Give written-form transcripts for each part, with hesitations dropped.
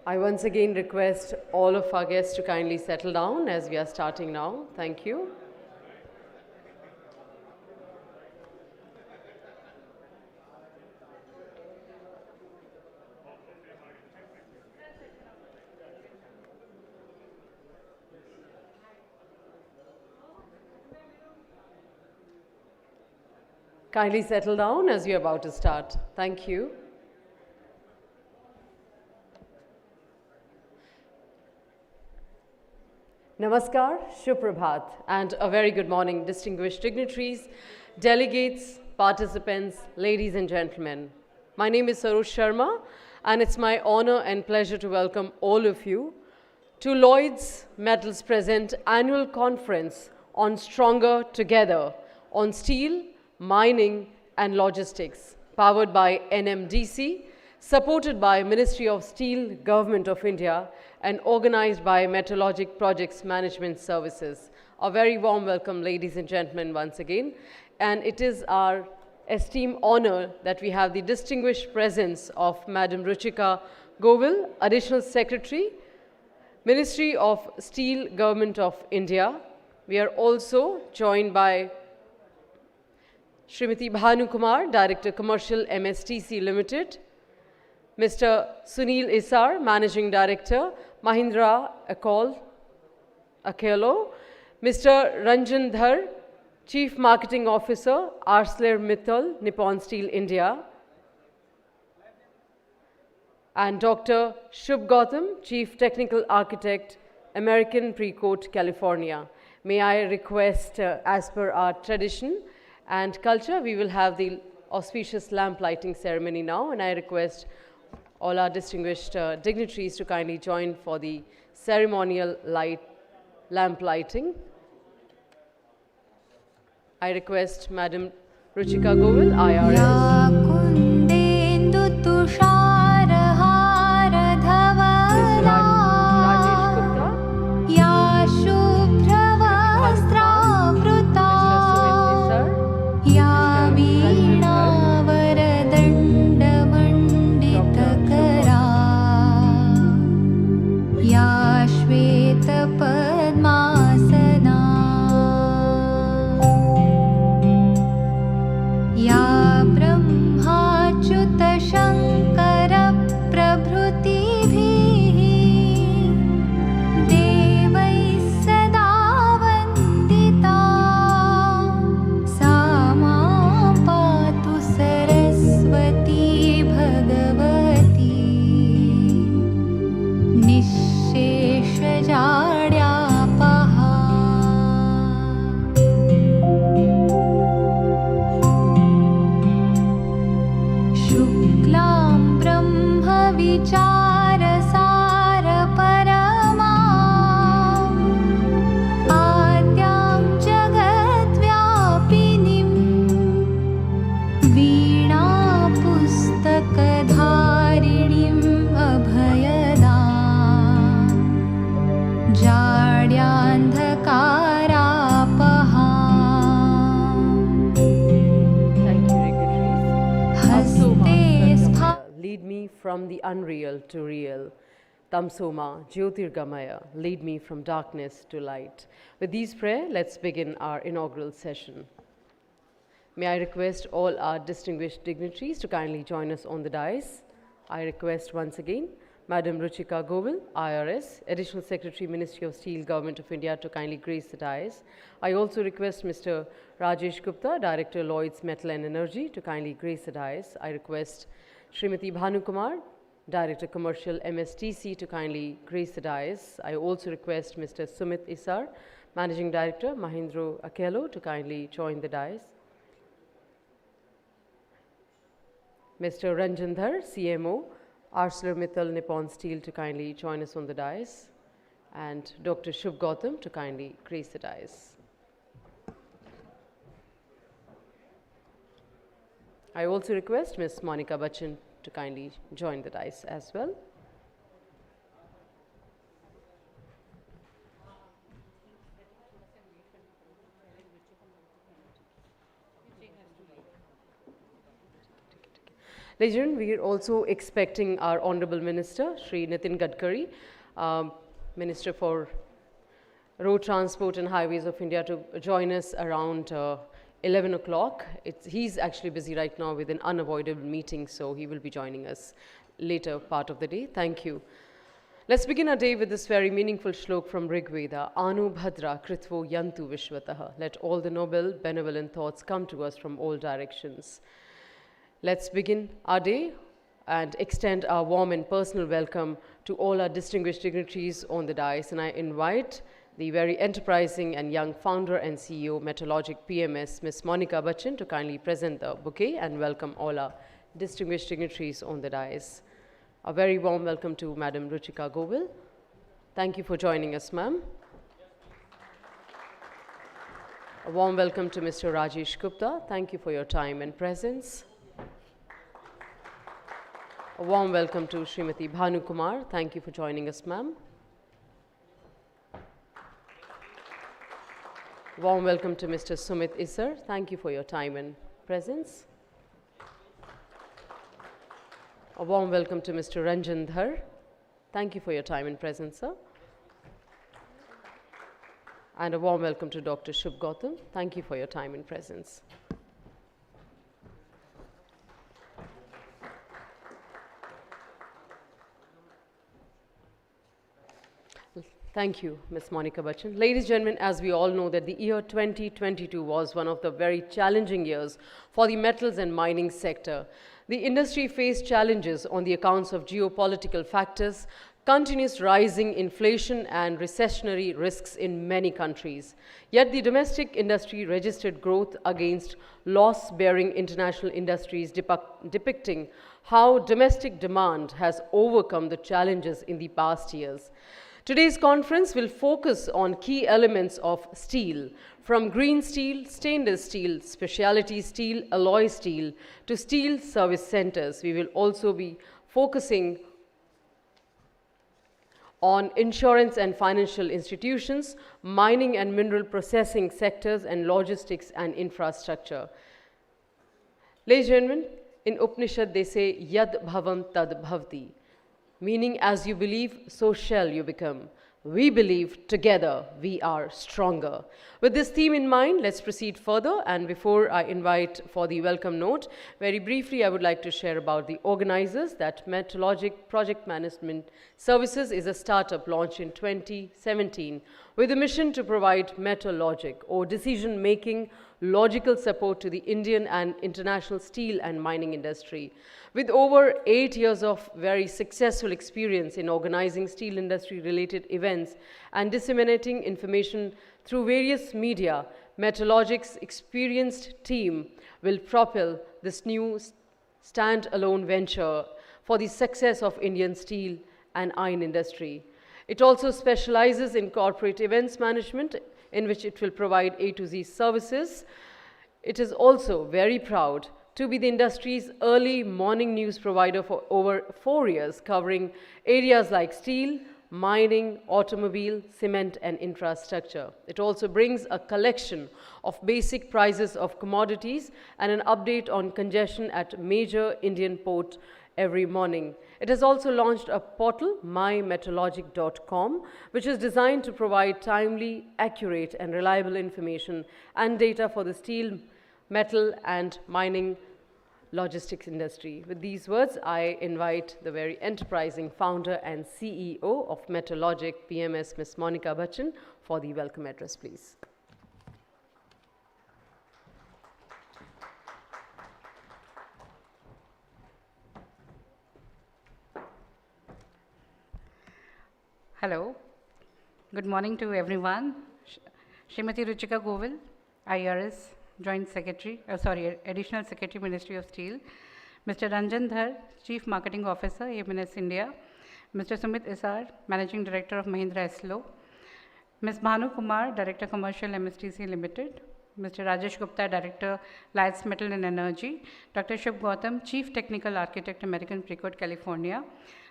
I once again request all of our guests to kindly settle down as we are starting now. Thank you. Kindly settle down as we are about to start. Thank you. Namaskar, Shuprabhat, and a very good morning, distinguished dignitaries, delegates, participants, ladies and gentlemen. My name is Sarosh Sharma, and it's my honor and pleasure to welcome all of you to Lloyd's Metals Present Annual Conference on Stronger Together on Steel, Mining and Logistics, powered by NMDC, supported by Ministry of Steel, Government of India, and organized by Metalogic Projects Management Services. A very warm welcome, ladies and gentlemen, once again. And it is our esteemed honor that we have the distinguished presence of Madam Ruchika Govil, Additional Secretary, Ministry of Steel, Government of India. We are also joined by Srimati Bhanu Kumar, Director Commercial MSTC Limited, Mr. Sunil Isar, Managing Director, Mahindra Akelo, Mr. Ranjan Dhar, Chief Marketing Officer, ArcelorMittal, Nippon Steel India, and Dr. Shubh Gautam, Chief Technical Architect, American Precoat, California. May I request, as per our tradition and culture, we will have the auspicious lamp lighting ceremony now, and I request all our distinguished dignitaries to kindly join for the ceremonial lamp lighting. I request Madam Ruchika Govil, IRS. From the unreal to real. Tamsoma, Jyotirgamaya, lead me from darkness to light. With these prayers, let's begin our inaugural session. May I request all our distinguished dignitaries to kindly join us on the dais. I request once again Madam Ruchika Govil, IRS, Additional Secretary, Ministry of Steel, Government of India, to kindly grace the dais. I also request Mr. Rajesh Gupta, Director, Lloyd's Metal and Energy, to kindly grace the dais. I request Srimati Bhanu Kumar, Director Commercial MSTC, to kindly grace the dais. I also request Mr. Sumit Isar, Managing Director, Mahindra Akelo, to kindly join the dais. Mr. Ranjan Dhar, CMO, ArcelorMittal Nippon Steel, to kindly join us on the dais. And Dr. Shubh Gautam to kindly grace the dais. I also request Ms. Monica Bachchan to kindly join the dais as well. Ladies and gentlemen, we are also expecting our Honorable Minister, Shri Nitin Gadkari, Minister for Road Transport and Highways of India, to join us around 11 o'clock. He's actually busy right now with an unavoidable meeting, so he will be joining us later part of the day. Thank you. Let's begin our day with this very meaningful shlok from Rig Veda. Anu Bhadra Kritvo Yantu Vishwataha. Let all the noble, benevolent thoughts come to us from all directions. Let's begin our day and extend our warm and personal welcome to all our distinguished dignitaries on the dais. And I invite the very enterprising and young founder and CEO, Metalogic PMS, Ms. Monica Bachchan, to kindly present the bouquet and welcome all our distinguished dignitaries on the dais. A very warm welcome to Madam Ruchika Govil. Thank you for joining us, ma'am. A warm welcome to Mr. Rajesh Gupta. Thank you for your time and presence. A warm welcome to Srimati Bhanu Kumar. Thank you for joining us, ma'am. Warm welcome to Mr. Sumit Isar. Thank you for your time and presence. A warm welcome to Mr. Ranjan Dhar. Thank you for your time and presence, sir. And a warm welcome to Dr. Shubh Gautam. Thank you for your time and presence. Thank you, Ms. Monica Bachchan. Ladies and gentlemen, as we all know that the year 2022 was one of the very challenging years for the metals and mining sector. The industry faced challenges on the accounts of geopolitical factors, continuous rising inflation and recessionary risks in many countries. Yet the domestic industry registered growth against loss-bearing international industries, depicting how domestic demand has overcome the challenges in the past years. Today's conference will focus on key elements of steel, from green steel, stainless steel, specialty steel, alloy steel, to steel service centers. We will also be focusing on insurance and financial institutions, mining and mineral processing sectors, and logistics and infrastructure. Ladies and gentlemen, in Upanishad they say, Yad bhavam tad bhavati, meaning as you believe, so shall you become. We believe together we are stronger. With this theme in mind, let's proceed further. And before I invite for the welcome note, very briefly I would like to share about the organizers. That Metalogic Project Management Services is a startup launched in 2017 with a mission to provide Metalogic, or decision-making logical support to the Indian and international steel and mining industry. With over 8 years of very successful experience in organizing steel industry related events and disseminating information through various media, Metalogic's experienced team will propel this new stand-alone venture for the success of Indian steel and iron industry. It also specializes in corporate events management, in which it will provide A to Z services. It is also very proud to be the industry's early morning news provider for over 4 years, covering areas like steel, mining, automobile, cement, and infrastructure. It also brings a collection of basic prices of commodities and an update on congestion at major Indian port every morning. It has also launched a portal, mymetalogic.com, which is designed to provide timely, accurate, and reliable information and data for the steel, metal, and mining logistics industry. With these words, I invite the very enterprising founder and CEO of Metalogic PMS, Ms. Monica Bachchan, for the welcome address, please. Hello. Good morning to everyone. Srimati Ruchika Govil, IRS, Additional Secretary, Ministry of Steel. Mr. Ranjan Dhar, Chief Marketing Officer, AMNS India. Mr. Sumit Isar, Managing Director of Mahindra Eslo. Ms. Bhanu Kumar, Director Commercial, MSTC Limited. Mr. Rajesh Gupta, Director, Lights, Metal and Energy. Dr. Shubh Gautam, Chief Technical Architect, American Precourt, California.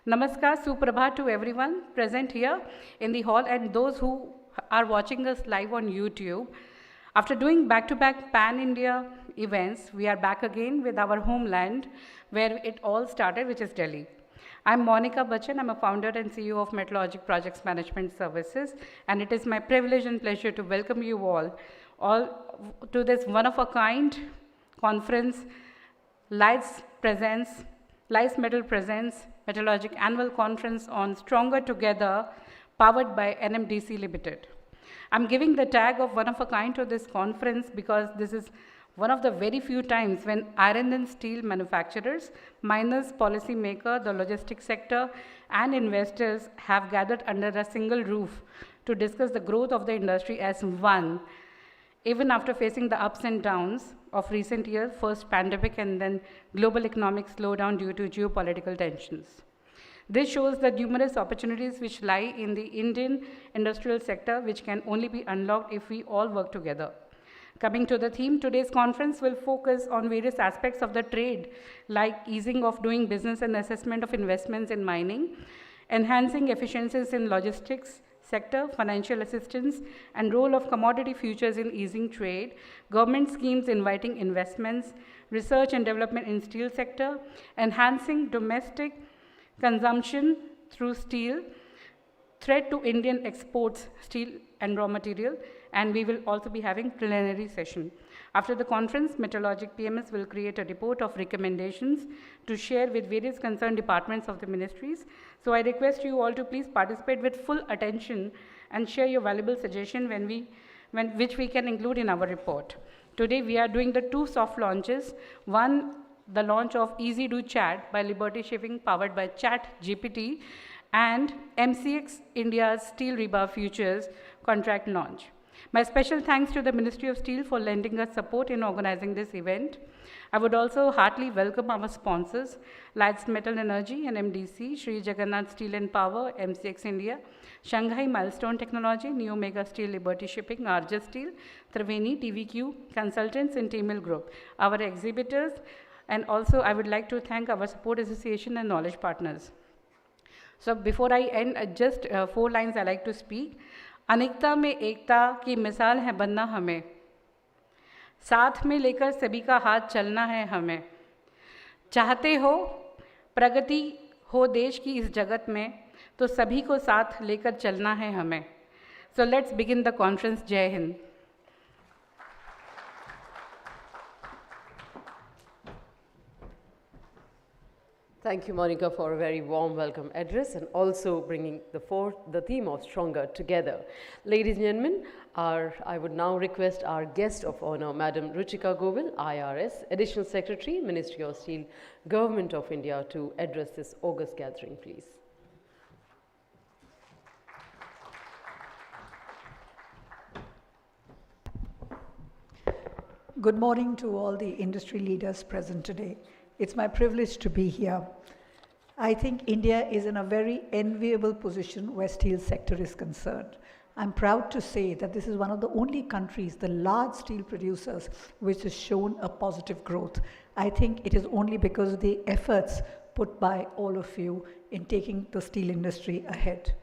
Namaskar, Suprabhat to everyone present here in the hall and those who are watching us live on YouTube. After doing back-to-back pan-India events, we are back again with our homeland where it all started, which is Delhi. I'm Monica Bachchan. I'm a founder and CEO of Metalogic Projects Management Services, and it is my privilege and pleasure to welcome you all to this one-of-a-kind conference, Lights Metal Presents Metalogic Annual Conference on Stronger Together, powered by NMDC Limited. I'm giving the tag of one-of-a-kind to this conference because this is one of the very few times when iron and steel manufacturers, miners, policymakers, the logistics sector, and investors have gathered under a single roof to discuss the growth of the industry as one, even after facing the ups and downs of recent years, first pandemic and then global economic slowdown due to geopolitical tensions. This shows the numerous opportunities which lie in the Indian industrial sector, which can only be unlocked if we all work together. Coming to the theme, today's conference will focus on various aspects of the trade, like easing of doing business and assessment of investments in mining, enhancing efficiencies in logistics sector, financial assistance, and role of commodity futures in easing trade, government schemes inviting investments, research and development in steel sector, enhancing domestic consumption through steel, threat to Indian exports, steel and raw material, and we will also be having plenary session. After the conference, Metalogic PMS will create a report of recommendations to share with various concerned departments of the ministries. So I request you all to please participate with full attention and share your valuable suggestion which we can include in our report. Today we are doing the two soft launches. One, the launch of Easy Do Chat by Liberty Shipping powered by Chat GPT, and MCX India's Steel Rebar Futures contract launch. My special thanks to the Ministry of Steel for lending us support in organizing this event. I would also heartily welcome our sponsors, Lights Metal Energy and MDC, Sri Jagannath Steel and Power, MCX India, Shanghai Milestone Technology, Neo Mega Steel, Liberty Shipping, Arja Steel, Triveni, TVQ, Consultants, and Tamil Group, our exhibitors, and also I would like to thank our support association and knowledge partners. So before I end, just 4 lines I like to speak. अनेकता में एकता की मिसाल है बनना हमें, साथ में लेकर सभी का हाथ चलना है हमें, चाहते हो प्रगति हो देश की इस जगत में तो सभी को साथ लेकर चलना है हमें. So let's begin the conference. जय Hind. Thank you, Monica, for a very warm welcome address and also bringing the theme of Stronger Together. Ladies and gentlemen, I would now request our guest of honor, Madam Ruchika Govil, IRS, Additional Secretary, Ministry of Steel, Government of India, to address this august gathering, please. Good morning to all the industry leaders present today. It's my privilege to be here. I think India is in a very enviable position where steel sector is concerned. I'm proud to say that this is one of the only countries, the large steel producers, which has shown a positive growth. I think it is only because of the efforts put by all of you in taking the steel industry ahead.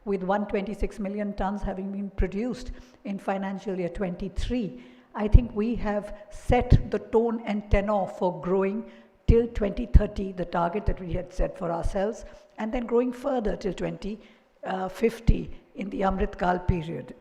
With 126 million tons having been produced in financial year 23, I think we have set the tone and tenor for growing till 2030, the target that we had set for ourselves, and then growing further till 2050 in the Amrit Kal period.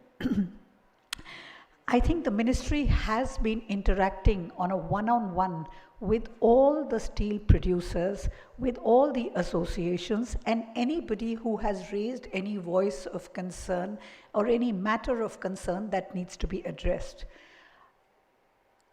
I think the ministry has been interacting on a one-on-one with all the steel producers, with all the associations, and anybody who has raised any voice of concern or any matter of concern that needs to be addressed.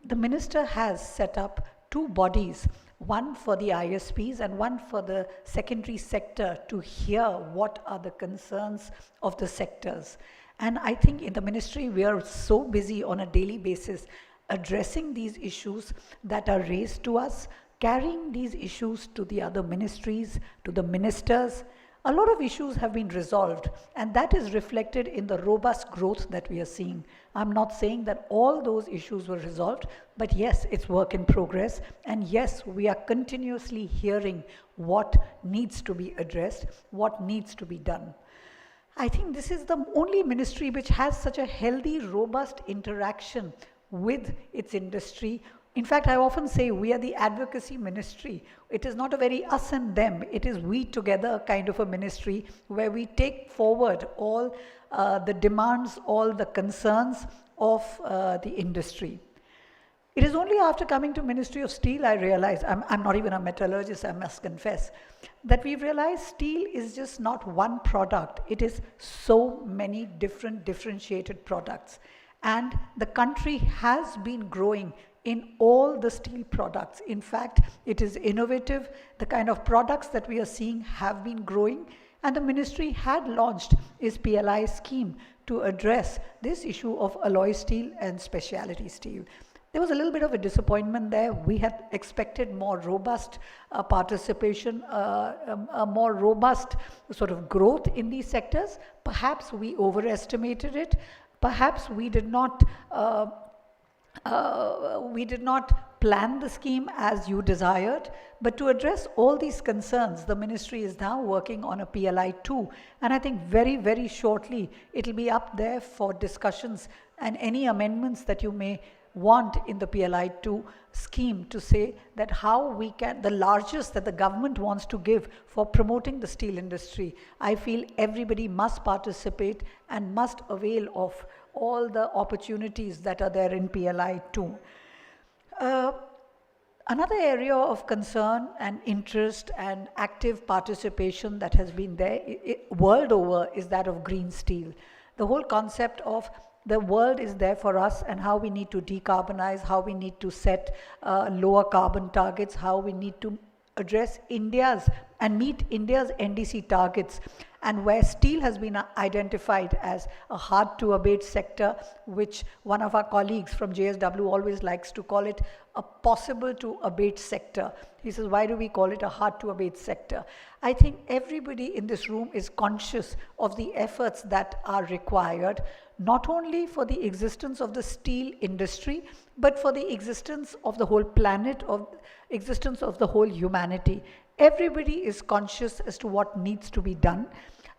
The minister has set up 2 bodies, one for the ISPs and one for the secondary sector, to hear what are the concerns of the sectors. And I think in the ministry we are so busy on a daily basis addressing these issues that are raised to us, carrying these issues to the other ministries, to the ministers. A lot of issues have been resolved, and that is reflected in the robust growth that we are seeing. I'm not saying that all those issues were resolved, but yes, it's work in progress, and yes, we are continuously hearing what needs to be addressed, what needs to be done. I think this is the only ministry which has such a healthy, robust interaction with its industry In fact, I often say we are the advocacy ministry. It is not a very us and them, it is we together kind of a ministry where we take forward all the demands, all the concerns of the industry. It is only after coming to Ministry of Steel I realized, I'm not even a metallurgist, I must confess, that we've realized steel is just not one product. It is so many different differentiated products. And the country has been growing in all the steel products. In fact, it is innovative. The kind of products that we are seeing have been growing, and the ministry had launched its PLI scheme to address this issue of alloy steel and specialty steel. There was a little bit of a disappointment there. We had expected more robust participation, a more robust sort of growth in these sectors. Perhaps we overestimated it. Perhaps we did not plan the scheme as you desired, but to address all these concerns, the ministry is now working on a PLI 2, and I think very, very shortly it'll be up there for discussions and any amendments that you may want in the PLI 2 scheme to say that how we can, the largest that the government wants to give for promoting the steel industry. I feel everybody must participate and must avail of all the opportunities that are there in PLI 2. Another area of concern and interest and active participation that has been there world over is that of green steel. The whole concept of the world is there for us and how we need to decarbonize, how we need to set lower carbon targets, how we need to address India's and meet India's NDC targets, and where steel has been identified as a hard to abate sector, which one of our colleagues from JSW always likes to call it a possible to abate sector. He says, why do we call it a hard to abate sector? I think everybody in this room is conscious of the efforts that are required, not only for the existence of the steel industry, but for the existence of the whole planet, of existence of the whole humanity. Everybody is conscious as to what needs to be done.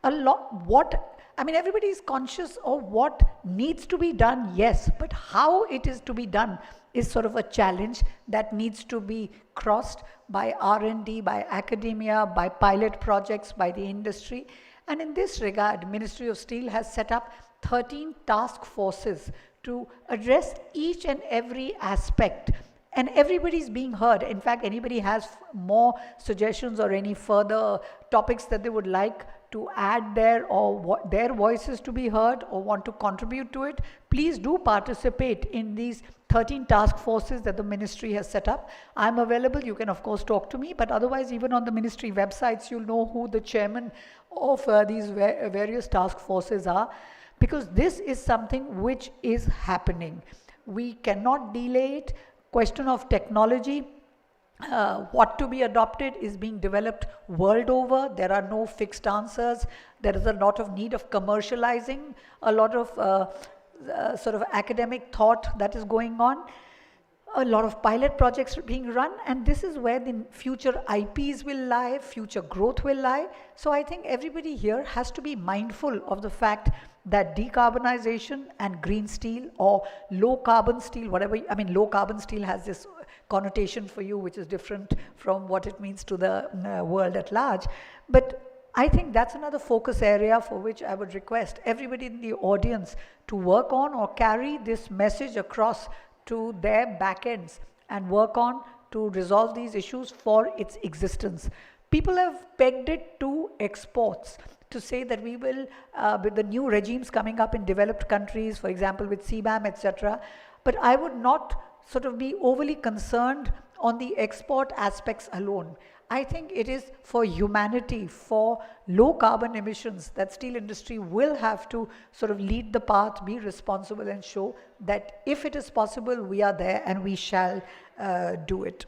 Everybody is conscious of what needs to be done, yes, but how it is to be done is sort of a challenge that needs to be crossed by R&D, by academia, by pilot projects, by the industry. And in this regard, Ministry of Steel has set up 13 task forces to address each and every aspect, and everybody is being heard. In fact, anybody has more suggestions or any further topics that they would like to add there, or their voices to be heard, or want to contribute to it, please do participate in these 13 task forces that the ministry has set up. I'm available. You can of course talk to me, but otherwise even on the ministry websites you'll know who the chairman of these various task forces are, because this is something which is happening. We cannot delay it. Question of technology, what to be adopted is being developed world over. There are no fixed answers. There is a lot of need of commercializing, a lot of sort of academic thought that is going on. A lot of pilot projects are being run, and this is where the future IPs will lie, future growth will lie. So I think everybody here has to be mindful of the fact that decarbonization and green steel or low carbon steel, low carbon steel has this connotation for you which is different from what it means to the world at large. But I think that's another focus area for which I would request everybody in the audience to work on or carry this message across to their back ends and work on to resolve these issues for its existence. People have pegged it to exports, to say that we will, with the new regimes coming up in developed countries, for example with CBAM, etc. But I would not sort of be overly concerned on the export aspects alone. I think it is for humanity, for low carbon emissions, that steel industry will have to sort of lead the path, be responsible, and show that if it is possible, we are there and we shall do it.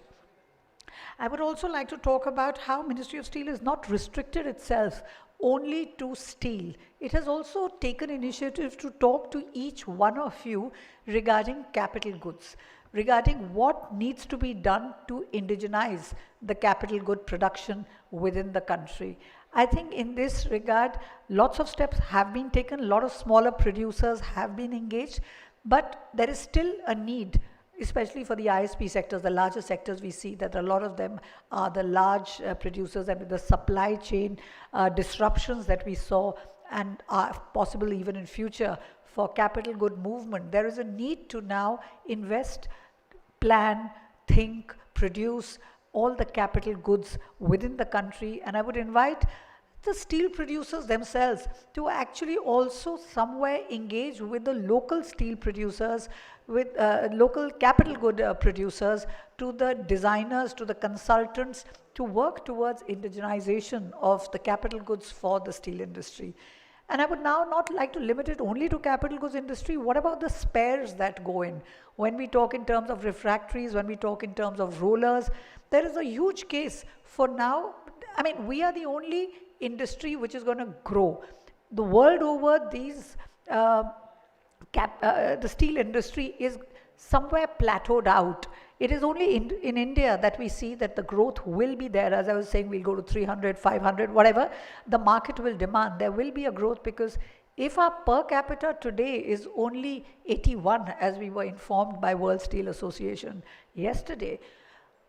I would also like to talk about how Ministry of Steel has not restricted itself only to steel. It has also taken initiative to talk to each one of you regarding capital goods, regarding what needs to be done to indigenize the capital good production within the country. I think in this regard, lots of steps have been taken, a lot of smaller producers have been engaged, but there is still a need especially for the ISP sectors, the larger sectors, we see that a lot of them are the large producers, and with the supply chain disruptions that we saw and are possible even in future for capital good movement, there is a need to now invest, plan, think, produce all the capital goods within the country. And I would invite the steel producers themselves to actually also somewhere engage with the local steel producers, with local capital good producers, to the designers, to the consultants, to work towards indigenization of the capital goods for the steel industry. And I would now not like to limit it only to capital goods industry. What about the spares that go in? When we talk in terms of refractories, when we talk in terms of rollers, there is a huge case for now. I mean, we are the only industry which is going to grow. The world over, these the steel industry is somewhere plateaued out. It is only in India that we see that the growth will be there. As I was saying, we'll go to 300, 500, whatever the market will demand. There will be a growth, because if our per capita today is only 81, as we were informed by World Steel Association yesterday,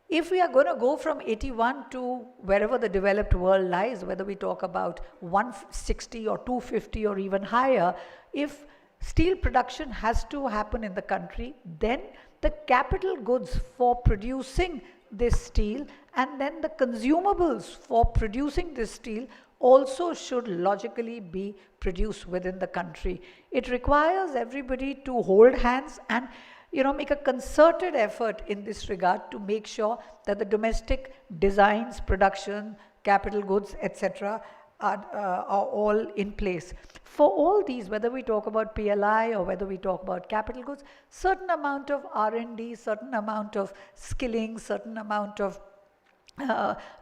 if we are going to go from 81 to wherever the developed world lies, whether we talk about 160 or 250 or even higher, if steel production has to happen in the country, then the capital goods for producing this steel and then the consumables for producing this steel also should logically be produced within the country. It requires everybody to hold hands and make a concerted effort in this regard to make sure that the domestic designs, production, capital goods, etc. are all in place. For all these, whether we talk about PLI or whether we talk about capital goods, certain amount of R&D, certain amount of skilling, certain amount of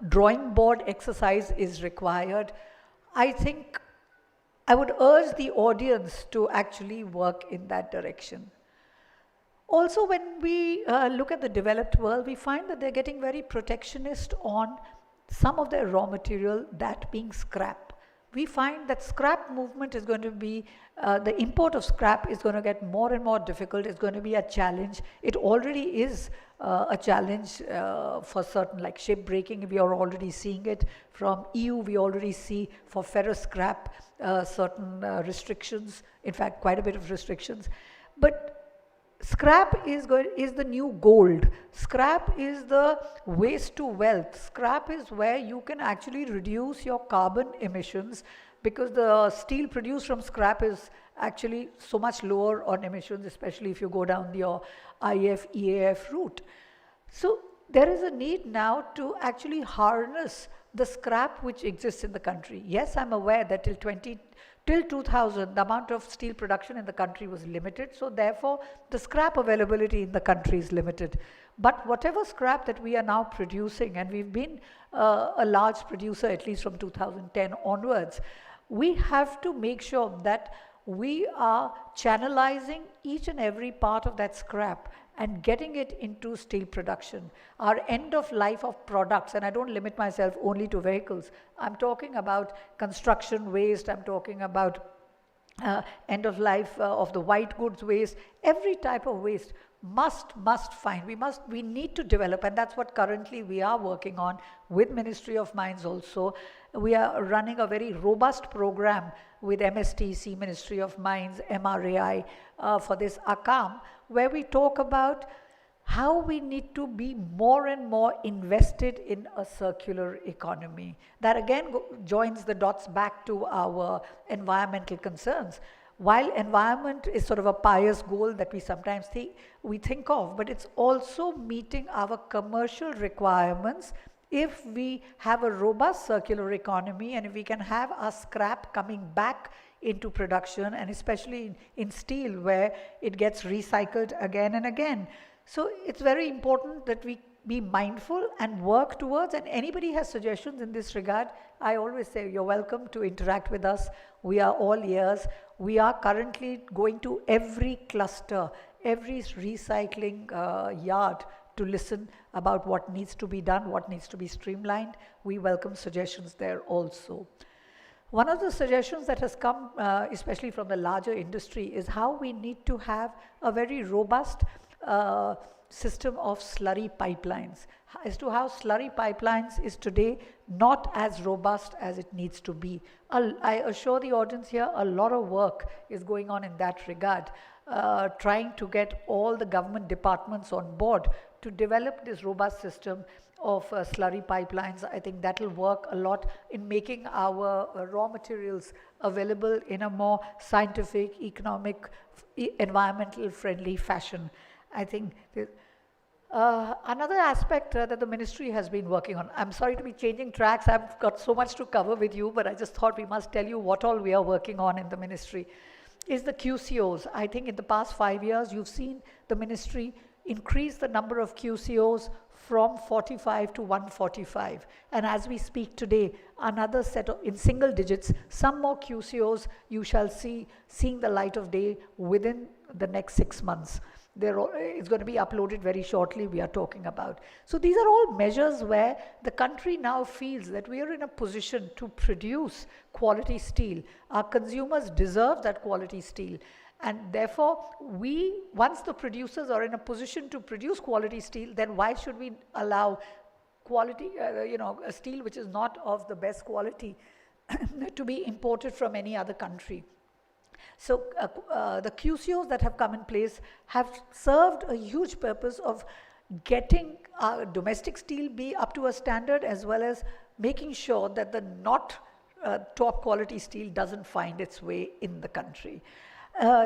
drawing board exercise is required. I think I would urge the audience to actually work in that direction. Also, when we look at the developed world, we find that they're getting very protectionist on some of their raw material, that being scrap. We find that scrap movement is going to be, the import of scrap is going to get more and more difficult. It's going to be a challenge. It already is a challenge for certain, like ship breaking. We are already seeing it. From EU, we already see for ferrous scrap certain restrictions, in fact, quite a bit of restrictions. But scrap is the new gold. Scrap is the waste to wealth. Scrap is where you can actually reduce your carbon emissions, because the steel produced from scrap is actually so much lower on emissions, especially if you go down your IF, EAF route. So there is a need now to actually harness the scrap which exists in the country. Yes, I'm aware that till 2000, the amount of steel production in the country was limited. So therefore, the scrap availability in the country is limited. But whatever scrap that we are now producing, and we've been a large producer at least from 2010 onwards, we have to make sure that we are channelizing each and every part of that scrap and getting it into steel production. Our end of life of products, and I don't limit myself only to vehicles, I'm talking about construction waste, I'm talking about end of life of the white goods waste, every type of waste must find. We need to develop, and that's what currently we are working on with Ministry of Mines also. We are running a very robust program with MSTC, Ministry of Mines, MRAI, for this ACAM, where we talk about how we need to be more and more invested in a circular economy. That again joins the dots back to our environmental concerns. While environment is sort of a pious goal that we sometimes think of, but it's also meeting our commercial requirements. If we have a robust circular economy, and if we can have our scrap coming back into production, and especially in steel where it gets recycled again and again. So it's very important that we be mindful and work towards, and anybody has suggestions in this regard, I always say you're welcome to interact with us. We are all ears. We are currently going to every cluster, every recycling yard to listen about what needs to be done, what needs to be streamlined. We welcome suggestions there also. One of the suggestions that has come, especially from the larger industry, is how we need to have a very robust system of slurry pipelines, as to how slurry pipelines is today not as robust as it needs to be. I assure the audience here, a lot of work is going on in that regard, trying to get all the government departments on board to develop this robust system of slurry pipelines. I think that will work a lot in making our raw materials available in a more scientific, economic, environmental friendly fashion. I think another aspect that the ministry has been working on, I'm sorry to be changing tracks, I've got so much to cover with you, but I just thought we must tell you what all we are working on in the ministry, is the QCOs. I think in the past 5 years, you've seen the ministry increase the number of QCOs from 45 to 145. And as we speak today, another set of, in single digits, some more QCOs you shall see seeing the light of day within the next 6 months. It's going to be uploaded very shortly, we are talking about. So these are all measures where the country now feels that we are in a position to produce quality steel. Our consumers deserve that quality steel. And therefore, once the producers are in a position to produce quality steel, then why should we allow quality, a steel which is not of the best quality to be imported from any other country? So the QCOs that have come in place have served a huge purpose of getting our domestic steel be up to a standard, as well as making sure that the not top quality steel doesn't find its way in the country.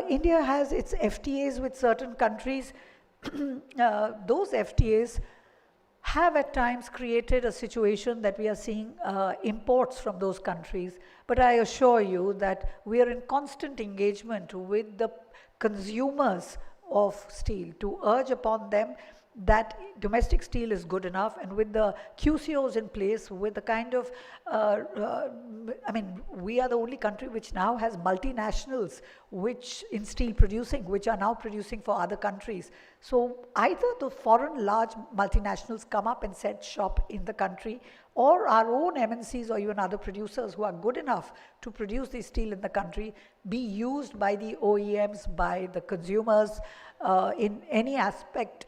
India has its FTAs with certain countries. Those FTAs have at times created a situation that we are seeing imports from those countries. But I assure you that we are in constant engagement with the consumers of steel to urge upon them that domestic steel is good enough, and with the QCOs in place, with the kind of, we are the only country which now has multinationals which in steel producing, which are now producing for other countries. So either the foreign large multinationals come up and set shop in the country, or our own MNCs or even other producers who are good enough to produce the steel in the country be used by the OEMs, by the consumers in any aspect.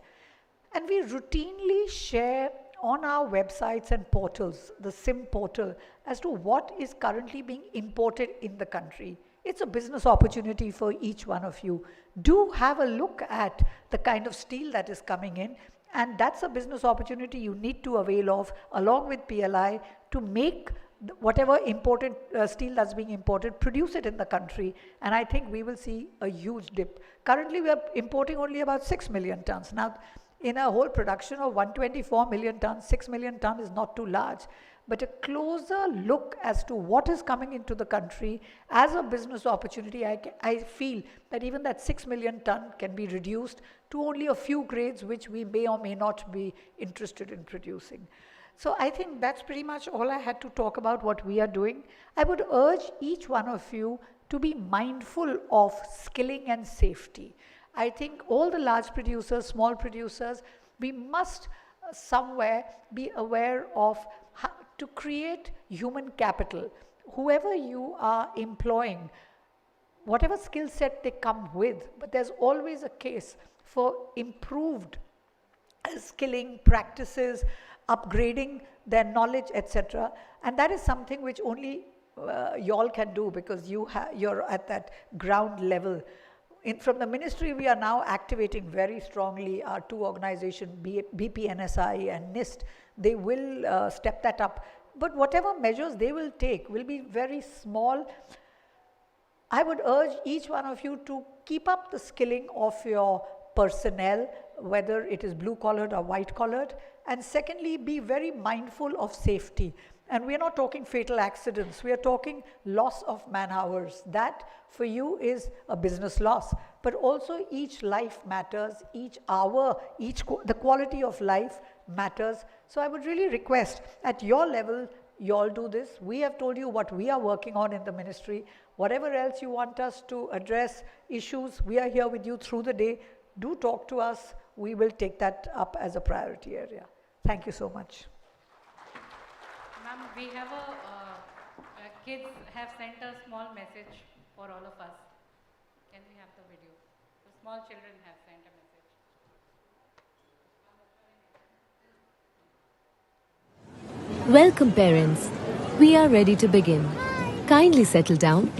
And we routinely share on our websites and portals, the SIM portal, as to what is currently being imported in the country. It's a business opportunity for each one of you. Do have a look at the kind of steel that is coming in, and that's a business opportunity you need to avail of, along with PLI, to make whatever imported steel that's being imported, produce it in the country, and I think we will see a huge dip. Currently, we are importing only about 6 million tons. Now, in a whole production of 124 million tons, 6 million tons is not too large. But a closer look as to what is coming into the country as a business opportunity, I feel that even that 6 million ton can be reduced to only a few grades which we may or may not be interested in producing. So I think that's pretty much all I had to talk about what we are doing. I would urge each one of you to be mindful of skilling and safety. I think all the large producers, small producers, we must somewhere be aware of how to create human capital. Whoever you are employing, whatever skill set they come with, but there's always a case for improved skilling practices, upgrading their knowledge, etc. And that is something which only y'all can do, because you're at that ground level. From the ministry, we are now activating very strongly our two organizations, BPNSI and NIST. They will step that up. But whatever measures they will take will be very small. I would urge each one of you to keep up the skilling of your personnel, whether it is blue-collared or white-collared. And secondly, be very mindful of safety. And we are not talking fatal accidents. We are talking loss of man-hours. That for you is a business loss. But also each life matters, each hour, the quality of life matters. So I would really request at your level, you all do this. We have told you what we are working on in the ministry. Whatever else you want us to address issues, we are here with you through the day. Do talk to us. We will take that up as a priority area. Thank you so much. Ma'am, we have kids have sent a small message for all of us. Can we have the video? The small children have sent a message. Welcome, parents. We are ready to begin. Kindly settle down.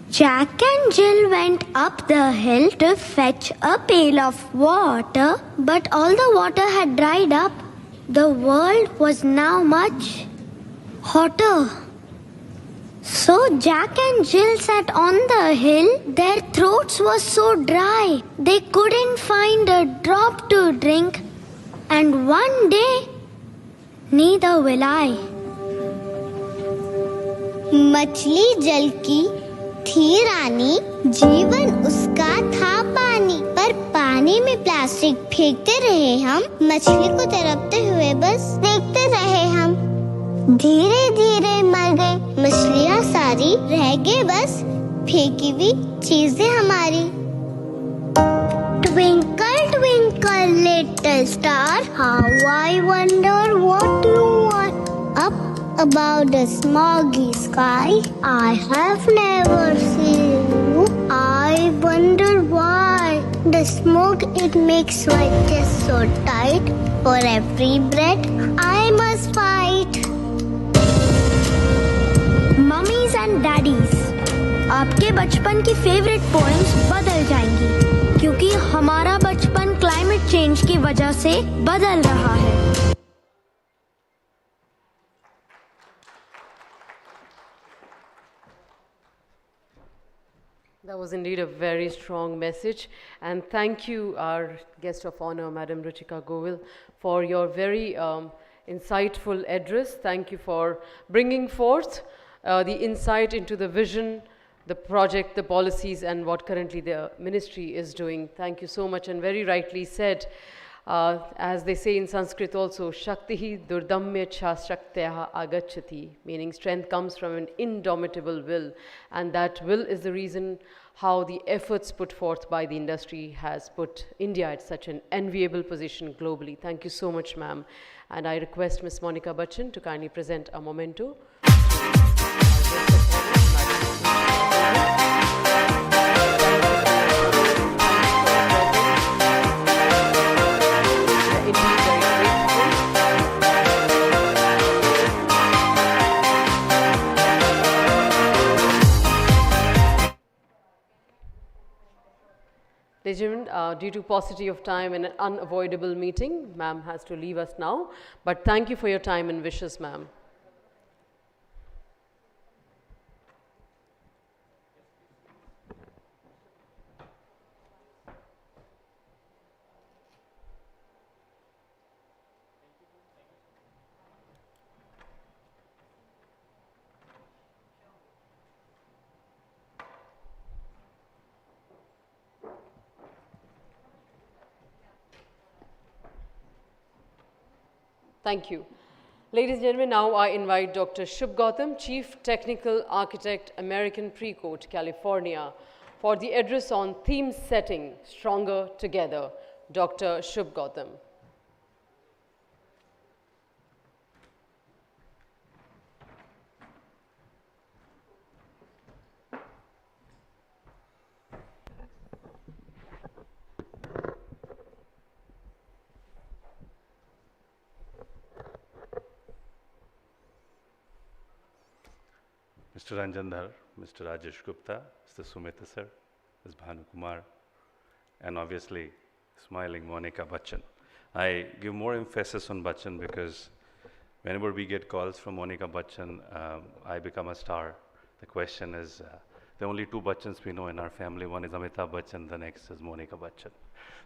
Jack and Jill went up the hill to fetch a pail of water, but all the water had dried up. The world was now much hotter. So Jack and Jill sat on the hill. Their throats were so dry, they couldn't find a drop to drink. And one day, neither will I. मछली जल की थी रानी, जीवन उसका था पानी, पर पानी में प्लास्टिक फेंकते रहे हम, मछली को तरपते हुए बस देखते रहे हम। धीरे धीरे मर गई मछलियाँ सारी, रह गए बस फेंकी हुई चीजें हमारी। Twinkle, twinkle, little star, how I wonder what you are. Up above the smoggy sky, I have never seen you. I wonder why. The smoke, it makes my chest so tight. For every breath, I must fight. Mummies and daddies, आपके बचपन की favourite poems बदल जाएंगी, क्योंकि हमारा बचपन climate change की वजह से बदल रहा है। That was indeed a very strong message, and thank you, our guest of honor, Madam Ruchika Govil, for your very insightful address. Thank you for bringing forth the insight into the vision, the project, the policies, and what currently the ministry is doing. Thank you so much, and very rightly said, as they say in Sanskrit also, Shaktihi durdamya cha shaktyaha agachati, meaning strength comes from an indomitable will, and that will is the reason how the efforts put forth by the industry has put India at such an enviable position globally. Thank you so much, ma'am. And I request Ms. Monica Bachchan to kindly present a memento. Ladies and gentlemen, due to paucity of time and an unavoidable meeting, ma'am has to leave us now. But thank you for your time and wishes, ma'am. Thank you. Ladies and gentlemen, now I invite Dr. Shubh Gautam, Chief Technical Architect, American Precourt, California, for the address on theme setting, Stronger Together. Dr. Shubh Gautam. Mr. Ranjandhar, Mr. Rajesh Gupta, Mr. Sumit sir, Ms. Bhanu Kumar, and obviously smiling Monica Bachchan. I give more emphasis on Bachchan because whenever we get calls from Monica Bachchan, I become a star. The question is, the only two Bachchans we know in our family, one is Amitabh Bachchan, the next is Monica Bachchan.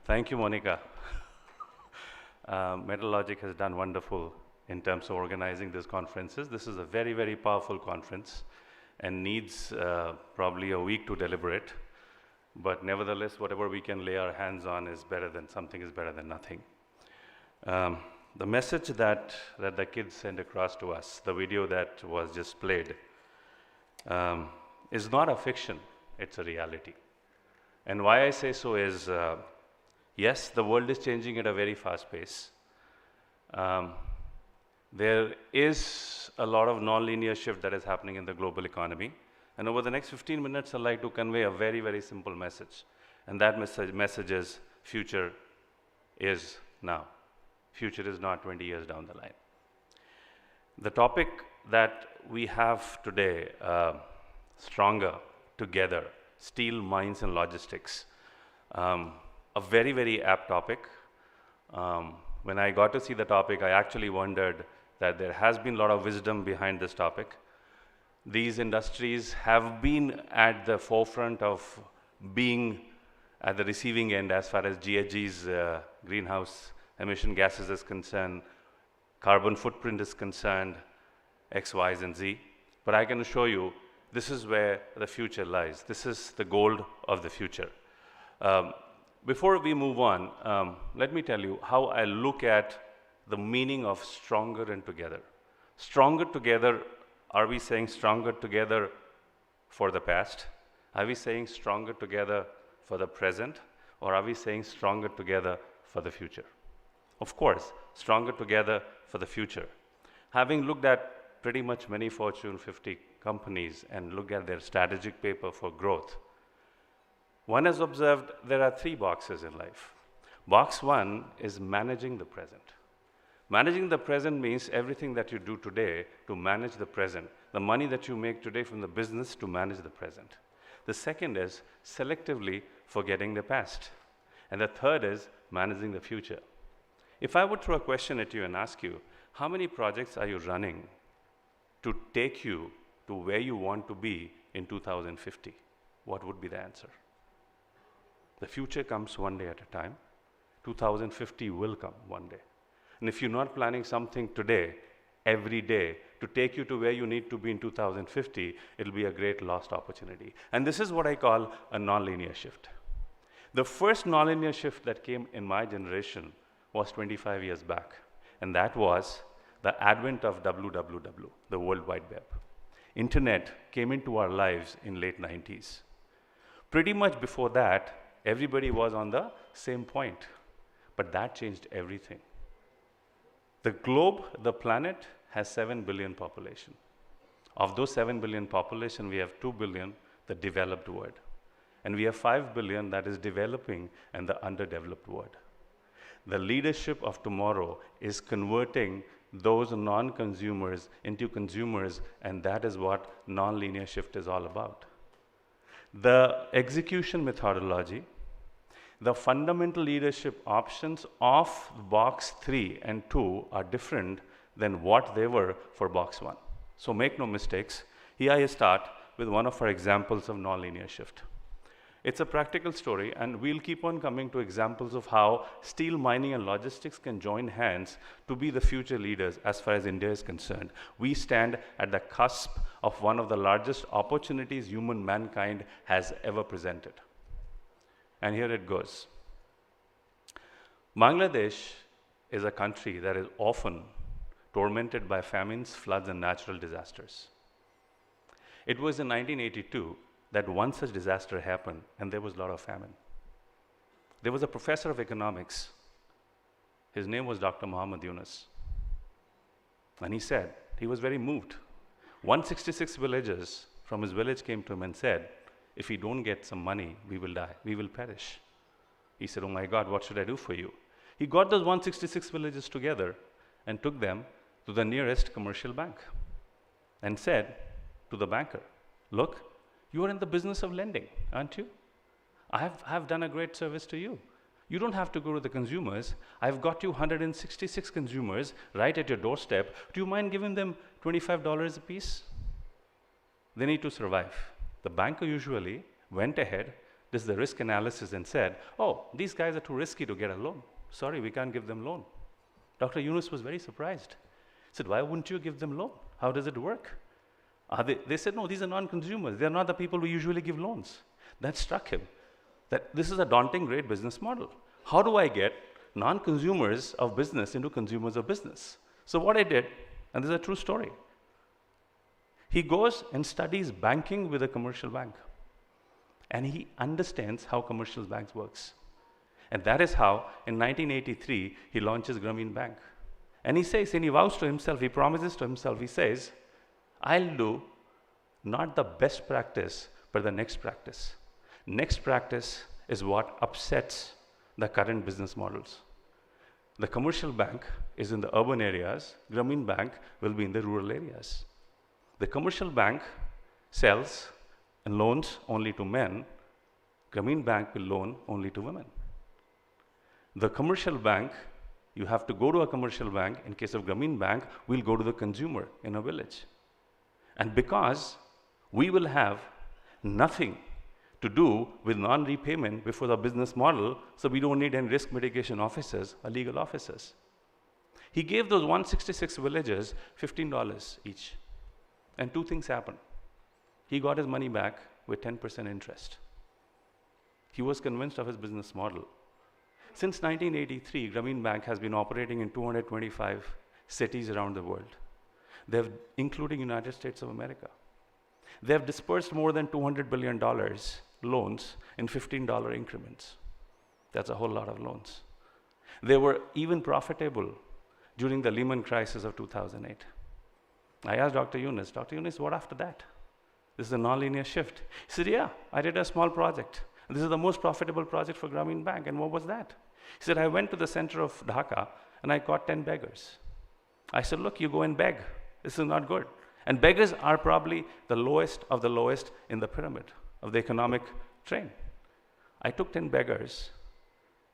Thank you, Monica. Metalogic has done wonderful in terms of organizing these conferences. This is a very, very powerful conference and needs probably a week to deliberate. But nevertheless, whatever we can lay our hands on is better than nothing. The message that the kids sent across to us, the video that was just played, is not a fiction, it's a reality. And why I say so is, yes, the world is changing at a very fast pace. There is a lot of non-linear shift that is happening in the global economy. And over the next 15 minutes, I'd like to convey a very, very simple message. And that message is, future is now. Future is not 20 years down the line. The topic that we have today, Stronger Together, Steel, Mines and Logistics, a very, very apt topic. When I got to see the topic, I actually wondered that there has been a lot of wisdom behind this topic. These industries have been at the forefront of being at the receiving end as far as GHG's greenhouse emission gases is concerned, carbon footprint is concerned, X, Y, and Z. But I can assure you, this is where the future lies. This is the gold of the future. Before we move on, let me tell you how I look at the meaning of stronger and together. Stronger together, are we saying stronger together for the past? Are we saying stronger together for the present? Or are we saying stronger together for the future? Of course, stronger together for the future. Having looked at pretty much many Fortune 50 companies and looked at their strategic paper for growth, one has observed there are 3 boxes in life. Box 1 is managing the present. Managing the present means everything that you do today to manage the present. The money that you make today from the business to manage the present. The second is selectively forgetting the past. And the third is managing the future. If I would throw a question at you and ask you, how many projects are you running to take you to where you want to be in 2050? What would be the answer? The future comes one day at a time. 2050 will come one day. And if you're not planning something today, every day, to take you to where you need to be in 2050, it'll be a great lost opportunity. And this is what I call a nonlinear shift. The first nonlinear shift that came in my generation was 25 years back, and that was the advent of WWW, the World Wide Web. Internet came into our lives in late 90s. Pretty much before that, everybody was on the same point, but that changed everything. The globe, the planet, has 7 billion population. Of those 7 billion population, we have 2 billion, the developed world. And we have 5 billion that is developing and the underdeveloped world. The leadership of tomorrow is converting those non-consumers into consumers, and that is what non-linear shift is all about. The execution methodology, the fundamental leadership options of box 3 and 2 are different than what they were for box 1. So make no mistakes. Here I start with one of our examples of nonlinear shift. It's a practical story, and we'll keep on coming to examples of how steel, mining, and logistics can join hands to be the future leaders as far as India is concerned. We stand at the cusp of one of the largest opportunities mankind has ever presented. And here it goes. Bangladesh is a country that is often tormented by famines, floods, and natural disasters. It was in 1982 that one such disaster happened, and there was a lot of famine. There was a professor of economics. His name was Dr. Muhammad Yunus. And he said, he was very moved. 166 villagers from his village came to him and said, if we don't get some money, we will die, we will perish. He said, oh my God, what should I do for you? He got those 166 villages together and took them to the nearest commercial bank and said to the banker, look, you are in the business of lending, aren't you? I have done a great service to you. You don't have to go to the consumers. I've got you 166 consumers right at your doorstep. Do you mind giving them $25 a piece? They need to survive. The banker usually went ahead, did the risk analysis and said, oh, these guys are too risky to get a loan. Sorry, we can't give them loan. Dr. Yunus was very surprised. He said, why wouldn't you give them loan? How does it work? They said, no, these are non-consumers. They're not the people we usually give loans. That struck him, that this is a daunting, great business model. How do I get non-consumers of business into consumers of business? So what I did, and this is a true story, he goes and studies banking with a commercial bank. And he understands how commercial banks works. And that is how, in 1983, he launches Grameen Bank. And he says, and he vows to himself, he promises to himself, he says, I'll do not the best practice, but the next practice. Next practice is what upsets the current business models. The commercial bank is in the urban areas, Grameen Bank will be in the rural areas. The commercial bank sells and loans only to men, Grameen Bank will loan only to women. The commercial bank, you have to go to a commercial bank, in case of Grameen Bank, we'll go to the consumer in a village. And because we will have nothing to do with non-repayment before the business model, so we don't need any risk mitigation officers or legal officers. He gave those 166 villagers $15 each. And two things happened. He got his money back with 10% interest. He was convinced of his business model. Since 1983, Grameen Bank has been operating in 225 cities around the world, including United States of America. They have dispersed more than $200 billion loans in $15 increments. That's a whole lot of loans. They were even profitable during the Lehman crisis of 2008. I asked Dr. Yunus, what after that? This is a nonlinear shift. He said, yeah, I did a small project. This is the most profitable project for Grameen Bank. And what was that? He said, I went to the center of Dhaka and I caught 10 beggars. I said, look, you go and beg. This is not good. And beggars are probably the lowest of the lowest in the pyramid of the economic train. I took 10 beggars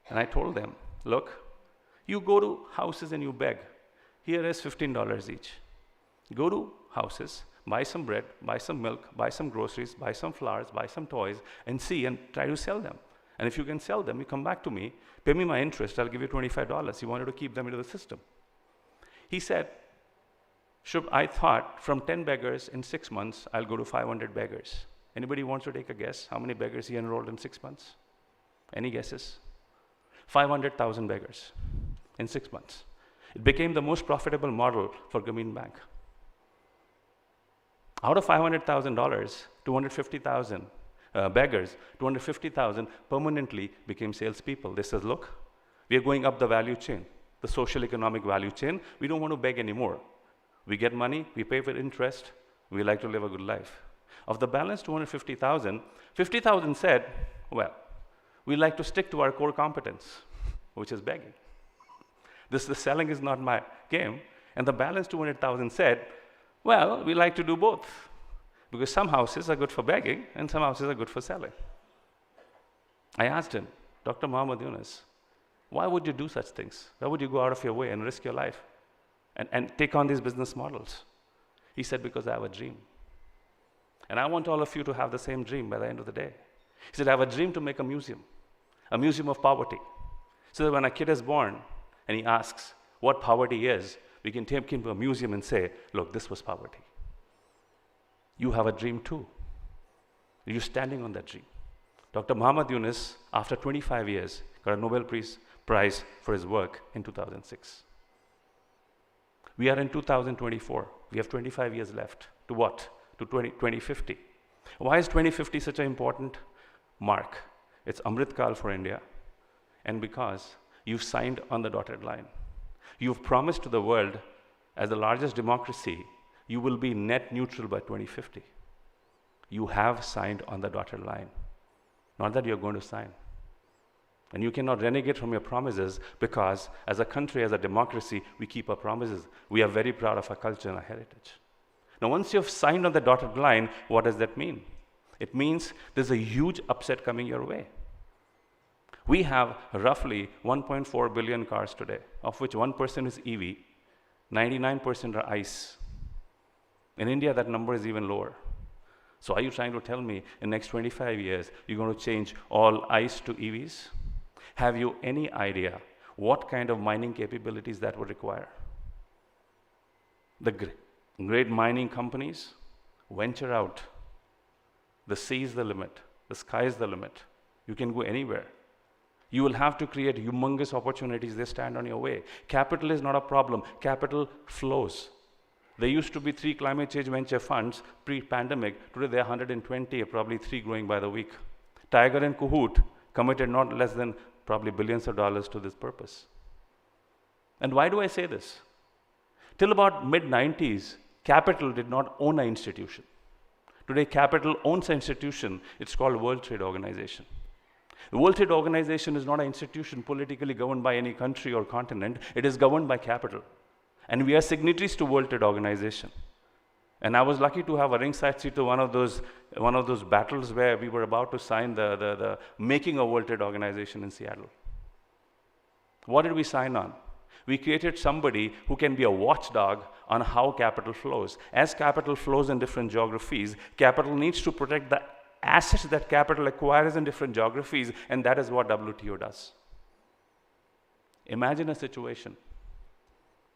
and I told them, look, you go to houses and you beg. Here is $15 each. Go to houses, buy some bread, buy some milk, buy some groceries, buy some flowers, buy some toys, and see and try to sell them. And if you can sell them, you come back to me, pay me my interest, I'll give you $25. He wanted to keep them into the system. He said, Shubh, I thought from 10 beggars in 6 months, I'll go to 500 beggars. Anybody wants to take a guess how many beggars he enrolled in 6 months? Any guesses? 500,000 beggars in 6 months. It became the most profitable model for Grameen Bank. Out of $500,000, 250,000 beggars, 250,000 permanently became salespeople. They said, look, we are going up the value chain, the social economic value chain. We don't want to beg anymore. We get money, we pay for interest, we like to live a good life. Of the balance 250,000, 50,000 said, well, we like to stick to our core competence, which is begging. The selling is not my game. And the balance 200,000 said, well, we like to do both. Because some houses are good for begging and some houses are good for selling. I asked him, Dr. Muhammad Yunus, why would you do such things? Why would you go out of your way and risk your life and take on these business models? He said, because I have a dream. And I want all of you to have the same dream by the end of the day. He said, I have a dream to make a museum of poverty. So that when a kid is born and he asks what poverty is, we can take him to a museum and say, look, this was poverty. You have a dream too. You're standing on that dream. Dr. Muhammad Yunus, after 25 years, got a Nobel Prize for his work in 2006. We are in 2024. We have 25 years left. To what? To 2050. Why is 2050 such an important mark? It's Amrit Kal for India. And because you've signed on the dotted line. You've promised to the world, as the largest democracy, you will be net neutral by 2050. You have signed on the dotted line. Not that you're going to sign. And you cannot renegade from your promises because as a country, as a democracy, we keep our promises. We are very proud of our culture and our heritage. Now, once you've signed on the dotted line, what does that mean? It means there's a huge upset coming your way. We have roughly 1.4 billion cars today, of which 1% is EV, 99% are ICE. In India, that number is even lower. So are you trying to tell me in the next 25 years, you're going to change all ICE to EVs? Have you any idea what kind of mining capabilities that would require? The great mining companies venture out. The sea is the limit. The sky is the limit. You can go anywhere. You will have to create humongous opportunities. They stand on your way. Capital is not a problem. Capital flows. There used to be 3 climate change venture funds pre-pandemic. Today there are 120, probably 3 growing by the week. Tiger and Kahoot committed not less than probably billions of dollars to this purpose. And why do I say this? Till about mid-90s, capital did not own an institution. Today, capital owns an institution. It's called World Trade Organization. The World Trade Organization is not an institution politically governed by any country or continent. It is governed by capital. And we are signatories to World Trade Organization. And I was lucky to have a ringside seat to one of those battles where we were about to sign the making of World Trade Organization in Seattle. What did we sign on? We created somebody who can be a watchdog on how capital flows. As capital flows in different geographies, capital needs to protect the assets that capital acquires in different geographies, and that is what WTO does. Imagine a situation,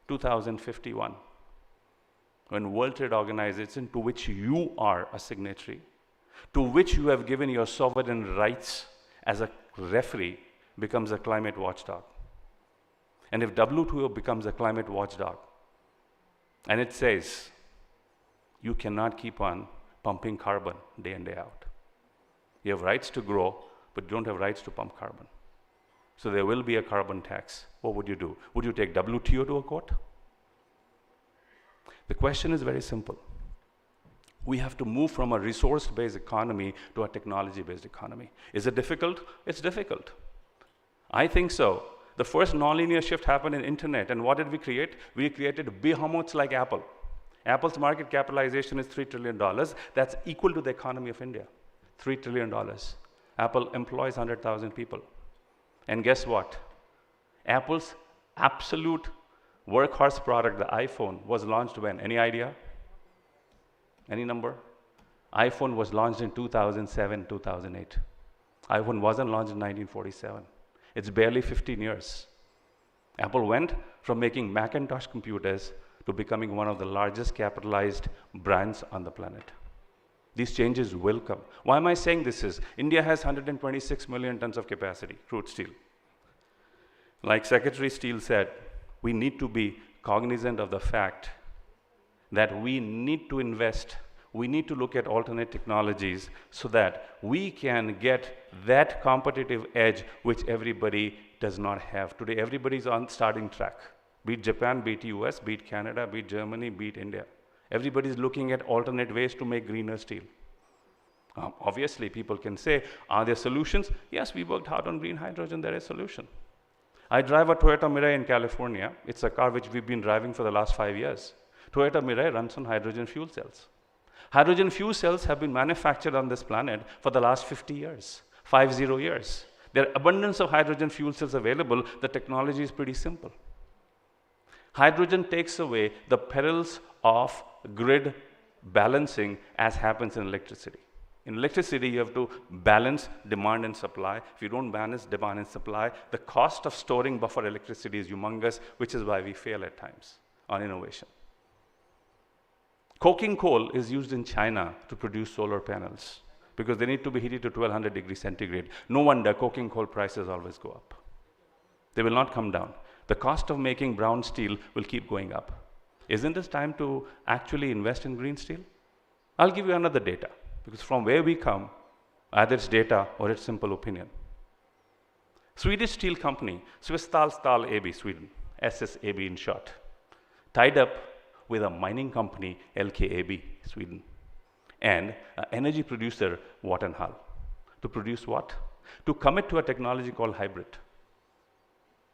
2051, when World Trade Organization, to which you are a signatory, to which you have given your sovereign rights as a referee, becomes a climate watchdog. And if WTO becomes a climate watchdog, and it says, you cannot keep on pumping carbon day in, day out. You have rights to grow, but you don't have rights to pump carbon. So there will be a carbon tax. What would you do? Would you take WTO to a court? The question is very simple. We have to move from a resource-based economy to a technology-based economy. Is it difficult? It's difficult. I think so. The first nonlinear shift happened in internet, and what did we create? We created behemoths like Apple. Apple's market capitalization is $3 trillion. That's equal to the economy of India. $3 trillion. Apple employs 100,000 people. And guess what? Apple's absolute workhorse product, the iPhone, was launched when? Any idea? Any number? iPhone was launched in 2007, 2008. iPhone wasn't launched in 1947. It's barely 15 years. Apple went from making Macintosh computers to becoming one of the largest capitalized brands on the planet. These changes will come. Why am I saying this is? India has 126 million tons of capacity, crude steel. Like Secretary Steele said, we need to be cognizant of the fact that we need to invest. We need to look at alternate technologies so that we can get that competitive edge which everybody does not have. Today, everybody's on starting track. Be it Japan, be it US, be it Canada, be it Germany, be it India. Everybody's looking at alternate ways to make greener steel. Obviously, people can say, are there solutions? Yes, we worked hard on green hydrogen. There is a solution. I drive a Toyota Mirai in California. It's a car which we've been driving for the last 5 years. Toyota Mirai runs on hydrogen fuel cells. Hydrogen fuel cells have been manufactured on this planet for the last 50 years, 50 years. There are abundance of hydrogen fuel cells available. The technology is pretty simple. Hydrogen takes away the perils of grid balancing as happens in electricity. In electricity, you have to balance demand and supply. If you don't balance demand and supply, the cost of storing buffer electricity is humongous, which is why we fail at times on innovation. Coking coal is used in China to produce solar panels because they need to be heated to 1200 degrees centigrade. No wonder coking coal prices always go up. They will not come down. The cost of making brown steel will keep going up. Isn't this time to actually invest in green steel? I'll give you another data, because from where we come, either it's data or it's simple opinion. Swedish steel company, Swistal Stahl AB, Sweden, SSAB in short, tied up with a mining company, LKAB, Sweden, and an energy producer, Vattenfall, to produce what? To commit to a technology called hybrid.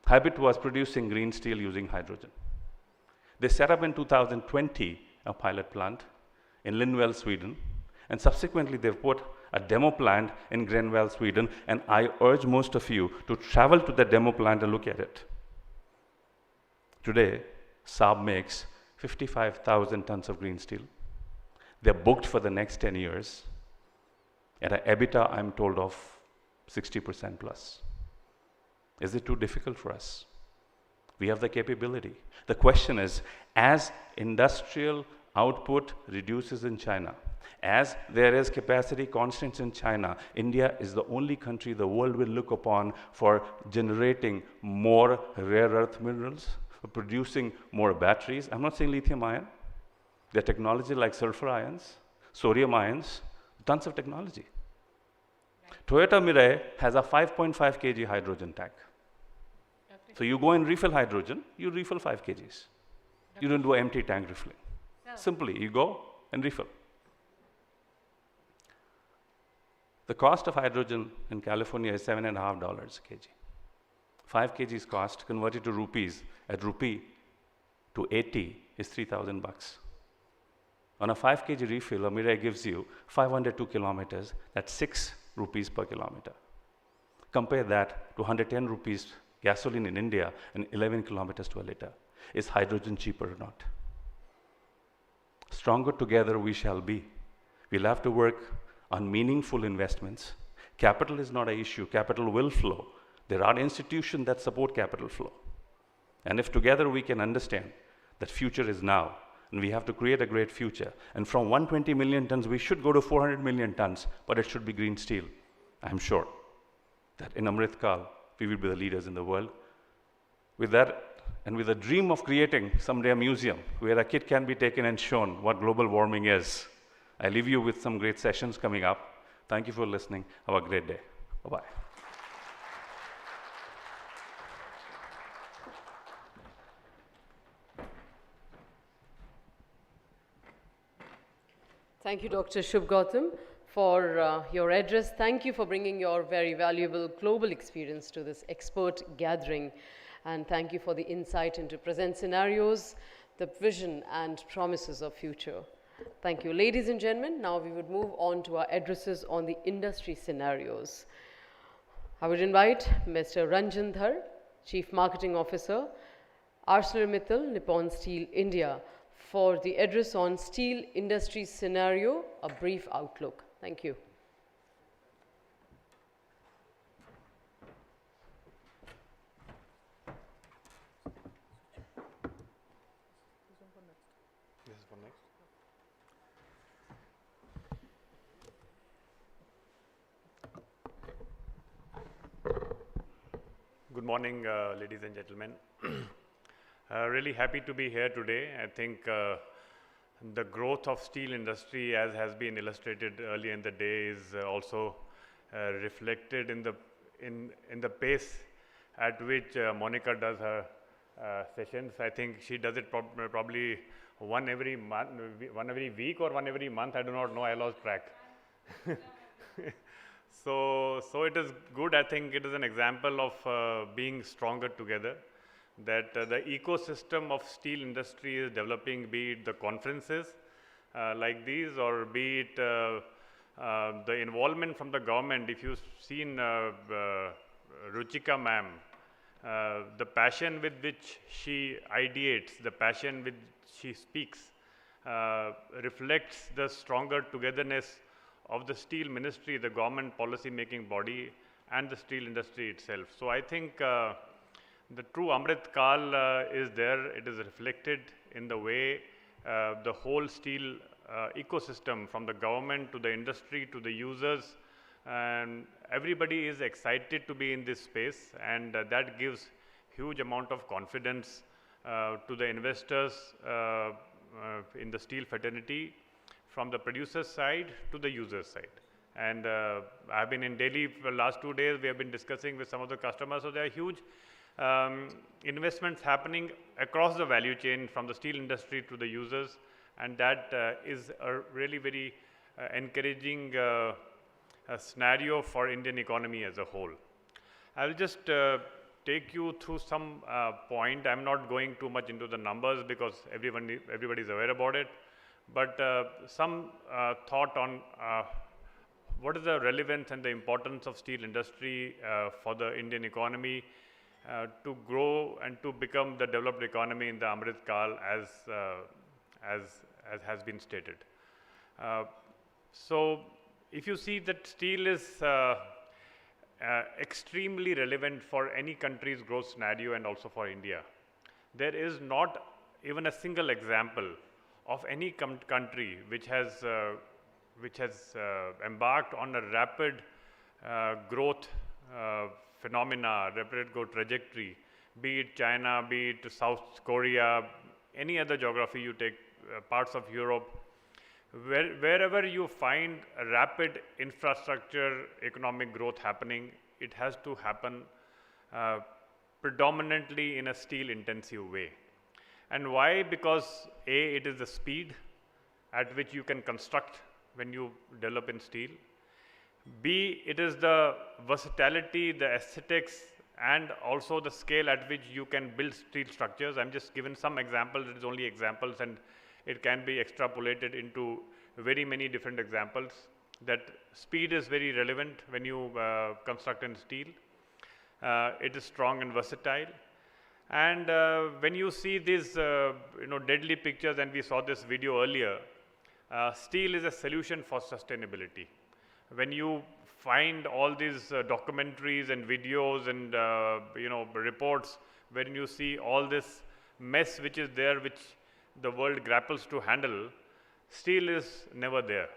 Hybrid was producing green steel using hydrogen. They set up in 2020 a pilot plant in Lindwall, Sweden, and subsequently they've put a demo plant in Grenvall, Sweden, and I urge most of you to travel to the demo plant and look at it. Today, Saab makes 55,000 tons of green steel. They're booked for the next 10 years at an EBITDA, I'm told, of 60% plus. Is it too difficult for us? We have the capability. The question is, as industrial output reduces in China, as there is capacity constraints in China, India is the only country the world will look upon for generating more rare earth minerals, for producing more batteries. I'm not saying lithium ion. There are technology like sulfur ions, sodium ions, tons of technology. Toyota Mirai has a 5.5 kg hydrogen tank. So you go and refill hydrogen, you refill 5 kgs. You don't do empty tank refilling. Simply, you go and refill. The cost of hydrogen in California is $7.5 a kg. 5 kgs cost converted to rupees at rupee to 80 is 3,000 bucks. On a 5 kg refill, a Mirai gives you 502 kilometers, that's 6 rupees per kilometer. Compare that to 110 rupees gasoline in India and 11 kilometers to a liter. Is hydrogen cheaper or not? Stronger together we shall be. We'll have to work on meaningful investments. Capital is not an issue, capital will flow. There are institutions that support capital flow. And if together we can understand that future is now, and we have to create a great future, and from 120 million tons, we should go to 400 million tons, but it should be green steel. I'm sure that in Amrit Kal, we will be the leaders in the world. With that, and with a dream of creating someday a museum where a kid can be taken and shown what global warming is, I leave you with some great sessions coming up. Thank you for listening. Have a great day. Bye-bye. Thank you, Dr. Shubh Gautam, for your address. Thank you for bringing your very valuable global experience to this expert gathering. And thank you for the insight into present scenarios, the vision and promises of future. Thank you. Ladies and gentlemen, now we would move on to our addresses on the industry scenarios. I would invite Mr. Ranjan Dhar, Chief Marketing Officer, ArcelorMittal Nippon Steel India, for the address on steel industry scenario, a brief outlook. Thank you. Good morning, ladies and gentlemen. Really happy to be here today. I think the growth of steel industry, as has been illustrated earlier in the day, is also reflected in the pace at which Monica does her sessions. I think she does it probably one every month, one every week, or one every month. I do not know. I lost track. So it is good. I think it is an example of being stronger together, that the ecosystem of steel industry is developing, be it the conferences like these, or be it the involvement from the government. If you've seen Ruchika ma'am, the passion with which she ideates, the passion with she speaks, reflects the stronger togetherness of the steel ministry, the government policy making body, and the steel industry itself. So I think the true Amrit Kal is there. It is reflected in the way the whole steel ecosystem, from the government to the industry to the users, and everybody is excited to be in this space, and that gives huge amount of confidence to the investors in the steel fraternity, from the producer side to the user side. And I've been in Delhi for the last 2 days. We have been discussing with some of the customers. So there are huge investments happening across the value chain, from the steel industry to the users, and that is a really very encouraging scenario for Indian economy as a whole. I will just take you through some point. I'm not going too much into the numbers because everybody is aware about it, but some thought on what is the relevance and the importance of steel industry for the Indian economy to grow and to become the developed economy in the Amrit Kal, as has been stated. So if you see that steel is extremely relevant for any country's growth scenario and also for India. There is not even a single example of any country which has embarked on a rapid growth phenomena, rapid growth trajectory, be it China, be it South Korea, any other geography you take, parts of Europe, wherever you find a rapid infrastructure economic growth happening, it has to happen predominantly in a steel intensive way. And why? Because A, it is the speed at which you can construct when you develop in steel. B, it is the versatility, the aesthetics, and also the scale at which you can build steel structures. I'm just given some examples, it is only examples, and it can be extrapolated into very many different examples. That speed is very relevant when you construct in steel. It is strong and versatile. And when you see these deadly pictures, and we saw this video earlier, steel is a solution for sustainability. When you find all these documentaries and videos and reports, when you see all this mess which is there, which the world grapples to handle, steel is never there.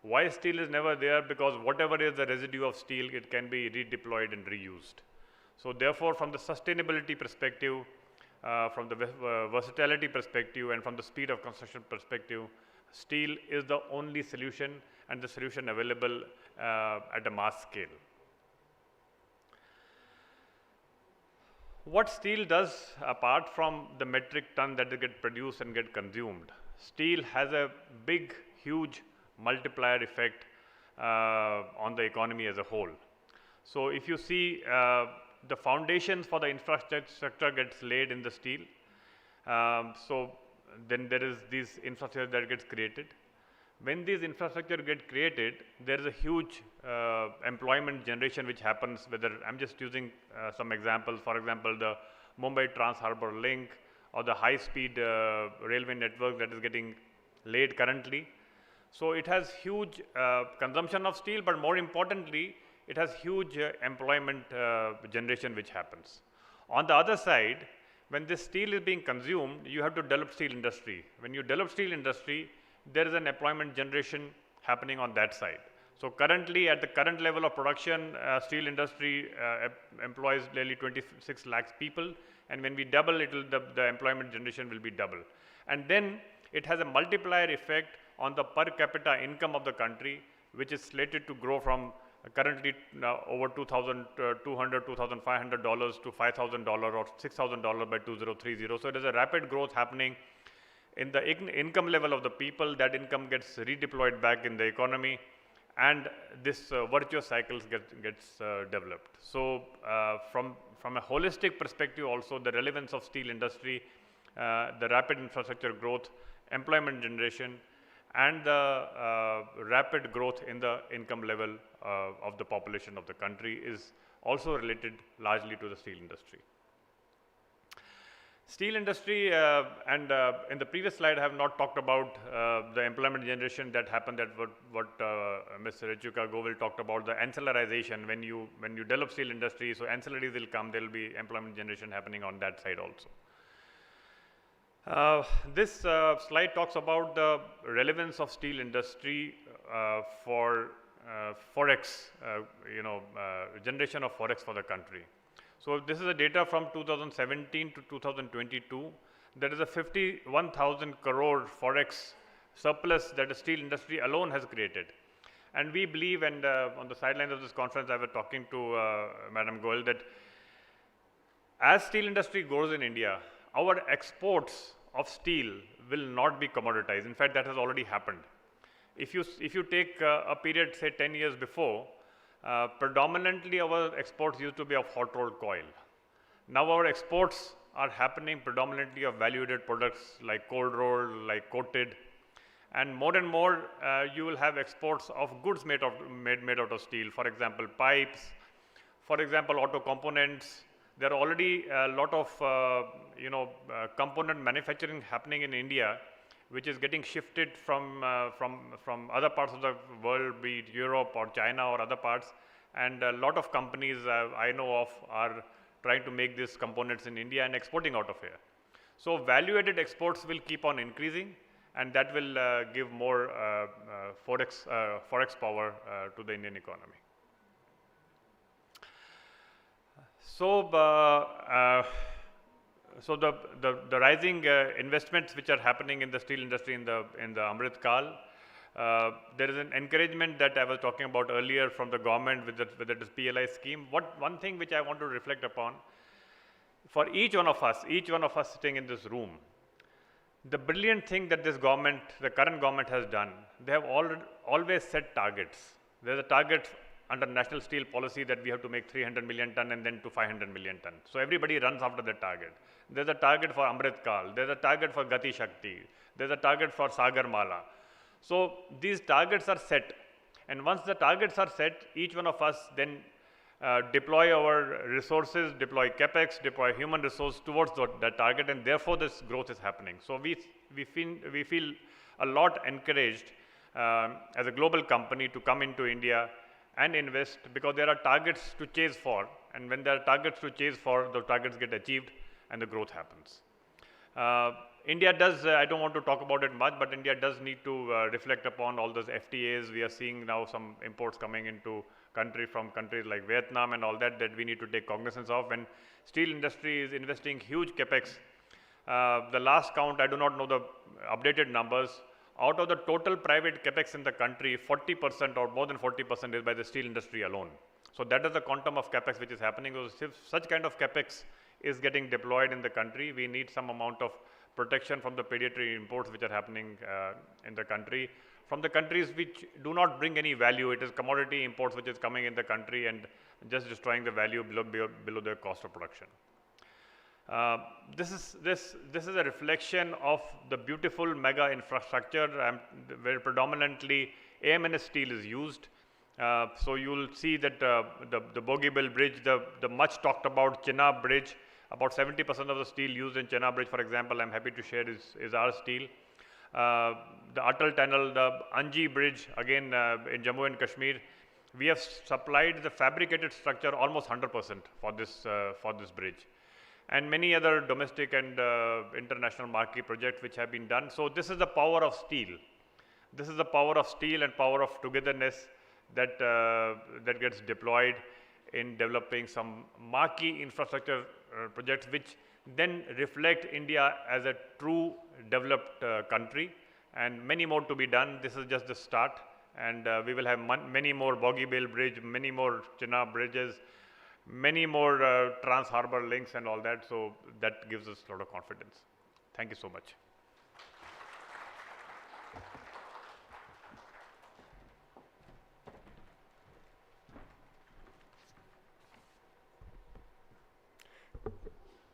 Why steel is never there? Because whatever is the residue of steel, it can be redeployed and reused. So therefore, from the sustainability perspective, from the versatility perspective, and from the speed of construction perspective, steel is the only solution, and the solution available at a mass scale. What steel does, apart from the metric ton that get produced and get consumed, steel has a big, huge multiplier effect on the economy as a whole. So if you see the foundations for the infrastructure gets laid in the steel, so then there is this infrastructure that gets created. When these infrastructure get created, there is a huge employment generation which happens, whether I'm just using some examples, for example, the Mumbai Trans-Harbour Link or the high-speed railway network that is getting laid currently. So it has huge consumption of steel, but more importantly, it has huge employment generation which happens. On the other side, when this steel is being consumed, you have to develop steel industry. When you develop steel industry, there is an employment generation happening on that side. So currently, at the current level of production, steel industry employs nearly 26 lakhs people, and when we double it, the employment generation will be double. And then it has a multiplier effect on the per capita income of the country, which is slated to grow from currently over $2,200, $2,500 to $5,000 or $6,000 by 2030. So it is a rapid growth happening in the income level of the people. That income gets redeployed back in the economy, and this virtuous cycle gets developed. So from a holistic perspective also, the relevance of steel industry, the rapid infrastructure growth, employment generation, and the rapid growth in the income level of the population of the country is also related largely to the steel industry. Steel industry, and in the previous slide I have not talked about the employment generation that happened, that what Mr. Richuka Govil talked about, the ancillarization. When you develop steel industry, so ancillaries will come, there will be employment generation happening on that side also. This slide talks about the relevance of steel industry for forex, generation of forex for the country. So this is the data from 2017 to 2022. There is a 51,000 crore forex surplus that the steel industry alone has created. And we believe, and on the sidelines of this conference, I was talking to Madam Goel, that as steel industry grows in India, our exports of steel will not be commoditized. In fact, that has already happened. If you take a period, say 10 years before, predominantly our exports used to be of hot rolled coil. Now our exports are happening predominantly of value-added products like cold rolled, like coated, and more you will have exports of goods made out of steel. For example, pipes, for example, auto components. There are already a lot of component manufacturing happening in India, which is getting shifted from other parts of the world, be it Europe or China or other parts. And a lot of companies I know of are trying to make these components in India and exporting out of here. So value-added exports will keep on increasing, and that will give more forex power to the Indian economy. So, the rising investments which are happening in the steel industry in the Amrit Kal, there is an encouragement that I was talking about earlier from the government with the PLI scheme. One thing which I want to reflect upon, for each one of us sitting in this room, the brilliant thing that this government, the current government has done, they have always set targets. There's a target under national steel policy that we have to make 300 million ton and then to 500 million ton. So everybody runs after that target. There's a target for Amrit Kal. There's a target for Gati Shakti. There's a target for Sagar Mala. So these targets are set. And once the targets are set, each one of us then deploy our resources, deploy capex, deploy human resource towards that target, and therefore this growth is happening. So we feel a lot encouraged as a global company to come into India and invest, because there are targets to chase for, and when there are targets to chase for, the targets get achieved and the growth happens. India does, I don't want to talk about it much, but India does need to reflect upon all those FTAs. We are seeing now some imports coming into country from countries like Vietnam and all that we need to take cognizance of. When steel industry is investing huge capex, the last count, I do not know the updated numbers, out of the total private capex in the country, 40% or more than 40% is by the steel industry alone. So that is the quantum of capex which is happening. If such kind of capex is getting deployed in the country, we need some amount of protection from the predatory imports which are happening in the country. From the countries which do not bring any value, it is commodity imports which is coming in the country and just destroying the value below the cost of production. This is a reflection of the beautiful mega infrastructure where predominantly AMNS steel is used. So you will see that the Bogeybill Bridge, the much talked about Chenab Bridge, about 70% of the steel used in Chenab Bridge, for example, I'm happy to share is our steel. The Atal Tunnel, the Anji Bridge, again in Jammu and Kashmir, we have supplied the fabricated structure almost 100% for this bridge, and many other domestic and international marquee projects which have been done. So this is the power of steel. This is the power of steel and power of togetherness that gets deployed in developing some marquee infrastructure projects which then reflect India as a true developed country, and many more to be done. This is just the start, and we will have many more Bogeybill Bridge, many more Chenab bridges, many more trans-harbor links and all that, so that gives us a lot of confidence. Thank you so much.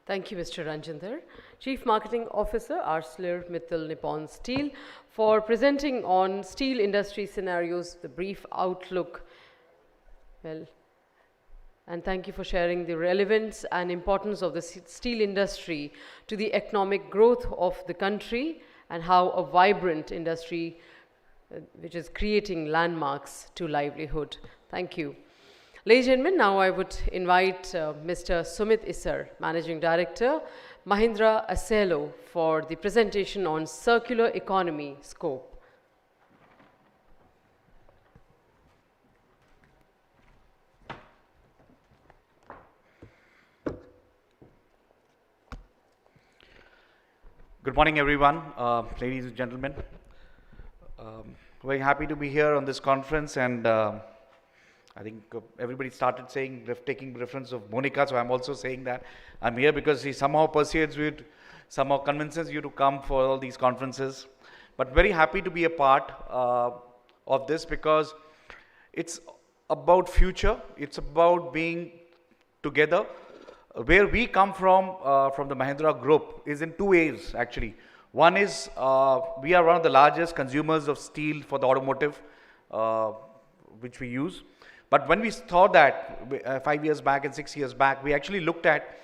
Thank you, Mr. Ranjindhar, Chief Marketing Officer, ArcelorMittal Nippon Steel, for presenting on steel industry scenarios, the brief outlook. Well, and thank you for sharing the relevance and importance of the steel industry to the economic growth of the country and how a vibrant industry which is creating landmarks to livelihood. Thank you. Ladies and gentlemen, now I would invite Mr. Sumit Isar, Managing Director, Mahindra Accelo, for the presentation on circular economy scope. Good morning, everyone, ladies and gentlemen. Very happy to be here on this conference, and I think everybody started saying, taking reference of Monica, so I'm also saying that I'm here because he somehow persuades you, somehow convinces you to come for all these conferences. But very happy to be a part of this because it's about future, it's about being together. Where we come from the Mahindra Group is in two ways actually. One is we are one of the largest consumers of steel for the automotive, which we use. But when we thought that 5 years back and 6 years back, we actually looked at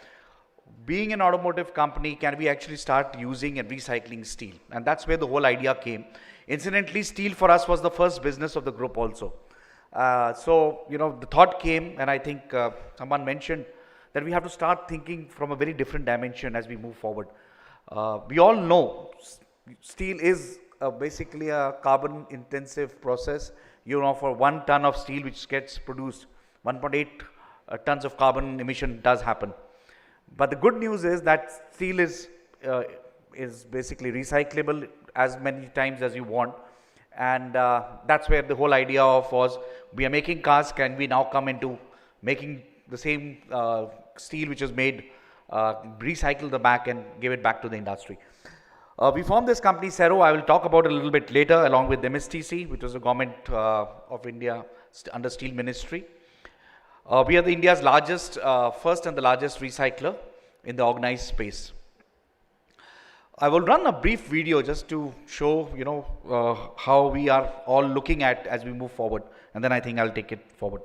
being an automotive company, can we actually start using and recycling steel? And that's where the whole idea came. Incidentally, steel for us was the first business of the group also. So, you know, the thought came, and I think someone mentioned that we have to start thinking from a very different dimension as we move forward. We all know steel is basically a carbon intensive process. You know, for 1 ton of steel which gets produced, 1.8 tons of carbon emission does happen. But the good news is that steel is basically recyclable as many times as you want. And that's where the whole idea of was, we are making cars, can we now come into making the same steel which is made, recycle the back and give it back to the industry. We formed this company, Cero. I will talk about it a little bit later, along with MSTC, which was a government of India under Steel Ministry. We are the India's largest, first and the largest recycler in the organized space. I will run a brief video just to show, how we are all looking at as we move forward, and then I think I'll take it forward.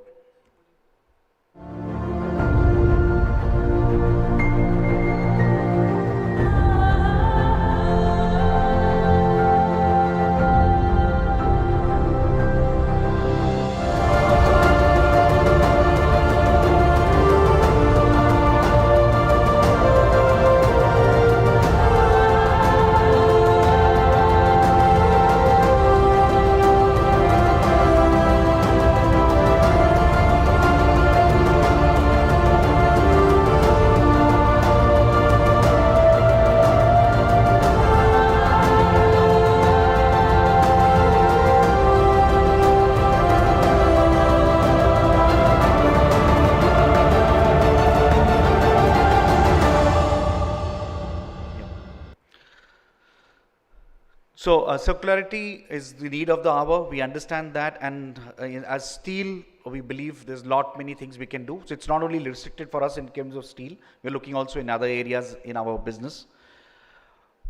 So circularity is the need of the hour. We understand that, and as steel, we believe there's many things we can do. So it's not only restricted for us in terms of steel. We're looking also in other areas in our business.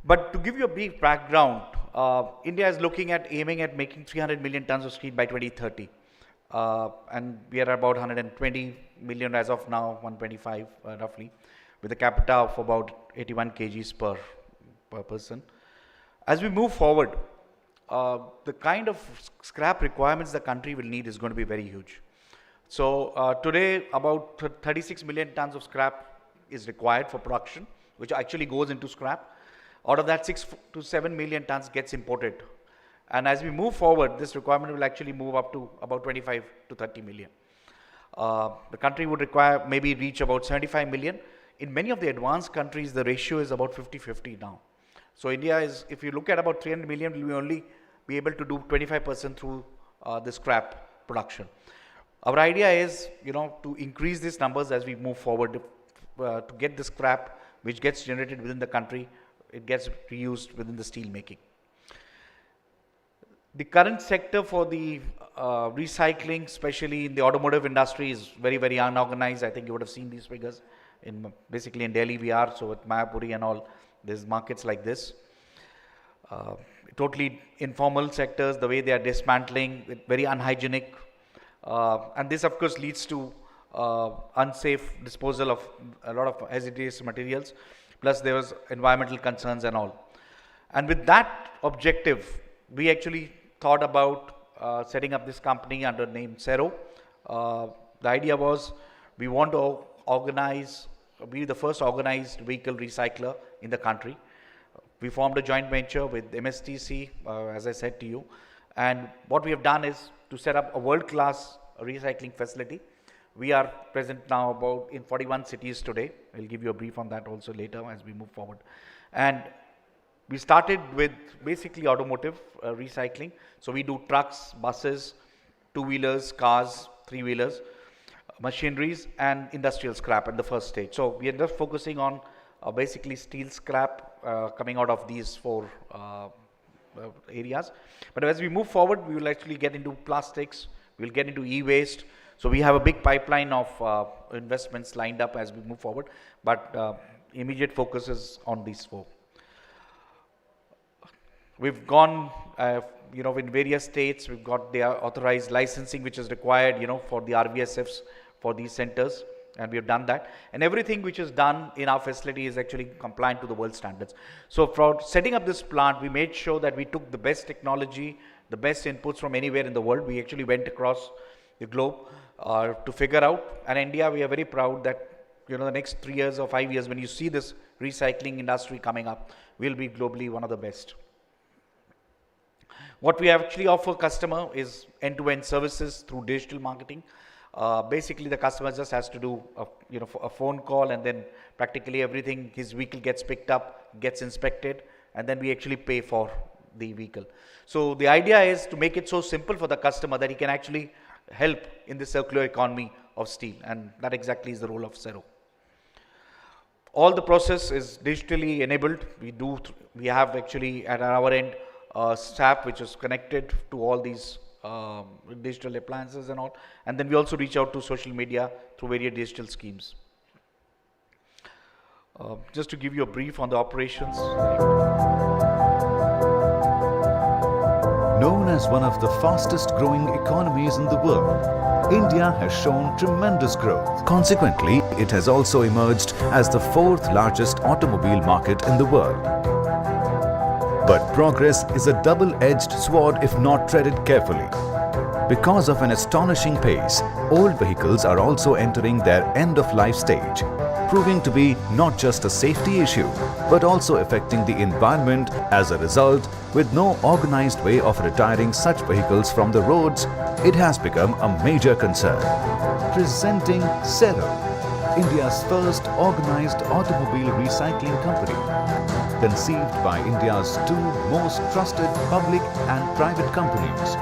But to give you a brief background, India is aiming at making 300 million tons of steel by 2030, and we are about 120 million as of now, 125 roughly, with a capita of about 81 kgs per person. As we move forward, the kind of scrap requirements the country will need is going to be very huge. So today, about 36 million tons of scrap is required for production, which actually goes into scrap. Out of that, 6 to 7 million tons gets imported. And as we move forward, this requirement will actually move up to about 25 to 30 million. The country would maybe reach about 75 million. In many of the advanced countries, the ratio is about 50-50 now. So India is, if you look at about 300 million, we will only be able to do 25% through the scrap production. Our idea is, to increase these numbers as we move forward, to get the scrap which gets generated within the country, it gets reused within the steel making. The current sector for the recycling, especially in the automotive industry, is very, very unorganized. I think you would have seen these figures. Basically in Delhi we are, so at Mayapuri and all, there's markets like this. Totally informal sectors, the way they are dismantling, very unhygienic. And this of course leads to unsafe disposal of a lot of hazardous materials. Plus there was environmental concerns and all. And with that objective, we actually thought about setting up this company under the name Cero. The idea was we want to be the first organized vehicle recycler in the country. We formed a joint venture with MSTC, as I said to you. And what we have done is to set up a world-class recycling facility. We are present now in 41 cities today. I'll give you a brief on that also later as we move forward. And we started with basically automotive recycling. So we do trucks, buses, two-wheelers, cars, three-wheelers, machineries, and industrial scrap at the first stage. So we are just focusing on basically steel scrap coming out of these four areas. But as we move forward, we will actually get into plastics, we will get into e-waste. So we have a big pipeline of investments lined up as we move forward, but immediate focus is on these four. We've gone, in various states, we've got the authorized licensing which is required, for the RVSFs for these centers, and we have done that. And everything which is done in our facility is actually compliant to the world standards. So for setting up this plant, we made sure that we took the best technology, the best inputs from anywhere in the world. We actually went across the globe to figure out. And India, we are very proud that, the next 3 years or 5 years, when you see this recycling industry coming up, we'll be globally one of the best. What we actually offer customer is end-to-end services through digital marketing. Basically, the customer just has to do a phone call, and then practically everything, his vehicle gets picked up, gets inspected, and then we actually pay for the vehicle. So the idea is to make it so simple for the customer that he can actually help in the circular economy of steel, and that exactly is the role of Cero. All the process is digitally enabled. We have actually at our end staff which is connected to all these with digital appliances and all. And then we also reach out to social media through various digital schemes. Just to give you a brief on the operations. Known as one of the fastest growing economies in the world, India has shown tremendous growth. Consequently, it has also emerged as the fourth largest automobile market in the world. But progress is a double-edged sword if not treaded carefully. Because of an astonishing pace, old vehicles are also entering their end-of-life stage, proving to be not just a safety issue, but also affecting the environment as a result. With no organized way of retiring such vehicles from the roads, it has become a major concern. Presenting Cero, India's first organized automobile recycling company, conceived by India's two most trusted public and private companies,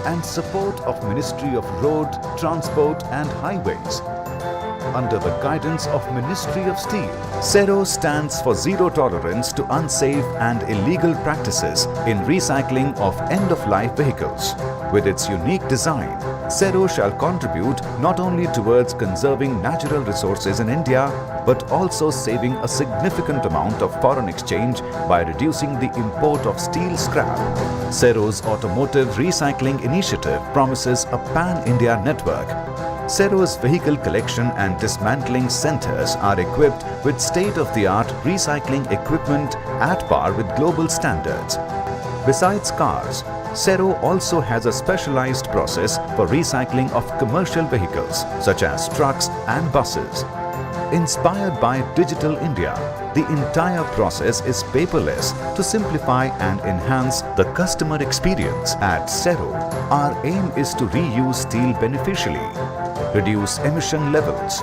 and support of Ministry of Road, Transport and Highways. Under the guidance of Ministry of Steel, Cero stands for zero tolerance to unsafe and illegal practices in recycling of end-of-life vehicles. With its unique design, Cero shall contribute not only towards conserving natural resources in India, but also saving a significant amount of foreign exchange by reducing the import of steel scrap. Cero's automotive recycling initiative promises a pan-India network. Cero's vehicle collection and dismantling centers are equipped with state-of-the-art recycling equipment at par with global standards. Besides cars, Cero also has a specialized process for recycling of commercial vehicles such as trucks and buses. Inspired by Digital India, the entire process is paperless to simplify and enhance the customer experience. At Cero, our aim is to reuse steel beneficially, reduce emission levels,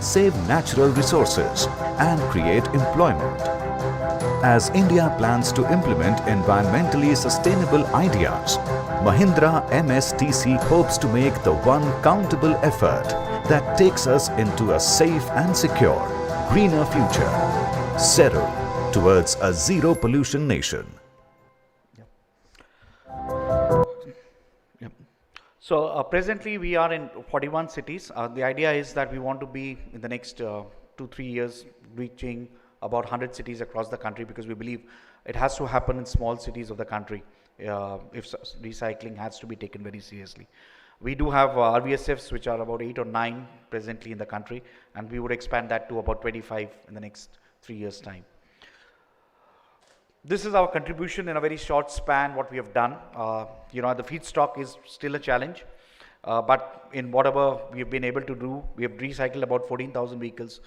save natural resources, and create employment. As India plans to implement environmentally sustainable ideas, Mahindra MSTC hopes to make the one countable effort that takes us into a safe and secure, greener future. Cero, towards a zero pollution nation. So presently we are in 41 cities. The idea is that we want to be in the next 2-3 years reaching about 100 cities across the country, because we believe it has to happen in small cities of the country if recycling has to be taken very seriously. We do have RVSFs which are about 8 or 9 presently in the country, and we would expand that to about 25 in the next 3 years' time. This is our contribution in a very short span, what we have done. The feedstock is still a challenge, but in whatever we have been able to do, we have recycled about 14,000 vehicles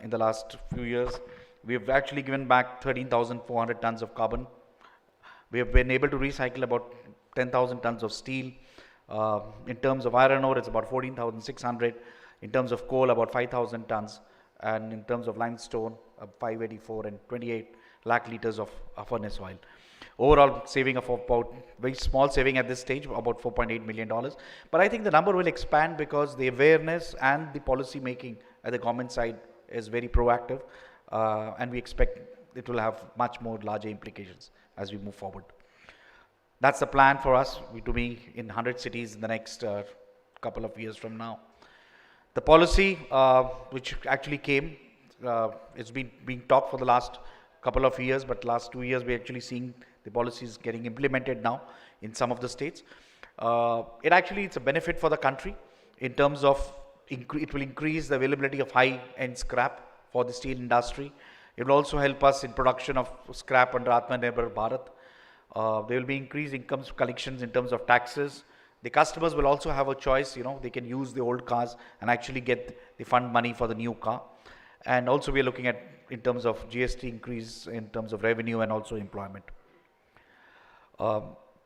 in the last few years. We have actually given back 13,400 tons of carbon. We have been able to recycle about 10,000 tons of steel. In terms of iron ore, it's about 14,600. In terms of coal, about 5,000 tons. And in terms of limestone, 584 and 28 lakh liters of furnace oil. Overall saving of about, very small saving at this stage, about $4.8 million. But I think the number will expand because the awareness and the policy making at the government side is very proactive. And we expect it will have much more larger implications as we move forward. That's the plan for us to be in 100 cities in the next couple of years from now. The policy which actually came, it's been being talked for the last couple of years, but last 2 years we're actually seeing the policies getting implemented now in some of the states. It's a benefit for the country in terms of it will increase the availability of high-end scrap for the steel industry. It will also help us in production of scrap under Atmanirbhar Bharat. There will be increased income collections in terms of taxes. The customers will also have a choice, they can use the old cars and actually get the fund money for the new car. And also we are looking at in terms of GST increase, in terms of revenue and also employment.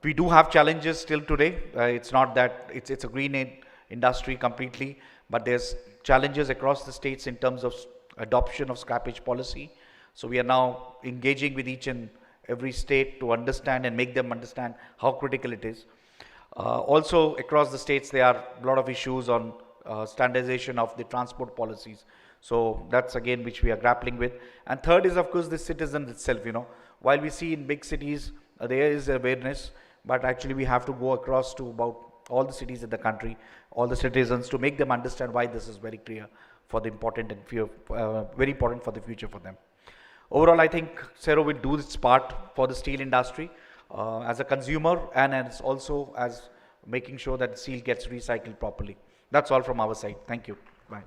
We do have challenges still today. It's not that it's a green industry completely, but there's challenges across the states in terms of adoption of scrappage policy. So we are now engaging with each and every state to understand and make them understand how critical it is. Also across the states there are a lot of issues on standardization of the transport policies. So that's again which we are grappling with. And third is of course the citizen itself, while we see in big cities, there is awareness, but actually we have to go across to about all the cities in the country, all the citizens, to make them understand why this is very clear for the important and very important for the future for them. Overall, I think Sero will do its part for the steel industry as a consumer, and as also as making sure that steel gets recycled properly. That's all from our side. Thank you. Bye.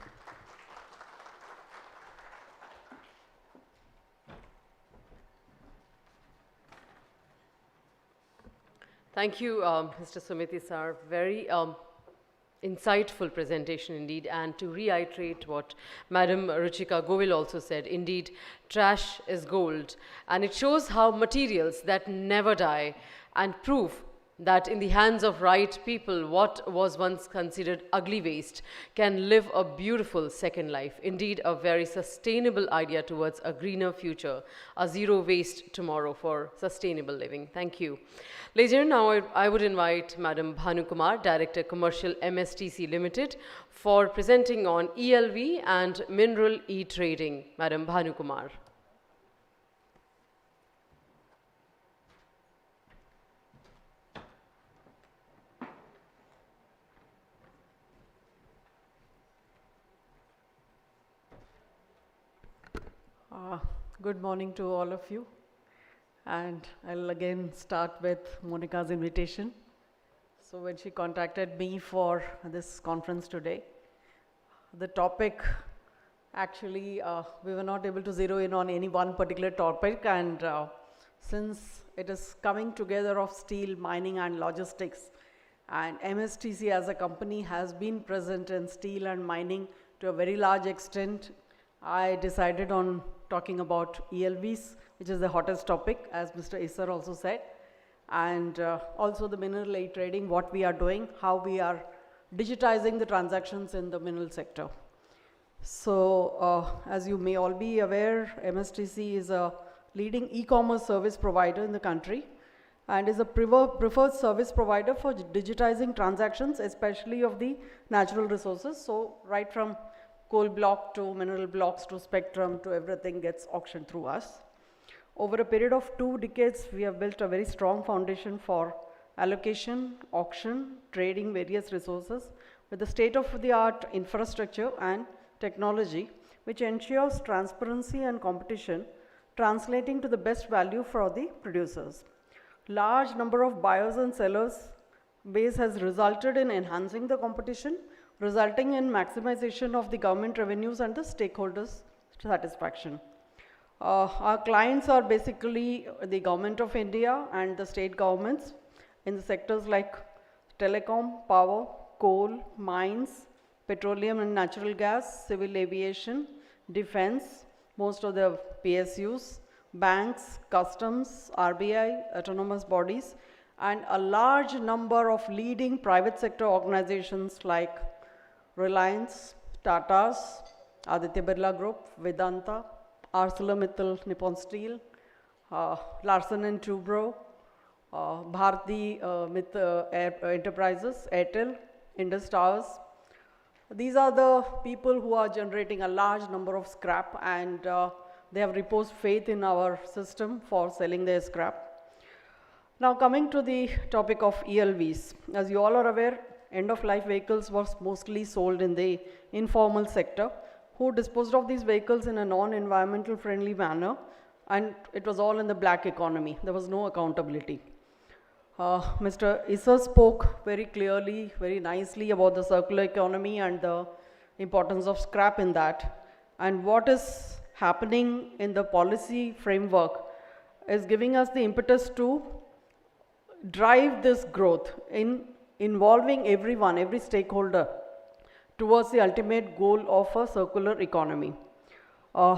Thank you, Mr. Sumit sir. Very insightful presentation indeed. And to reiterate what Madam Ruchika Govil also said, indeed, trash is gold. And it shows how materials that never die and prove that in the hands of right people, what was once considered ugly waste can live a beautiful second life. Indeed, a very sustainable idea towards a greener future, a zero waste tomorrow for sustainable living. Thank you. Ladies and gentlemen, now I would invite Madam Bhanu Kumar, Director Commercial MSTC Limited, for presenting on ELV and mineral e-trading. Madam Bhanu Kumar. Good morning to all of you, and I'll again start with Monica's invitation. So when she contacted me for this conference today, the topic, actually we were not able to zero in on any one particular topic, and since it is coming together of steel, mining and logistics, and MSTC as a company has been present in steel and mining to a very large extent, I decided on talking about ELVs, which is the hottest topic, as Mr. Isar also said, and also the mineral e-trading, what we are doing, how we are digitizing the transactions in the mineral sector. So as you may all be aware, MSTC is a leading e-commerce service provider in the country and is a preferred service provider for digitizing transactions, especially of the natural resources. So right from coal block to mineral blocks to spectrum to everything gets auctioned through us. Over a period of 2 decades, we have built a very strong foundation for allocation, auction, trading various resources with the state-of-the-art infrastructure and technology, which ensures transparency and competition, translating to the best value for the producers. Large number of buyers and sellers base has resulted in enhancing the competition, resulting in maximization of the government revenues and the stakeholders' satisfaction. Our clients are basically the Government of India and the state governments in the sectors like telecom, power, coal, mines, petroleum and natural gas, civil aviation, defense, most of the PSUs, banks, customs, RBI, autonomous bodies, and a large number of leading private sector organizations like Reliance, Tata's, Aditya Birla Group, Vedanta, ArcelorMittal, Nippon Steel, Larsen and Toubro, Bharti Enterprises, Airtel, Indus Towers. These are the people who are generating a large number of scrap, and they have reposed faith in our system for selling their scrap. Now coming to the topic of ELVs. As you all are aware, end-of-life vehicles was mostly sold in the informal sector, who disposed of these vehicles in a non-environmental friendly manner, and it was all in the black economy. There was no accountability. Mr. Isar spoke very clearly, very nicely about the circular economy and the importance of scrap in that. And what is happening in the policy framework is giving us the impetus to drive this growth in involving everyone, every stakeholder, towards the ultimate goal of a circular economy.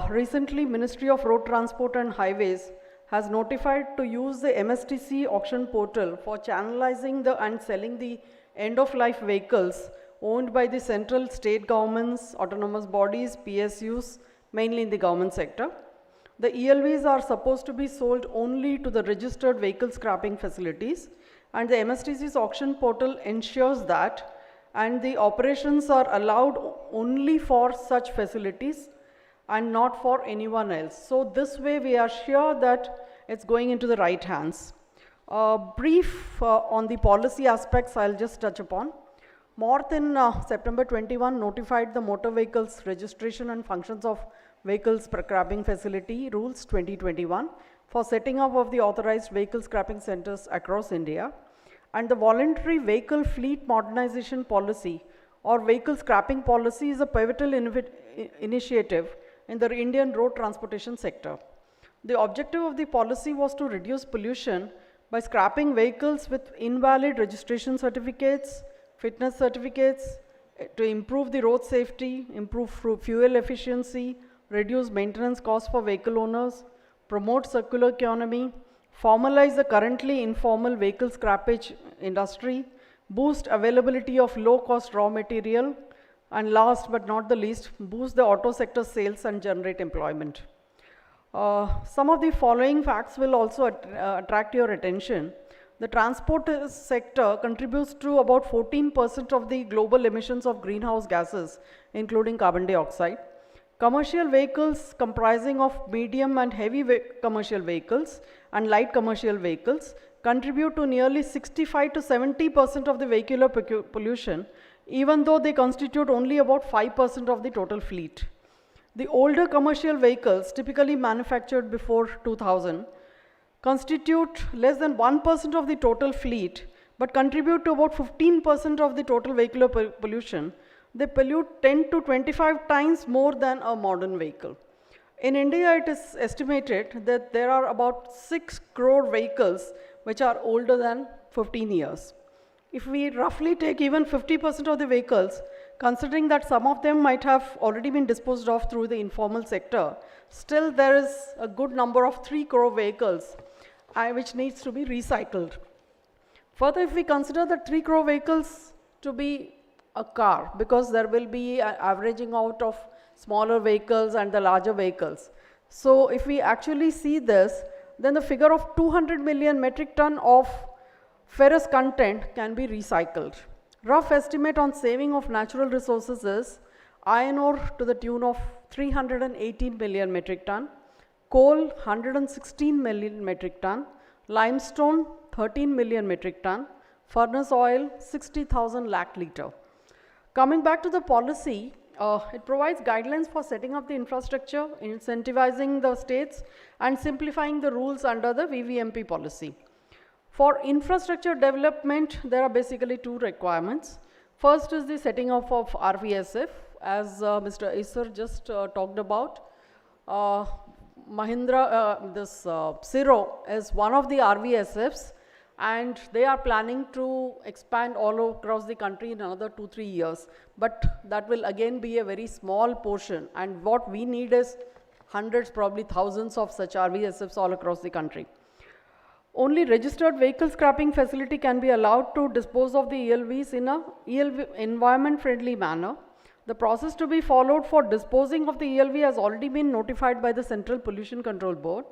Recently, Ministry of Road Transport and Highways has notified to use the MSTC auction portal for channelizing and selling the end-of-life vehicles owned by the central state governments, autonomous bodies, PSUs, mainly in the government sector. The ELVs are supposed to be sold only to the registered vehicle scrapping facilities, and the MSTC's auction portal ensures that, and the operations are allowed only for such facilities and not for anyone else. So this way we are sure that it's going into the right hands. Brief on the policy aspects I'll just touch upon. MORTH in September 21 notified the Motor Vehicles Registration and Functions of Vehicles Scrapping Facility Rules 2021 for setting up of the authorized vehicle scrapping centers across India, and the Voluntary Vehicle Fleet Modernization Policy or Vehicle Scrapping Policy is a pivotal initiative in the Indian road transportation sector. The objective of the policy was to reduce pollution by scrapping vehicles with invalid registration certificates, fitness certificates, to improve the road safety, improve fuel efficiency, reduce maintenance costs for vehicle owners, promote circular economy, formalize the currently informal vehicle scrappage industry, boost availability of low-cost raw material, and last but not the least, boost the auto sector sales and generate employment. Some of the following facts will also attract your attention. The transport sector contributes to about 14% of the global emissions of greenhouse gases, including carbon dioxide. Commercial vehicles comprising of medium and heavy commercial vehicles and light commercial vehicles contribute to nearly 65 to 70% of the vehicular pollution, even though they constitute only about 5% of the total fleet. The older commercial vehicles, typically manufactured before 2000, constitute less than 1% of the total fleet, but contribute to about 15% of the total vehicular pollution. They pollute 10 to 25 times more than a modern vehicle. In India, it is estimated that there are about 6 crore vehicles which are older than 15 years. If we roughly take even 50% of the vehicles, considering that some of them might have already been disposed of through the informal sector, still there is a good number of 3 crore vehicles which needs to be recycled. Further, if we consider that 3 crore vehicles to be a car, because there will be an averaging out of smaller vehicles and the larger vehicles. So if we actually see this, then the figure of 200 million metric ton of ferrous content can be recycled. Rough estimate on saving of natural resources is iron ore to the tune of 318 million metric ton, coal 116 million metric ton, limestone 13 million metric ton, furnace oil 60,000 lakh litre. Coming back to the policy, it provides guidelines for setting up the infrastructure, incentivizing the states, and simplifying the rules under the VVMP policy. For infrastructure development, there are basically 2 requirements. First is the setting up of RVSF, as Mr. Isar just talked about. Ciro is one of the RVSFs, and they are planning to expand all across the country in another 2-3 years. But that will again be a very small portion, and what we need is hundreds, probably thousands of such RVSFs all across the country. Only registered vehicle scrapping facility can be allowed to dispose of the ELVs in a environment-friendly manner. The process to be followed for disposing of the ELV has already been notified by the Central Pollution Control Board.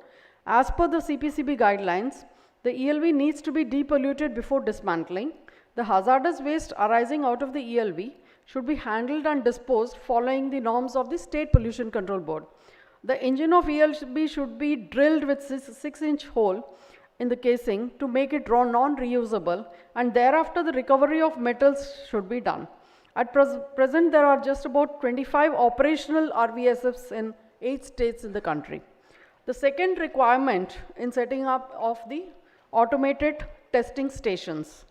As per the CPCB guidelines, the ELV needs to be depolluted before dismantling. The hazardous waste arising out of the ELV should be handled and disposed following the norms of the State Pollution Control Board. The engine of ELV should be drilled with 6-inch hole in the casing to make it non-reusable, and thereafter the recovery of metals should be done. At present, there are just about 25 operational RVSFs in 8 states in the country. The second requirement in setting up of the automated testing stations.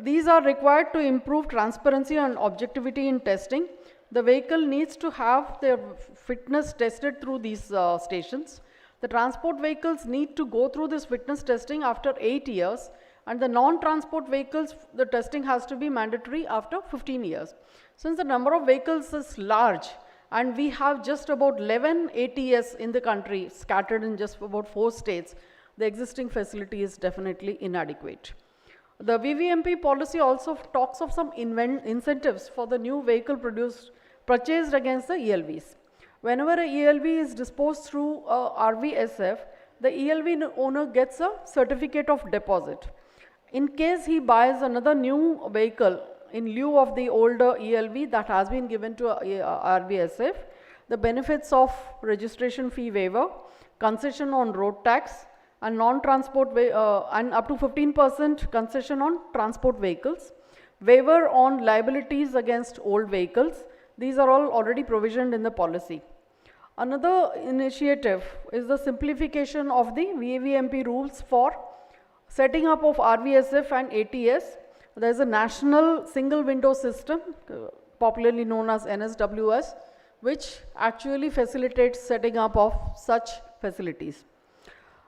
These are required to improve transparency and objectivity in testing. The vehicle needs to have their fitness tested through these stations. The transport vehicles need to go through this fitness testing after 8 years, and the non-transport vehicles, the testing has to be mandatory after 15 years. Since the number of vehicles is large, and we have just about 11 ATS in the country, scattered in just about 4 states, the existing facility is definitely inadequate. The VVMP policy also talks of some incentives for the new vehicle purchased against the ELVs. Whenever a ELV is disposed through RVSF, the ELV owner gets a certificate of deposit. In case he buys another new vehicle in lieu of the older ELV that has been given to RVSF, the benefits of registration fee waiver, concession on road tax, and non-transport and up to 15% concession on transport vehicles, waiver on liabilities against old vehicles. These are all already provisioned in the policy. Another initiative is the simplification of the VAVMP rules for setting up of RVSF and ATS. There is a national single window system, popularly known as NSWS, which actually facilitates setting up of such facilities.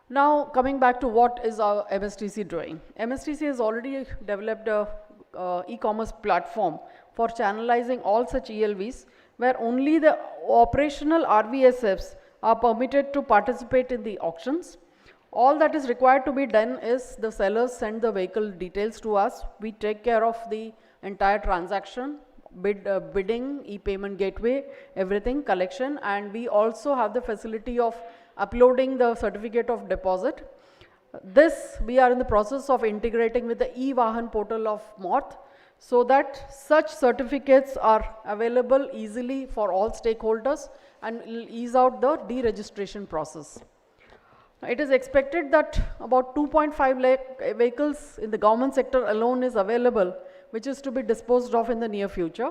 Now coming back to what is our MSTC doing. MSTC has already developed a e-commerce platform for channelizing all such ELVs, where only the operational RVSFs are permitted to participate in the auctions. All that is required to be done is the sellers send the vehicle details to us. We take care of the entire transaction, bidding, e-payment gateway, everything, collection, and we also have the facility of uploading the certificate of deposit. This we are in the process of integrating with the e-Vahan portal of MORTH, so that such certificates are available easily for all stakeholders and will ease out the deregistration process. It is expected that about 2.5 lakh vehicles in the government sector alone is available, which is to be disposed of in the near future.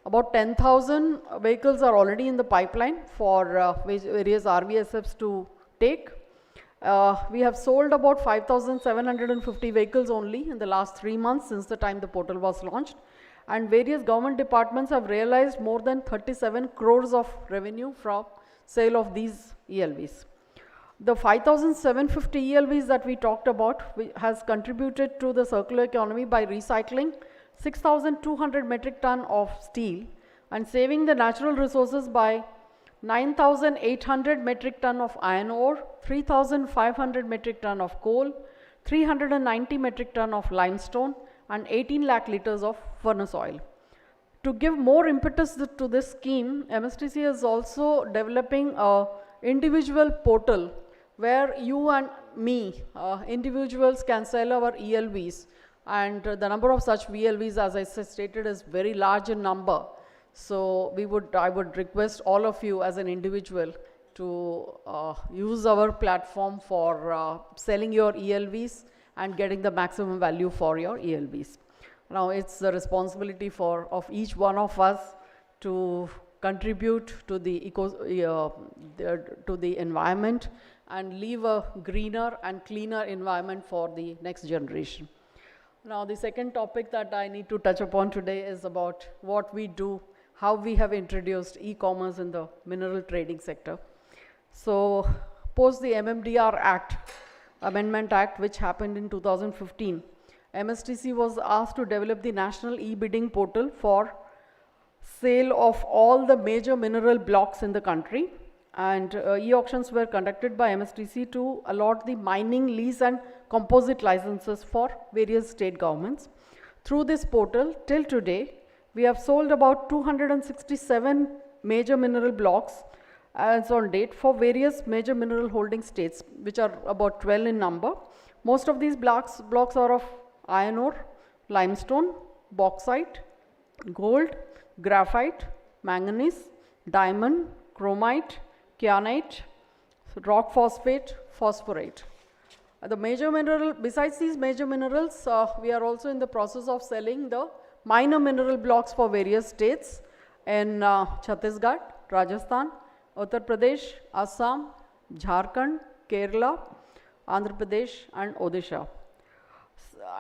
About 10,000 vehicles are already in the pipeline for various RVSFs to take. We have sold about 5,750 vehicles only in the last 3 months since the time the portal was launched, and various government departments have realized more than 37 crores of revenue from sale of these ELVs. The 5,750 ELVs that we talked about has contributed to the circular economy by recycling 6,200 metric ton of steel and saving the natural resources by 9,800 metric ton of iron ore, 3,500 metric ton of coal, 390 metric ton of limestone, and 18 lakh liters of furnace oil. To give more impetus to this scheme, MSTC is also developing an individual portal where you and me, individuals, can sell our ELVs, and the number of such VLVs, as I stated, is very large in number. So I would request all of you as an individual to use our platform for selling your ELVs and getting the maximum value for your ELVs. Now it's the responsibility of each one of us to contribute to the environment and leave a greener and cleaner environment for the next generation. Now the second topic that I need to touch upon today is about what we do, how we have introduced e-commerce in the mineral trading sector. So post the MMDR Act, Amendment Act, which happened in 2015, MSTC was asked to develop the national e-bidding portal for sale of all the major mineral blocks in the country, and e-auctions were conducted by MSTC to allot the mining, lease and composite licenses for various state governments. Through this portal, till today, we have sold about 267 major mineral blocks as on date for various major mineral holding states, which are about 12 in number. Most of these blocks are of iron ore, limestone, bauxite, gold, graphite, manganese, diamond, chromite, kyanite, rock phosphate, phosphorate. Besides these major minerals, we are also in the process of selling the minor mineral blocks for various states in Chhattisgarh, Rajasthan, Uttar Pradesh, Assam, Jharkhand, Kerala, Andhra Pradesh and Odisha.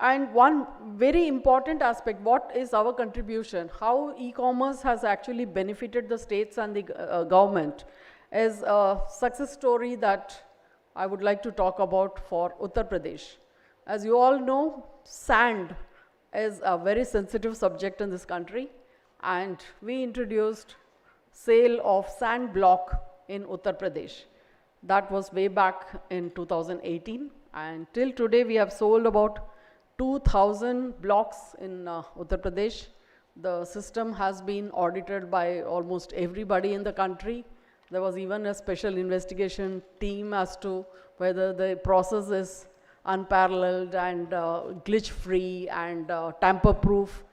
And one very important aspect, what is our contribution, how e-commerce has actually benefited the states and the government, is a success story that I would like to talk about for Uttar Pradesh. As you all know, sand is a very sensitive subject in this country, and we introduced sale of sand block in Uttar Pradesh. That was way back in 2018, and till today we have sold about 2,000 blocks in Uttar Pradesh. The system has been audited by almost everybody in the country. There was even a special investigation team as to whether the process is unparalleled and glitch-free and tamper-proof.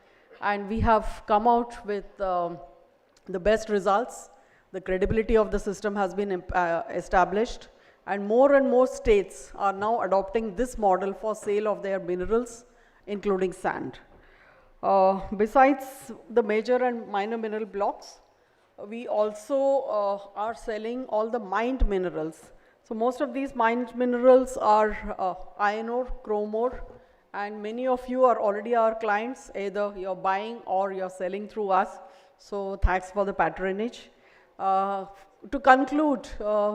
And we have come out with the best results. The credibility of the system has been established, and more states are now adopting this model for sale of their minerals, including sand. Besides the major and minor mineral blocks, we also are selling all the mined minerals. So most of these mined minerals are iron ore, chrome ore, and many of you are already our clients, either you're buying or you're selling through us. So thanks for the patronage. To conclude,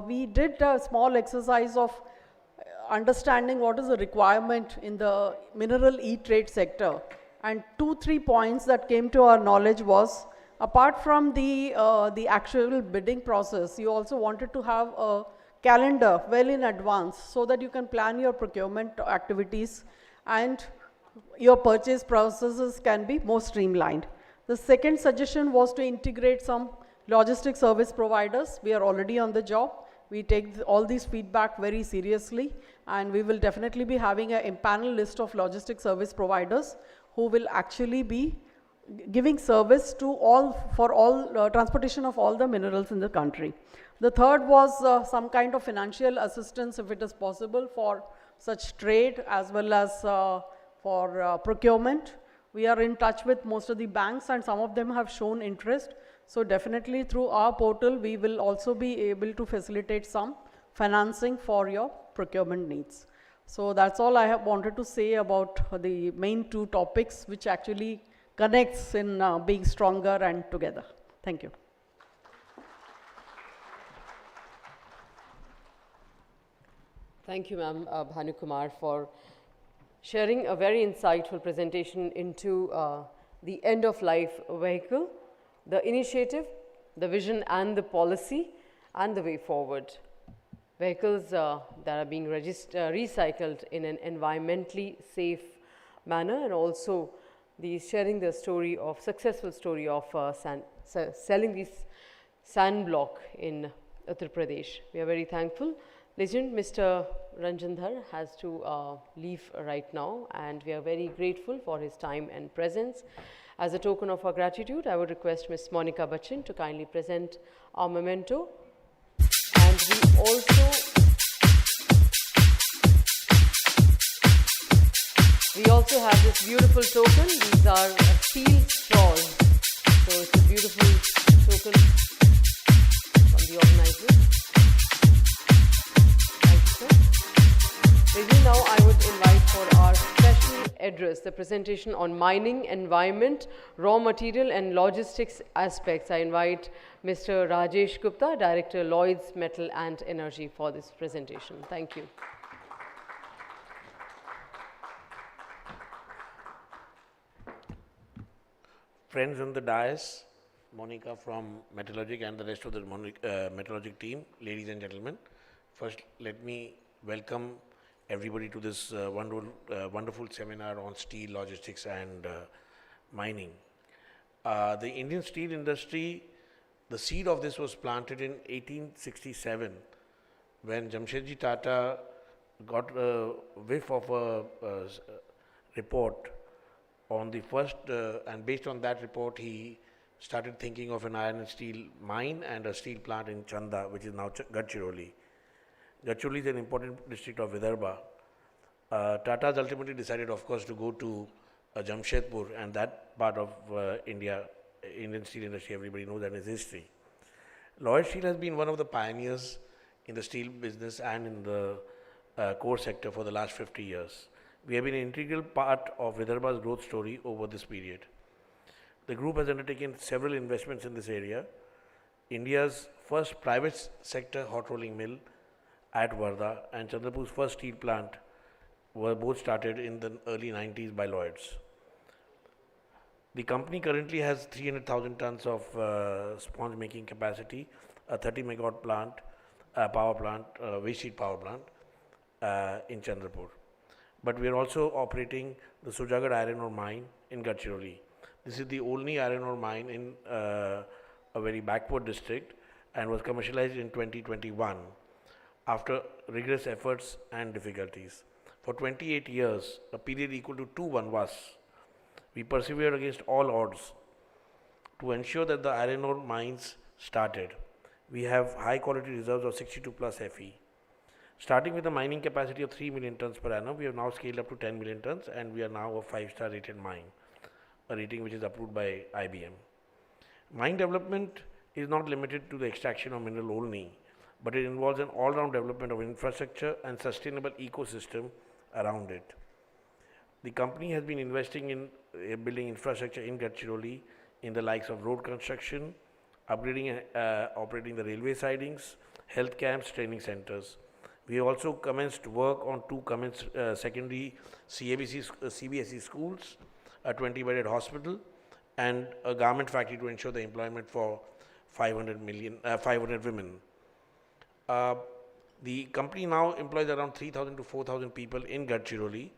we did a small exercise of understanding what is the requirement in the mineral e-trade sector. And 2-3 points that came to our knowledge was, apart from the actual bidding process, you also wanted to have a calendar well in advance so that you can plan your procurement activities and your purchase processes can be more streamlined. The second suggestion was to integrate some logistics service providers. We are already on the job. We take all these feedback very seriously, and we will definitely be having an impanel list of logistics service providers who will actually be giving service to for all transportation of all the minerals in the country. The third was some kind of financial assistance, if it is possible, for such trade as well as for procurement. We are in touch with most of the banks, and some of them have shown interest. So definitely through our portal, we will also be able to facilitate some financing for your procurement needs. So that's all I have wanted to say about the main 2 topics, which actually connects in being stronger and together. Thank you. Thank you, ma'am, Bhanu Kumar, for sharing a very insightful presentation into the end-of-life vehicle, the initiative, the vision and the policy, and the way forward. Vehicles that are being recycled in an environmentally safe manner, and also sharing the story of successful story of selling this sand block in Uttar Pradesh. We are very thankful. Legend Mr. Ranjandhar has to leave right now, and we are very grateful for his time and presence. As a token of our gratitude, I would request Ms. Monica Bachchan to kindly present our memento. And we also have this beautiful token. These are steel straws. So it's a beautiful token from the organizers. Thank you, sir. Maybe now I would invite for our special address, the presentation on mining, environment, raw material and logistics aspects. I invite Mr. Rajesh Gupta, Director, Lloyds Metal and Energy, for this presentation. Thank you. Friends on the dais, Monica from Metalogic and the rest of the Metalogic team, ladies and gentlemen. First, let me welcome everybody to this wonderful seminar on steel, logistics and mining. The Indian steel industry, the seed of this was planted in 1867 when Jamshedji Tata got a whiff of a report on the first, and based on that report, he started thinking of an iron and steel mine and a steel plant in Chanda, which is now Gadchiroli. Gadchiroli is an important district of Vidarbha. Tata's ultimately decided, of course, to go to Jamshedpur, and that part of India, Indian steel industry, everybody knows that is history. Lloyds Steel has been one of the pioneers in the steel business and in the core sector for the last 50 years. We have been an integral part of Vidarbha's growth story over this period. The group has undertaken several investments in this area. India's first private sector hot rolling mill at Wardha and Chandrapur's first steel plant were both started in the early 90s by Lloyds. The company currently has 300,000 tons of sponge making capacity, a 30 megawatt plant, power plant, waste heat power plant in Chandrapur. But we are also operating the Sujagarh iron ore mine in Gadchiroli. This is the only iron ore mine in a very backward district and was commercialized in 2021 after rigorous efforts and difficulties. For 28 years, a period equal to 2 Vanvas, we persevered against all odds to ensure that the iron ore mines started. We have high quality reserves of 62 plus Fe. Starting with a mining capacity of 3 million tons per annum, we have now scaled up to 10 million tons, and we are now a 5-star rated mine, a rating which is approved by IBM. Mine development is not limited to the extraction of mineral only, but it involves an all-round development of infrastructure and sustainable ecosystem around it. The company has been investing in building infrastructure in Gadchiroli in the likes of road construction, upgrading and operating the railway sidings, health camps, training centers. We also commenced work on 2 secondary CBSE schools, a 20-bedded hospital, and a garment factory to ensure the employment for 500 women. The company now employs around 3,000 to 4,000 people in Gadchiroli,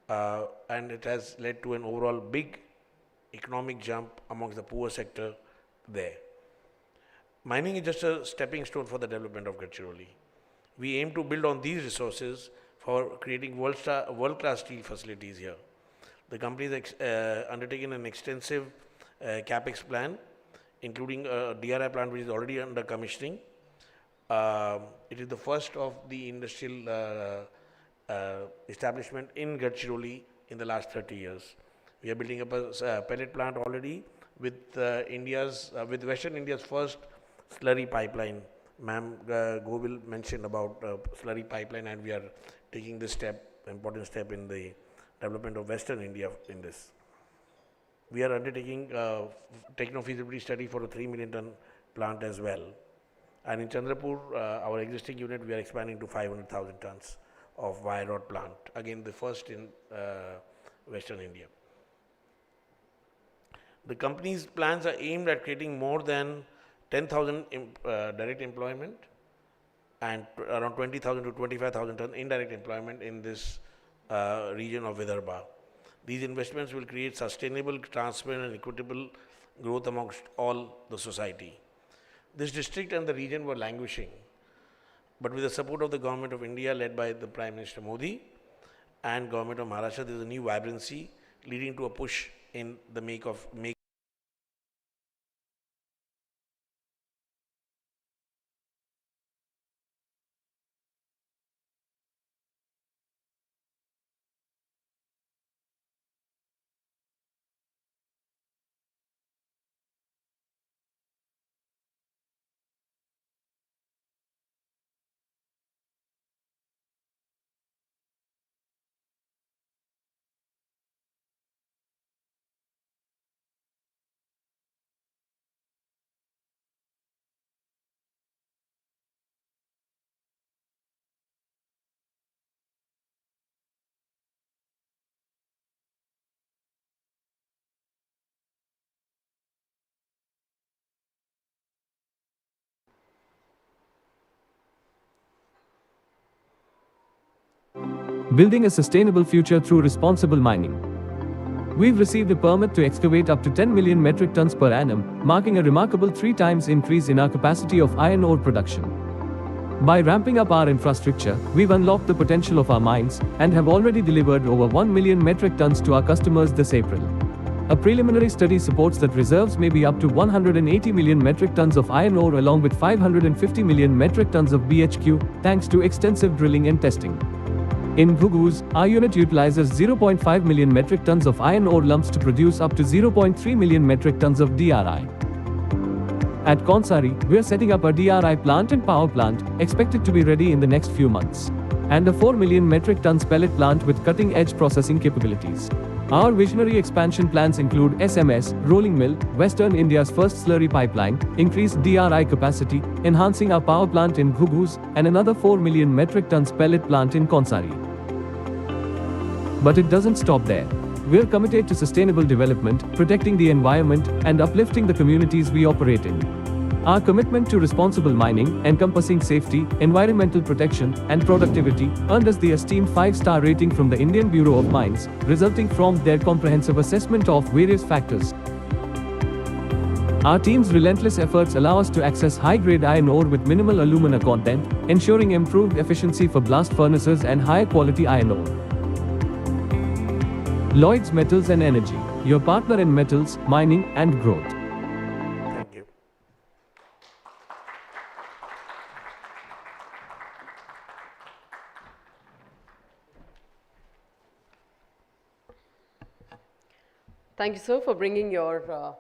and it has led to an overall big economic jump amongst the poor sector there. Mining is just a stepping stone for the development of Gadchiroli. We aim to build on these resources for creating world-class steel facilities here. The company has undertaken an extensive capex plan, including a DRI plant which is already under commissioning. It is the first of the industrial establishment in Gadchiroli in the last 30 years. We are building up a pellet plant already with with Western India's first slurry pipeline. Ma'am Govil mentioned about slurry pipeline, and we are taking this important step in the development of Western India in this. We are undertaking techno-feasibility study for a 3 million ton plant as well. And in Chandrapur, our existing unit, we are expanding to 500,000 tons of wire rod plant, again the first in Western India. The company's plans are aimed at creating more than 10,000 direct employment and around 20,000 to 25,000 ton indirect employment in this region of Vidarbha. These investments will create sustainable, transparent and equitable growth amongst all the society. This district and the region were languishing, but with the support of the government of India led by the Prime Minister Modi and government of Maharashtra, there is a new vibrancy leading to a push in the make. Building a sustainable future through responsible mining. We've received a permit to excavate up to 10 million metric tons per annum, marking a remarkable 3 times increase in our capacity of iron ore production. By ramping up our infrastructure, we've unlocked the potential of our mines and have already delivered over 1 million metric tons to our customers this April. A preliminary study supports that reserves may be up to 180 million metric tons of iron ore along with 550 million metric tons of BHQ, thanks to extensive drilling and testing. In Ghuguz, our unit utilizes 0.5 million metric tons of iron ore lumps to produce up to 0.3 million metric tons of DRI. At Konsari, we are setting up a DRI plant and power plant, expected to be ready in the next few months, and a 4 million metric tons pellet plant with cutting-edge processing capabilities. Our visionary expansion plans include SMS, rolling mill, Western India's first slurry pipeline, increased DRI capacity, enhancing our power plant in Ghuguz, and another 4 million metric tons pellet plant in Konsari. But it doesn't stop there. We're committed to sustainable development, protecting the environment, and uplifting the communities we operate in. Our commitment to responsible mining, encompassing safety, environmental protection, and productivity, earned us the esteemed 5-star rating from the Indian Bureau of Mines, resulting from their comprehensive assessment of various factors. Our team's relentless efforts allow us to access high-grade iron ore with minimal alumina content, ensuring improved efficiency for blast furnaces and higher quality iron ore. Lloyds Metals and Energy, your partner in metals, mining, and growth. Thank you. Thank you, sir, for bringing your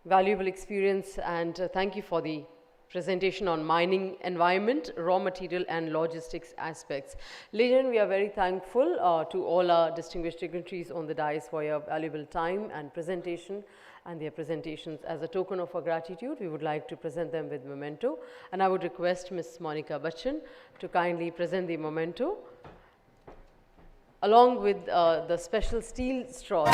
valuable experience, and thank you for the presentation on mining environment, raw material and logistics aspects. Ladies and gentlemen, we are very thankful to all our distinguished dignitaries on the dais for your valuable time and presentation and their presentations. As a token of our gratitude, we would like to present them with memento, and I would request Ms. Monica Bachchan to kindly present the memento along with the special steel straw.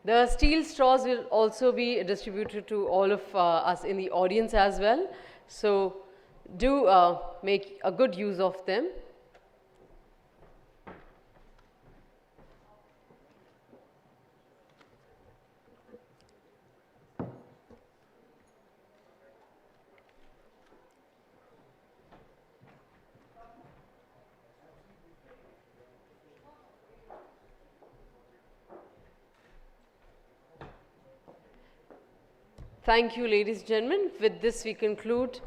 The steel straws will also be distributed to all of us in the audience as well. So do make a good use of them. Thank you, ladies and gentlemen. With this we conclude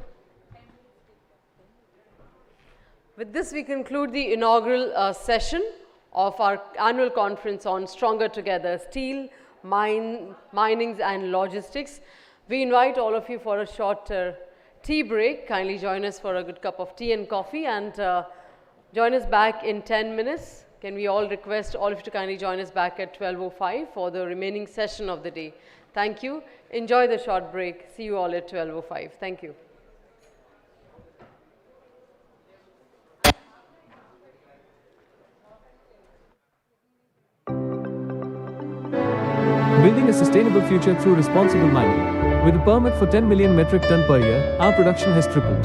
the inaugural session of our annual conference on Stronger Together, Steel, Minings and Logistics. We invite all of you for a short tea break. Kindly join us for a good cup of tea and coffee, and join us back in 10 minutes. Can we all request all of you to kindly join us back at 12:05 for the remaining session of the day. Thank you. Enjoy the short break. See you all at 12:05. Thank you. Building a sustainable future through responsible mining. With a permit for 10 million metric ton per year, our production has tripled.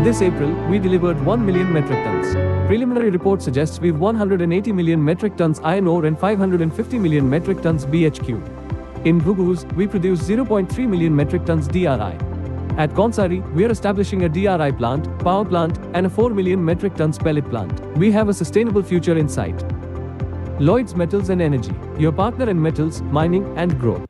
This April, we delivered 1 million metric tons. Preliminary report suggests we've 180 million metric tons iron ore and 550 million metric tons BHQ. In Bhugus, we produce 0.3 million metric tons DRI. At Konsari, we are establishing a DRI plant, power plant, and a 4 million metric tons pellet plant. We have a sustainable future in sight. Lloyds Metals and Energy, your partner in metals, mining, and growth.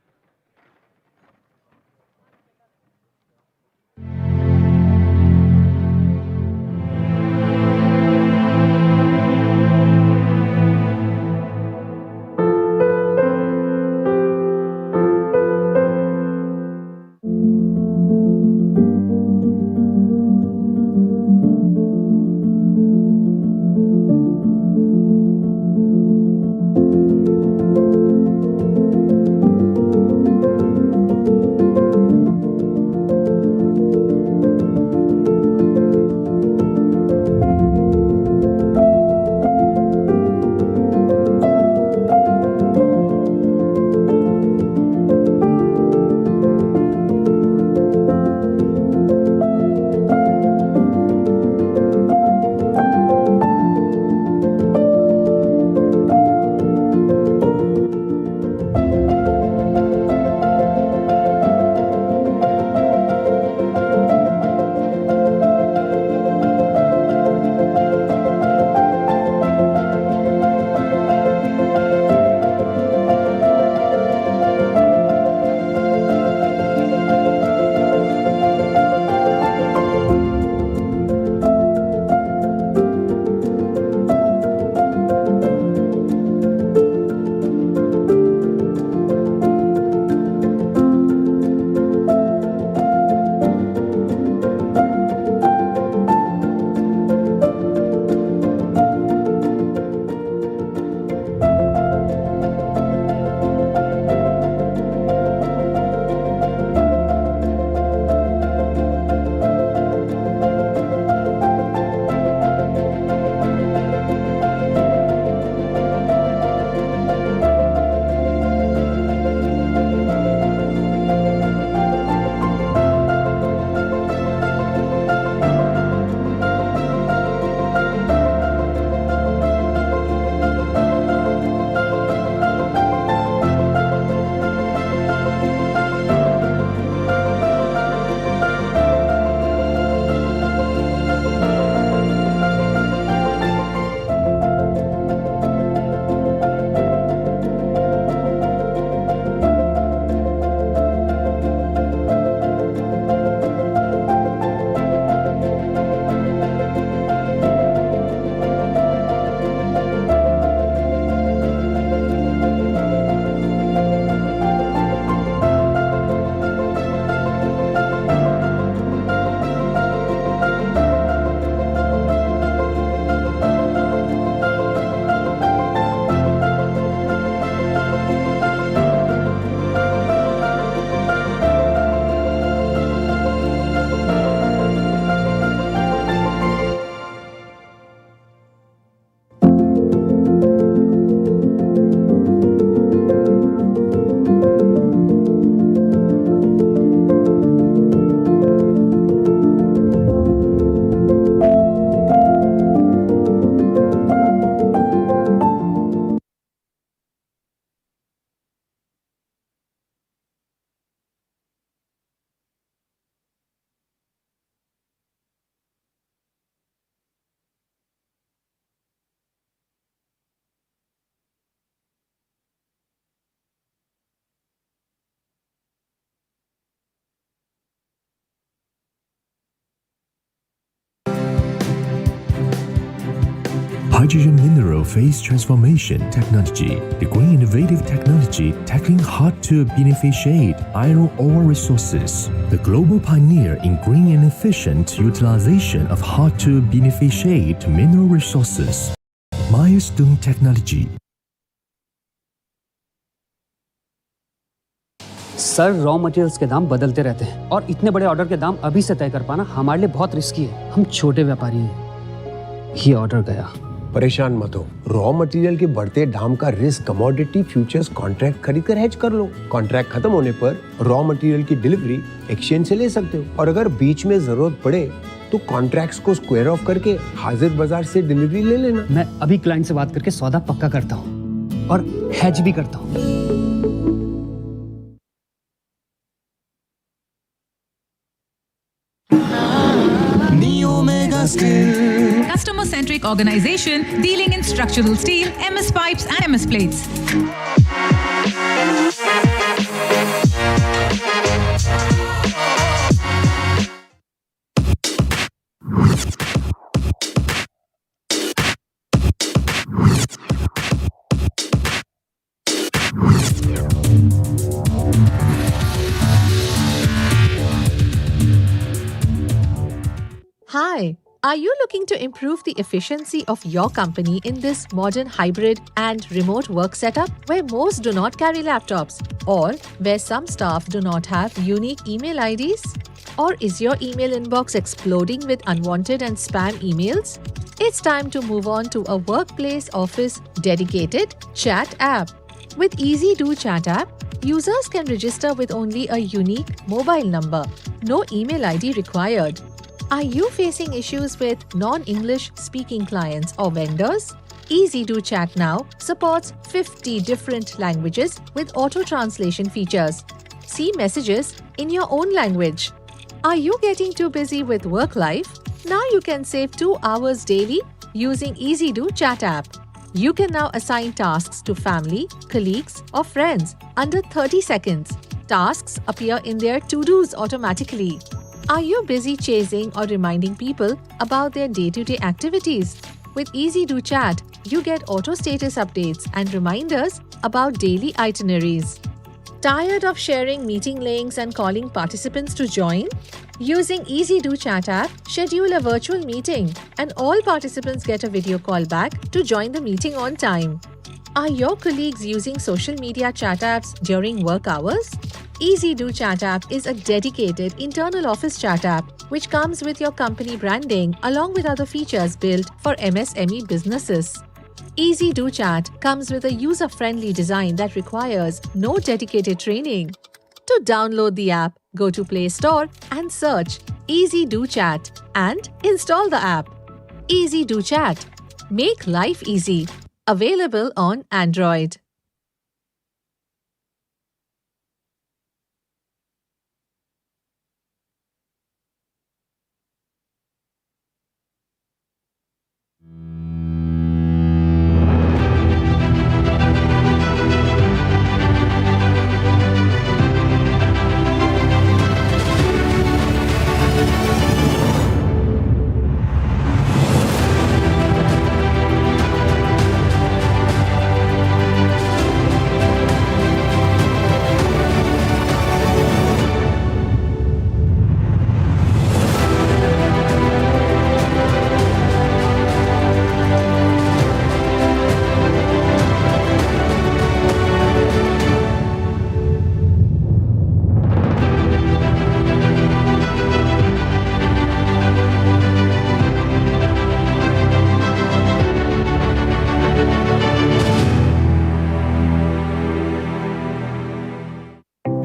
hydrogen mineral phase transformation technology, the green innovative technology tackling hard-to-beneficiate iron ore resources, the global pioneer in green and efficient utilization of hard-to-beneficiate mineral resources. Milestone Technology. Sir, raw materials के दाम बदलते रहते हैं और इतने बड़े order के दाम अभी से तय कर पाना हमारे लिए बहुत रिस्की है। हम छोटे व्यापारी हैं। ये ऑर्डर गया। परेशान मत हो, रॉ मटेरियल के बढ़ते दाम का रिस्क कमोडिटी फ्यूचर्स कॉन्ट्रैक्ट खरीद कर हेज कर लो। कॉन्ट्रैक्ट खत्म होने पर रॉ मटेरियल की डिलीवरी एक्सचेंज से ले सकते हो और अगर बीच में जरूरत पड़े तो कॉन्ट्रैक्ट्स को स्क्वायर ऑफ करके हाजिर बाजार से डिलीवरी ले लेना। मैं अभी क्लाइंट से बात करके सौदा पक्का करता हूँ और हेज भी करता हूँ। Customer-centric organization dealing in structural steel, MS pipes and MS plates. Hi, are you looking to improve the efficiency of your company in this modern hybrid and remote work setup where most do not carry laptops or where some staff do not have unique email IDs? Or is your email inbox exploding with unwanted and spam emails? It's time to move on to a workplace office dedicated chat app. With Easy Do Chat app, users can register with only a unique mobile number. No email ID required. Are you facing issues with non-English speaking clients or vendors? Easy Do Chat now supports 50 different languages with auto-translation features. See messages in your own language. Are you getting too busy with work life? Now you can save 2 hours daily using Easy Do Chat app. You can now assign tasks to family, colleagues or friends under 30 seconds. Tasks appear in their to-dos automatically. Are you busy chasing or reminding people about their day-to-day activities? With Easy Do Chat, you get auto status updates and reminders about daily itineraries. Tired of sharing meeting links and calling participants to join? Using Easy Do Chat app, schedule a virtual meeting and all participants get a video call back to join the meeting on time. Are your colleagues using social media chat apps during work hours? Easy Do Chat app is a dedicated internal office chat app which comes with your company branding along with other features built for MSME businesses. Easy Do Chat comes with a user-friendly design that requires no dedicated training. To download the app, go to Play Store and search Easy Do Chat and install the app. Easy Do Chat. Make life easy. Available on Android.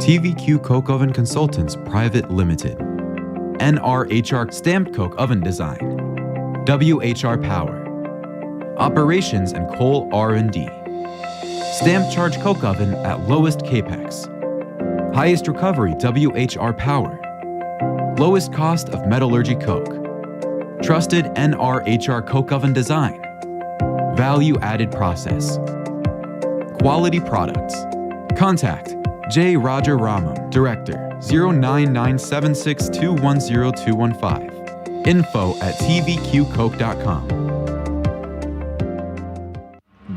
TVQ Coke Oven Consultants Private Limited. NRHR Stamped Coke Oven Design. WHR Power. Operations and Coal R&D. Stamp Charge Coke Oven at lowest capex. Highest recovery WHR Power. Lowest cost of Metalogic Coke. Trusted NRHR Coke Oven Design. Value added process. Quality products. Contact J. Raja Ramam, Director, 099762102215. Info@tvqcoke.com.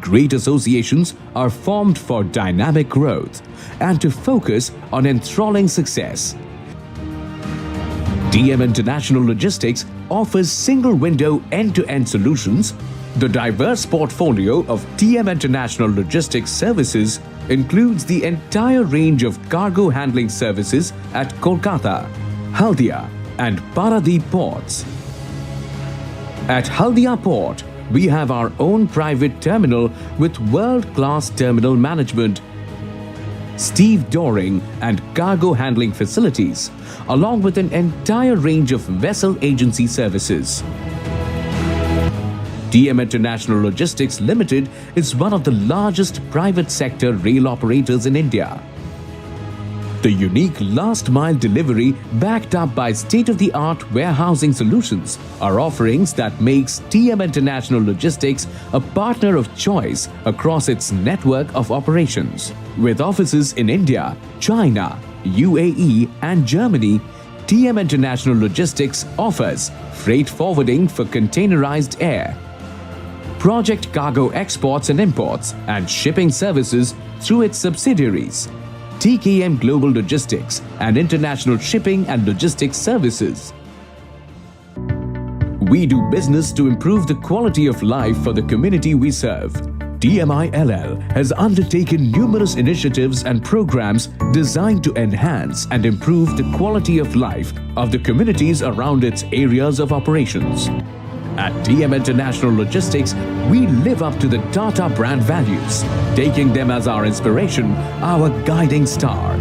great associations are formed for dynamic growth and to focus on enthralling success. TM International Logistics offers single-window end-to-end solutions. The diverse portfolio of TM International Logistics services includes the entire range of cargo handling services at Kolkata, Haldia and Paradip ports. At Haldia Port, we have our own private terminal with world-class terminal management, Steve Doring and cargo handling facilities, along with an entire range of vessel agency services. TM International Logistics Limited is one of the largest private sector rail operators in India. The unique last-mile delivery backed up by state-of-the-art warehousing solutions are offerings that makes TM International Logistics a partner of choice across its network of operations. With offices in India, China, UAE and Germany, TM International Logistics offers freight forwarding for containerized air, project cargo exports and imports, and shipping services through its subsidiaries, TKM Global Logistics and International Shipping and Logistics Services. We do business to improve the quality of life for the community we serve. TMILL has undertaken numerous initiatives and programs designed to enhance and improve the quality of life of the communities around its areas of operations. At TM International Logistics, we live up to the Tata brand values, taking them as our inspiration, our guiding star.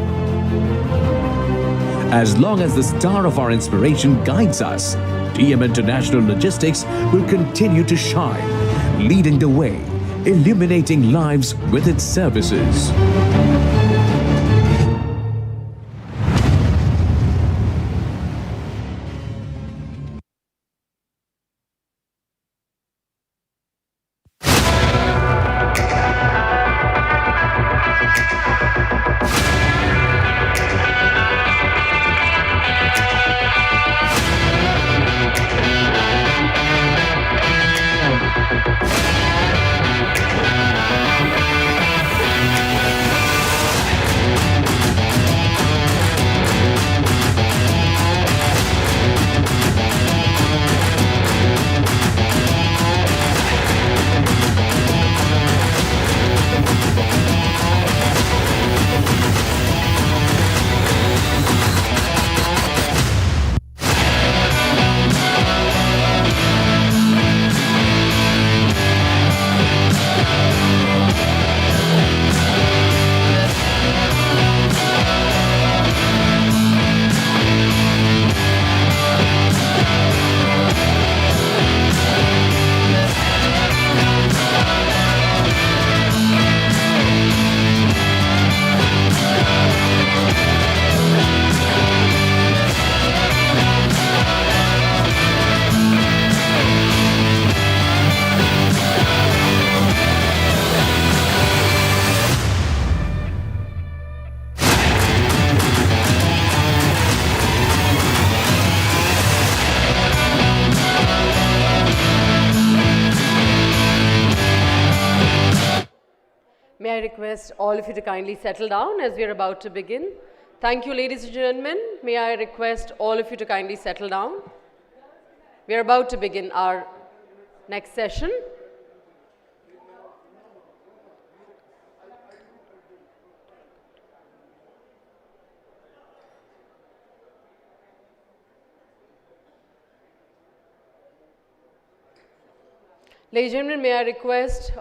As long as the star of our inspiration guides us, TM International Logistics will continue to shine, leading the way, illuminating lives with its services. May I request all of you to kindly settle down as we are about to begin. Thank you, ladies and gentlemen. May I request all of you to kindly settle down. We are about to begin our next session. Ladies and gentlemen, may I request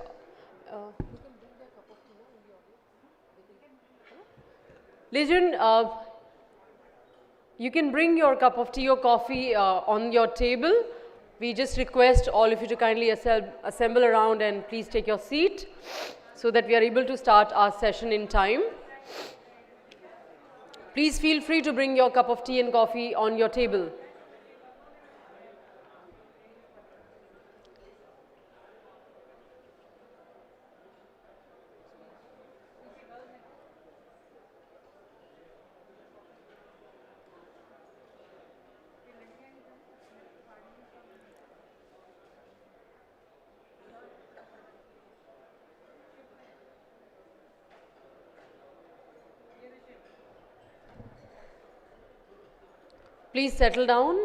ladies and gentlemen, you can bring your cup of tea or coffee on your table. We just request all of you to kindly assemble around and please take your seat so that we are able to start our session in time. Please feel free to bring your cup of tea and coffee on your table. Please settle down.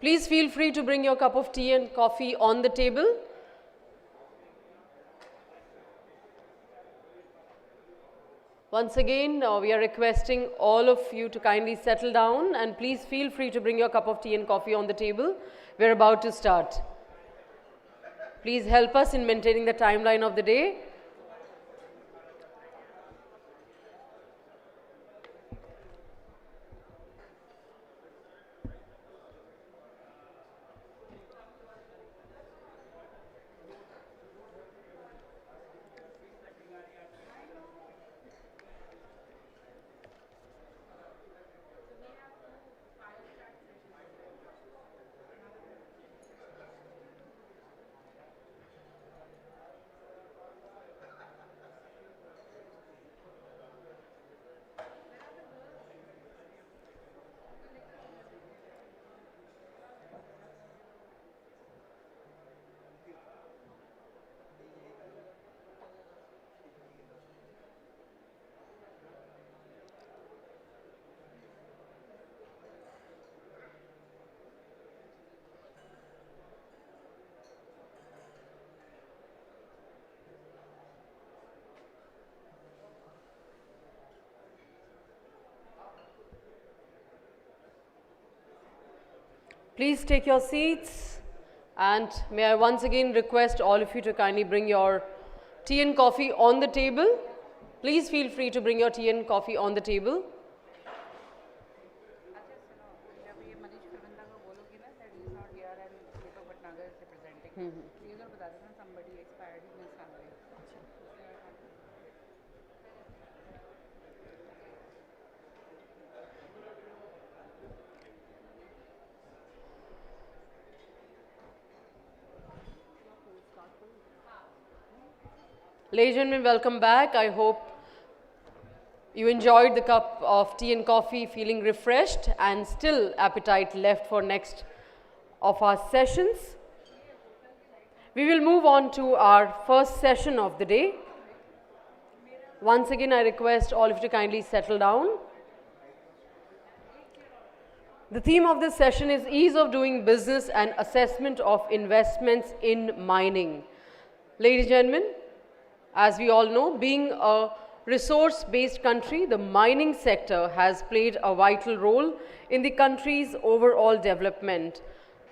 Please feel free to bring your cup of tea and coffee on the table. Once again, we are requesting all of you to kindly settle down and please feel free to bring your cup of tea and coffee on the table. We're about to start. Please help us in maintaining the timeline of the day. Please take your seats, and may I once again request all of you to kindly bring your tea and coffee on the table. Please feel free to bring your tea and coffee on the table. Ladies and gentlemen, welcome back. I hope you enjoyed the cup of tea and coffee, feeling refreshed and still appetite left for next of our sessions. We will move on to our first session of the day. Once again, I request all of you to kindly settle down. The theme of this session is ease of doing business and assessment of investments in mining. Ladies and gentlemen, as we all know, being a resource-based country, the mining sector has played a vital role in the country's overall development.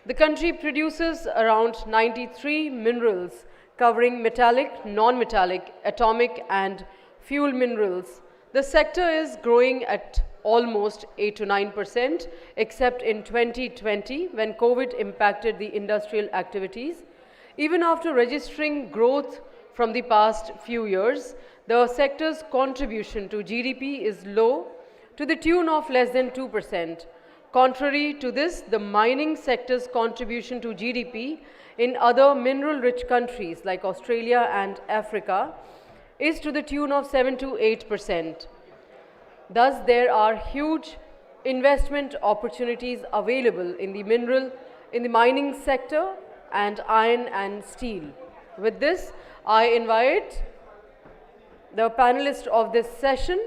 The country produces around 93 minerals covering metallic, non-metallic, atomic and fuel minerals. The sector is growing at almost 8 to 9%, except in 2020 when COVID impacted the industrial activities. Even after registering growth from the past few years, the sector's contribution to GDP is low to the tune of less than 2%. Contrary to this, the mining sector's contribution to GDP in other mineral-rich countries like Australia and Africa is to the tune of 7 to 8%. Thus, there are huge investment opportunities available in the mining sector and iron and steel. With this, I invite the panelists of this session.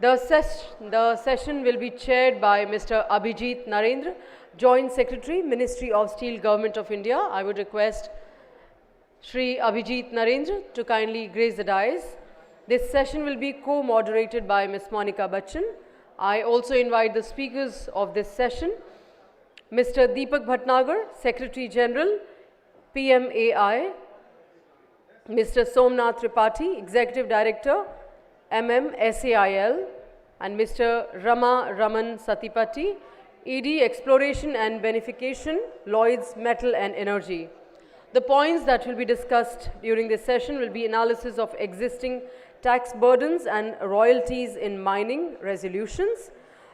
The session will be chaired by Mr. Abhijit Narendra, Joint Secretary, Ministry of Steel, Government of India. I would request Shri Abhijit Narendra to kindly grace the dais. This session will be co-moderated by Ms. Monica Bachchan. I also invite the speakers of this session, Mr. Deepak Bhatnagar, Secretary General, PMAI, Mr. Somnath Tripathi, Executive Director, MMSAIL, and Mr. Rama Raman Satipati, ED Exploration and Beneficiation, Lloyds Metal and Energy. The points that will be discussed during this session will be analysis of existing tax burdens and royalties in mining resolutions,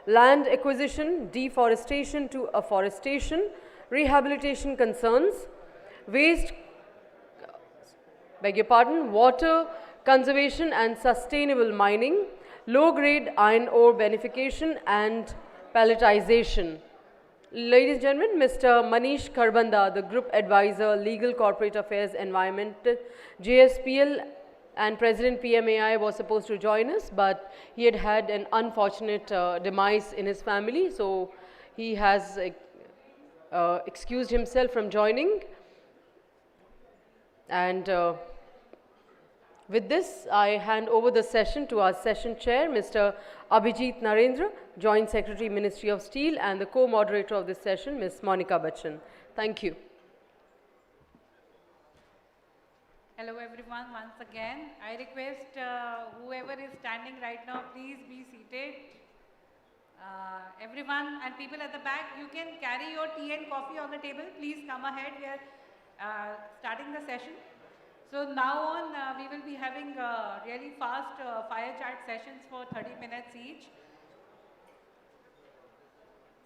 land acquisition, deforestation to afforestation, rehabilitation concerns, water conservation and sustainable mining, low-grade iron ore beneficiation and pelletization. Ladies and gentlemen, Mr. Manish Kharbanda, the Group Advisor, Legal Corporate Affairs, Environment, JSPL and President PMAI was supposed to join us, but he had had an unfortunate demise in his family, so he has excused himself from joining. And with this, I hand over the session to our session chair, Mr. Abhijit Narendra, Joint Secretary, Ministry of Steel, and the co-moderator of this session, Ms. Monica Bachchan. Thank you. Hello everyone, once again. I request whoever is standing right now, please be seated. Everyone and people at the back, you can carry your tea and coffee on the table. Please come ahead. We are starting the session. So now on, we will be having really fast fire chat sessions for 30 minutes each.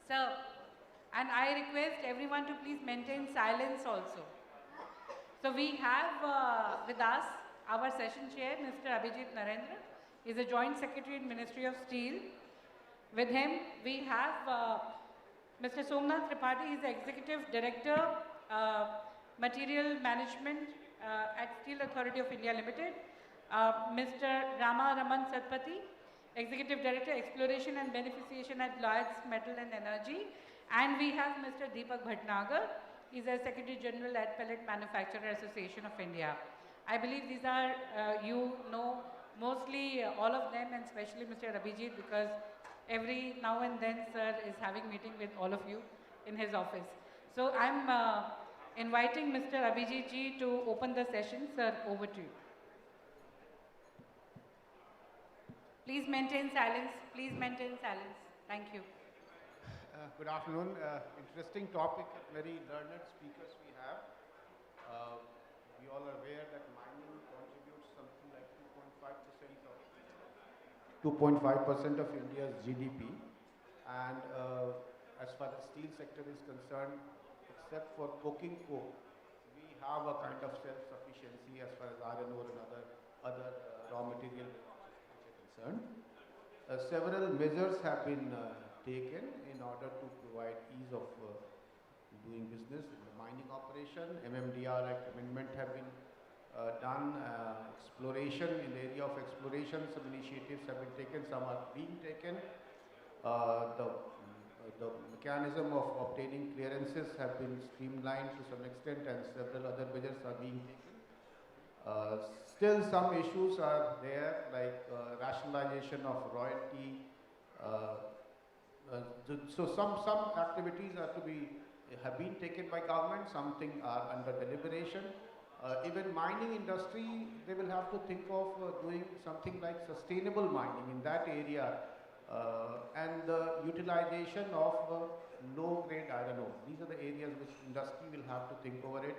So, and I request everyone to please maintain silence also. So we have with us our session chair, Mr. Abhijit Narendra. He is a Joint Secretary in Ministry of Steel. With him, we have Mr. Somnath Tripathi, he is the Executive Director, Material Management at Steel Authority of India Limited. Mr. Rama Raman Satpathy, Executive Director, Exploration and Beneficiation at Lloyds Metal and Energy. And we have Mr. Deepak Bhatnagar. He is a Secretary General at Pellet Manufacturer Association of India. I believe these are, you know, mostly all of them, and especially Mr. Abhijit, because every now and then sir is having meeting with all of you in his office. So I'm inviting Mr. Abhijit ji to open the session. Sir, over to you. Please maintain silence. Please maintain silence. Thank you. Good afternoon. Interesting topic, very learned speakers we have. We all are aware that mining contributes something like 2.5% of India's GDP, and as far as steel sector is concerned, except for coking coal, we have a kind of self-sufficiency as far as iron ore and other raw material which are concerned. Several measures have been taken in order to provide ease of doing business in the mining operation. MMDR Act amendment have been done. Exploration, in the area of exploration, some initiatives have been taken, some are being taken. The mechanism of obtaining clearances have been streamlined to some extent, and several other measures are being taken. Still some issues are there, like rationalization of royalty. So some activities have been taken by government, something are under deliberation. Even mining industry, they will have to think of doing something like sustainable mining in that area, and the utilization of low-grade iron ore. These are the areas which industry will have to think over it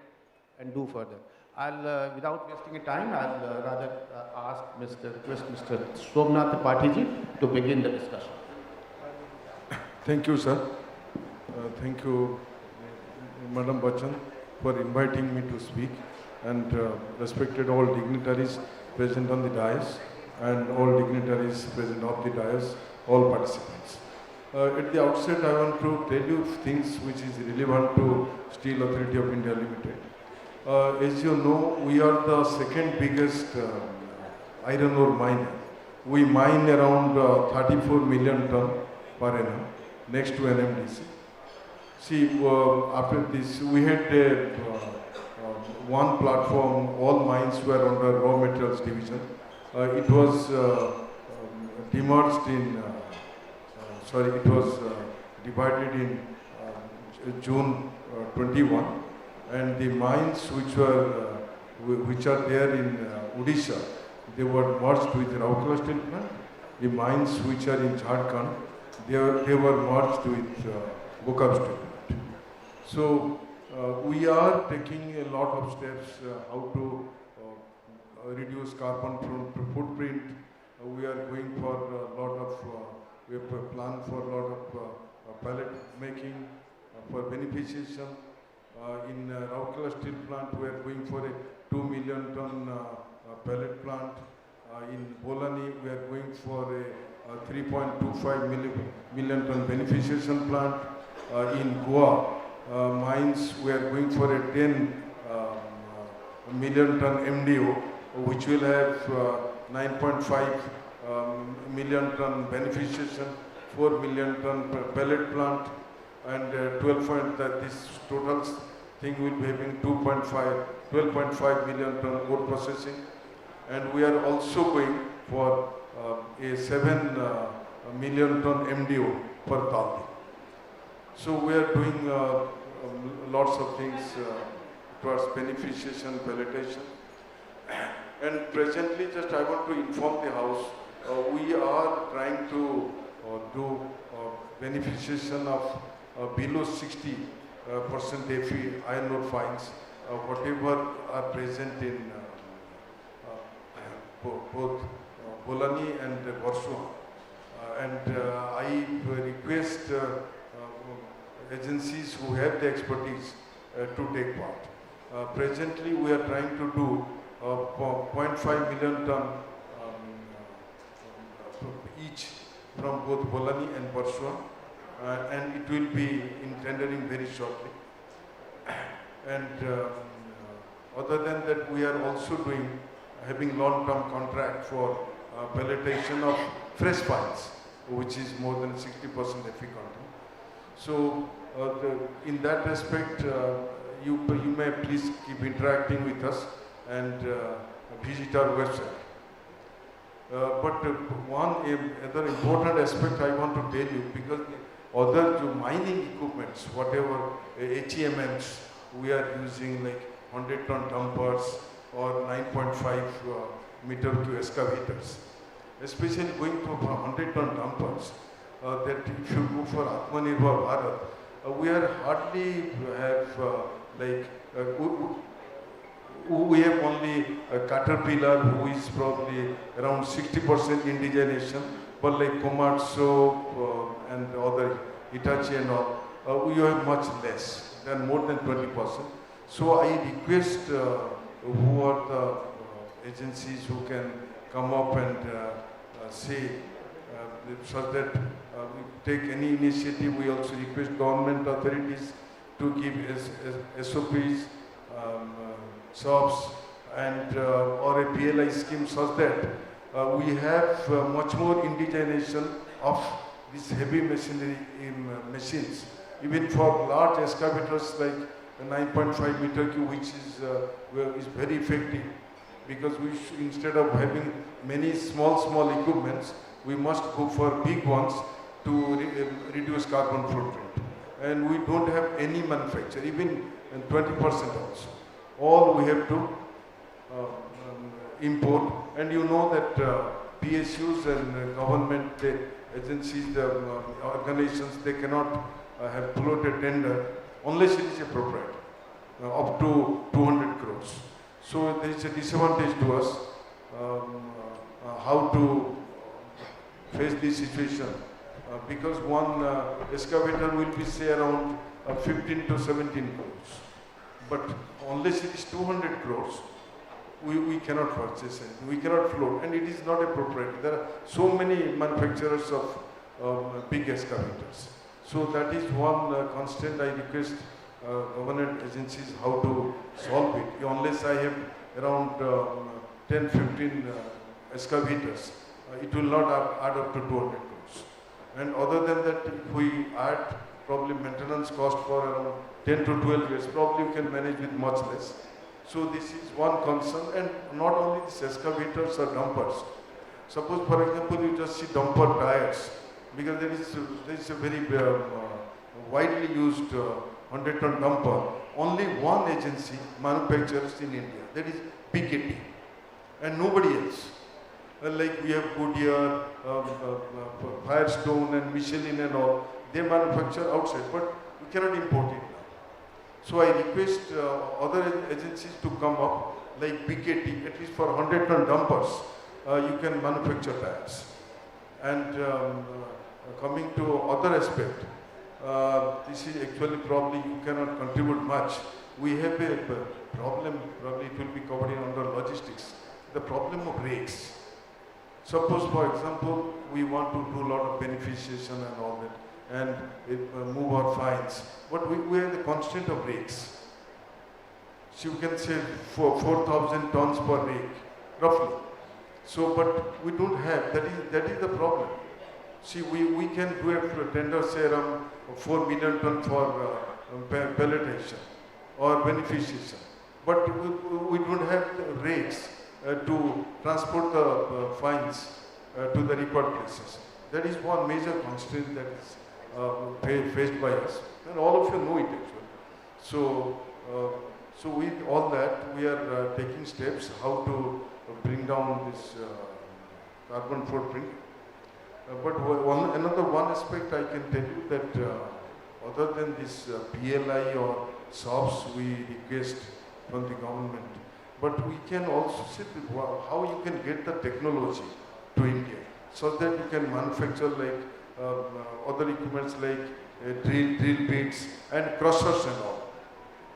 and do further. I'll, without wasting time, I'll rather request Mr. Somnath Tripathi ji to begin the discussion. Thank you, sir. Thank you, Madam Bachchan, for inviting me to speak, and respected all dignitaries present on the dais and all dignitaries present on the dais, all participants. At the outset, I want to tell you things which is relevant to Steel Authority of India Limited. As you know, we are the second biggest iron ore miner. We mine around 34 million ton per annum, next to NMDC. See, after this, we had one platform, all mines were under raw materials division. It was demerged in, it was divided in June 21, and the mines which are there in Odisha, they were merged with Raukala Steel Plant. The mines which are in Jharkhand, they were merged with Bokaro Steel Plant. So we are taking a lot of steps how to reduce carbon footprint. We are going for a lot of, we have a plan for a lot of pellet making for beneficiation. In Raukala Steel Plant, we are going for a 2 million ton pellet plant. In Bolani, we are going for a 3.25 million ton beneficiation plant. In Goa mines, we are going for a 10 million ton MDO. which will have 9.5 million ton beneficiation, 4 million ton pellet plant, and 12 this total thing will be having 12.5 million ton ore processing. And we are also going for a 7 million ton MDO per Daldi. So we are doing lots of things towards beneficiation, pelletation. And presently, just I want to inform the House, we are trying to do beneficiation of below 60% Fe iron ore fines, whatever are present in both Bolani and Borsua. And I request agencies who have the expertise to take part. Presently, we are trying to do 0.5 million ton each from both Bolani and Borsua, and it will be in tendering very shortly. And other than that, we are also having long-term contract for pelletation of fresh fines, which is more than 60% Fe content. So in that respect, you may please keep interacting with us and visit our website. But one other important aspect I want to tell you, because the other mining equipments, whatever HEMMs we are using, like 100-ton dumpers or 9.5 meter cube excavators, especially going to 100-ton dumpers, that if you go for Atmanirbhar Bharat, we are hardly have we have only a Caterpillar who is probably around 60% indigenation, but like Komatsu and other Hitachi and all, we have much less, than more than 20%. So I request who are the agencies who can come up and say so that we take any initiative. We also request government authorities to give SOPs, shops, and or a PLI scheme, such that we have much more indigenation of these heavy machinery machines, even for large excavators like 9.5 meter cube, which is very effective, because we instead of having many small equipments, we must go for big ones to reduce carbon footprint. And we don't have any manufacture, even 20% also. All we have to import. And you know that PSUs and government agencies, the organizations, they cannot have floated tender unless it is a proprietary, up to 200 crores. So there is a disadvantage to us how to face this situation, because one excavator will be say around 15 to 17 crores. But unless it is 200 crores, we cannot purchase it, we cannot float, and it is not a proprietary. There are so many manufacturers of big excavators. So that is one constant I request government agencies how to solve it. Unless I have around 10-15 excavators, it will not add up to 200 crores. And other than that, if we add probably maintenance cost for around 10 to 12 years, probably we can manage with much less. So this is one concern, and not only these excavators or dumpers. Suppose, for example, you just see dumper tires, because there is a very widely used 100-ton dumper. Only one agency manufactures in India, that is PKT, and nobody else. Like we have Goodyear, Firestone and Michelin and all, they manufacture outside, but we cannot import it now. So I request other agencies to come up, like PKT, at least for 100-ton dumpers, you can manufacture tires. And coming to other aspect, this is actually probably you cannot contribute much. We have a problem, probably it will be covered under logistics, the problem of rakes. Suppose, for example, we want to do a lot of beneficiation and all that, and move our fines, but we have the constraint of rakes. So you can say 4,000 tons per rake, roughly. So, but we don't have, that is the problem. See, we can do a tender, say around 4 million ton for pelletization or beneficiation. But we don't have the rates to transport the fines to the record places. That is one major constraint that is faced by us. And all of you know it actually. So with all that, we are taking steps how to bring down this carbon footprint. But another one aspect I can tell you that other than this PLI or SOPs we request from the government, but we can also see how you can get the technology to India so that you can manufacture like other equipments like drill bits and crushers and all.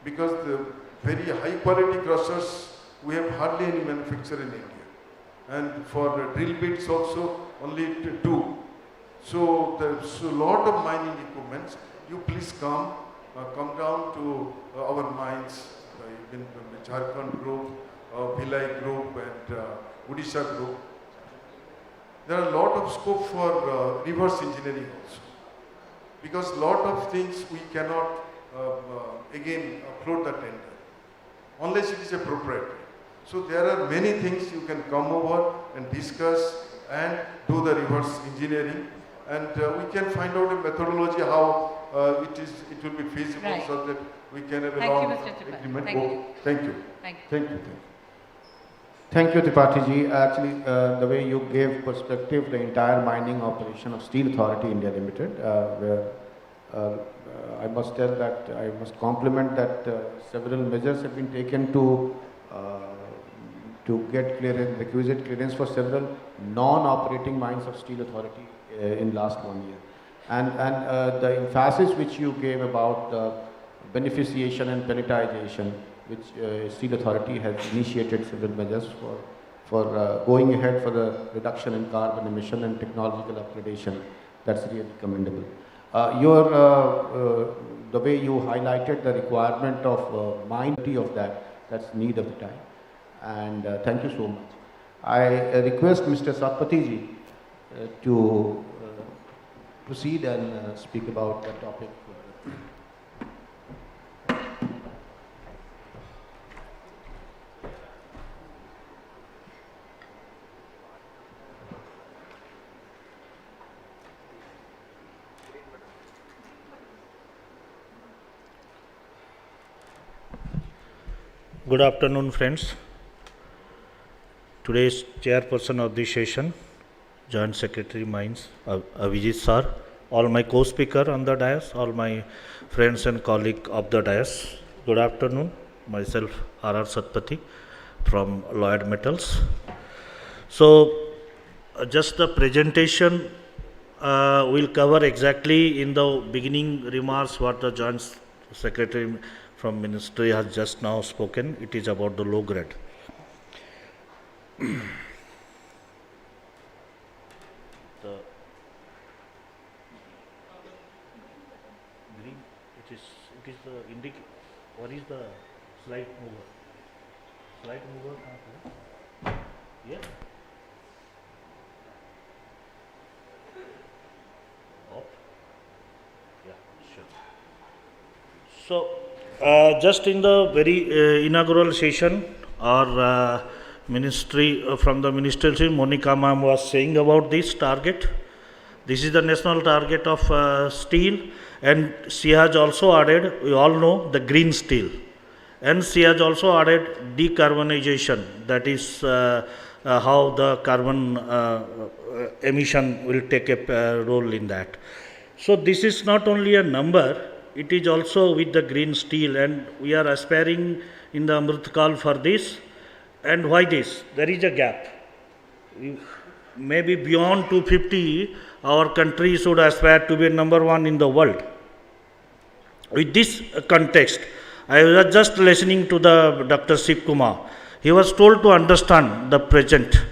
Because the very high quality crushers, we have hardly any manufacture in India. And for drill bits also, only 2. So there's a lot of mining equipments. You please come down to our mines, even the Jharkhand group, Bhilai group and Odisha group. There are a lot of scope for reverse engineering also. Because a lot of things we cannot again upload the tender, unless it is a proprietary. So there are many things you can come over and discuss and do the reverse engineering, and we can find out a methodology how it will be feasible so that we can have a long agreement. Thank you. Thank you. Thank you, Tripathi ji. Actually, the way you gave perspective, the entire mining operation of Steel Authority India Limited, where I must tell that I must compliment that several measures have been taken to get clearance, requisite clearance for several non-operating mines of Steel Authority in last 1 year. And the emphasis which you gave about beneficiation and pelletization, which Steel Authority has initiated several measures for going ahead for the reduction in carbon emission and technological upgradation, that's really commendable. The way you highlighted the requirement of minority of that's need of the time. And thank you so much. I request Mr. Satpathy ji to proceed and speak about the topic. Good afternoon, friends. Today's chairperson of this session, Joint Secretary Mines, Avijit sir, all my co-speaker on the dais, all my friends and colleagues of the dais. Good afternoon. Myself, R.R. Satpathy from Lloyd Metals. So, just the presentation will cover exactly in the beginning remarks what the Joint Secretary from Ministry has just now spoken. It is about the low grade. The green, it is the indicator. What is the slide mover? Slide mover? Yeah. Off. Yeah, sure. So, just in the very inaugural session, our ministry from the ministry, Monica ma'am was saying about this target. This is the national target of steel, and she has also added, we all know, the green steel. And she has also added decarbonization, that is how the carbon emission will take a role in that. So this is not only a number, it is also with the green steel, and we are aspiring in the Amrit Kal for this. And why this? There is a gap. Maybe beyond 250, our country should aspire to be number 1 in the world. With this context, I was just listening to the Dr. Shiv Kumar. He was told to understand the present.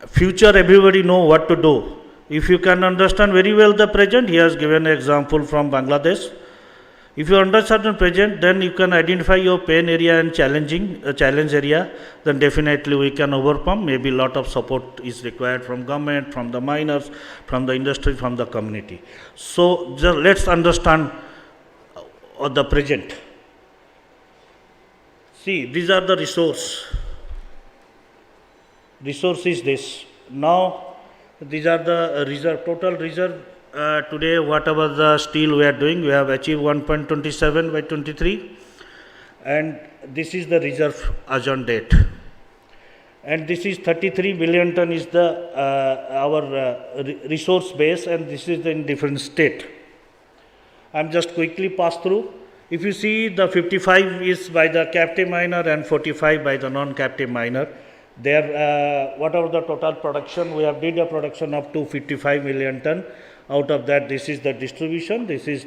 Future, everybody know what to do. If you can understand very well the present, he has given an example from Bangladesh. If you understand the present, then you can identify your pain area and challenge area, then definitely we can overcome. Maybe a lot of support is required from government, from the miners, from the industry, from the community. So let's understand the present. See, these are the resource. Resource is this. Now, these are the reserve, total reserve. Today, whatever the steel we are doing, we have achieved 1.27 by 23, and this is the reserve as on date. And this is 33 billion ton is the our resource base, and this is in different state. I am just quickly pass through. If you see, the 55 is by the captive miner and 45 by the non-captive miner. There, whatever the total production, we have did a production of 255 million ton. Out of that, this is the distribution. This is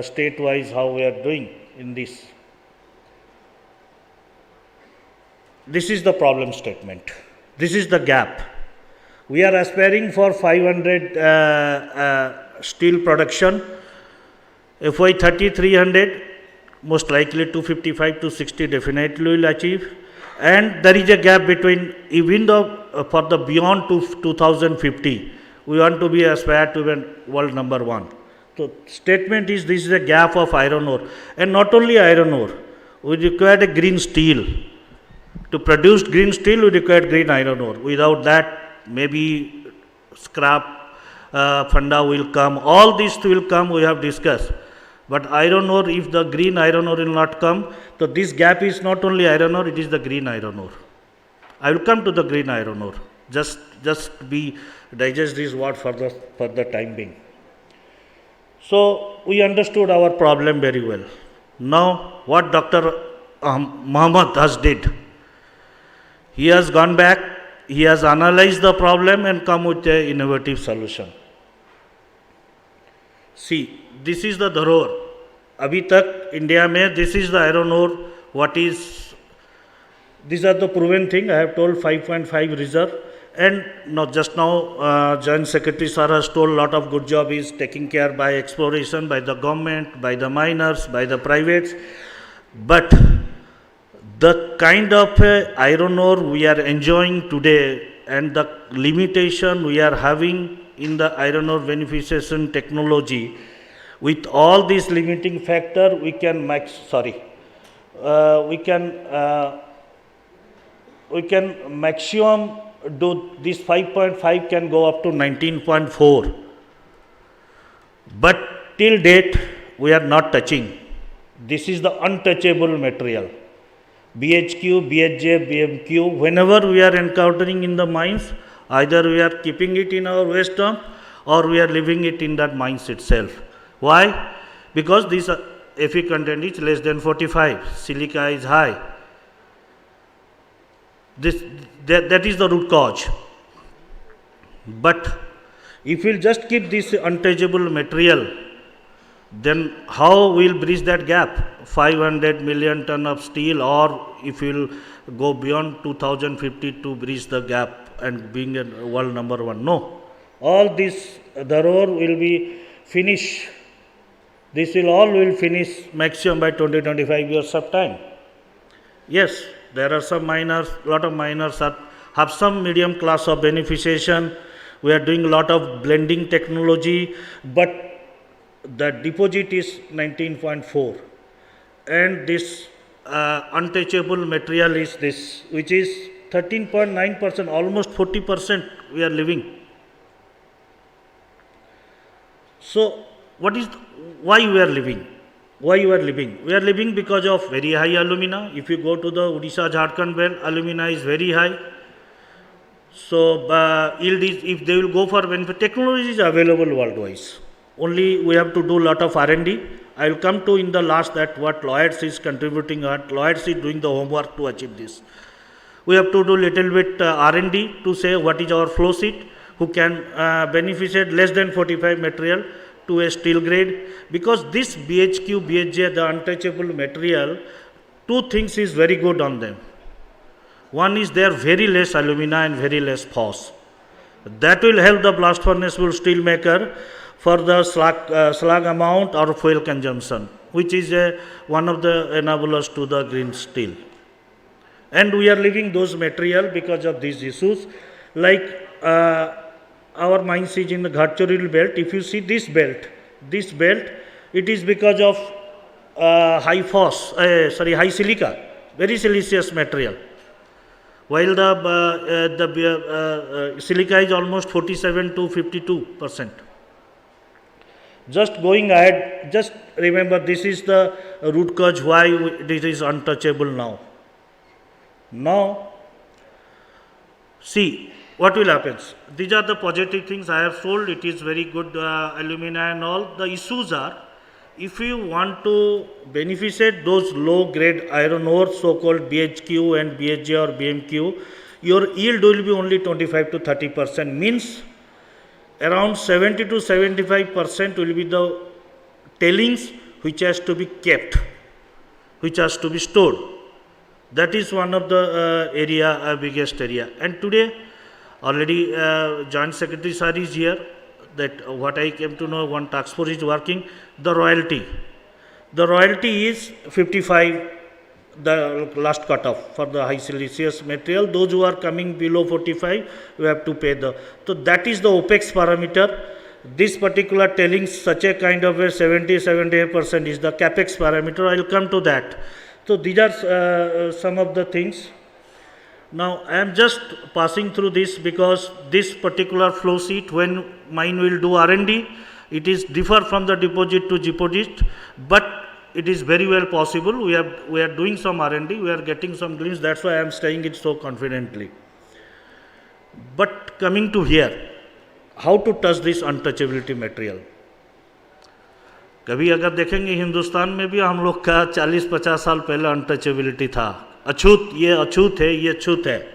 state-wise how we are doing in this. This is the problem statement. This is the gap. We are aspiring for 500 steel production. FY 30, 300, most likely 255 to 60 definitely will achieve. And there is a gap between, even though for the beyond 2050, we want to be aspired to be world number 1. So statement is, this is a gap of iron ore. And not only iron ore, we require a green steel. To produce green steel, we require green iron ore. Without that, maybe scrap funda will come. All these will come, we have discussed. But iron ore, if the green iron ore will not come, so this gap is not only iron ore, it is the green iron ore. I will come to the green iron ore. Just digest this word for the time being. So we understood our problem very well. Now what Dr. Mohammed has did, he has gone back, he has analyzed the problem and come with an innovative solution. See, this is the dharor. Abhi tak India mein, this is the iron ore. What is, these are the proven thing. I have told 5.5 reserve. And not just now, Joint Secretary Sir has told a lot of good job is taken care by exploration, by the government, by the miners, by the privates. But the kind of iron ore we are enjoying today and the limitation we are having in the iron ore beneficiation technology, with all these limiting factor, we can maximum do this 5.5 can go up to 19.4. But till date, we are not touching. This is the untouchable material. BHQ, BHJ, BMQ, whenever we are encountering in the mines, either we are keeping it in our waste dump or we are leaving it in that mines itself. Why? Because this Fe content is less than 45, silica is high. That is the root cause. But if we will just keep this untouchable material, then how we will bridge that gap? 500 million ton of steel, or if we will go beyond 2050 to bridge the gap and being a world number 1. No. All this dharor will be finished. This will finish maximum by 20-25 years of time. Yes, there are some miners, lot of miners have some medium class of beneficiation. We are doing a lot of blending technology, but the deposit is 19.4. And this untouchable material is this, which is 13.9%, almost 40% we are living. So, why we are living? Why you are living? We are living because of very high alumina. If you go to the Odisha Jharkhand belt, alumina is very high. So yield is, if they will go for benefit, technology is available worldwide. Only we have to do lot of R&D. I will come to in the last that what Lloyds is contributing, what Lloyds is doing the homework to achieve this. We have to do little bit R&D to say what is our flow sheet, who can beneficiate less than 45 material to a steel grade, because this BHQ, BHJ, the untouchable material, two things is very good on them. One is they are very less alumina and very less phos. That will help the blast furnace steel maker for the slag amount or fuel consumption. which is one of the enablers to the green steel. And we are leaving those material because of these issues. Like our mines is in the Ghatchoril belt. If you see this belt, it is because of high silica, very siliceous material. While the silica is almost 47 to 52%. Just going ahead, just remember this is the root cause why this is untouchable now. Now, see what will happen. These are the positive things I have told. It is very good alumina and all. The issues are, if you want to beneficiate those low grade iron ore, so-called BHQ and BHJ or BMQ, your yield will be only 25 to 30%, means around 70 to 75% will be the tailings which has to be kept, which has to be stored. That is one of the biggest area. And today, already Joint Secretary Sir is here. That what I came to know, one task force is working. The royalty is 55, the last cutoff for the high siliceous material. Those who are coming below 45, we have to pay the. So that is the OPEX parameter. This particular tailings, such a kind of a 70-78% is the CAPEX parameter. I will come to that. So these are some of the things. Now I am just passing through this because this particular flow sheet, when mine will do R&D, it is differ from the deposit to deposit, but it is very well possible. We are doing some R&D, we are getting some glimpse. That's why I am saying it so confidently. But coming to here, how to touch this untouchability material? कभी अगर देखेंगे हिंदुस्तान में भी हम लोग का 40-50 साल पहले अनटचेबिलिटी था. अछूत, ये अछूत है, ये छूत है.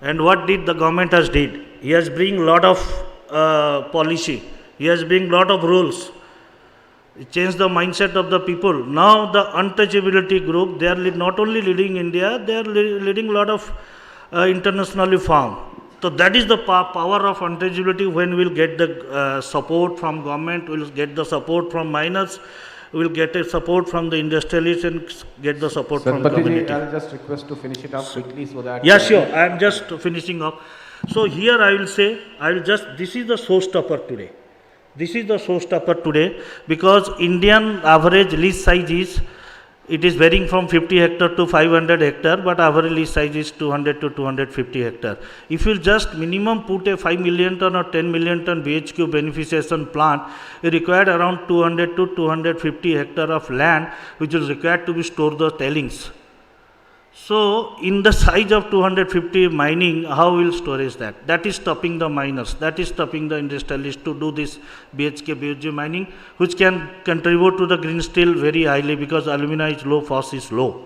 And what did the government has did? He has bring lot of policy. He has bring lot of rules. Change the mindset of the people. Now the untouchability group, they are not only leading India, they are leading lot of internationally firm. So that is the power of untouchability. When we will get the support from government, we will get the support from miners, we will get a support from the industrialists and get the support from the community. I will just request to finish it up quickly so that... Yeah, sure. I am just finishing up. So here I will say, this is the showstopper today. This is the showstopper today because Indian average lease size is, it is varying from 50 hectare to 500 hectare, but average lease size is 200 to 250 hectare. If you just minimum put a 5 million ton or 10 million ton BHQ beneficiation plant, it required around 200 to 250 hectare of land, which is required to be stored the tailings. So in the size of 250 mining, how will storage that? That is stopping the miners, that is stopping the industrialists to do this BHK, BHG mining, which can contribute to the green steel very highly because alumina is low, phos is low.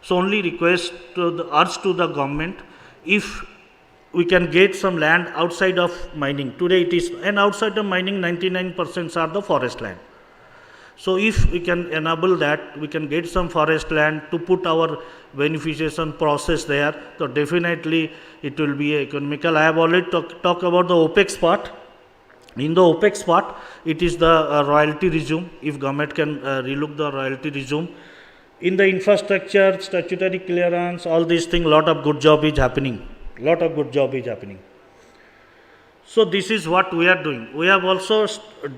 So only request to the urge to the government, if we can get some land outside of mining. Today it is, and outside of mining 99% are the forest land. So if we can enable that, we can get some forest land to put our beneficiation process there, so definitely it will be economical. I have already talked about the OPEX part. In the OPEX part, it is the royalty regime, if government can relook the royalty regime. In the infrastructure, statutory clearance, all these things, lot of good job is happening. So this is what we are doing. We have also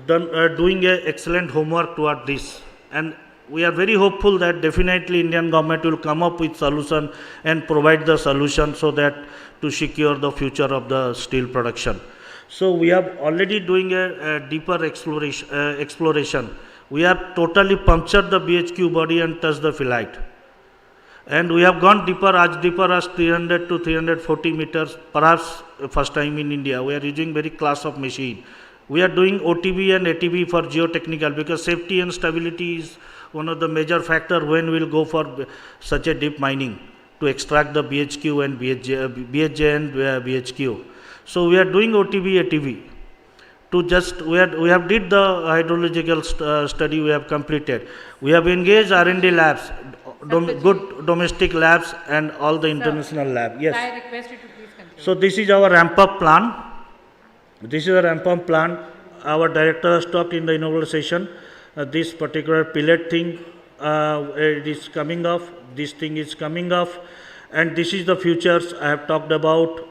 done doing a excellent homework toward this, and we are very hopeful that definitely Indian government will come up with solution and provide the solution so that to secure the future of the steel production. So we are already doing a deeper exploration. We have totally punctured the BHQ body and touched the phyllite. And we have gone deeper as 300 to 340 meters, perhaps first time in India. We are using very class of machine. We are doing OTB and ATB for geotechnical because safety and stability is one of the major factor when we will go for such a deep mining to extract the BHQ and BHJ and BHQ. So we are doing OTB, ATB. We have did the hydrological study we have completed. We have engaged R&D labs, good domestic labs and all the international labs. Yes. I request you to please continue. So this is our ramp-up plan. This is a ramp-up plan. Our director has talked in the inaugural session. this particular pellet thing it is coming off, this thing is coming off, and this is the futures I have talked about,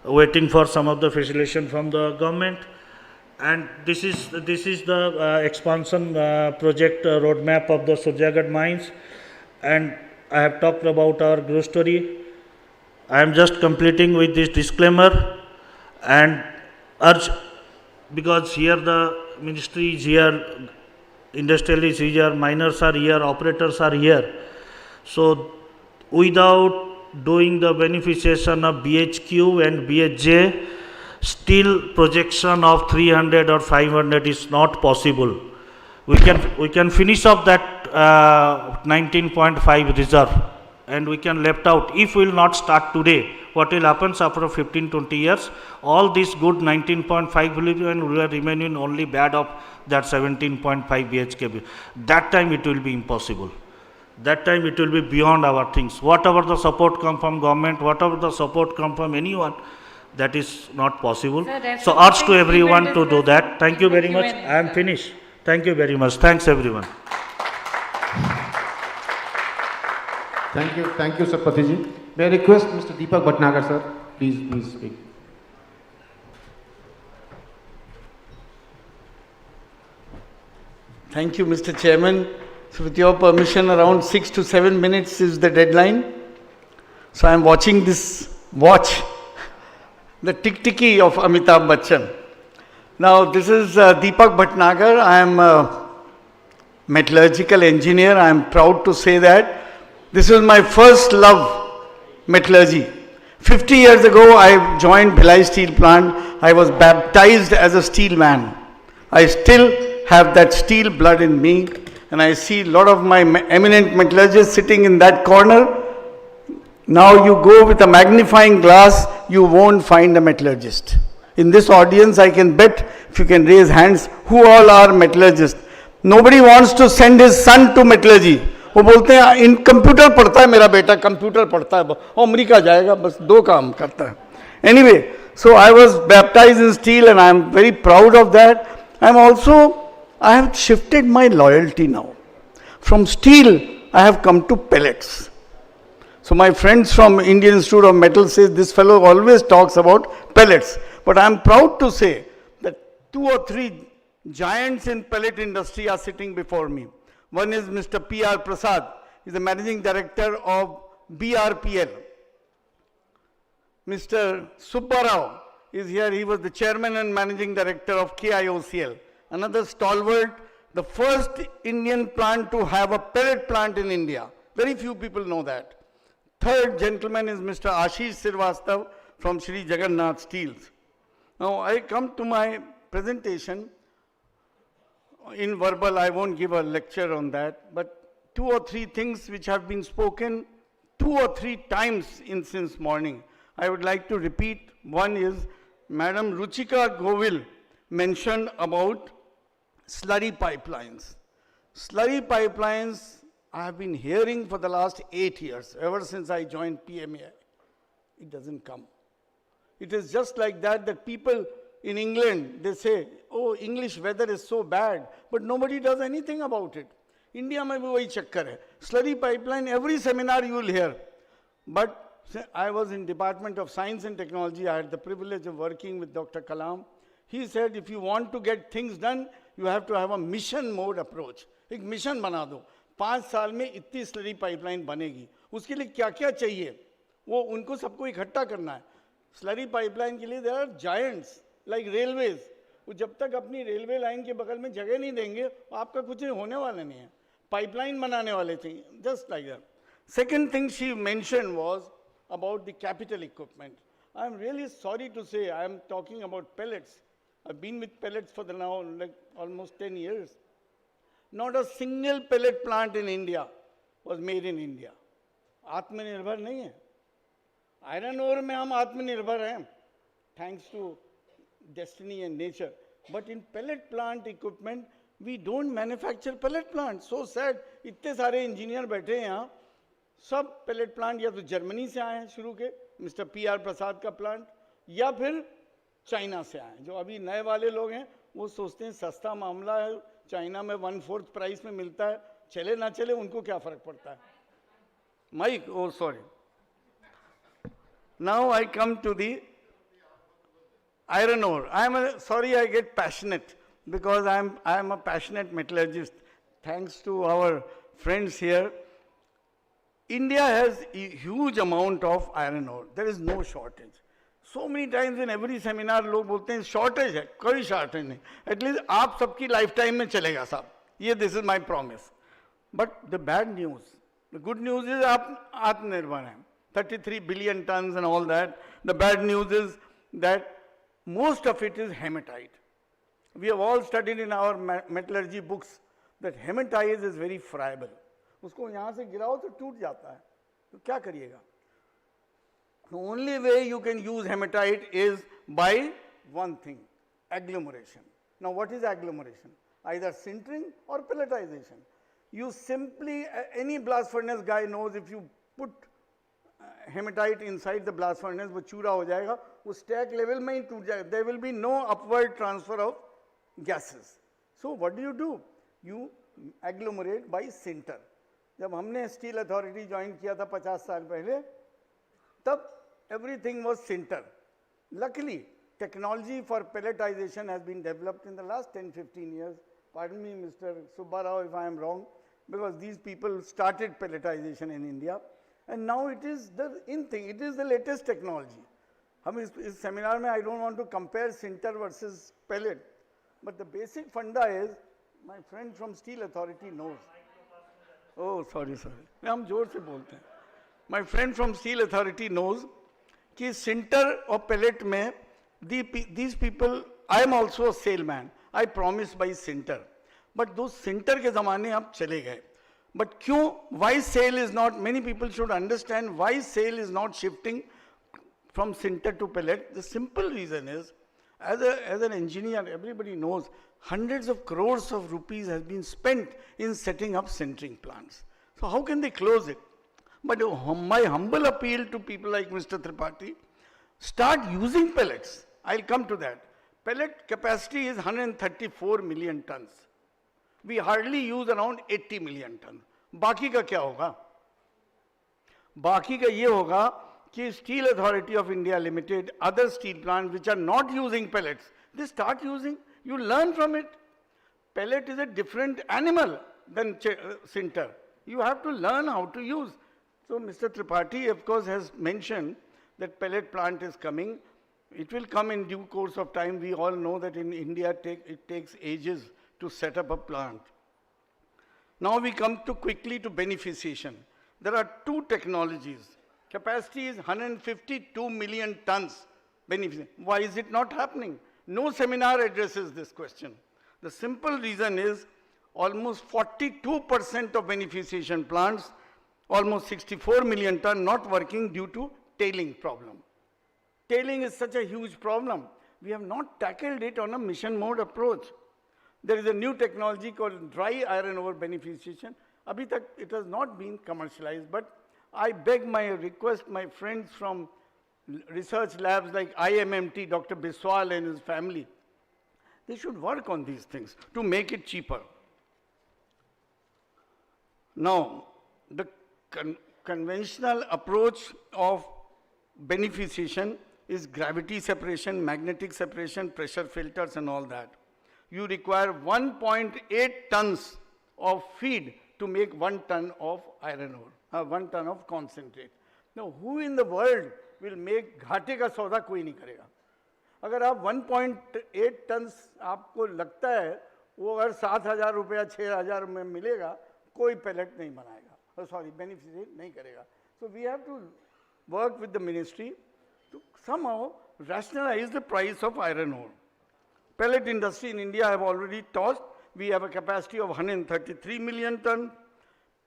waiting for some of the facilitation from the government. And this is the expansion project roadmap of the Surjagarh mines, and I have talked about our growth story. I am just completing with this disclaimer and urge, because here the ministry is here, industrialists is here, miners are here, operators are here. So without doing the beneficiation of BHQ and BHJ, still projection of 300 or 500 is not possible. We can finish off that 19.5 reserve, and we can left out. If we will not start today, what will happen after 15-20 years? All this good 19.5 will remain in only bad of that 17.5 BHK. That time it will be impossible. That time it will be beyond our things. Whatever the support come from government, whatever the support come from anyone, that is not possible. So urge to everyone to do that. Thank you very much. I am finished. Thank you very much. Thanks everyone. Thank you, Sir Patiji. May I request Mr. Deepak Bhatnagar, sir, please speak. Thank you, Mr. Chairman. So with your permission, around 6 to 7 minutes is the deadline. So I am watching this watch, the tick-ticky of Amitabh Bachchan. Now this is Deepak Bhatnagar. I am a metallurgical engineer. I am proud to say that. This was my first love, metallurgy. 50 years ago, I joined Bhilai Steel Plant. I was baptized as a steel man. I still have that steel blood in me, and I see a lot of my eminent metallurgists sitting in that corner. Now you go with a magnifying glass, you won't find a metallurgist. In this audience, I can bet, if you can raise hands, who all are metallurgists. Nobody wants to send his son to metallurgy. वो बोलते हैं इन computer पढ़ता है मेरा बेटा, computer पढ़ता है, America जाएगा, बस 2 काम करता है. Anyway, so I was baptized in steel and I am very proud of that. I have shifted my loyalty now. From steel, I have come to pellets. So my friends from Indian Institute of Metal say this fellow always talks about pellets. But I am proud to say that 2 or 3 giants in pellet industry are sitting before me. One is Mr. P.R. Prasad, he is the managing director of BRPL. Mr. Subbarao is here, he was the chairman and managing director of KIOCL. Another stalwart, the first Indian plant to have a pellet plant in India. Very few people know that. Third gentleman is Mr. Ashish Srivastava from Shri Jagannath Steels. Now I come to my presentation in verbal. I won't give a lecture on that, but 2 or 3 things which have been spoken 2 or 3 times since morning. I would like to repeat. One is Madam Ruchika Govil mentioned about slurry pipelines. Slurry pipelines I have been hearing for the last 8 years, ever since I joined PMA. It doesn't come. It is just like that people in England, they say, oh, English weather is so bad, but nobody does anything about it. India mein bhi wahi chakkar hai. Slurry pipeline, every seminar you will hear. But I was in Department of Science and Technology. I had the privilege of working with Dr. Kalam. He said, if you want to get things done, you have to have a mission mode approach. Ek mission bana do. 5 साल में इतनी slurry pipeline बनेगी. उसके लिए क्या क्या चाहिए वो उनको सबको इकट्ठा करना है. स्लरी पाइपलाइन के लिए there are giants like railways. वो जब तक अपनी रेलवे लाइन के बगल में जगह नहीं देंगे आपका कुछ होने वाला नहीं है. पाइपलाइन बनाने वाले चाहिए, just like that. Second thing she mentioned was about the capital equipment. I am really sorry to say I am talking about pellets. I've been with pellets for now like almost 10 years. Not a single pellet plant in India was made in India. आत्मनिर्भर नहीं है. Iron ore में हम आत्मनिर्भर हैं, thanks to destiny and nature. But in pellet plant equipment, we don't manufacture pellet plants. So sad. इतने सारे engineer बैठे हैं यहाँ, सब pellet plant या तो जर्मनी से आए हैं शुरू के, मिस्टर P.R. प्रसाद का प्लांट, या फिर चाइना से आए हैं. जो अभी नए वाले लोग हैं वो सोचते हैं सस्ता मामला है, चाइना में 1/4 प्राइस में मिलता है, चले ना चले उनको क्या फर्क पड़ता है? Mike, oh sorry. Now I come to the iron ore. Sorry, I get passionate because I am a passionate metallurgist. Thanks to our friends here, India has a huge amount of iron ore. There is no shortage. So many times in every seminar लोग बोलते हैं shortage है, कोई shortage नहीं. At least आप सबकी lifetime में चलेगा साहब. ये this is my promise. But the bad news, the good news is आप आत्मनिर्भर हैं. 33 billion tons and all that. The bad news is that most of it is hematite. We have all studied in our metallurgy books that hematite is very friable. उसको यहाँ से गिराओ तो टूट जाता है, तो क्या करिएगा? The only way you can use hematite is by one thing, agglomeration. Now what is agglomeration? Either sintering or pelletization. You simply, any blast furnace guy knows if you put hematite inside the blast furnace, वो चूरा हो जाएगा, वो stack level में ही टूट जाएगा. There will be no upward transfer of gases. So what do? You agglomerate by sinter. जब हमने स्टील अथॉरिटी ज्वाइन किया था 50 साल पहले, तब everything was sinter. Luckily, technology for pelletization has been developed in the last 10-15 years. Pardon me, Mr. Subbarao, if I am wrong, because these people started pelletization in India, and now it is the in thing. It is the latest technology. हम इस seminar में I don't want to compare sinter versus pellet, but the basic funda is, my friend from Steel Authority knows. Oh, sorry. हम जोर से बोलते हैं. My friend from Steel Authority knows कि sinter और pellet में these people, I am also a salesman. I promise by sinter. But those sinter के ज़माने अब चले गए. But क्यों? Why sale is not? Many people should understand why sale is not shifting from sinter to pellet. The simple reason is, as an engineer, everybody knows hundreds of crores of rupees has been spent in setting up sintering plants. So how can they close it? But my humble appeal to people like Mr. Tripathi, start using pellets. I'll come to that. Pellet capacity is 134 million tons. We hardly use around 80 million tons. बाकी का क्या होगा? बाकी का ये होगा कि Steel Authority of India Limited, other steel plants which are not using pellets, they start using. You learn from it. Pellet is a different animal than sinter. You have to learn how to use. So Mr. Tripathi, of course, has mentioned that pellet plant is coming. It will come in due course of time. We all know that in India it takes ages to set up a plant. Now we come quickly to beneficiation. There are two technologies. Capacity is 152 million tons beneficiation. Why is it not happening? No seminar addresses this question. The simple reason is almost 42% of beneficiation plants, almost 64 million ton, not working due to tailing problem. Tailing is such a huge problem. We have not tackled it on a mission mode approach. There is a new technology called dry iron ore beneficiation. Abhi tak it has not been commercialized, but I beg my request, my friends from research labs like IMMT, Dr. Biswal and his family, they should work on these things to make it cheaper. Now, the conventional approach of beneficiation is gravity separation, magnetic separation, pressure filters and all that. You require 1.8 tons of feed to make 1 ton of iron ore, 1 ton of concentrate. Now, who in the world will make घाटे का सौदा कोई नहीं करेगा. अगर आप 1.8 turns आपको लगता है वो अगर 7,000 रुपया 6,000 में मिलेगा, कोई पैलेट नहीं बनाएगा, सॉरी बेनिफिशियरी नहीं करेगा. So we have to work with the ministry to somehow rationalize the price of iron ore. Pellet industry in India I have already taught. We have a capacity of 133 million ton.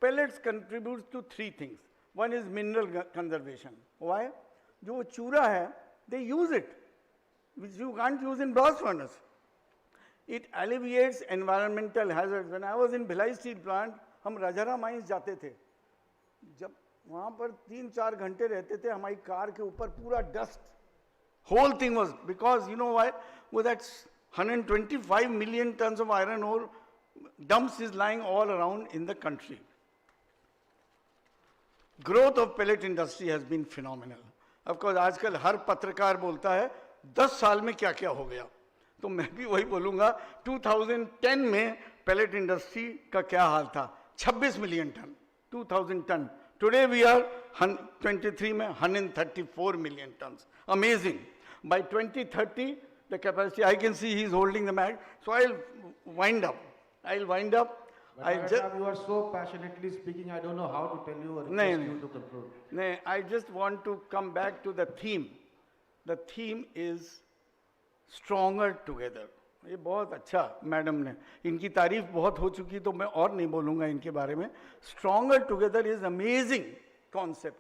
Pellets contributes to 3 things. One is mineral conservation. Why? जो चूरा है, they use it, which you can't use in blast furnace. It alleviates environmental hazards. When I was in Bhilai steel plant, हम राजारा mines जाते थे. जब वहाँ पर 3-4 घंटे रहते थे, हमारी कार के ऊपर पूरा dust. Whole thing was because you know why? Well, that's 125 million tons of iron ore dumps is lying all around in the country. Growth of pellet industry has been phenomenal. Of course, आजकल हर पत्रकार बोलता है 10 साल में क्या क्या हो गया, तो मैं भी वही बोलूँगा 2010 में pellet industry का क्या हाल था, 26 million ton, 2000 ton. Today we are 23 में 134 million tons. Amazing. By 2030, the capacity, I can see he's holding the mag, so I'll wind up. But you are so passionately speaking, I don't know how to tell you or request you to conclude. No, I just want to come back to the theme. The theme is stronger together. ये बहुत अच्छा madam ने, इनकी तारीफ बहुत हो चुकी, तो मैं और नहीं बोलूँगा इनके बारे में. Stronger together is amazing concept.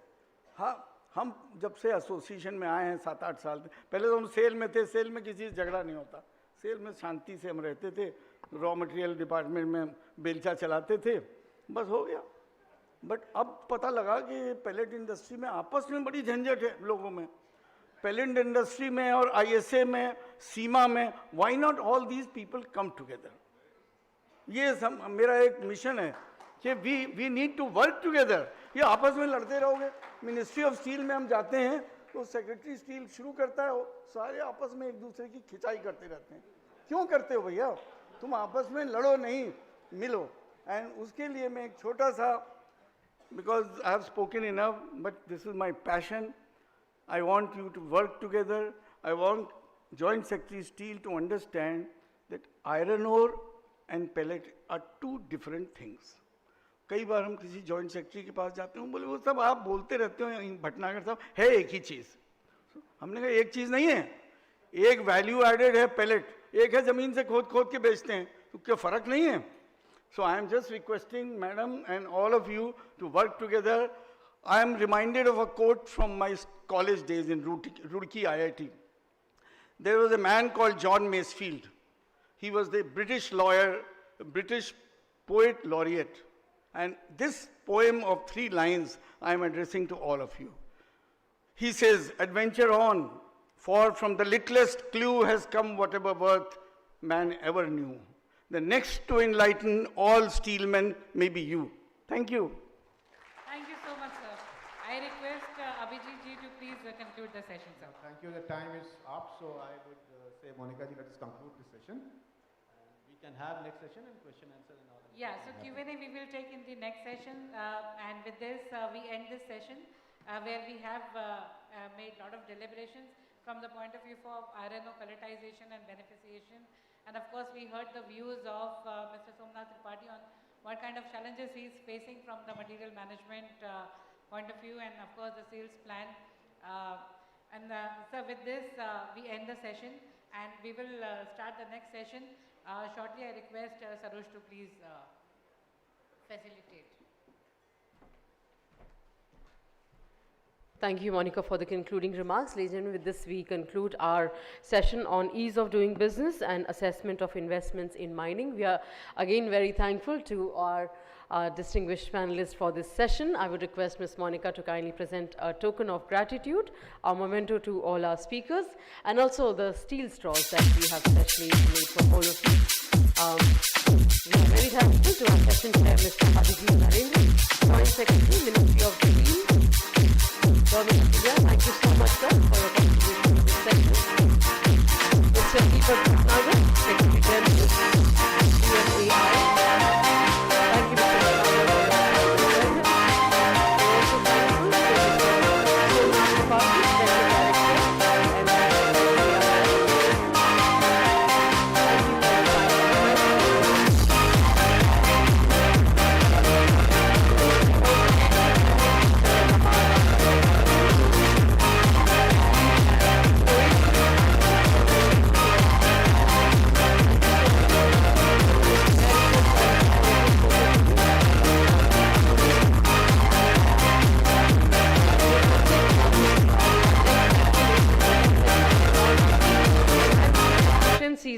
हाँ, हम जब से एसोसिएशन में आए हैं 7-8 साल, पहले तो हम सेल में थे, सेल में किसी से झगड़ा नहीं होता, सेल में शांति से हम रहते थे, रॉ मटेरियल डिपार्टमेंट में बेलचा चलाते थे, बस हो गया. बट अब पता लगा कि पैलेट इंडस्ट्री में आपस में बड़ी झंझट है लोगों में, पैलेट इंडस्ट्री में और आईएसए में, सीमा में. Why not all these people come together. ये सब मेरा एक मिशन है कि we need to work together. ये आपस में लड़ते रहोगे, मिनिस्ट्री ऑफ स्टील में हम जाते हैं तो सेक्रेटरी स्टील शुरू करता है, सारे आपस में एक दूसरे की खिंचाई करते रहते हैं. क्यों करते हो भैया, तुम आपस में लड़ो नहीं, मिलो. एंड उसके लिए मैं एक छोटा सा, because I have spoken enough, but this is my passion. I want you to work together. I want Joint Secretary Steel to understand that iron ore and pellet are two different things. कई बार हम किसी joint secretary के पास जाते हैं, बोले वो सब आप बोलते रहते हो भटनागर साहब, है एक ही चीज़. हमने कहा एक चीज़ नहीं है, एक वैल्यू एडेड है पेलेट, एक है ज़मीन से खोद खोद के बेचते हैं, तो क्या फ़र्क नहीं है. So I am just requesting madam and all of you to work together. I am reminded of a quote from my college days in Roorkee IIT. There was a man called John Masefield. He was the British lawyer, British poet laureate. And this poem of 3 lines I am addressing to all of you. He says, adventure on, for from the littlest clue has come whatever worth man ever knew. The next to enlighten all steelmen may be you. Thank you. Thank you so much, sir. I request Abhijit ji to please conclude the session, sir. Thank you. The time is up, so I would say, Monica ji, let us conclude this session. We can have next session and question answer and all. Yeah, so Q&A we will take in the next session, and with this we end this session where we have made a lot of deliberations from the point of view of iron ore pelletization and beneficiation, and of course we heard the views of Mr. Somnath Tripathi on what kind of challenges he is facing from the material management point of view, and of course the sales plan. So with this we end the session, and we will start the next session shortly. I request Sarosh to please facilitate. Thank you, Monica, for the concluding remarks. Ladies and gentlemen, with this we conclude our session on ease of doing business and assessment of investments in mining. We are again very thankful to our distinguished panelists for this session. I would request Ms. Monica to kindly present a token of gratitude, our memento to all our speakers, and also the steel straws that we have specially made for all of you. We are very thankful to our session chair, Mr. Abhijit Narendra, Joint Secretary, Ministry of Steel, Government of India. Thank you so much, sir, for your contribution to this session. Mr. Deepak Bhatnagar, Secretary General, CFAI. Thank you, Mr.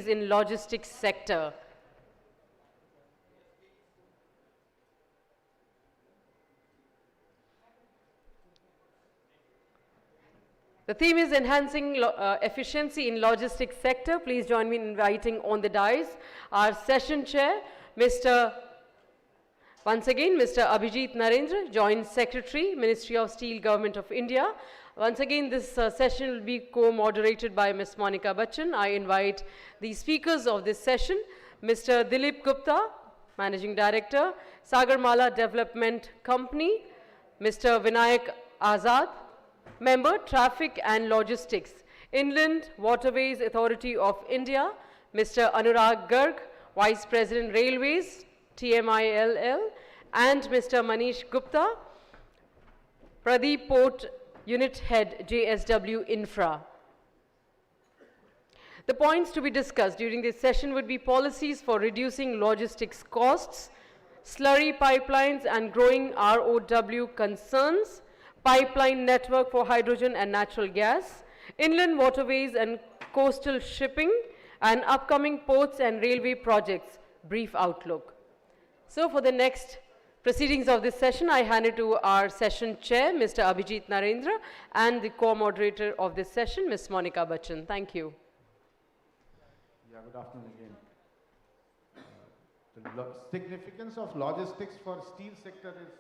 in logistics sector. The theme is enhancing efficiency in logistics sector. Please join me in inviting on the dais our session chair, Once again, Mr. Abhijit Narendra, Joint Secretary, Ministry of Steel, Government of India. Once again, this session will be co-moderated by Ms. Monica Bachchan. I invite the speakers of this session, Mr. Dilip Gupta, Managing Director, Sagarmala Development Company, Mr. Vinayak Azad, Member, Traffic and Logistics, Inland Waterways Authority of India, Mr. Anurag Garg, Vice President Railways, TMILL, and Mr. Manish Gupta, Pradeep Port Unit Head, JSW Infra. The points to be discussed during this session would be policies for reducing logistics costs, slurry pipelines and growing ROW concerns, pipeline network for hydrogen and natural gas, inland waterways and coastal shipping, and upcoming ports and railway projects, brief outlook. So for the next proceedings of this session, I hand it to our session chair, Mr. Abhijit Narendra, and the co-moderator of this session, Ms. Monica Bachchan. Thank you. Yeah, good afternoon again. The significance of logistics for steel sector is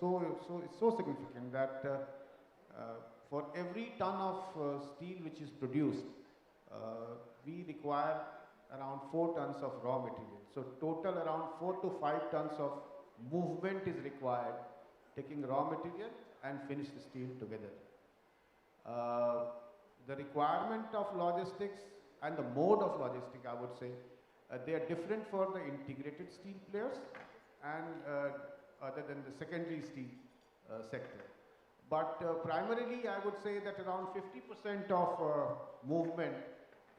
so significant that for every ton of steel which is produced, we require around 4 tons of raw material. So total around 4 to 5 tons of movement is required, taking raw material and finished steel together. The requirement of logistics and the mode of logistics, I would say, they are different for the integrated steel players and other than the secondary steel sector. But primarily, I would say that around 50% of movement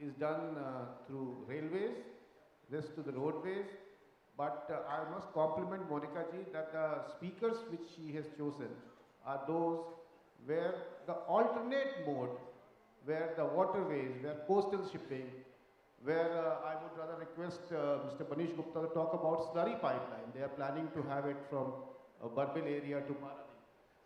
is done through railways, this to the roadways. But I must compliment Monica ji that the speakers which she has chosen are those where the alternate mode, where the waterways, where coastal shipping, where I would rather request Mr. Manish Gupta to talk about slurry pipeline. They are planning to have it from Barbil area to Paradip.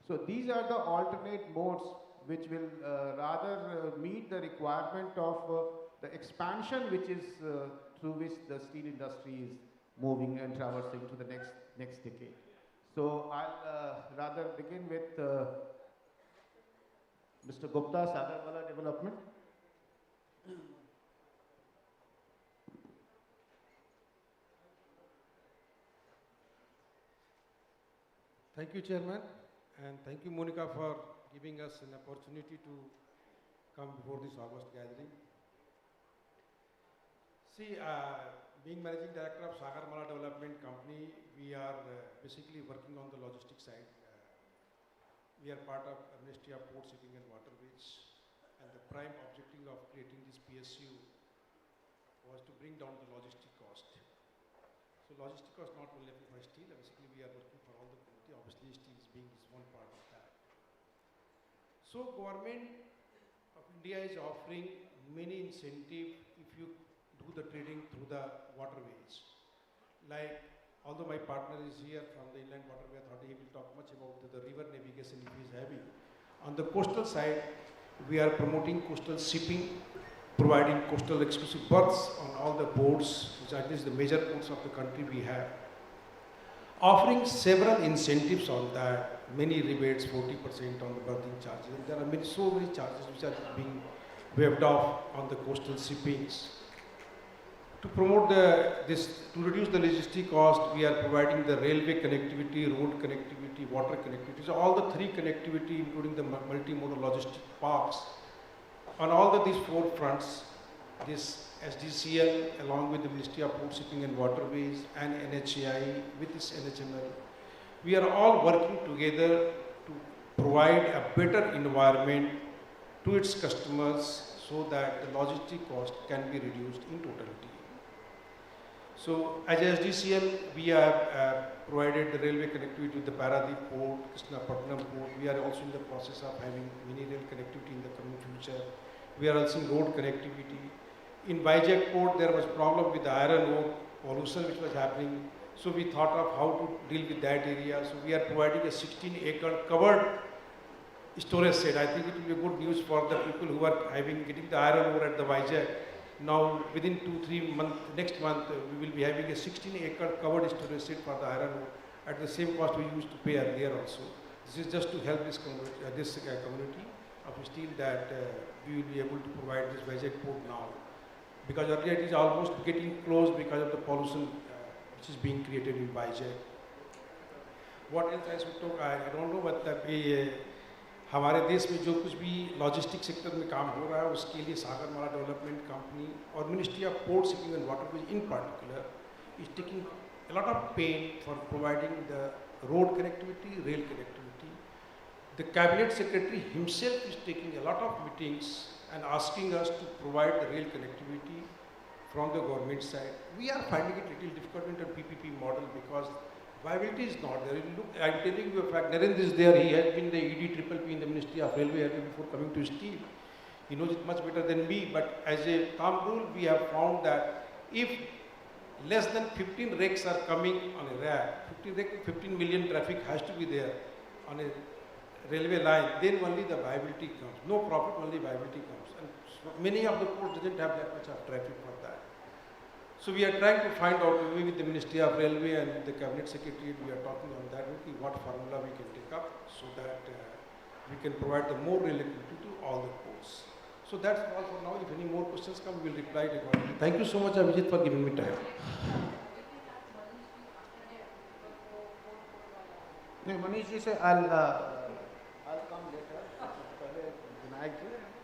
So these are the alternate modes which will rather meet the requirement of the expansion which is through which the steel industry is moving and traversing to the next decade. So I'll rather begin with Mr. Gupta, Sagarmala Development. Thank you, Chairman, and thank you, Monica, for giving us an opportunity to come before this August gathering. See, being Managing Director of Sagarmala Development Company, we are basically working on the logistics side. We are part of Ministry of Port, Shipping and Waterways, and the prime objective of creating this PSU was to bring down the logistic cost. So logistic cost not only for steel, basically we are working for all the quality, obviously steel is being one part of that. So government of India is offering many incentive if you do the trading through the waterways. Like, although my partner is here from the Inland Waterway Authority, he will talk much about the river navigation if he is having. On the coastal side, we are promoting coastal shipping, providing coastal exclusive berths on all the ports, which are the major ports of the country we have. Offering several incentives on that, many rebates, 40% on the berthing charges. And there are so many charges which are being waived off on the coastal shippings. To promote to reduce the logistic cost, we are providing the railway connectivity, road connectivity, water connectivity. So all the 3 connectivity, including the multimodal logistic parks. On all these 4 fronts, this SDCL, along with the Ministry of Port, Shipping and Waterways and NHAI with this NHML, we are all working together to provide a better environment to its customers so that the logistic cost can be reduced in totality. So as SDCL, we have provided the railway connectivity with the Paradip Port, Krishnapatnam Port. We are also in the process of having mini rail connectivity in the coming future. We are also in road connectivity. In Vizag Port, there was problem with the iron ore pollution which was happening. So we thought of how to deal with that area. So we are providing a 16-acre covered storage shed. I think it will be good news for the people who are getting the iron ore at the Vizag. Now, within 2-3 months, next month, we will be having a 16-acre covered storage shed for the iron ore at the same cost we used to pay earlier also. This is just to help this community of steel that we will be able to provide this Vizag port now. Because earlier it is almost getting close because of the pollution which is being created in Vizag. What else I should talk? I don't know, but हमारे देश में जो कुछ भी logistic sector में काम हो रहा है उसके लिए सागरमाला डेवलपमेंट कंपनी और ministry of port shipping and waterways in particular is taking a lot of pain for providing the road connectivity, rail connectivity. The cabinet secretary himself is taking a lot of meetings and asking us to provide the rail connectivity from the government side. We are finding it a little difficult in the PPP model because viability is not there. Look, I'm telling you a fact, Narendra is there, he has been the ED in the Ministry of Railway before coming to steel. He knows it much better than me, but as a thumb rule, we have found that if less than 15 rakes are coming on a rack, 15 million traffic has to be there on a railway line, then only the viability comes. No profit, only viability comes. And so many of the ports didn't have that much of traffic for that. So we are trying to find out, maybe with the Ministry of Railway and the Cabinet Secretary, we are talking on that, what formula we can take up so that we can provide the more rail connectivity to all the ports. So that's all for now. If any more questions come, we will reply accordingly. Thank you so much, Abhijit, for giving me time. No, Manish ji, I'll come later.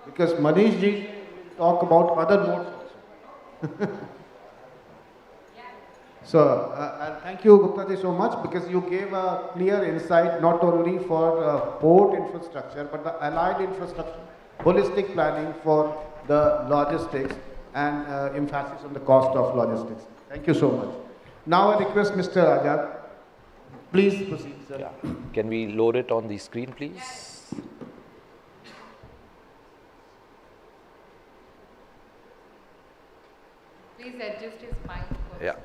Because Manish ji will talk about other modes also. So, and thank you, Gupta ji, so much because you gave a clear insight not only for port infrastructure but the allied infrastructure, holistic planning for the logistics and emphasis on the cost of logistics. Thank you so much. Now I request Mr. Ajad, please proceed, sir. Yeah. Can we load it on the screen, please? Please adjust his mic. Yeah.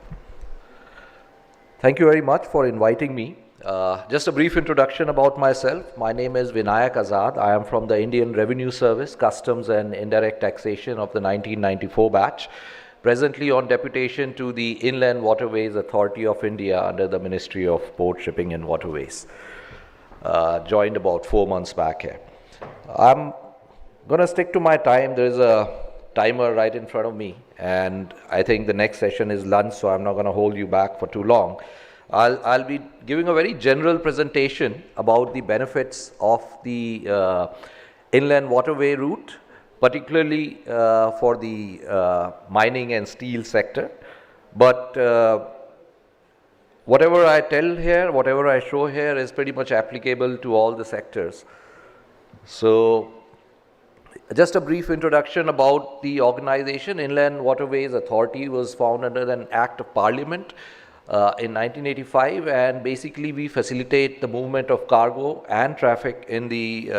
Thank you very much for inviting me. Just a brief introduction about myself. My name is Vinayak Azad. I am from the Indian Revenue Service, Customs and Indirect Taxation of the 1994 batch, presently on deputation to the Inland Waterways Authority of India under the Ministry of Port, Shipping and Waterways. Joined about 4 months back here. I'm going to stick to my time. There is a timer right in front of me, and I think the next session is lunch, so I'm not going to hold you back for too long. I'll be giving a very general presentation about the benefits of the inland waterway route, particularly for the mining and steel sector. But whatever I tell here, whatever I show here is pretty much applicable to all the sectors. So, just a brief introduction about the organization. Inland Waterways Authority was found under an Act of Parliament in 1985, and basically we facilitate the movement of cargo and traffic in the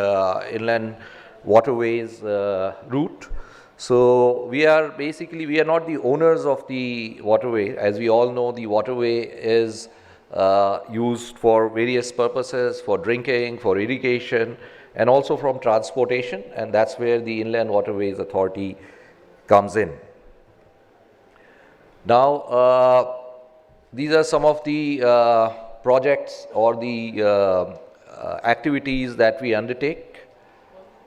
inland waterways route. So we are not the owners of the waterway. As we all know, the waterway is used for various purposes, for drinking, for irrigation, and also from transportation, and that's where the Inland Waterways Authority comes in. Now, these are some of the projects or the activities that we undertake.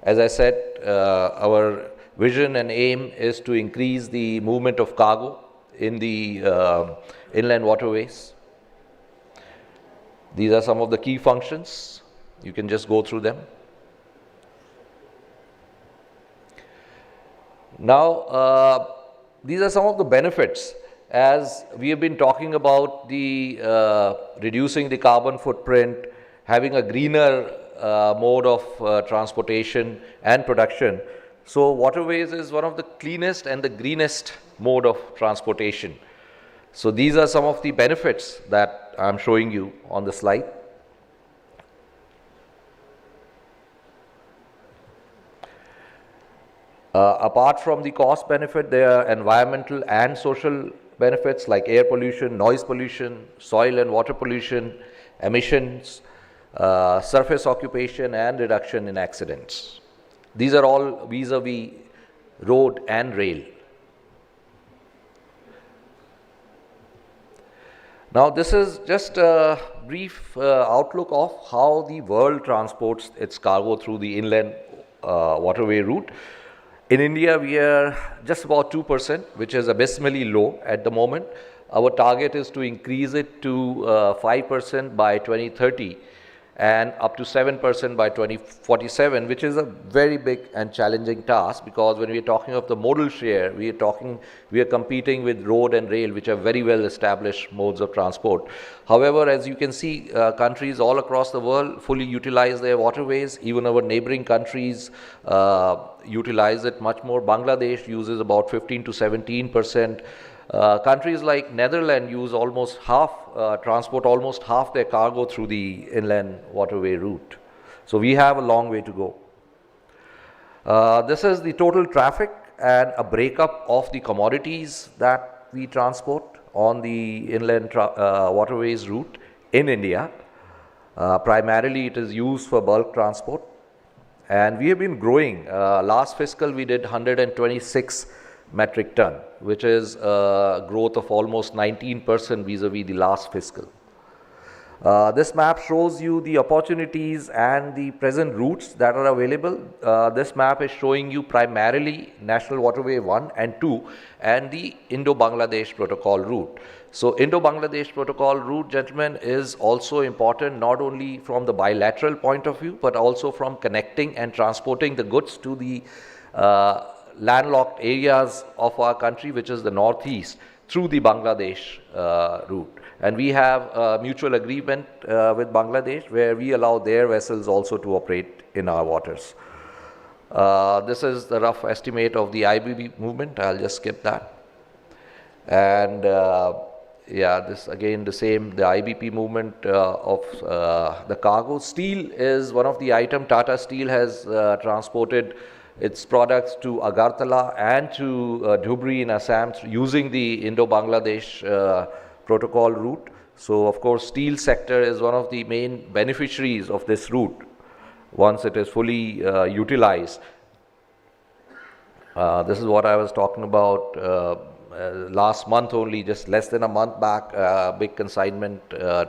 As I said, our vision and aim is to increase the movement of cargo in the inland waterways. These are some of the key functions. You can just go through them. Now, these are some of the benefits. As we have been talking about the reducing the carbon footprint, having a greener mode of transportation and production. So waterways is one of the cleanest and the greenest mode of transportation. So these are some of the benefits that I am showing you on the slide. Apart from the cost benefit, there are environmental and social benefits like air pollution, noise pollution, soil and water pollution, emissions, surface occupation, and reduction in accidents. These are all vis-a-vis road and rail. Now, this is just a brief outlook of how the world transports its cargo through the inland waterway route. In India, we are just about 2%, which is abysmally low at the moment. Our target is to increase it to 5% by 2030 and up to 7% by 2047, which is a very big and challenging task, because when we are talking of the modal share, we are competing with road and rail, which are very well established modes of transport. However, as you can see, countries all across the world fully utilize their waterways. Even our neighboring countries utilize it much more. Bangladesh uses about 15 to 17%. Countries like Netherlands use almost transport almost half their cargo through the inland waterway route. So we have a long way to go. This is the total traffic and a breakup of the commodities that we transport on the inland waterways route in India. Primarily it is used for bulk transport, and we have been growing. Last fiscal we did 126 metric ton, which is a growth of almost 19% vis-a-vis the last fiscal. This map shows you the opportunities and the present routes that are available. This map is showing you primarily National Waterway 1 and 2 and the Indo-Bangladesh Protocol route. So Indo-Bangladesh Protocol route, gentlemen, is also important not only from the bilateral point of view, but also from connecting and transporting the goods to the landlocked areas of our country, which is the northeast, through the Bangladesh route. And we have a mutual agreement with Bangladesh where we allow their vessels also to operate in our waters. This is the rough estimate of the IBP movement. I'll just skip that. And yeah, this again the same, the IBP movement of the cargo. Steel is one of the items. Tata Steel has transported its products to Agartala and to Dhubri in Assam using the Indo-Bangladesh Protocol route. So, of course, steel sector is one of the main beneficiaries of this route once it is fully utilized. This is what I was talking about last month only, just less than a month back, big consignment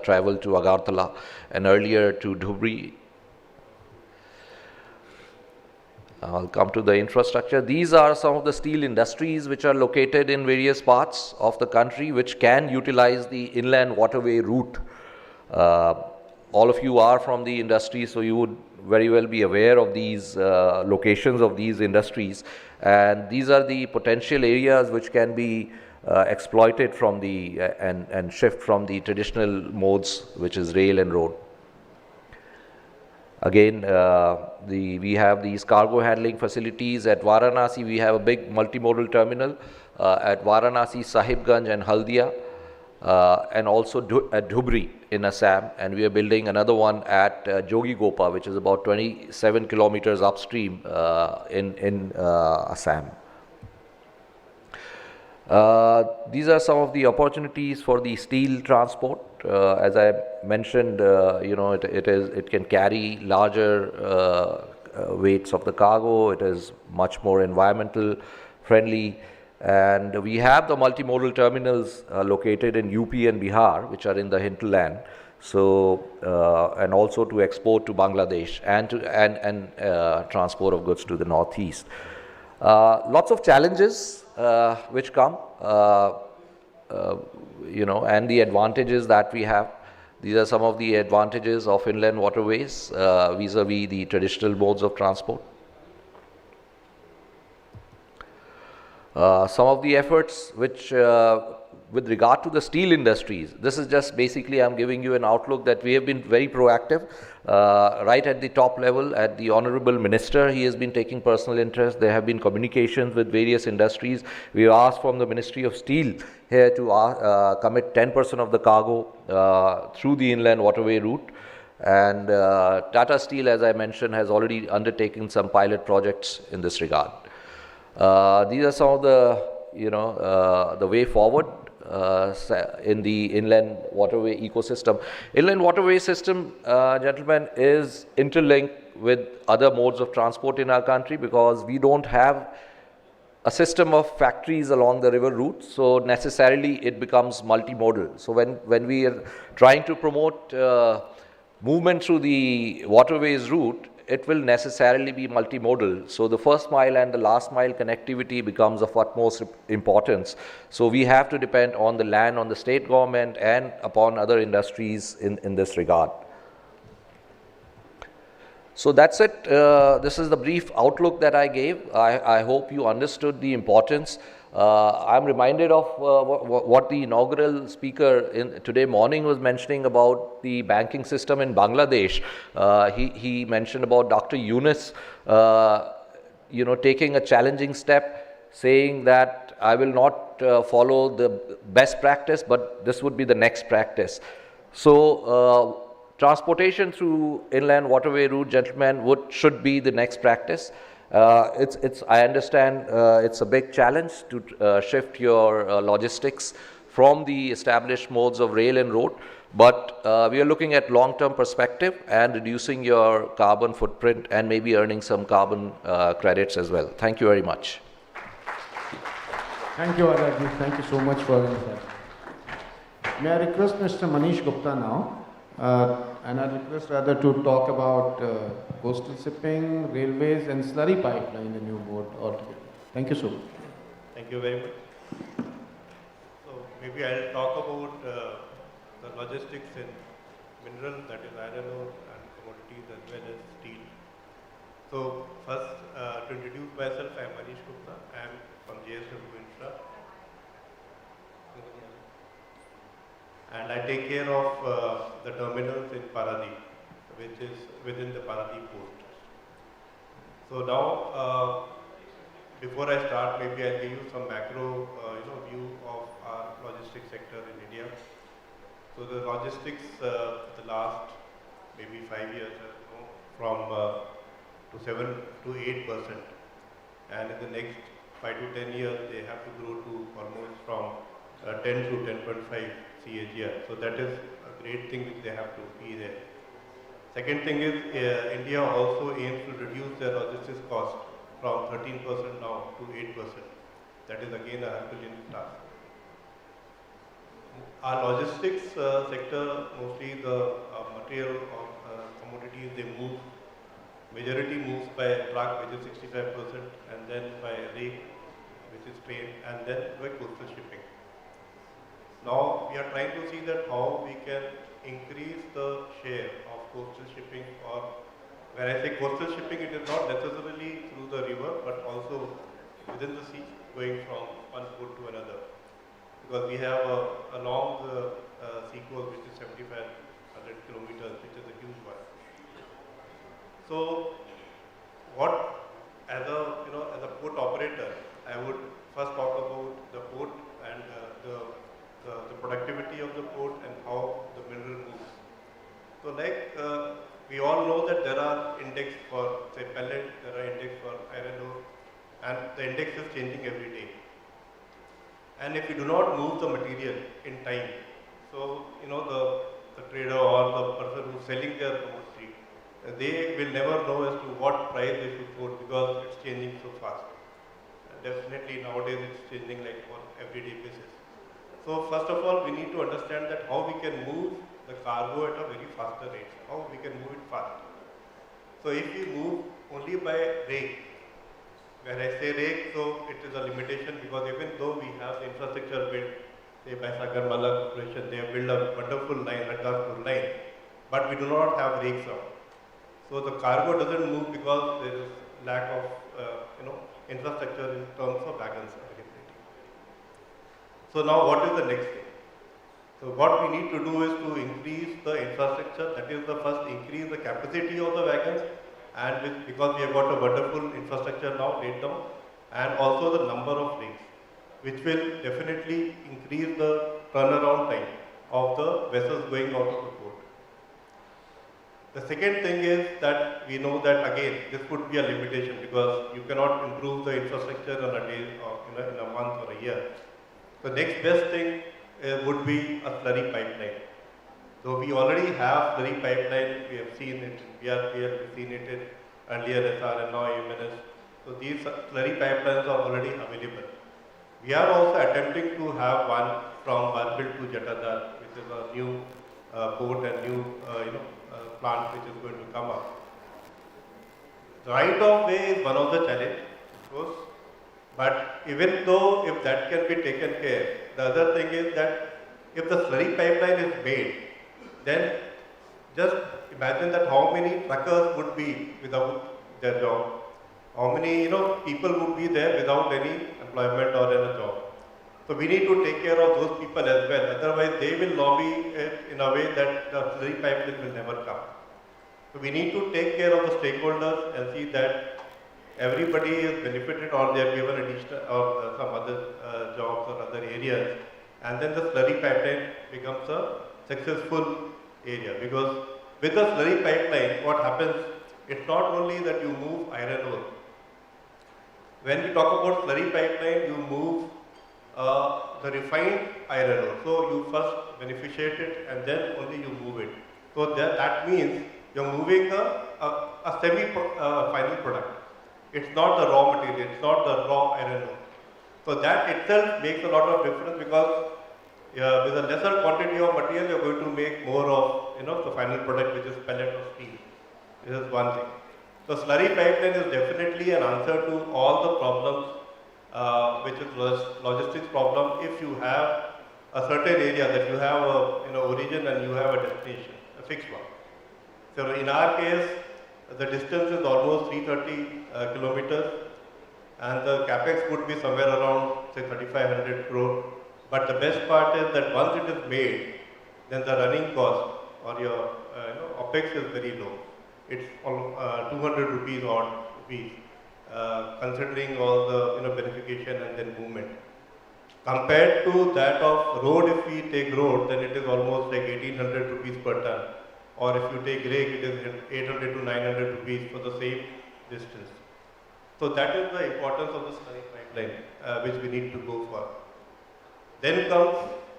traveled to Agartala and earlier to Dhubri. I'll come to the infrastructure. These are some of the steel industries which are located in various parts of the country which can utilize the inland waterway route. All of you are from the industry, so you would very well be aware of these locations of these industries, and these are the potential areas which can be exploited from the and shift from the traditional modes, which is rail and road. Again, we have these cargo handling facilities at Varanasi. We have a big multimodal terminal at Varanasi, Sahibganj and Haldia, and also at Dhubri in Assam, and we are building another one at Jogigopa, which is about 27 kilometers upstream in Assam. These are some of the opportunities for the steel transport. As I mentioned, it can carry larger weights of the cargo. It is much more environmental friendly, and we have the multimodal terminals located in UP and Bihar, which are in the hinterland. So, and also to export to Bangladesh and transport of goods to the northeast. Lots of challenges which come. And the advantages that we have. These are some of the advantages of inland waterways vis-a-vis the traditional modes of transport. Some of the efforts which with regard to the steel industries, this is just basically I'm giving you an outlook that we have been very proactive right at the top level. At the Honorable Minister, he has been taking personal interest. There have been communications with various industries. We asked from the Ministry of Steel here to commit 10% of the cargo through the inland waterway route, and Tata Steel, as I mentioned, has already undertaken some pilot projects in this regard. These are some of the the way forward in the inland waterway ecosystem. Inland waterway system, gentlemen, is interlinked with other modes of transport in our country, because we don't have a system of factories along the river route, so necessarily it becomes multimodal. So when we are trying to promote movement through the waterways route, it will necessarily be multimodal. So the first mile and the last mile connectivity becomes of utmost importance. So we have to depend on the land, on the state government, and upon other industries in this regard. So that's it. This is the brief outlook that I gave. I hope you understood the importance. I'm reminded of what the inaugural speaker today morning was mentioning about the banking system in Bangladesh. He mentioned about Dr. Yunus, taking a challenging step, saying that I will not follow the best practice, but this would be the next practice. So transportation through inland waterway route, gentlemen, should be the next practice. I understand it's a big challenge to shift your logistics from the established modes of rail and road, but we are looking at long-term perspective and reducing your carbon footprint and maybe earning some carbon credits as well. Thank you very much. Thank you, Azadji. Thank you so much for your insight. May I request Mr. Manish Gupta now? And I request rather to talk about coastal shipping, railways, and slurry pipeline, the new board altogether. Thank you so much. Thank you very much. So maybe I'll talk about the logistics in mineral, that is iron ore and commodities as well as steel. So first, to introduce myself, I am Manish Gupta. I am from JSW Infra. And I take care of the terminals in Paradip, which is within the Paradip port. So now, before I start, maybe I'll give you some macro, view of our logistics sector in India. So the logistics, the last maybe 5 years has grown from to 7 to 8%, and in the next 5 to 10 years, they have to grow to almost from 10 to 10.5 CAGR. So that is a great thing which they have to be there. Second thing is India also aims to reduce their logistics cost from 13% now to 8%. That is again a Herculean task. Our logistics sector, mostly the material or commodities they move, majority moves by truck, which is 65%, and then by rake, which is train, and then by coastal shipping. Now we are trying to see that how we can increase the share of coastal shipping, or when I say coastal shipping, it is not necessarily through the river, but also within the sea, going from one port to another. Because we have a long sea coast which is 7,500 kilometers, which is a huge one. So what, as a port operator, I would first talk about the port and the productivity of the port and how the mineral moves. So we all know that there are index for say pellet, there are index for iron ore, and the index is changing every day. And if you do not move the material in time, so the trader or the person who is selling their commodity, they will never know as to what price they should quote because it's changing so fast. Definitely nowadays it's changing like on everyday basis. So first of all, we need to understand that how we can move the cargo at a very faster rate, how we can move it fast. So if we move only by rake, when I say rake, so it is a limitation because even though we have the infrastructure built, say by Sagarmala Corporation, they have built a wonderful line, Radhaspur line, but we do not have rakes now. So the cargo doesn't move because there is lack of infrastructure in terms of wagons availability. So now what is the next thing? So what we need to do is to increase the infrastructure, that is the first increase the capacity of the wagons, and because we have got a wonderful infrastructure now laid down, and also the number of rakes, which will definitely increase the turnaround time of the vessels going out of the port. The second thing is that we know that again this could be a limitation because you cannot improve the infrastructure on a day or in a month or a year. The next best thing would be a slurry pipeline. So we already have slurry pipeline. We have seen it in BRPL, we've seen it in earlier SR and now MNS. So these slurry pipelines are already available. We are also attempting to have one from Barbil to Jatadhar, which is a new port and new plant which is going to come up. The right of way is one of the challenges, of course, but even though if that can be taken care, the other thing is that if the slurry pipeline is made, then just imagine that how many truckers would be without their job, how many people would be there without any employment or any job. So we need to take care of those people as well. Otherwise, they will lobby it in a way that the slurry pipeline will never come. So we need to take care of the stakeholders and see that everybody is benefited or they are given additional or some other jobs or other areas, and then the slurry pipeline becomes a successful area. Because with the slurry pipeline, what happens, it's not only that you move iron ore. When we talk about slurry pipeline, you move the refined iron ore. So you first beneficiate it and then only you move it. So that means you're moving a semi-final product. It's not the raw material, it's not the raw iron ore. So that itself makes a lot of difference, because with a lesser quantity of material, you're going to make more of the final product, which is pellet or steel. This is one thing. So slurry pipeline is definitely an answer to all the problems, which is logistics problem. If you have a certain area that you have a origin and you have a destination, a fixed one. So in our case, the distance is almost 330 kilometers, and the capex would be somewhere around say 3,500 crore. But the best part is that once it is made, then the running cost or your OPEX is very low. It's 200 rupees odd rupees, considering all the beneficiation and then movement. Compared to that of road, if we take road, then it is almost like 1,800 rupees per ton. Or if you take rake, it is 800 to 900 rupees for the same distance. So that is the importance of the slurry pipeline, which we need to go for. Then comes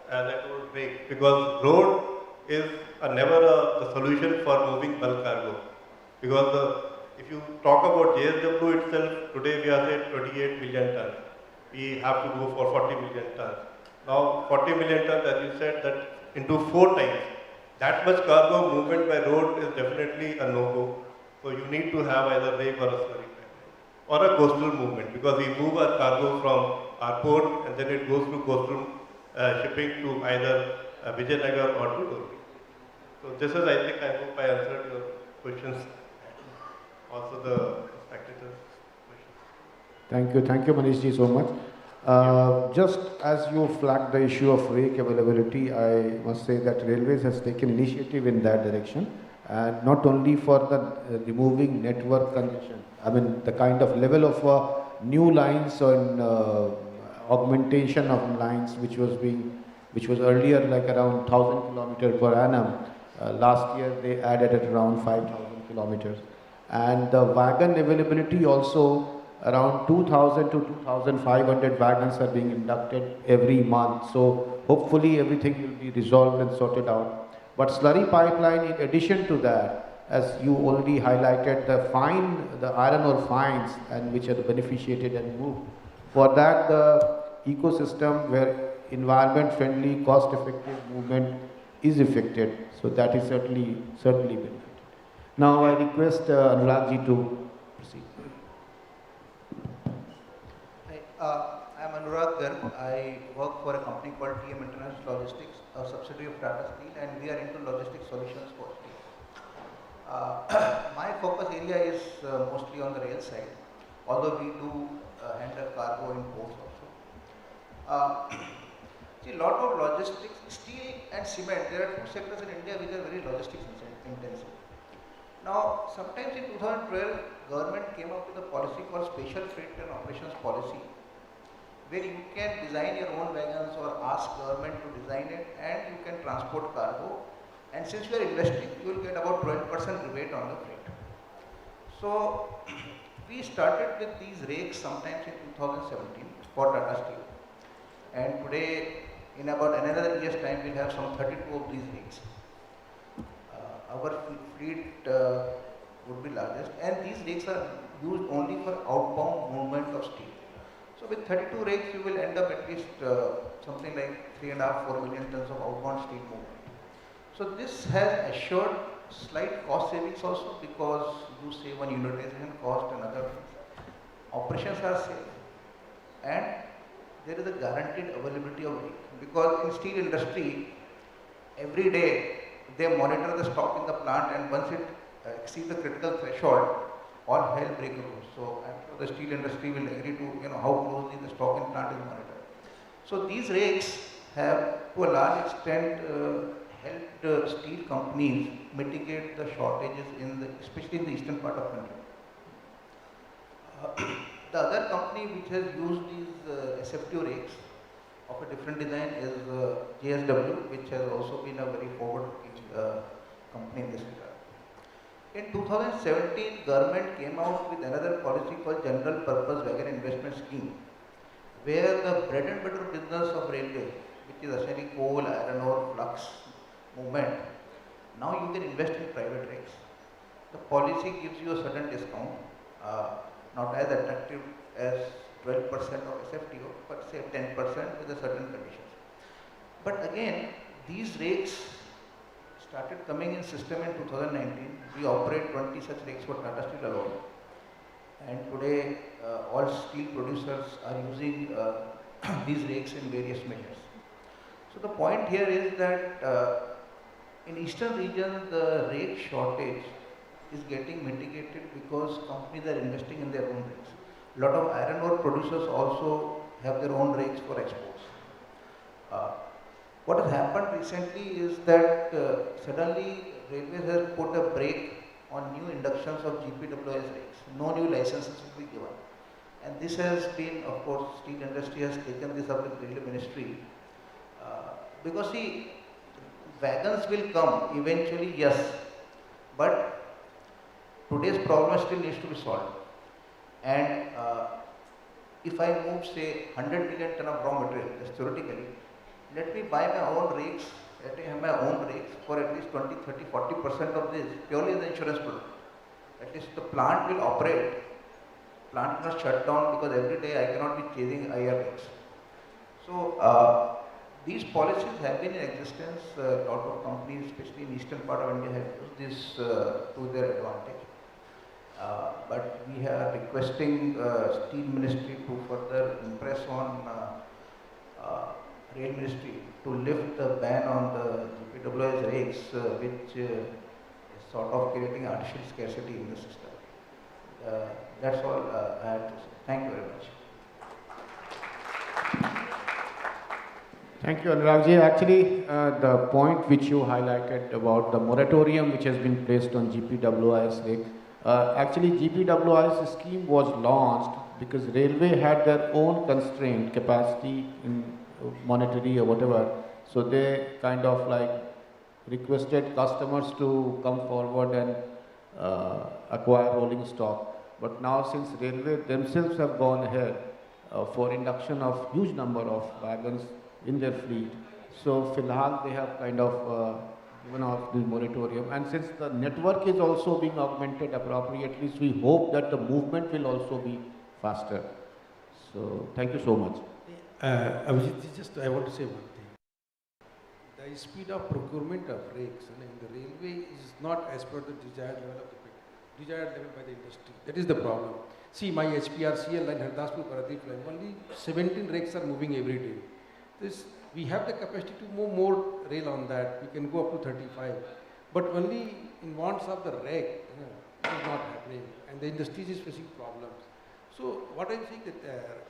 that old rake, because road is never the solution for moving bulk cargo. Because if you talk about JSW itself, today we are at 28 million tons. We have to go for 40 million tons. Now 40 million tons, as you said, that into 4 times. That much cargo movement by road is definitely a no-go. So you need to have either rake or a slurry pipeline, or a coastal movement, because we move our cargo from our port and then it goes through coastal shipping to either Vijayanagar or to Dolvi. So this is, I think, I hope I answered your questions. Also the spectators' questions. Thank you Manishji so much. Just as you flagged the issue of rake availability, I must say that Railways has taken initiative in that direction, and not only for the removing network congestion, I mean the kind of level of new lines and augmentation of lines which was earlier like around 1,000 kilometers per annum. Last year they added at around 5,000 kilometers, and the wagon availability also. Around 2,000 to 2,500 wagons are being inducted every month. So hopefully everything will be resolved and sorted out. But slurry pipeline, in addition to that, as you already highlighted, the iron ore fines and which are beneficiated and moved. For that, the ecosystem where environment-friendly, cost-effective movement is affected. So that is certainly benefited. Now I request Anurag ji to proceed. I am Anurag Garg. I work for a company called TM International Logistics, a subsidiary of Tata Steel, and we are into logistics solutions for steel. My focus area is mostly on the rail side, although we do handle cargo in ports also. See, a lot of logistics, steel and cement, there are 2 sectors in India which are very logistics intensive. Now, sometimes in 2012, government came up with a policy called Special Freight and Operations Policy, where you can design your own wagons or ask government to design it, and you can transport cargo. And since you are investing, you will get about 12% rebate on the freight. So we started with these rakes sometimes in 2017 for Tata Steel. And today, in about another year's time, we'll have some 32 of these rakes. Our fleet would be largest, and these rakes are used only for outbound movement of steel. So with 32 rakes, you will end up at least something like 3.5–4 million tons of outbound steel movement. So this has assured slight cost savings also, because you save on utilization cost and other things. Operations are safe, and there is a guaranteed availability of rake, because in steel industry, every day they monitor the stock in the plant, and once it exceeds the critical threshold, all hell breaks loose. So I'm sure the steel industry will agree to how closely the stock in plant is monitored. So these rakes have to a large extent helped steel companies mitigate the shortages especially in the eastern part of country. The other company which has used these SFTO rakes of a different design is JSW, which has also been a very forward-looking company in this regard. In 2017, government came out with another policy called General Purpose Wagon Investment Scheme, where the bread and butter business of railway, which is essentially coal, iron ore, flux movement, now you can invest in private rakes. The policy gives you a certain discount, not as attractive as 12% of SFTO, but say 10% with a certain conditions. But again, these rakes started coming in system in 2019. We operate 20 such rakes for Tata Steel alone. And today, all steel producers are using these rakes in various measures. So the point here is that in eastern region, the rake shortage is getting mitigated because companies are investing in their own rakes. A lot of iron ore producers also have their own rakes for exports. What has happened recently is that suddenly Railways has put a brake on new inductions of GPWIS rakes. No new licenses will be given. And this has been, of course, steel industry has taken this up with the Railway Ministry. Because see, wagons will come eventually, yes, but today's problem still needs to be solved. And if I move, say, 100 million ton of raw material, just theoretically, let me buy my own rakes, let me have my own rakes for at least 20, 30, 40% of this purely as an insurance product. At least the plant will operate, plant will not shut down, because every day I cannot be chasing IR rakes. So these policies have been in existence. A lot of companies, especially in eastern part of India, have used this to their advantage. But we are requesting Steel Ministry to further impress on Rail Ministry to lift the ban on the GPWIS rakes, which is sort of creating artificial scarcity in the system. That's all I have to say. Thank you very much. Thank you, Anuragji. Actually, the point which you highlighted about the moratorium which has been placed on GPWIS rake, actually GPWIS scheme was launched because railway had their own constraint capacity in monetary or whatever. So they kind of like requested customers to come forward and acquire rolling stock. But now since railway themselves have gone ahead for induction of huge number of wagons in their fleet, so Filhal they have kind of given off the moratorium, and since the network is also being augmented appropriately, so we hope that the movement will also be faster. So thank you so much. Just I want to say one thing. The speed of procurement of rakes in the railway is not as per the desired level of the desired level by the industry. That is the problem. See, my HPRCL line, Hardaspur Paradip line, only 17 rakes are moving every day. We have the capacity to move more rail on that. We can go up to 35. But only in wants of the rake, it is not happening. And the industry is facing problems. So what I'm saying that,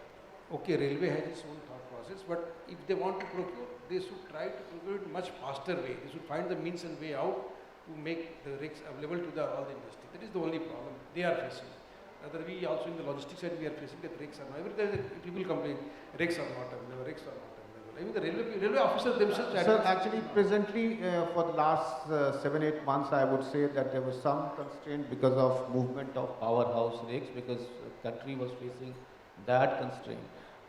okay, railway has its own thought process, but if they want to procure, they should try to procure it much faster way. They should find the means and way out to make the rakes available to all the industry. That is the only problem they are facing. Rather, we also in the logistics side, we are facing that rakes are not. Every day people complain, rakes are not available, rakes are not available. I mean, the railway officers themselves. Sir, actually, presently, for the last 7-8 months, I would say that there was some constraint because of movement of powerhouse rakes, because the country was facing that constraint.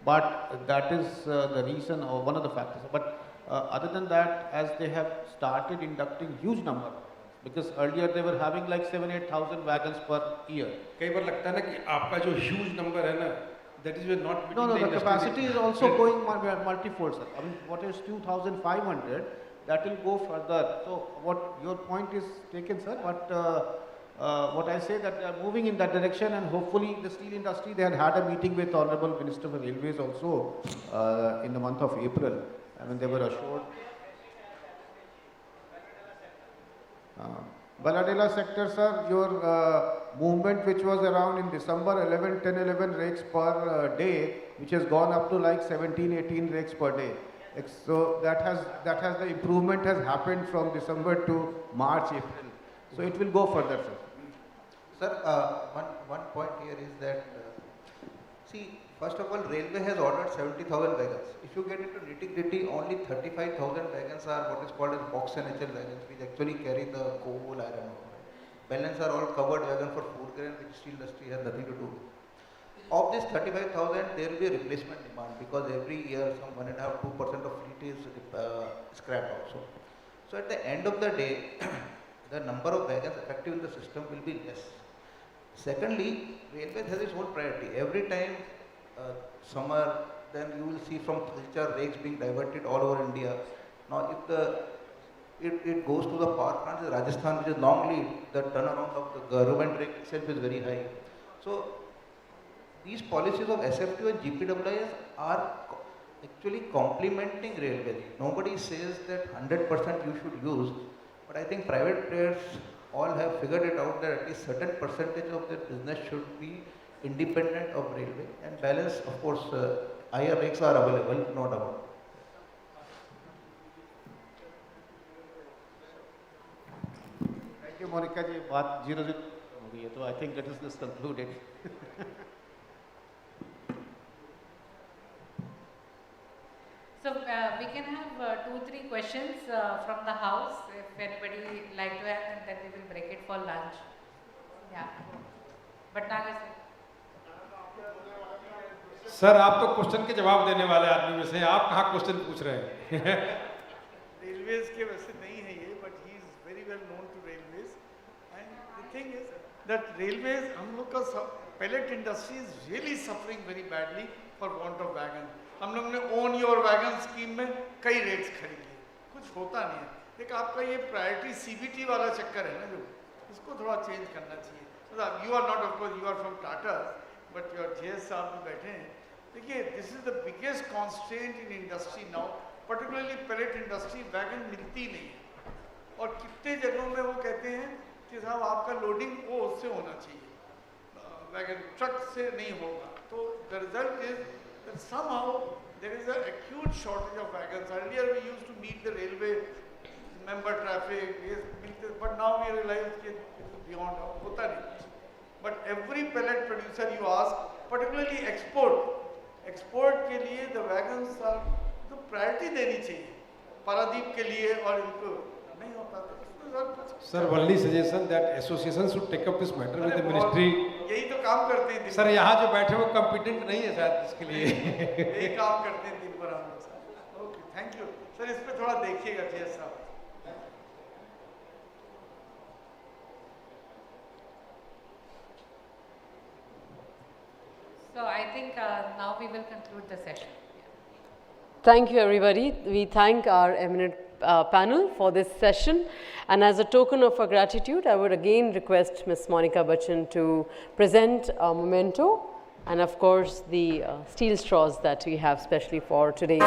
But that is the reason or one of the factors. But other than that, as they have started inducting huge number, Because earlier they were having like 7,000-8,000 wagons per year. कई बार लगता है ना कि आपका जो huge number है ना, that is not No, meeting the capacity is also going multi-fold, sir. I mean, what is 2,500, that will go further. So what your point is taken, sir, but what I say that they are moving in that direction, and hopefully the steel industry, they had a meeting with Honorable Minister for Railways also in the month of April. I mean, they were assured. Baladela sector, sir, your movement which was around in December 10-11 rakes per day, which has gone up to like 17-18 rakes per day. So that has the improvement has happened from December to March, April. So it will go further, sir. Sir, one point here is that, see, first of all, railway has ordered 70,000 wagons. If you get into nitty-gritty, only 35,000 wagons are what is called as box NHL wagons, which actually carry the coal, iron ore. Balance are all covered wagons for food grain, which steel industry has nothing to do with. Of this 35,000, there will be a replacement demand because every year some 1.5–2% of fleet is scrapped also. So at the end of the day, the number of wagons effective in the system will be less. Secondly, railways has its own priority. Every time summer, then you will see from culture rakes being diverted all over India. Now, if it goes to the power plants in Rajasthan, which is long lead, the turnaround of the government rake itself is very high. So, these policies of SFTO and GPWIS are actually complementing railways. Nobody says that 100% you should use, but I think private players all have figured it out that at least certain percentage of their business should be independent of railway, and balance, of course, higher rakes are available, no doubt. Thank you, Monica ji. Baat 0-0 ho gayi hai, so I think let us just conclude it. So we can have 2-3 questions from the house. If anybody like to have, and then we will break it for lunch. Yeah. But now sir आप तो question के जवाब देने वाले आदमी में से हैं, आप कहाँ क्वेश्चन पूछ रहे हैं? Railways के वैसे नहीं है ये, but he is very well known to railways. And the thing is that railways, हम लोग का pellet industry is really suffering very badly for want of wagon. हम लोग ने own your wagon scheme में कई rates खरीद लिए, कुछ होता नहीं है. एक आपका ये priority CBT वाला चक्कर है ना जो, इसको थोड़ा change करना चाहिए. मतलब you are not, of course, you are from Tata, but your JS साहब भी बैठे हैं. देखिए, this is the biggest constraint in industry now, particularly pellet industry. Wagon मिलती नहीं है और कितने जगहों में वो कहते हैं कि साहब आपका लोडिंग वो उससे होना चाहिए, वैगन ट्रक से नहीं होगा. तो the result is that somehow there is an acute shortage of wagons. Earlier we used to meet the railway member traffic, but now we realize that it is beyond, होता नहीं. But every pellet producer you ask, particularly export के लिए the wagons are तो priority देनी चाहिए. पारादीप के लिए और इनको नहीं होता था. Sir, only suggestion that association should take up this matter with the ministry. यही तो काम करते हैं. सर यहाँ जो बैठे वो competent नहीं है शायद इसके लिए. यही काम करते हैं दिन भर हम लोग. Okay, thank you. सर इस पे थोड़ा देखिएगा JS साहब. So I think now we will conclude the session. Thank you, everybody. We thank our eminent panel for this session. And as a token of our gratitude, I would again request Ms. Monica Bachchan to present a memento and, of course, the steel straws that we have specially for today.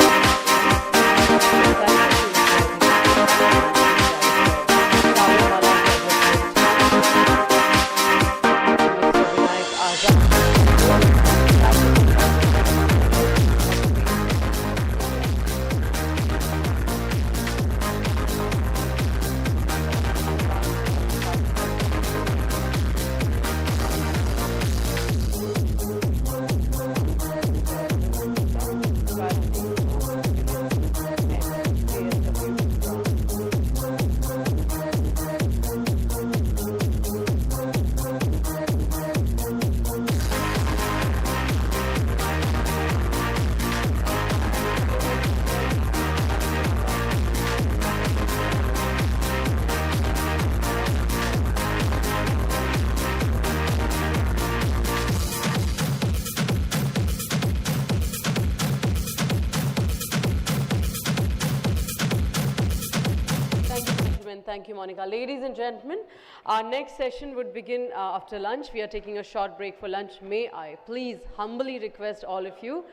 Thank you, Monica. Ladies and gentlemen, our next session would begin after lunch. We are taking a short break for lunch. May I please humbly request all of you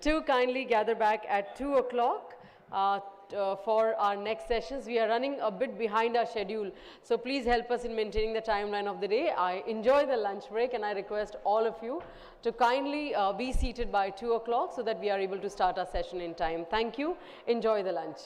to kindly gather back at 2 o'clock for our next sessions. We are running a bit behind our schedule, so please help us in maintaining the timeline of the day. I enjoy the lunch break and I request all of you to kindly be seated by 2 o'clock so that we are able to start our session in time. Thank you. Enjoy the lunch.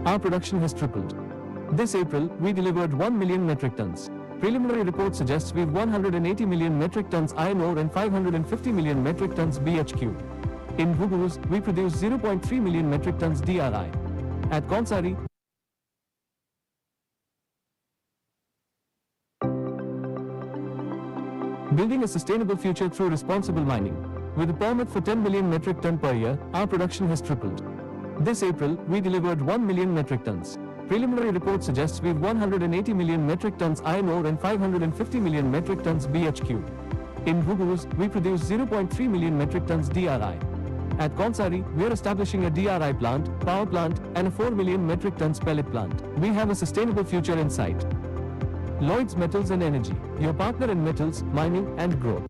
Our production has tripled. This April, we delivered 1 million metric tons. Preliminary report suggests we've 180 million metric tons iron ore and 550 million metric tons BHQ. In Bhuguz, we produce 0.3 million metric tons DRI. At Konsari, building a sustainable future through responsible mining. With a permit for 10 million metric ton per year, our production has tripled. This April, we delivered 1 million metric tons. Preliminary report suggests we've 180 million metric tons iron ore and 550 million metric tons BHQ. In Bhuguz, we produce 0.3 million metric tons DRI. At Konsari, we're establishing a DRI plant, power plant, and a 4 million metric tons pellet plant. We have a sustainable future in sight. Lloyds Metals and Energy, your partner in metals, mining, and growth.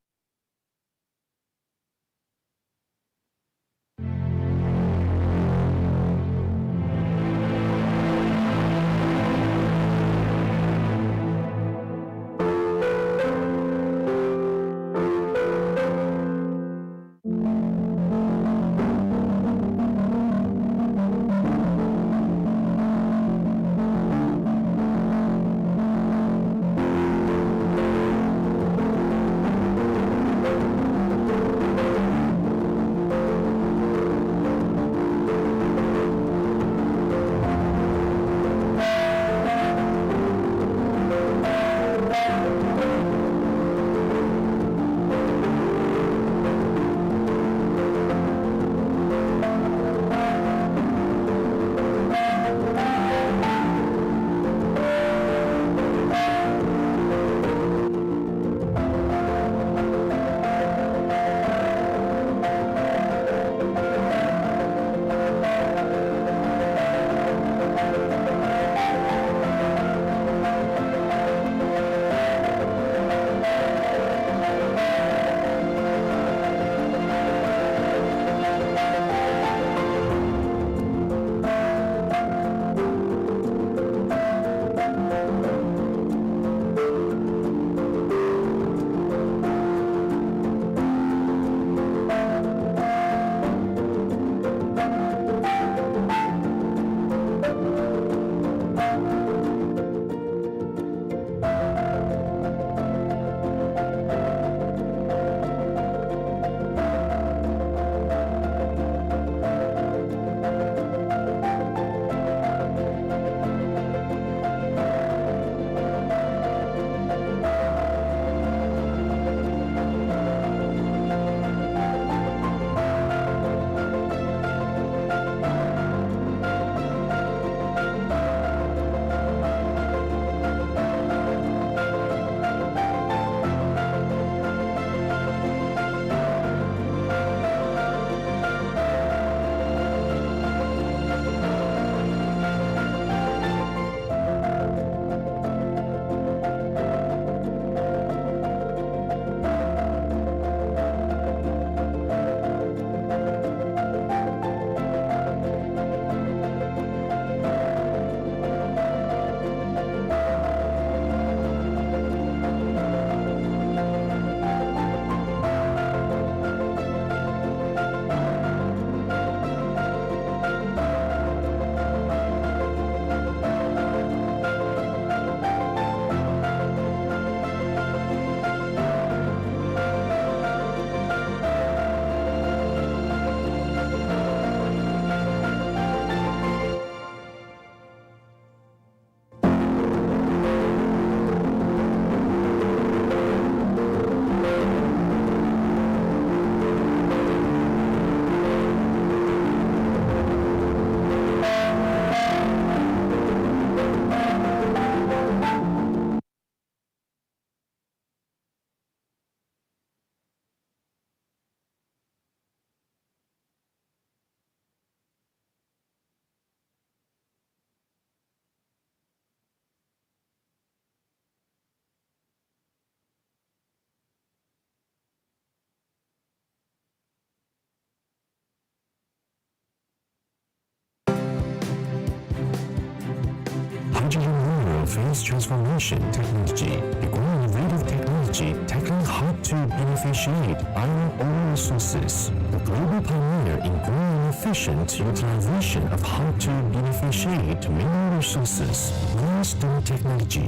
phase transformation technology, the green innovative technology tackling hard to beneficiate iron ore resources, the global pioneer in green and efficient utilization of hard to beneficiate mineral resources, Greenstone Technology.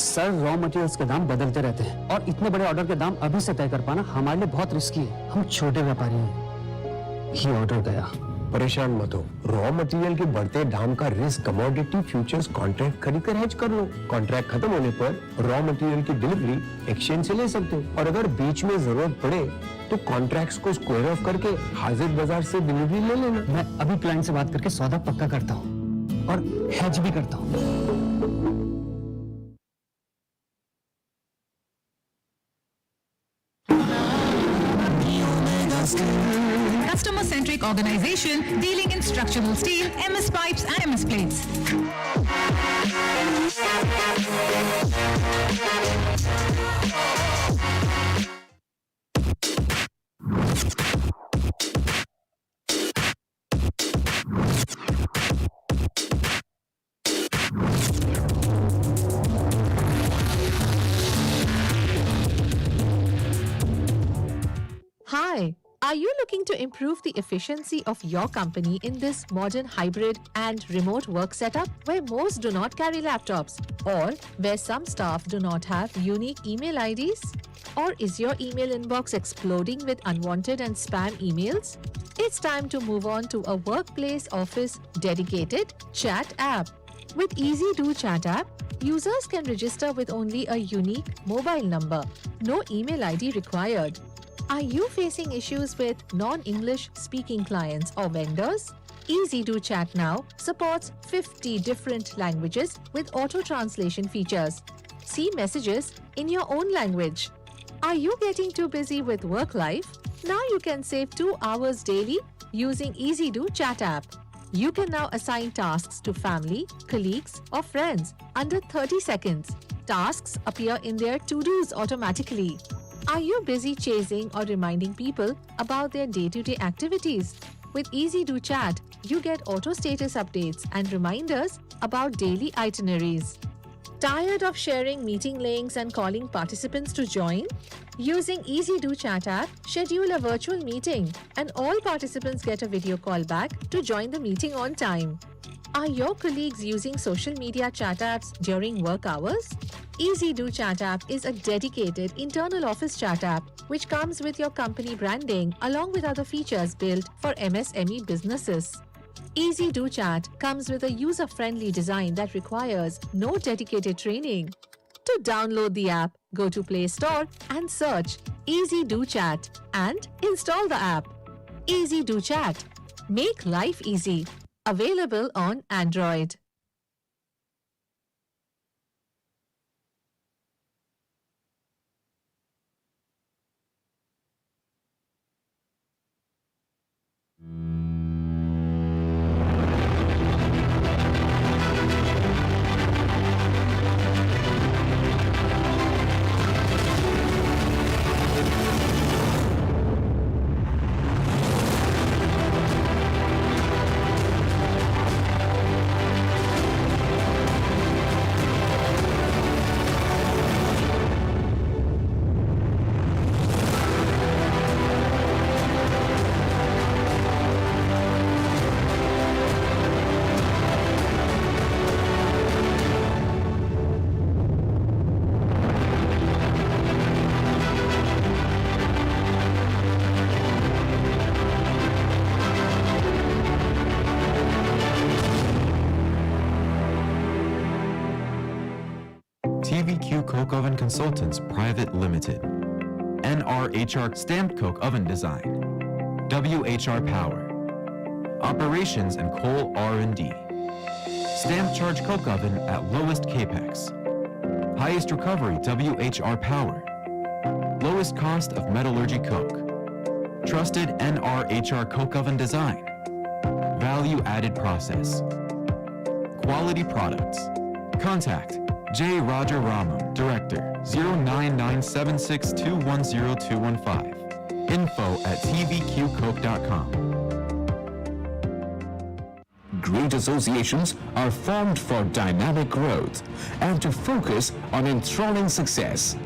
Sir, raw materials के दाम बदलते रहते हैं और इतने बड़े order के दाम अभी से तय कर पाना हमारे लिए बहुत रिस्की है। हम छोटे व्यापारी हैं। ये ऑर्डर गया। परेशान मत हो, रॉ मटेरियल के बढ़ते दाम का रिस्क कमोडिटी फ्यूचर्स कॉन्ट्रैक्ट खरीद कर हेज कर लो। कॉन्ट्रैक्ट खत्म होने पर रॉ मटेरियल की डिलीवरी एक्सचेंज से ले सकते हो और अगर बीच में जरूरत पड़े तो कॉन्ट्रैक्ट्स को स्क्वायर ऑफ करके हाजिर बाजार से डिलीवरी ले लेना। मैं अभी क्लाइंट से बात करके सौदा पक्का करता हूँ और हेज भी करता हूँ। Customer-centric organization dealing in structural steel, MS pipes and MS plates. Hi, are you looking to improve the efficiency of your company in this modern hybrid and remote work setup where most do not carry laptops or where some staff do not have unique email IDs? Or is your email inbox exploding with unwanted and spam emails? It's time to move on to a workplace office dedicated chat app. With Easy Do Chat app, users can register with only a unique mobile number. No email ID required. Are you facing issues with non-English speaking clients or vendors? Easy Do Chat now supports 50 different languages with auto-translation features. See messages in your own language. Are you getting too busy with work life? Now you can save 2 hours daily using Easy Do Chat app. You can now assign tasks to family, colleagues or friends under 30 seconds. Tasks appear in their to-dos automatically. Are you busy chasing or reminding people about their day-to-day activities? With Easy Do Chat, you get auto status updates and reminders about daily itineraries. Tired of sharing meeting links and calling participants to join? Using Easy Do Chat app, schedule a virtual meeting and all participants get a video call back to join the meeting on time. Are your colleagues using social media chat apps during work hours? Easy Do Chat app is a dedicated internal office chat app which comes with your company branding along with other features built for MSME businesses. Easy Do Chat comes with a user-friendly design that requires no dedicated training. To download the app, go to Play Store and search Easy Do Chat and install the app. Easy Do Chat. Make life easy. Available on Android. TVQ Coke Oven Consultants Private Limited. NRHR Stamped Coke Oven Design. WHR Power. Operations and Coal R&D. Stamp Charge Coke Oven at lowest capex. Highest recovery WHR Power. Lowest cost of Metalogic Coke. Trusted NRHR Coke Oven Design. Value added process. Quality products. Contact J. Roger Ramam, Director, 0997621015. Info@tvqcoke.com. great associations are formed for dynamic growth and to focus on enthralling success.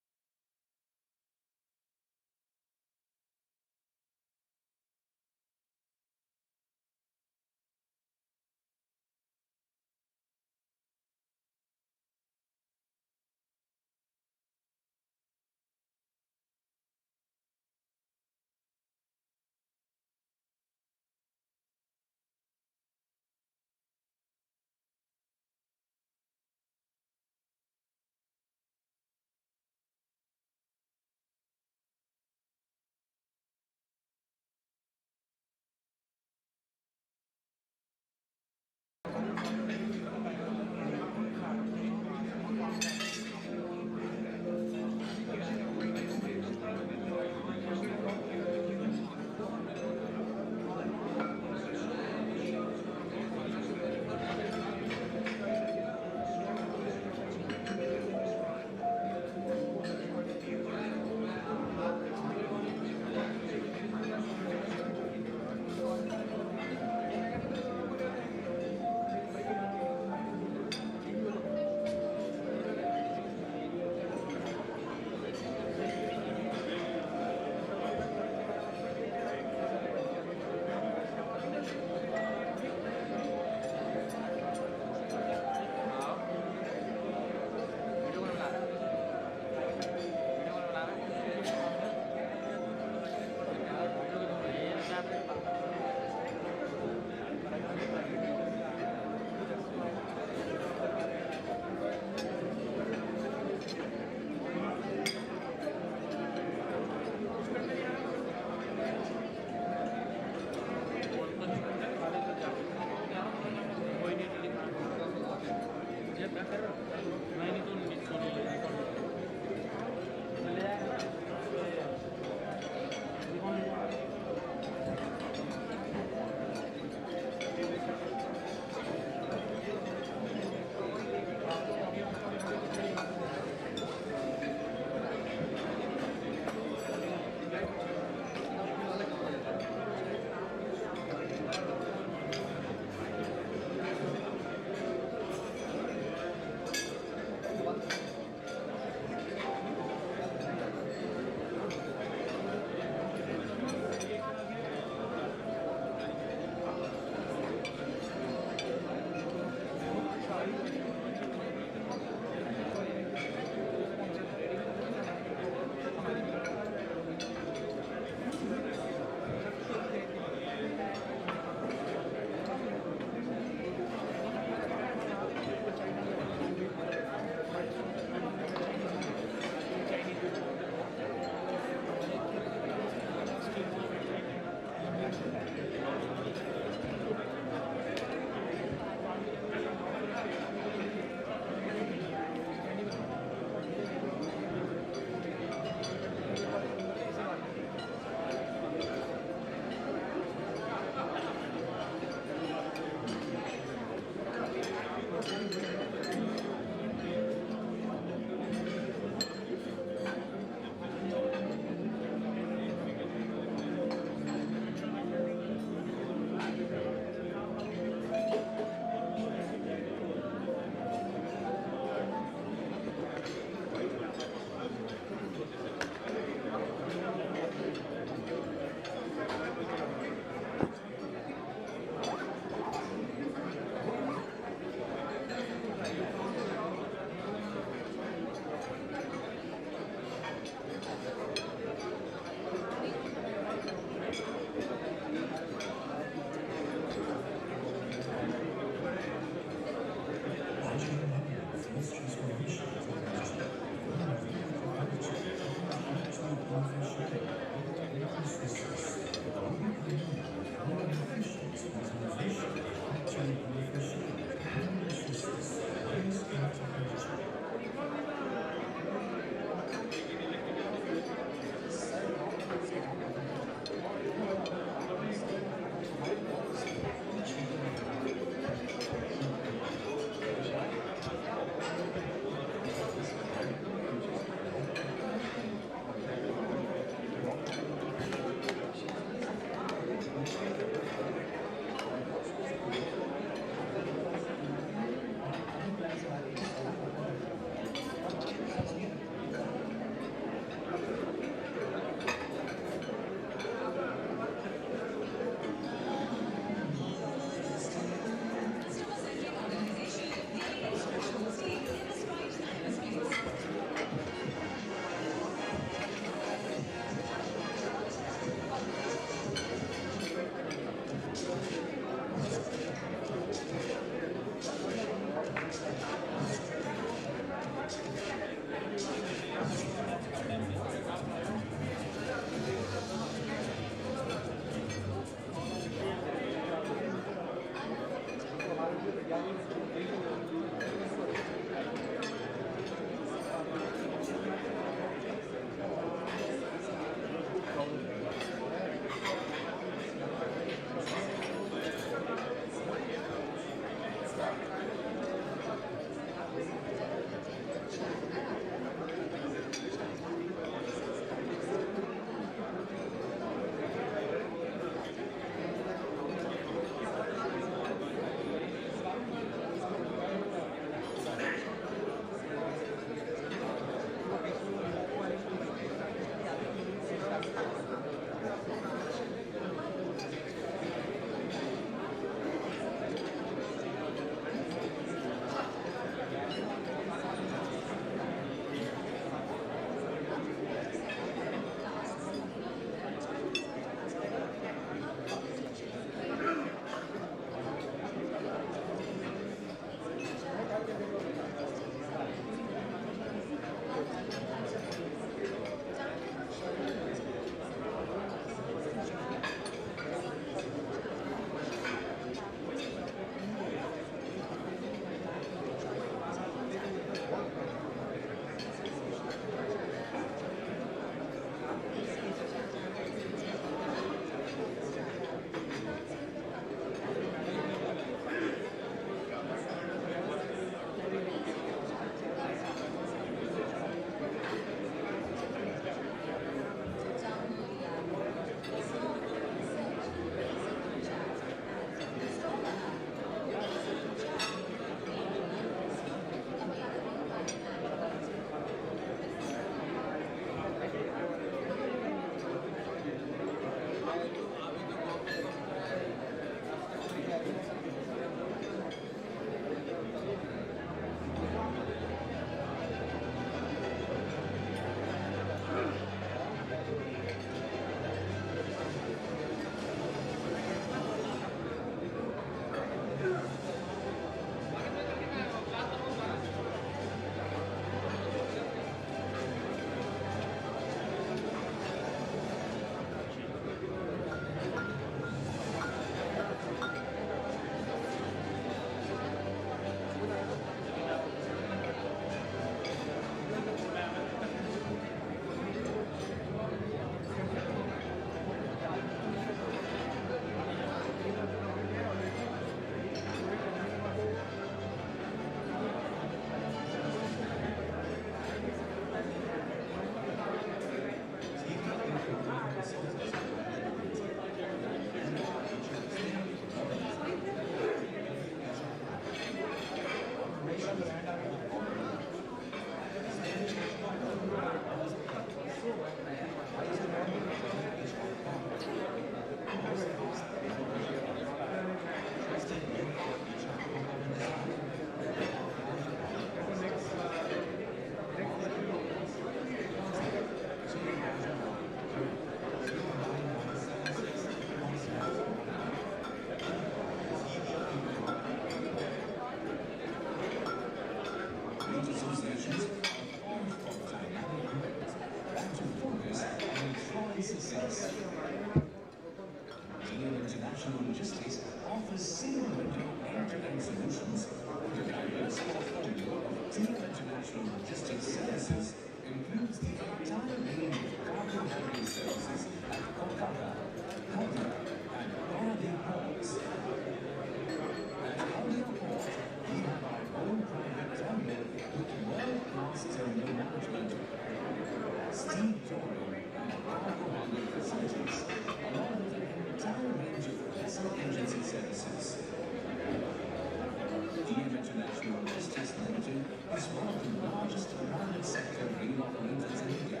International Logistics Limited is one of the largest private sector rail operators in India.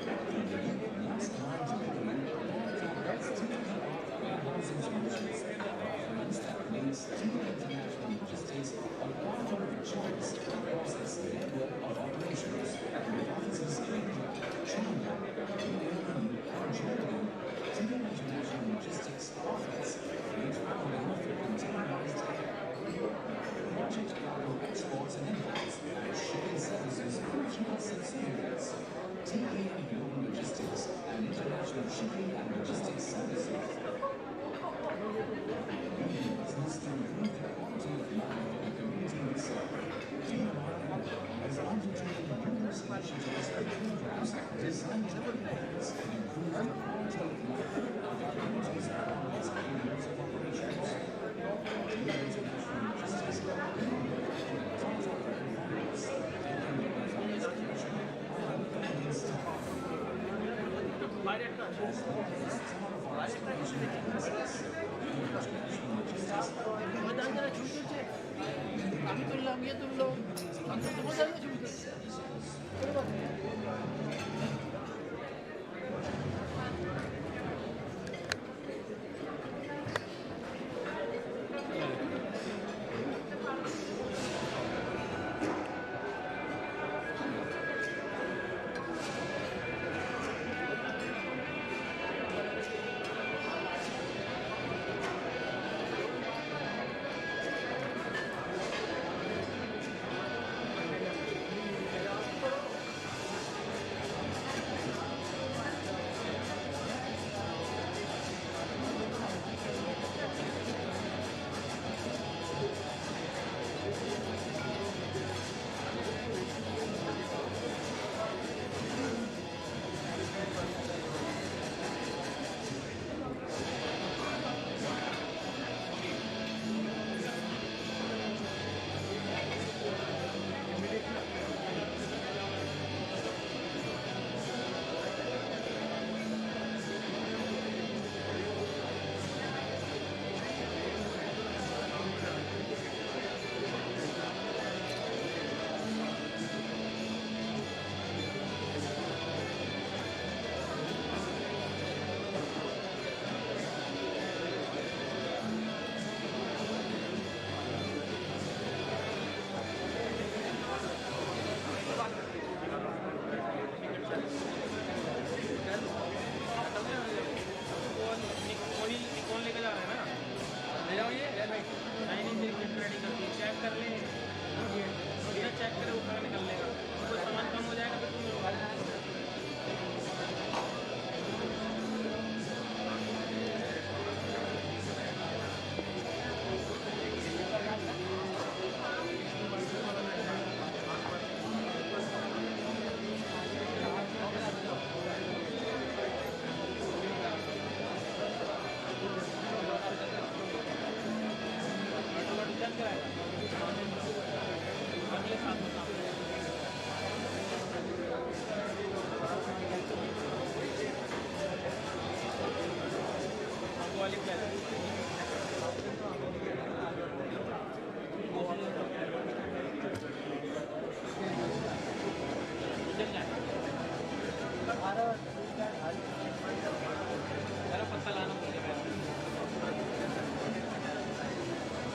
The unique last mile delivery provides state-of-the-art warehousing solutions, offerings that makes TVS International Logistics a partner of choice across its network of operations, with offices in India, China, UAE, and Germany. TVS International Logistics offers freight forwarding for containerized project cargo exports and imports, and shipping services through subsidiaries. TAM Global Logistics and International Shipping and Logistics Services. Leading business to improve the quality of life of the community we serve. TAM has undertaken numerous initiatives and programs designed to enhance and improve the quality of life of the communities around its areas of operations. International Logistics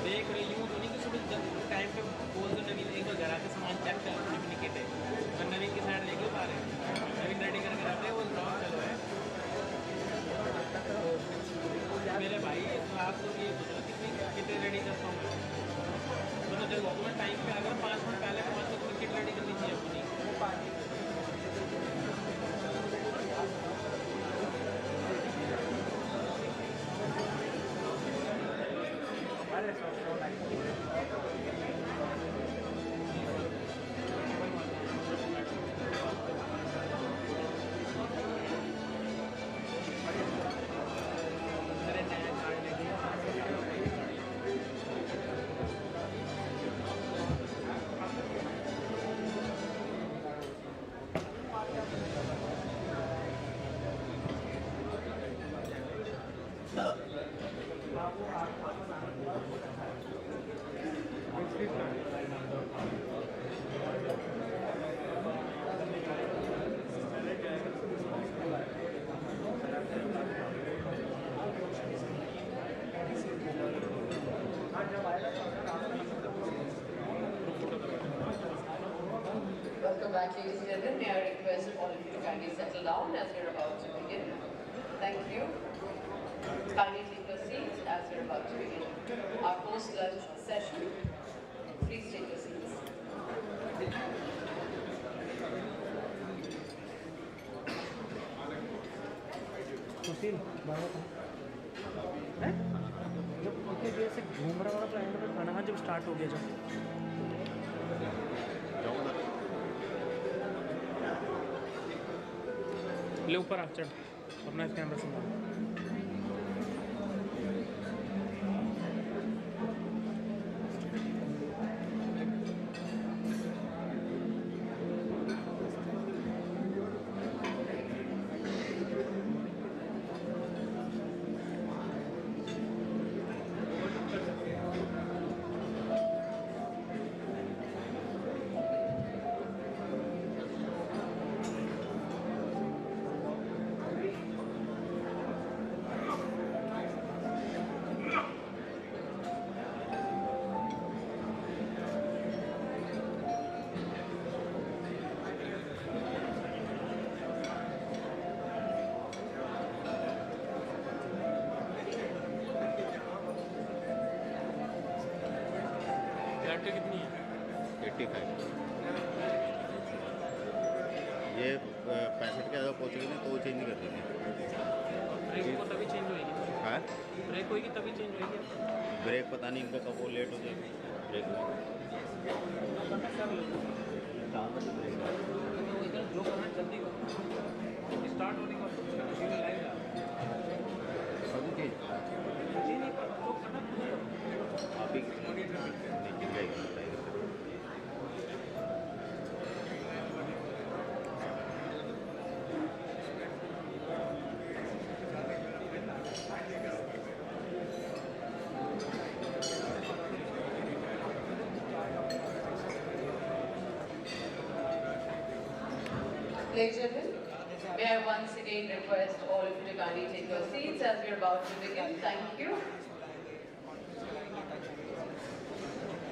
देख रही हूँ तो नहीं कि सुबह time पे बोल दो नवीन एक बार घर आके सामान चेक कर डुप्लीकेट है पर नवीन की साइड लेके पा रहे हैं नवीन रेडी करके रखते हैं वो ड्रॉप चलो है मेरे भाई तो आपको ये पूछो कितने रेडी करता हूँ तो जब डॉक्यूमेंट टाइम पे अगर 5 मिनट पहले पहुँच तो किट रेडी करनी चाहिए अपनी back, ladies and gentlemen. May I request all of you to kindly settle down as we're about to begin. Thank you. Kindly take your seats as we're about to begin our post-lunch session. Please take your seats. सुशील बाबा है जब उतनी देर से घूम रहा वाला plan में खाना जब स्टार्ट हो गया जब ले ऊपर आ चढ़ अपना कैमरा संभाल कितनी है 85 ये 65 के ज़्यादा पहुँचेगी ना तो वो चेंज नहीं कर देंगे ब्रेक को तभी चेंज होएगी हाँ ब्रेक होएगी तभी चेंज होएगी ब्रेक पता नहीं इनका कब वो लेट हो जाएगी ब्रेक जो करना जल्दी करो स्टार्ट होने का लाइव आप ही Ladies and gentlemen, may I once again request all of you to kindly take your seats as we're about to begin. Thank you.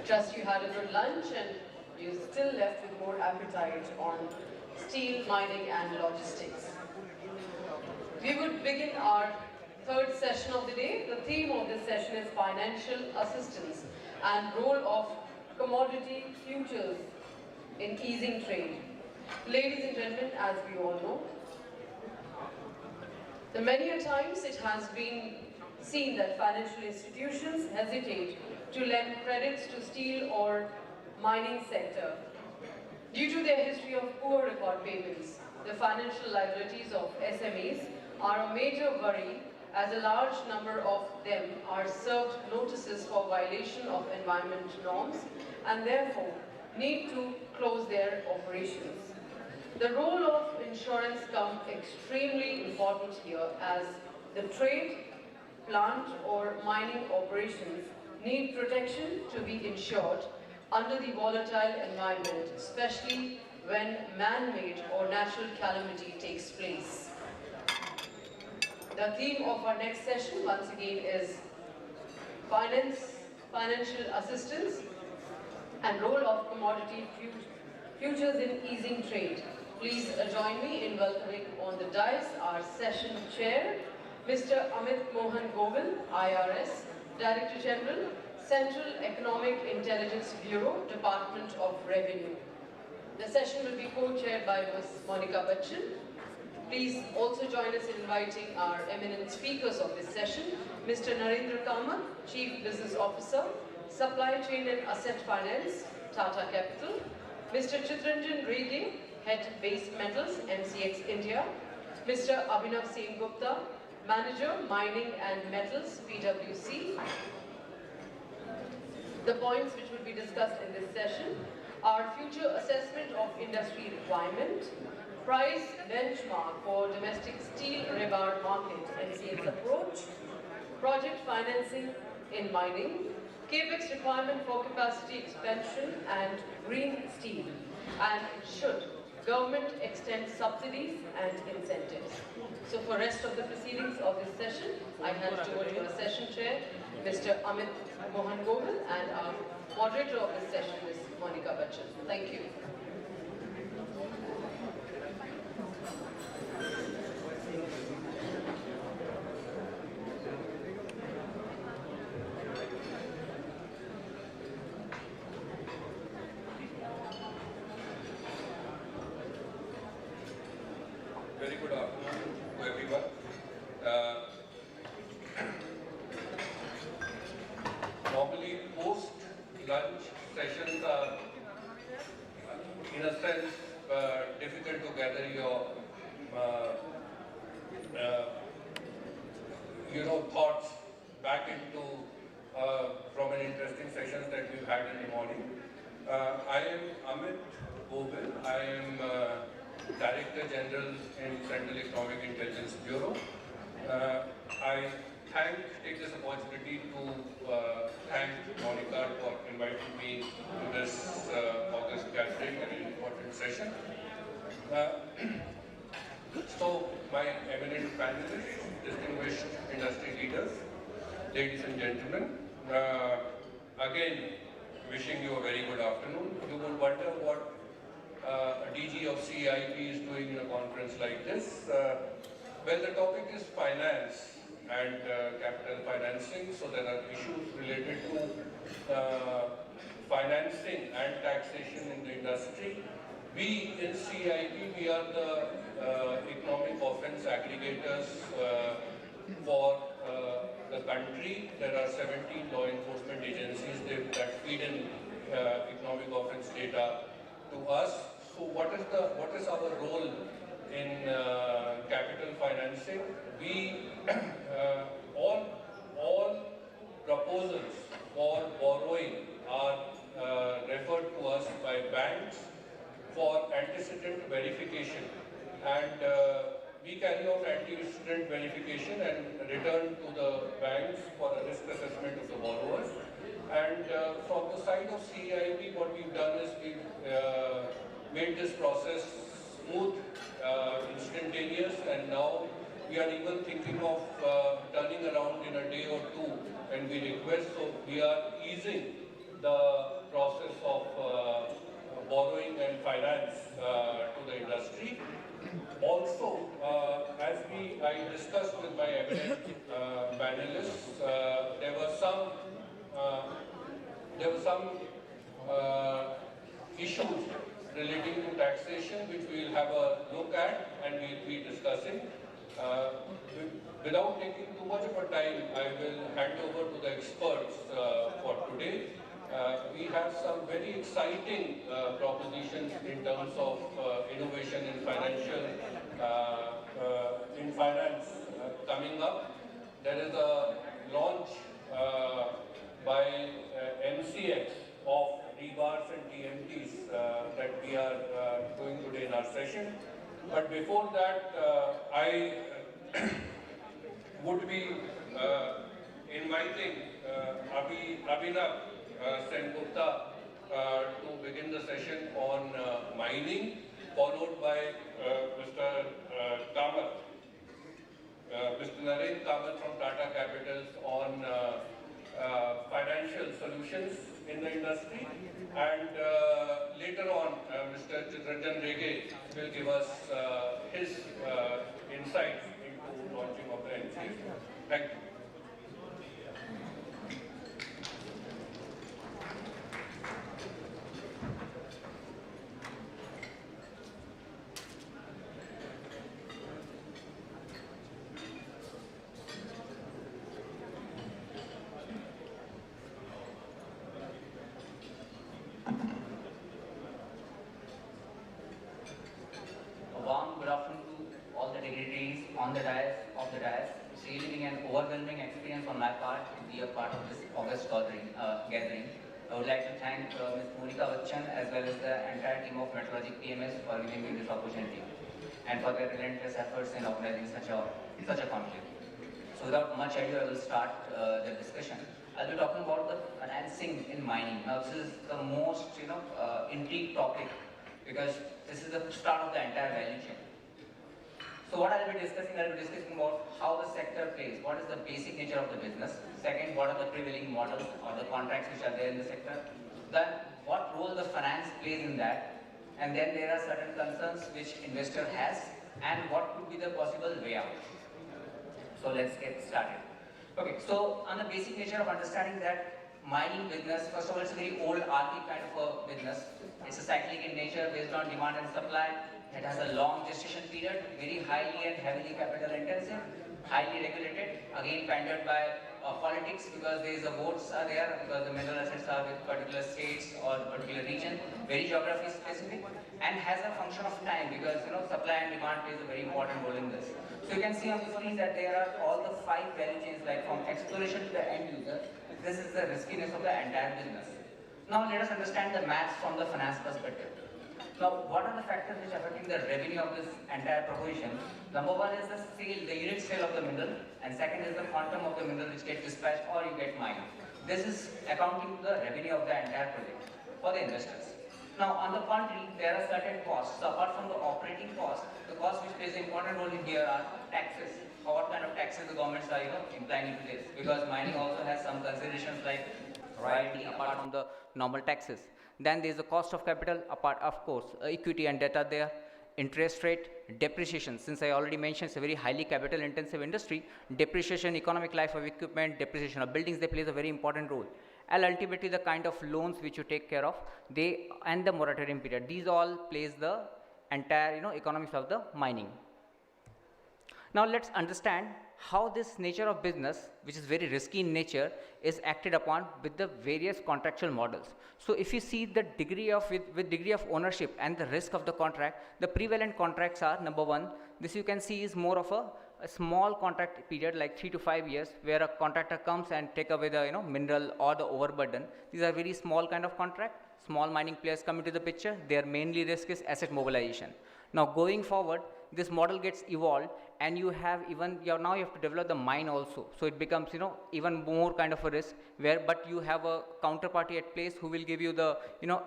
Trust you had a good lunch and you're still left with more appetite on steel, mining and logistics. We would begin our third session of the day. The theme of this session is financial assistance and role of commodity futures in easing trade. Ladies and gentlemen, as we all know, many a times it has been seen that financial institutions hesitate to lend credits to steel or mining sector. Due to their history of poor record payments, the financial liabilities of SMEs are a major worry as a large number of them are served notices for violation of environment norms and therefore need to close their operations. The role of insurance comes extremely important here as the trade, plant or mining operations need protection to be insured under the volatile environment, especially when man-made or natural calamity takes place. The theme of our next session once again is financial assistance and role of commodity futures in easing trade. Please join me in welcoming on the dais our session chair, Mr. Amit Mohan Govil, IRS, Director General, Central Economic Intelligence Bureau, Department of Revenue. The session will be co-chaired by Ms. Monica Bachchan. Please also join us in inviting our eminent speakers of this session, Mr. Narendra Kamath, Chief Business Officer, Supply Chain and Asset Finance, Tata Capital, Mr. Chitranjan Rege, Head Base Metals, MCX India, Mr. Abhinav Singh Gupta, Manager, Mining and Metals, PwC. The points which will be discussed in this session are future assessment of industry requirement, price benchmark for domestic steel rebar market, MCX approach, project financing in mining, capex requirement for capacity expansion and green steel, and should government extend subsidies and incentives. So for rest of the proceedings of this session, I hand it over to our session chair, Mr. Amit Mohan Govil, and our moderator of this session, Ms. Monica Bachchan. Thank you. Very good afternoon to everyone. Normally, post-lunch sessions are, in a sense, difficult to gather your, thoughts back into from an interesting sessions that we've had in the morning. I am Amit Bobil. I am Director General in Central Economic Intelligence Bureau. I take this opportunity to thank Monica for inviting me to this August gathering, an important session. So, my eminent panelists, distinguished industry leaders, ladies and gentlemen, again, wishing you a very good afternoon. You will wonder what a DG of CIP is doing in a conference like this. Well, the topic is finance and capital financing, so there are issues related to financing and taxation in the industry. We in CIP, we are the economic offense aggregators for the country. There are 17 law enforcement agencies that feed in economic offense data to us. So what is our role in capital financing? We all proposals for borrowing are referred to us by banks for antecedent verification, and we carry out antecedent verification and return to the banks for a risk assessment of the borrowers. And from the side of CIB, what we've done is we've made this process smooth, instantaneous, and now we are even thinking of turning around in a day or two, and we request, so we are easing the process of borrowing and finance to the industry. Also, as I discussed with my eminent panelists, there were some issues relating to taxation which we will have a look at and we will be discussing. Without taking too much of a time, I will hand over to the experts for today. We have some very exciting propositions in terms of innovation in finance coming up. There is a launch by MCX of rebars and TMTs that we are doing today in our session. But before that, I would be inviting Abhinav Sengupta to begin the session on mining, followed by Mr. Kamath, Mr. Naren Kamath from Tata Capitals on financial solutions in the industry, and later on Mr. Chitranjan Rege will give us his insights into launching of the NC. Thank you. On the dais, it's really been an overwhelming experience on my part to be a part of this August gathering. I would like to thank Ms. Monica Bachchan as well as the entire team of Metalogic PMS for giving me this opportunity and for their relentless efforts in organizing such a conflict. So without much ado, I will start the discussion. I'll be talking about the financing in mining. Now this is the most intrigued topic because this is the start of the entire value chain. So what I'll be discussing about how the sector plays, what is the basic nature of the business. Second, what are the prevailing models or the contracts which are there in the sector. Then, what role the finance plays in that. And then there are certain concerns which investor has and what could be the possible way out. So let's get started. Okay, so on the basic nature of understanding that mining business, first of all, it's a very old archaic kind of a business. It's a cyclic in nature based on demand and supply. It has a long gestation period, very highly and heavily capital intensive, highly regulated, again pandered by politics because there is a votes are there because the mineral assets are with particular states or particular region, very geography specific, and has a function of time because supply and demand plays a very important role in this. So you can see on the screen that there are all the 5 value chains, like from exploration to the end user. This is the riskiness of the entire business. Now let us understand the maths from the finance perspective. Now, what are the factors which are affecting the revenue of this entire proposition? Number one is the sale, the unit sale of the mineral, and second is the quantum of the mineral which gets dispatched or you get mined. This is accounting to the revenue of the entire project for the investors. Now, on the contrary, there are certain costs. So, apart from the operating cost, the cost which plays an important role in here are taxes. Or what kind of taxes the governments are implying into this? Because mining also has some considerations like royalty apart from the normal taxes. Then there is the cost of capital, apart of course, equity and debt are there, interest rate, depreciation. Since I already mentioned it's a very highly capital intensive industry, depreciation, economic life of equipment, depreciation of buildings, they plays a very important role. And ultimately the kind of loans which you take care of, they and the moratorium period, these all plays the entire economics of the mining. Now let's understand how this nature of business, which is very risky in nature, is acted upon with the various contractual models. So if you see the degree of with degree of ownership and the risk of the contract, the prevalent contracts are number one. This you can see is more of a small contract period like 3 to 5 years, where a contractor comes and take away the mineral or the overburden. These are very small kind of contract. Small mining players come into the picture. Their mainly risk is asset mobilization. Now going forward, this model gets evolved, and you have even now you have to develop the mine also. So it becomes even more kind of a risk, where but you have a counterparty at place who will give you the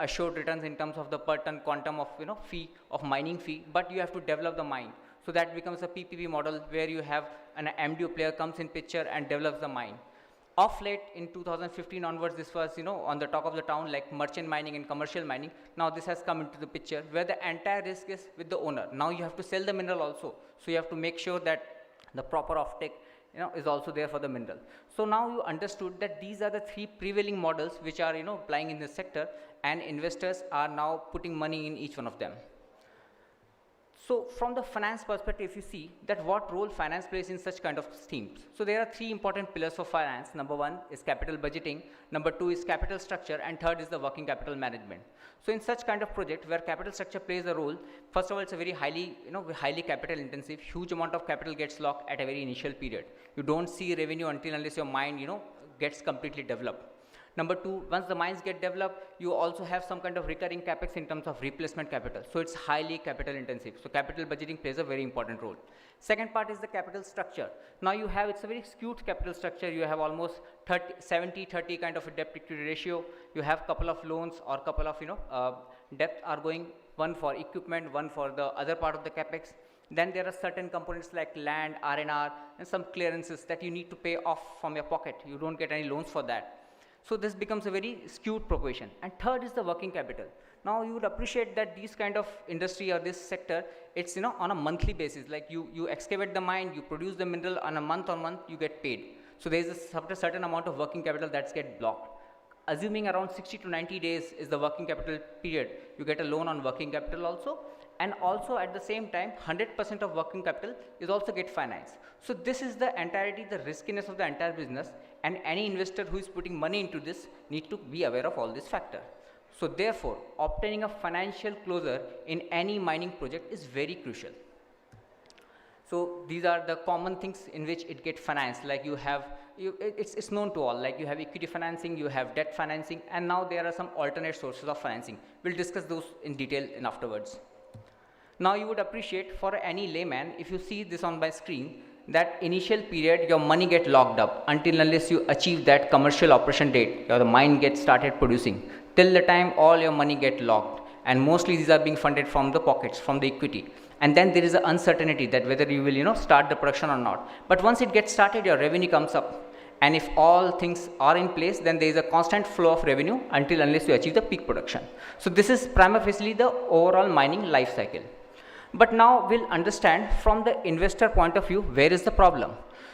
assured returns in terms of the per ton quantum of fee of mining fee, but you have to develop the mine. So that becomes a PPP model where you have an MDO player comes in picture and develops the mine. Of late, in 2015 onwards, this was on the talk of the town, like merchant mining and commercial mining. Now this has come into the picture where the entire risk is with the owner. Now you have to sell the mineral also, so you have to make sure that the proper offtake is also there for the mineral. So now you understood that these are the 3 prevailing models which are applying in this sector, and investors are now putting money in each one of them. So from the finance perspective, if you see that what role finance plays in such kind of schemes. So there are 3 important pillars for finance. Number 1 is capital budgeting, number 2 is capital structure, and third is the working capital management. So in such kind of project where capital structure plays a role, first of all, it's a very highly, highly capital intensive, huge amount of capital gets locked at a very initial period. You don't see revenue until unless your mine, gets completely developed. Number 2, once the mines get developed, you also have some kind of recurring capex in terms of replacement capital. So it's highly capital intensive. So capital budgeting plays a very important role. Second part is the capital structure. Now you have, it's a very skewed capital structure. You have almost 70-30 kind of a debt equity ratio. You have couple of loans or couple of, debt are going, one for equipment, one for the other part of the capex. Then there are certain components like land, R&R, and some clearances that you need to pay off from your pocket. You don't get any loans for that. So this becomes a very skewed proposition. And third is the working capital. Now you would appreciate that these kind of industry or this sector, it's on a monthly basis. Like you excavate the mine, you produce the mineral, on a month on month you get paid. So there is a certain amount of working capital that's get blocked. Assuming around 60 to 90 days is the working capital period, you get a loan on working capital also. And also at the same time, 100% of working capital is also get financed. So this is the entirety, the riskiness of the entire business, and any investor who is putting money into this need to be aware of all this factor. So therefore, obtaining a financial closure in any mining project is very crucial. So these are the common things in which it gets financed. Like you have, it's known to all, like you have equity financing, you have debt financing, and now there are some alternate sources of financing. We'll discuss those in detail afterwards. Now you would appreciate for any layman, if you see this on my screen, that initial period your money get locked up until unless you achieve that commercial operation date, or the mine gets started producing. Till the time all your money get locked, and mostly these are being funded from the pockets, from the equity. And then there is an uncertainty that whether you will start the production or not. But once it gets started, your revenue comes up. And if all things are in place, then there is a constant flow of revenue until unless you achieve the peak production. So this is prima facie the overall mining life cycle. But now we'll understand from the investor point of view, where is the problem.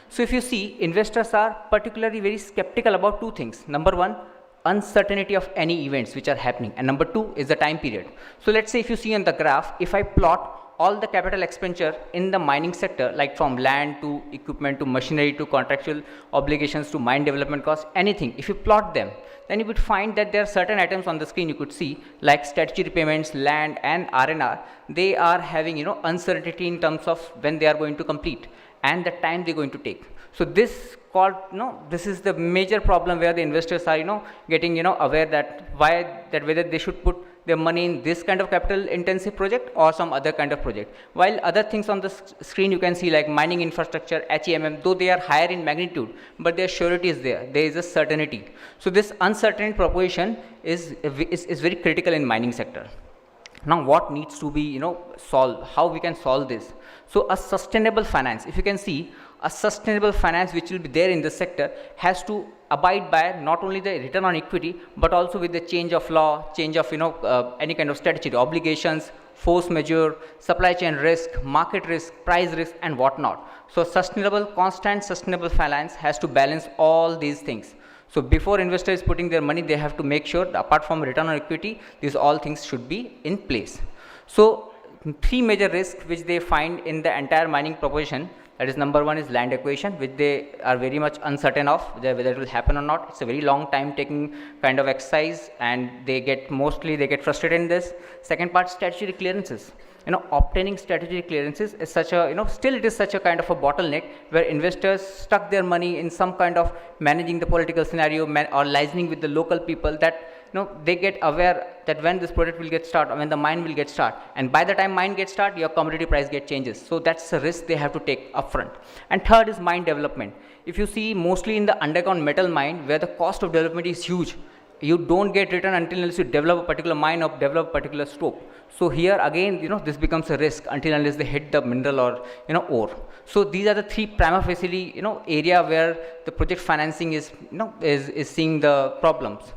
So if you see, investors are particularly very skeptical about two things. Number one, uncertainty of any events which are happening, and number two is the time period. So let's say if you see on the graph, if I plot all the capital expenditure in the mining sector, like from land to equipment to machinery to contractual obligations to mine development costs, anything, if you plot them, then you would find that there are certain items on the screen you could see, like statutory payments, land and R&R. They are having, you know, uncertainty in terms of when they are going to complete and the time they're going to take. So this called, you know, this is the major problem where the investors are, you know, getting, you know, aware that whether they should put their money in this kind of capital intensive project or some other kind of project. While other things on the screen you can see, like mining infrastructure, HEMM, though they are higher in magnitude, but their surety is there. There is a certainty. So this uncertain proposition is very critical in mining sector. Now what needs to be, you know, solved? How we can solve this? So a sustainable finance, if you can see, a sustainable finance which will be there in the sector has to abide by not only the return on equity, but also with the change of law, change of, you know, any kind of statutory obligations, force majeure, supply chain risk, market risk, price risk and whatnot. So sustainable, constant sustainable finance has to balance all these things. So before investor is putting their money, they have to make sure that apart from return on equity, these all things should be in place. So three major risks which they find in the entire mining proposition. That is, number one is land acquisition, which they are very much uncertain of whether it will happen or not. It's a very long time taking kind of exercise, and they get frustrated in this. Second part, statutory clearances. You know, obtaining statutory clearances is such a, you know, still it is such a kind of a bottleneck where investors stuck their money in some kind of managing the political scenario or liaising with the local people, that, you know, they get aware that when this project will get started, when the mine will get started, and by the time mine gets started, your commodity price changes. So that's a risk they have to take upfront. And third is mine development. If you see, mostly in the underground metal mine, where the cost of development is huge, you don't get return until unless you develop a particular mine or develop a particular scope. So here again, you know, this becomes a risk until unless they hit the mineral or, you know, ore. So these are the three prima facie, you know, area where the project financing is, you know, is seeing the problems.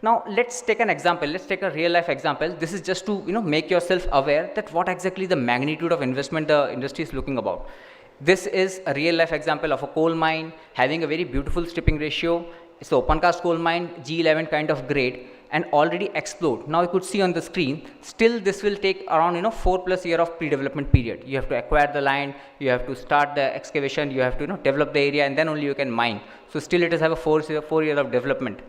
Now let's take an example. Let's take a real life example. This is just to, you know, make yourself aware that what exactly the magnitude of investment the industry is looking about. This is a real life example of a coal mine having a very beautiful stripping ratio. It's an open cast coal mine, G11 kind of grade, and already explored. Now you could see on the screen, still this will take around, you know, 4+ year of pre-development period. You have to acquire the land, you have to start the excavation, you have to, you know, develop the area, and then only you can mine. So still it is have a 4 year of development.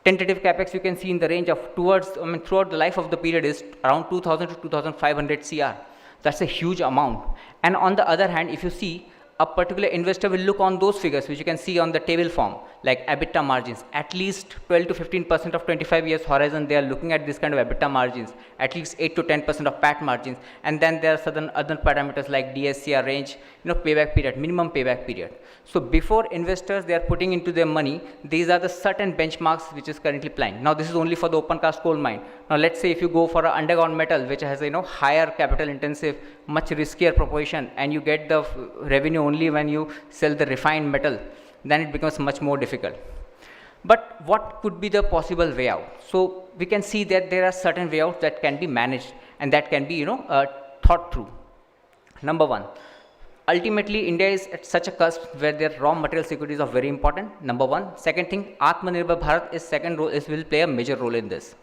Tentative capex you can see in the range of throughout the life of the period is around 2000 to 2500 CR. That's a huge amount. And on the other hand, if you see, a particular investor will look on those figures which you can see on the table form, like EBITDA margins, at least 12 to 15% of 25 years horizon, they are looking at this kind of EBITDA margins, at least 8 to 10% of PAT margins, and then there are certain other parameters like DSCR range, you know, payback period, minimum payback period. So before investors they are putting into their money, these are the certain benchmarks which is currently applying. Now this is only for the open cast coal mine. Now let's say if you go for an underground metal which has a, you know, higher capital intensive, much riskier proposition, and you get the revenue only when you sell the refined metal, then it becomes much more difficult. But what could be the possible way out? So we can see that there are certain way outs that can be managed and that can be, you know, thought through. Number one, ultimately India is at such a cusp where their raw material securities are very important. Number one. Second thing, Atmanirbhar Bharat is second role, will play a major role in this.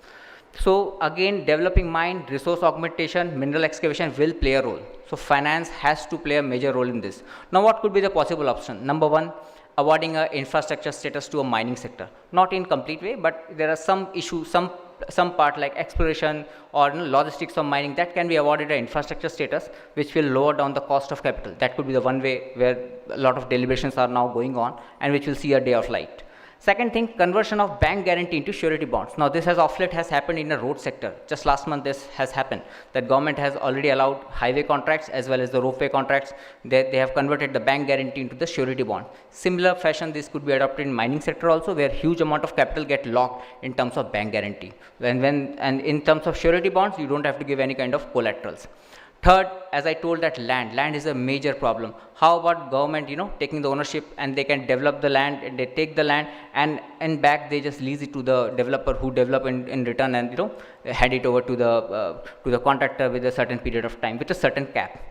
So again, developing mine, resource augmentation, mineral excavation will play a role. So finance has to play a major role in this. Now what could be the possible option? Number one, awarding a infrastructure status to a mining sector. Not in complete way, but there are some issues, some part like exploration or, you know, logistics of mining that can be awarded an infrastructure status which will lower down the cost of capital. That could be the one way where a lot of deliberations are now going on and which will see a day of light. Second thing, conversion of bank guarantee into surety bonds. Now this has of late has happened in the road sector. Just last month this has happened. That government has already allowed highway contracts as well as the ropeway contracts. They have converted the bank guarantee into the surety bond. Similar fashion this could be adopted in mining sector also, where huge amount of capital get locked in terms of bank guarantee. And in terms of surety bonds, you don't have to give any kind of collaterals. Third, as I told, that land is a major problem. How about government, taking the ownership, and they can develop the land, and they take the land, and back they just lease it to the developer who develop in return, and hand it over to the contractor with a certain period of time with a certain cap.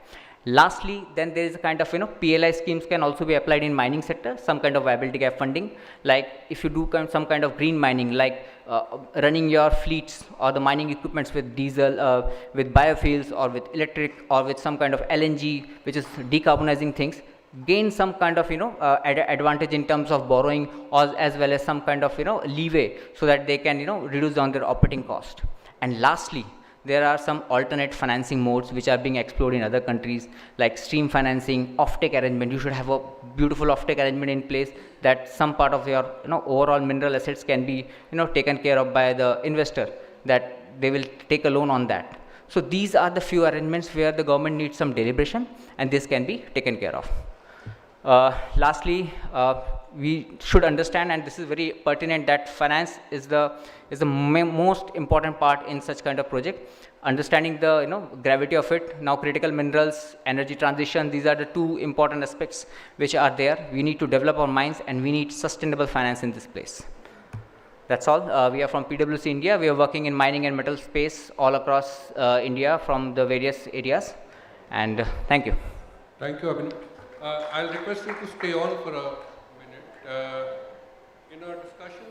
Lastly, then there is a kind of PLI schemes can also be applied in mining sector, some kind of viability gap funding, like if you do some kind of green mining, like running your fleets or the mining equipments with diesel, with biofuels, or with electric, or with some kind of LNG, which is decarbonizing things, gain some kind of advantage in terms of borrowing, or as well as some kind of leeway, so that they can reduce down their operating cost. And lastly, there are some alternate financing modes which are being explored in other countries, like stream financing, offtake arrangement. You should have a beautiful offtake arrangement in place, that some part of your overall mineral assets can be taken care of by the investor, that they will take a loan on that. So these are the few arrangements where the government needs some deliberation, and this can be taken care of. Lastly, we should understand, and this is very pertinent, that finance is the most important part in such kind of project. Understanding the gravity of it. Now critical minerals, energy transition, these are the two important aspects which are there. We need to develop our mines, and we need sustainable finance in this place. That's all. We are from PwC India. We are working in mining and metal space all across India from the various areas. And thank you. Thank you, Abhinav. I'll request you to stay on for a minute. In our discussions,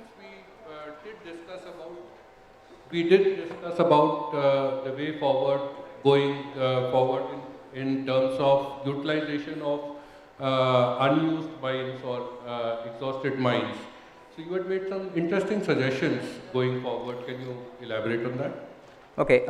we did discuss about the way forward, going forward in terms of utilization of unused mines or exhausted mines. So you had made some interesting suggestions going forward. Can you elaborate on that? Okay,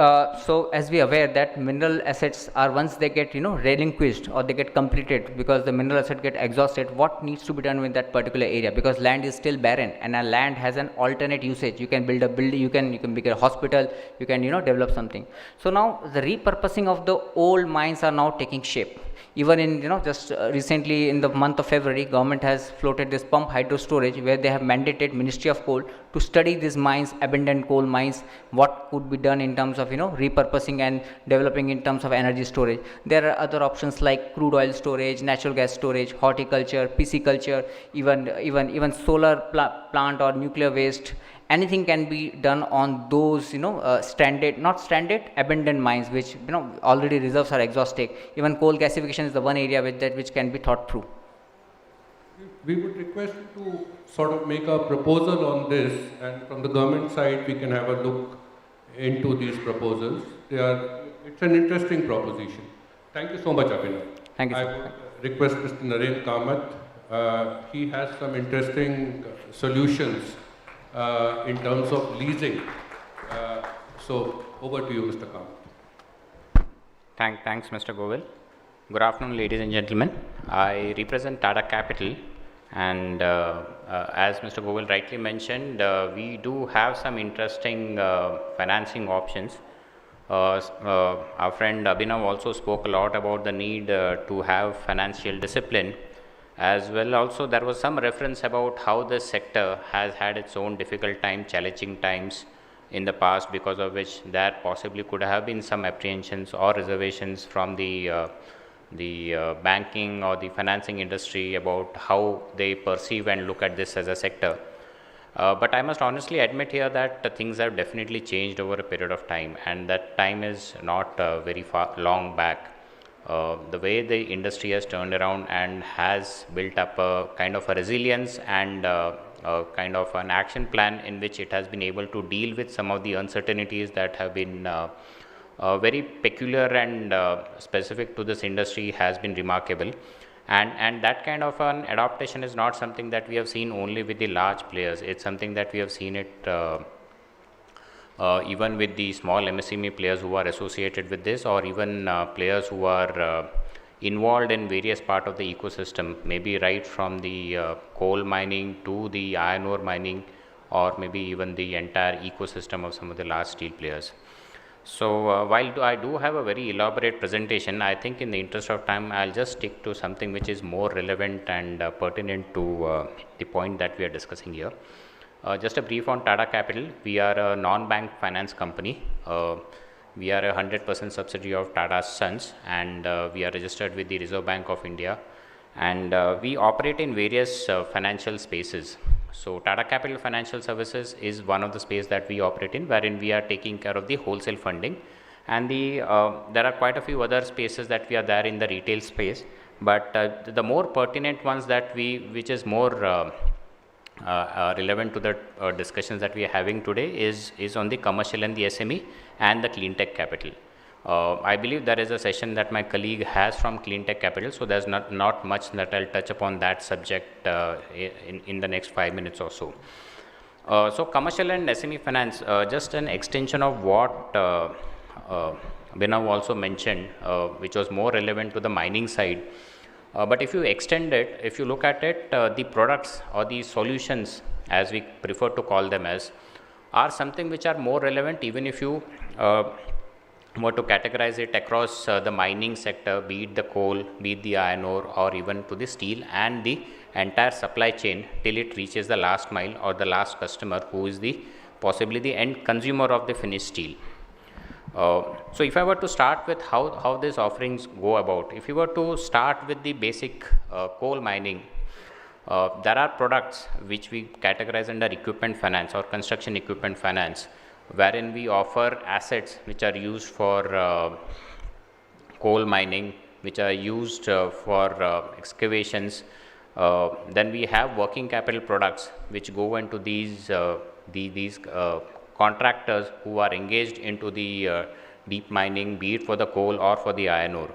so as we are aware that mineral assets are, once they get relinquished or they get completed, because the mineral asset get exhausted, what needs to be done with that particular area, because land is still barren, and a land has an alternate usage. You can build a building, you can build a hospital, you can develop something. So now the repurposing of the old mines are now taking shape. Even in just recently in the month of February, government has floated this pump hydro storage, where they have mandated Ministry of Coal to study these mines, abandoned coal mines, what could be done in terms of repurposing and developing in terms of energy storage. There are other options like crude oil storage, natural gas storage, horticulture, pisciculture, even solar plant or nuclear waste. Anything can be done on those abandoned mines, which already reserves are exhausted. Even coal gasification is the one area which can be thought through. We would request you to sort of make a proposal on this, and from the government side we can have a look into these proposals. It's an interesting proposition. Thank you so much, Abhinav. Thank you. I would request Mr. Naren Kamath. He has some interesting solutions in terms of leasing. So over to you, Mr. Kamath. Thanks, Mr. Govil. Good afternoon, ladies and gentlemen. I represent Tata Capital, and as Mr. Govil rightly mentioned, we do have some interesting financing options. Our friend Abhinav also spoke a lot about the need to have financial discipline. As well, also there was some reference about how the sector has had its own difficult time, challenging times in the past, because of which there possibly could have been some apprehensions or reservations from the banking or the financing industry about how they perceive and look at this as a sector. But I must honestly admit here that things have definitely changed over a period of time, and that time is not very long back. The way the industry has turned around and has built up a kind of a resilience and a kind of an action plan in which it has been able to deal with some of the uncertainties that have been very peculiar and specific to this industry has been remarkable. And that kind of an adaptation is not something that we have seen only with the large players. It's something that we have seen it even with the small MSME players who are associated with this, or even players who are involved in various part of the ecosystem, maybe right from the coal mining to the iron ore mining, or maybe even the entire ecosystem of some of the large steel players. So while I do have a very elaborate presentation, I think in the interest of time, I'll just stick to something which is more relevant and pertinent to the point that we are discussing here. Just a brief on Tata Capital. We are a non-bank finance company. We are a 100% subsidiary of Tata Sons, and we are registered with the Reserve Bank of India, and we operate in various financial spaces. So Tata Capital Financial Services is one of the space that we operate in, wherein we are taking care of the wholesale funding, and there are quite a few other spaces that we are there in the retail space, but the more pertinent ones that which is more relevant to the discussions that we are having today is on the commercial and the SME and the clean tech capital. I believe there is a session that my colleague has from Clean Tech Capital, so there's not much that I'll touch upon that subject in the next 5 minutes or so. So commercial and SME finance, just an extension of what Binav also mentioned, which was more relevant to the mining side. But if you extend it, if you look at it, the products or the solutions, as we prefer to call them as, are something which are more relevant even if you were to categorize it across the mining sector, be it the coal, be it the iron ore, or even to the steel and the entire supply chain till it reaches the last mile or the last customer, who is possibly the end consumer of the finished steel. So if I were to start with how these offerings go about, if you were to start with the basic coal mining, there are products which we categorize under equipment finance or construction equipment finance, wherein we offer assets which are used for coal mining, which are used for excavations. Then we have working capital products which go into these contractors who are engaged into the deep mining, be it for the coal or for the iron ore.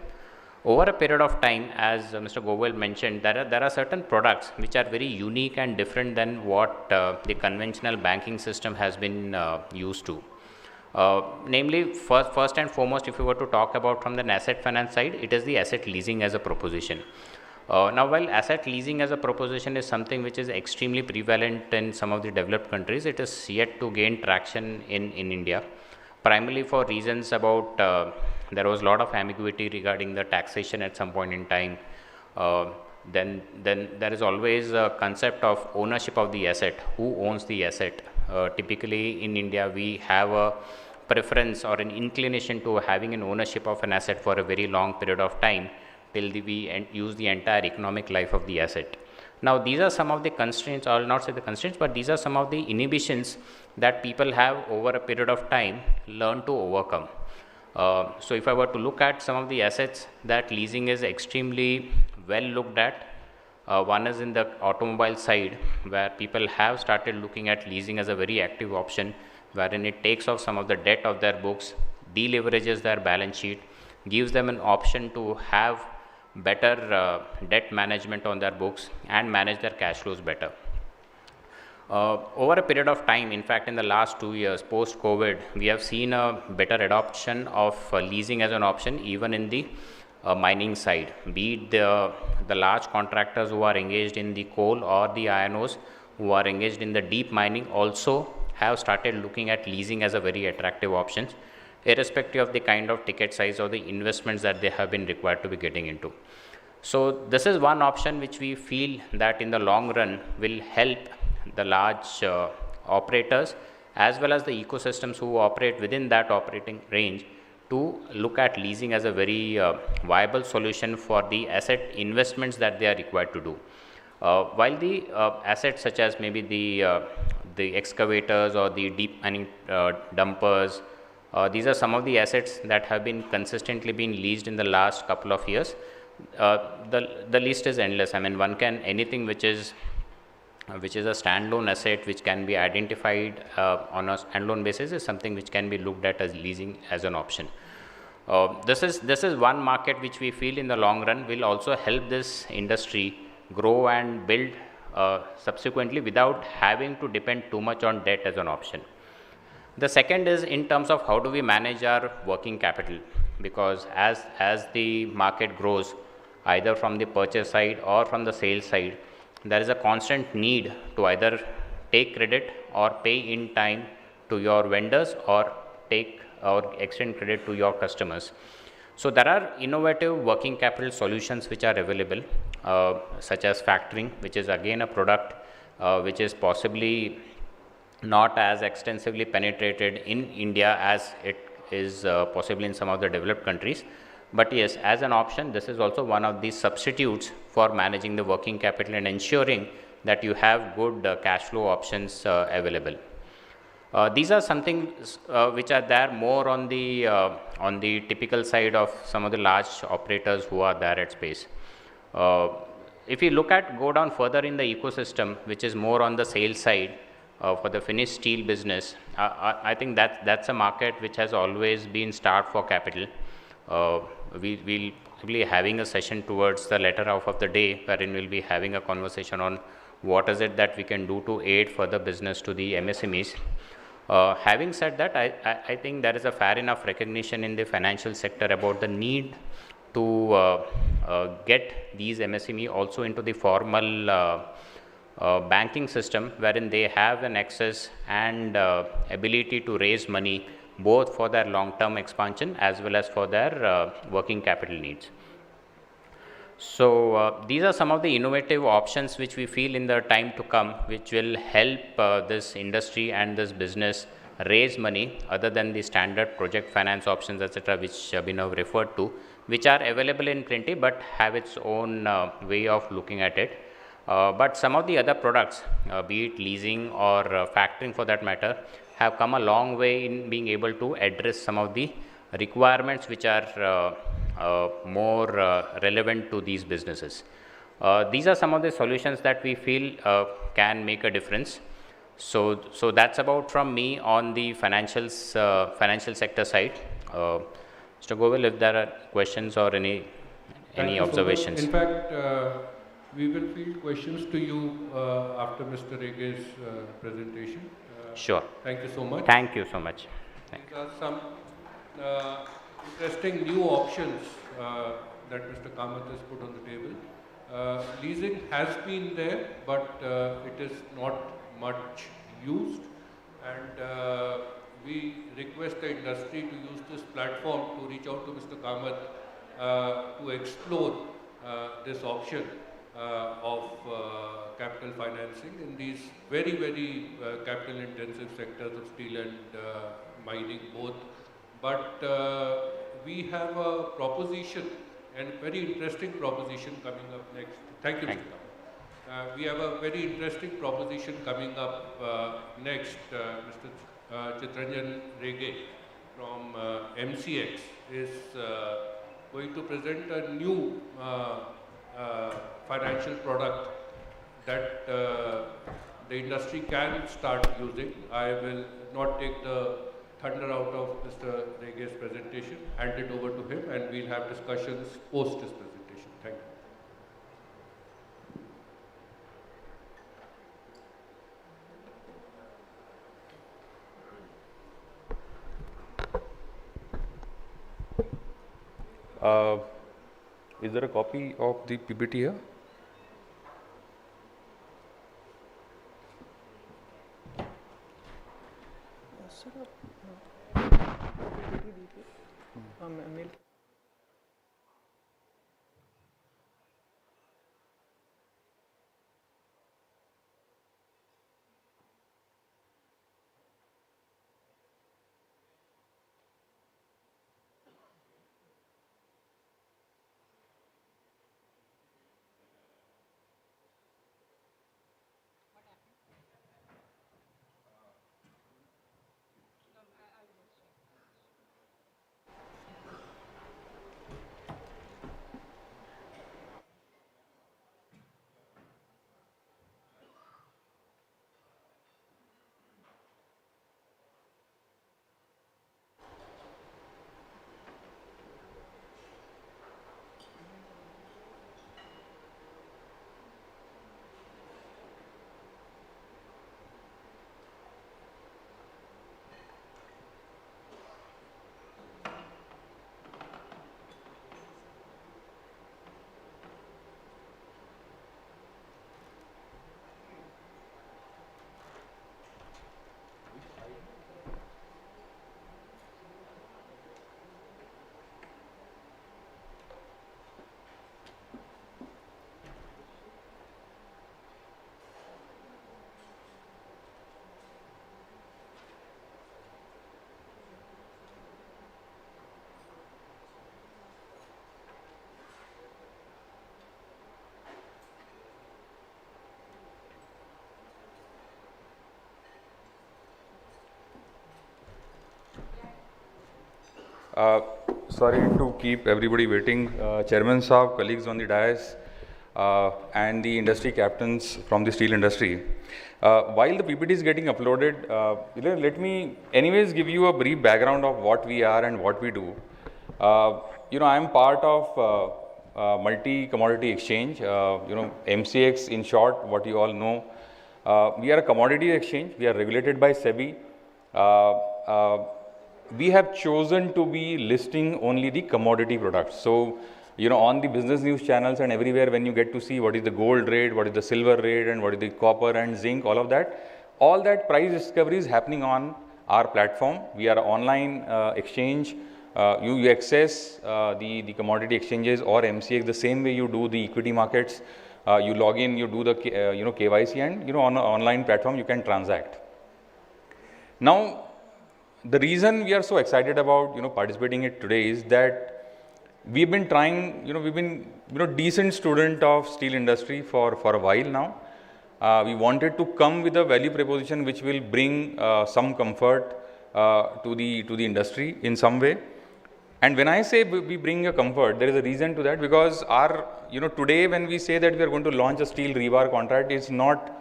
Over a period of time, as Mr. Govind mentioned, there are certain products which are very unique and different than what the conventional banking system has been used to. Namely, first and foremost, if you were to talk about from the asset finance side, it is the asset leasing as a proposition. Now, while asset leasing as a proposition is something which is extremely prevalent in some of the developed countries, it is yet to gain traction in India, primarily for reasons about there was a lot of ambiguity regarding the taxation at some point in time. Then there is always a concept of ownership of the asset. Who owns the asset? Typically in India, we have a preference or an inclination to having an ownership of an asset for a very long period of time till we use the entire economic life of the asset. Now, these are some of the constraints, I will not say the constraints, but these are some of the inhibitions that people have over a period of time learned to overcome. So if I were to look at some of the assets that leasing is extremely well looked at, one is in the automobile side, where people have started looking at leasing as a very active option, wherein it takes off some of the debt of their books, deleverages their balance sheet, gives them an option to have better debt management on their books and manage their cash flows better. Over a period of time, in fact in the last 2 years post-COVID, we have seen a better adoption of leasing as an option even in the mining side, be it the large contractors who are engaged in the coal or the iron ores, who are engaged in the deep mining, also have started looking at leasing as a very attractive option, irrespective of the kind of ticket size or the investments that they have been required to be getting into. So this is one option which we feel that in the long run will help the large operators as well as the ecosystems who operate within that operating range to look at leasing as a very viable solution for the asset investments that they are required to do. While the assets such as maybe the excavators or the deep mining dumpers, these are some of the assets that have been consistently being leased in the last couple of years. The list is endless. I mean, anything which is a standalone asset which can be identified on a standalone basis is something which can be looked at as leasing as an option. This is one market which we feel in the long run will also help this industry grow and build subsequently without having to depend too much on debt as an option. The second is in terms of how do we manage our working capital, because as the market grows, either from the purchase side or from the sales side, there is a constant need to either take credit or pay in time to your vendors or extend credit to your customers. So there are innovative working capital solutions which are available, such as factoring, which is again a product which is possibly not as extensively penetrated in India as it is possible in some of the developed countries. But yes, as an option, this is also one of the substitutes for managing the working capital and ensuring that you have good cash flow options available. These are something which are there more on the typical side of some of the large operators who are there at space. If you go down further in the ecosystem, which is more on the sales side for the finished steel business, I think that's a market which has always been starved for capital. We'll be having a session towards the latter half of the day, wherein we'll be having a conversation on what is it that we can do to aid further business to the MSMEs. Having said that, I think there is a fair enough recognition in the financial sector about the need to get these MSME also into the formal banking system, wherein they have an access and ability to raise money both for their long-term expansion as well as for their working capital needs. So these are some of the innovative options which we feel in the time to come, which will help this industry and this business raise money other than the standard project finance options, etc., which Abhinav referred to, which are available in plenty but have its own way of looking at it. But some of the other products, be it leasing or factoring for that matter, have come a long way in being able to address some of the requirements which are more relevant to these businesses. These are some of the solutions that we feel can make a difference. So that's about from me on the financial sector side. Mr. Govil, if there are questions or any observations. In fact, we will field questions to you after Mr. Rege's presentation. Sure. Thank you so much. Thank you so much. These are some interesting new options that Mr. Kamath has put on the table. Leasing has been there, but it is not much used, and we request the industry to use this platform to reach out to Mr. Kamath to explore this option of capital financing in these very, very capital intensive sectors of steel and mining both. But we have a proposition, and very interesting proposition coming up next. Thank you, Mr. Kamath. We have a very interesting proposition coming up next. Mr. Chitranjan Rege from MCX is going to present a new financial product that the industry can start using. I will not take the thunder out of Mr. Rege's presentation, hand it over to him, and we'll have discussions post his presentation. Thank you. Is there a copy of the PPT here? Sorry to keep everybody waiting. Chairman Saab, colleagues on the dais, and the industry captains from the steel industry. While the PPT is getting uploaded, let me anyways give you a brief background of what we are and what we do. I am part of multi-commodity exchange, MCX in short, what you all know. We are a commodity exchange. We are regulated by SEBI. We have chosen to be listing only the commodity products. So, on the business news channels and everywhere, when you get to see what is the gold rate, what is the silver rate, and what is the copper and zinc, all that price discovery is happening on our platform. We are an online exchange. You access the commodity exchanges or MCX the same way you do the equity markets. You log in, you do the KYC, and on an online platform you can transact. Now, the reason we are so excited about participating in it today is that we've been trying, we've been decent student of steel industry for a while now. We wanted to come with a value proposition which will bring some comfort to the industry in some way. And when I say we bring a comfort, there is a reason to that, because our today when we say that we are going to launch a steel rebar contract, it's not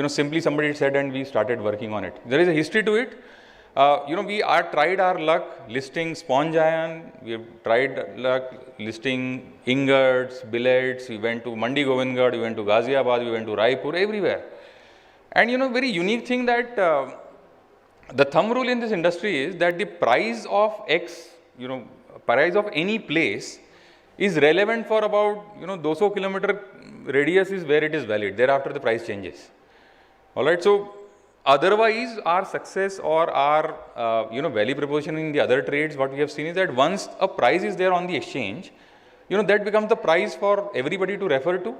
simply somebody said and we started working on it. There is a history to it. We tried our luck listing sponge iron, we have tried luck listing ingots, billets, we went to Mandi Govindgarh, we went to Ghaziabad, we went to Raipur, everywhere. And very unique thing that the thumb rule in this industry is that the price of X, price of any place is relevant for about 200 kilometer radius is where it is valid. Thereafter the price changes. Alright, so otherwise, our success or our value proposition in the other trades, what we have seen is that once a price is there on the exchange, that becomes the price for everybody to refer to,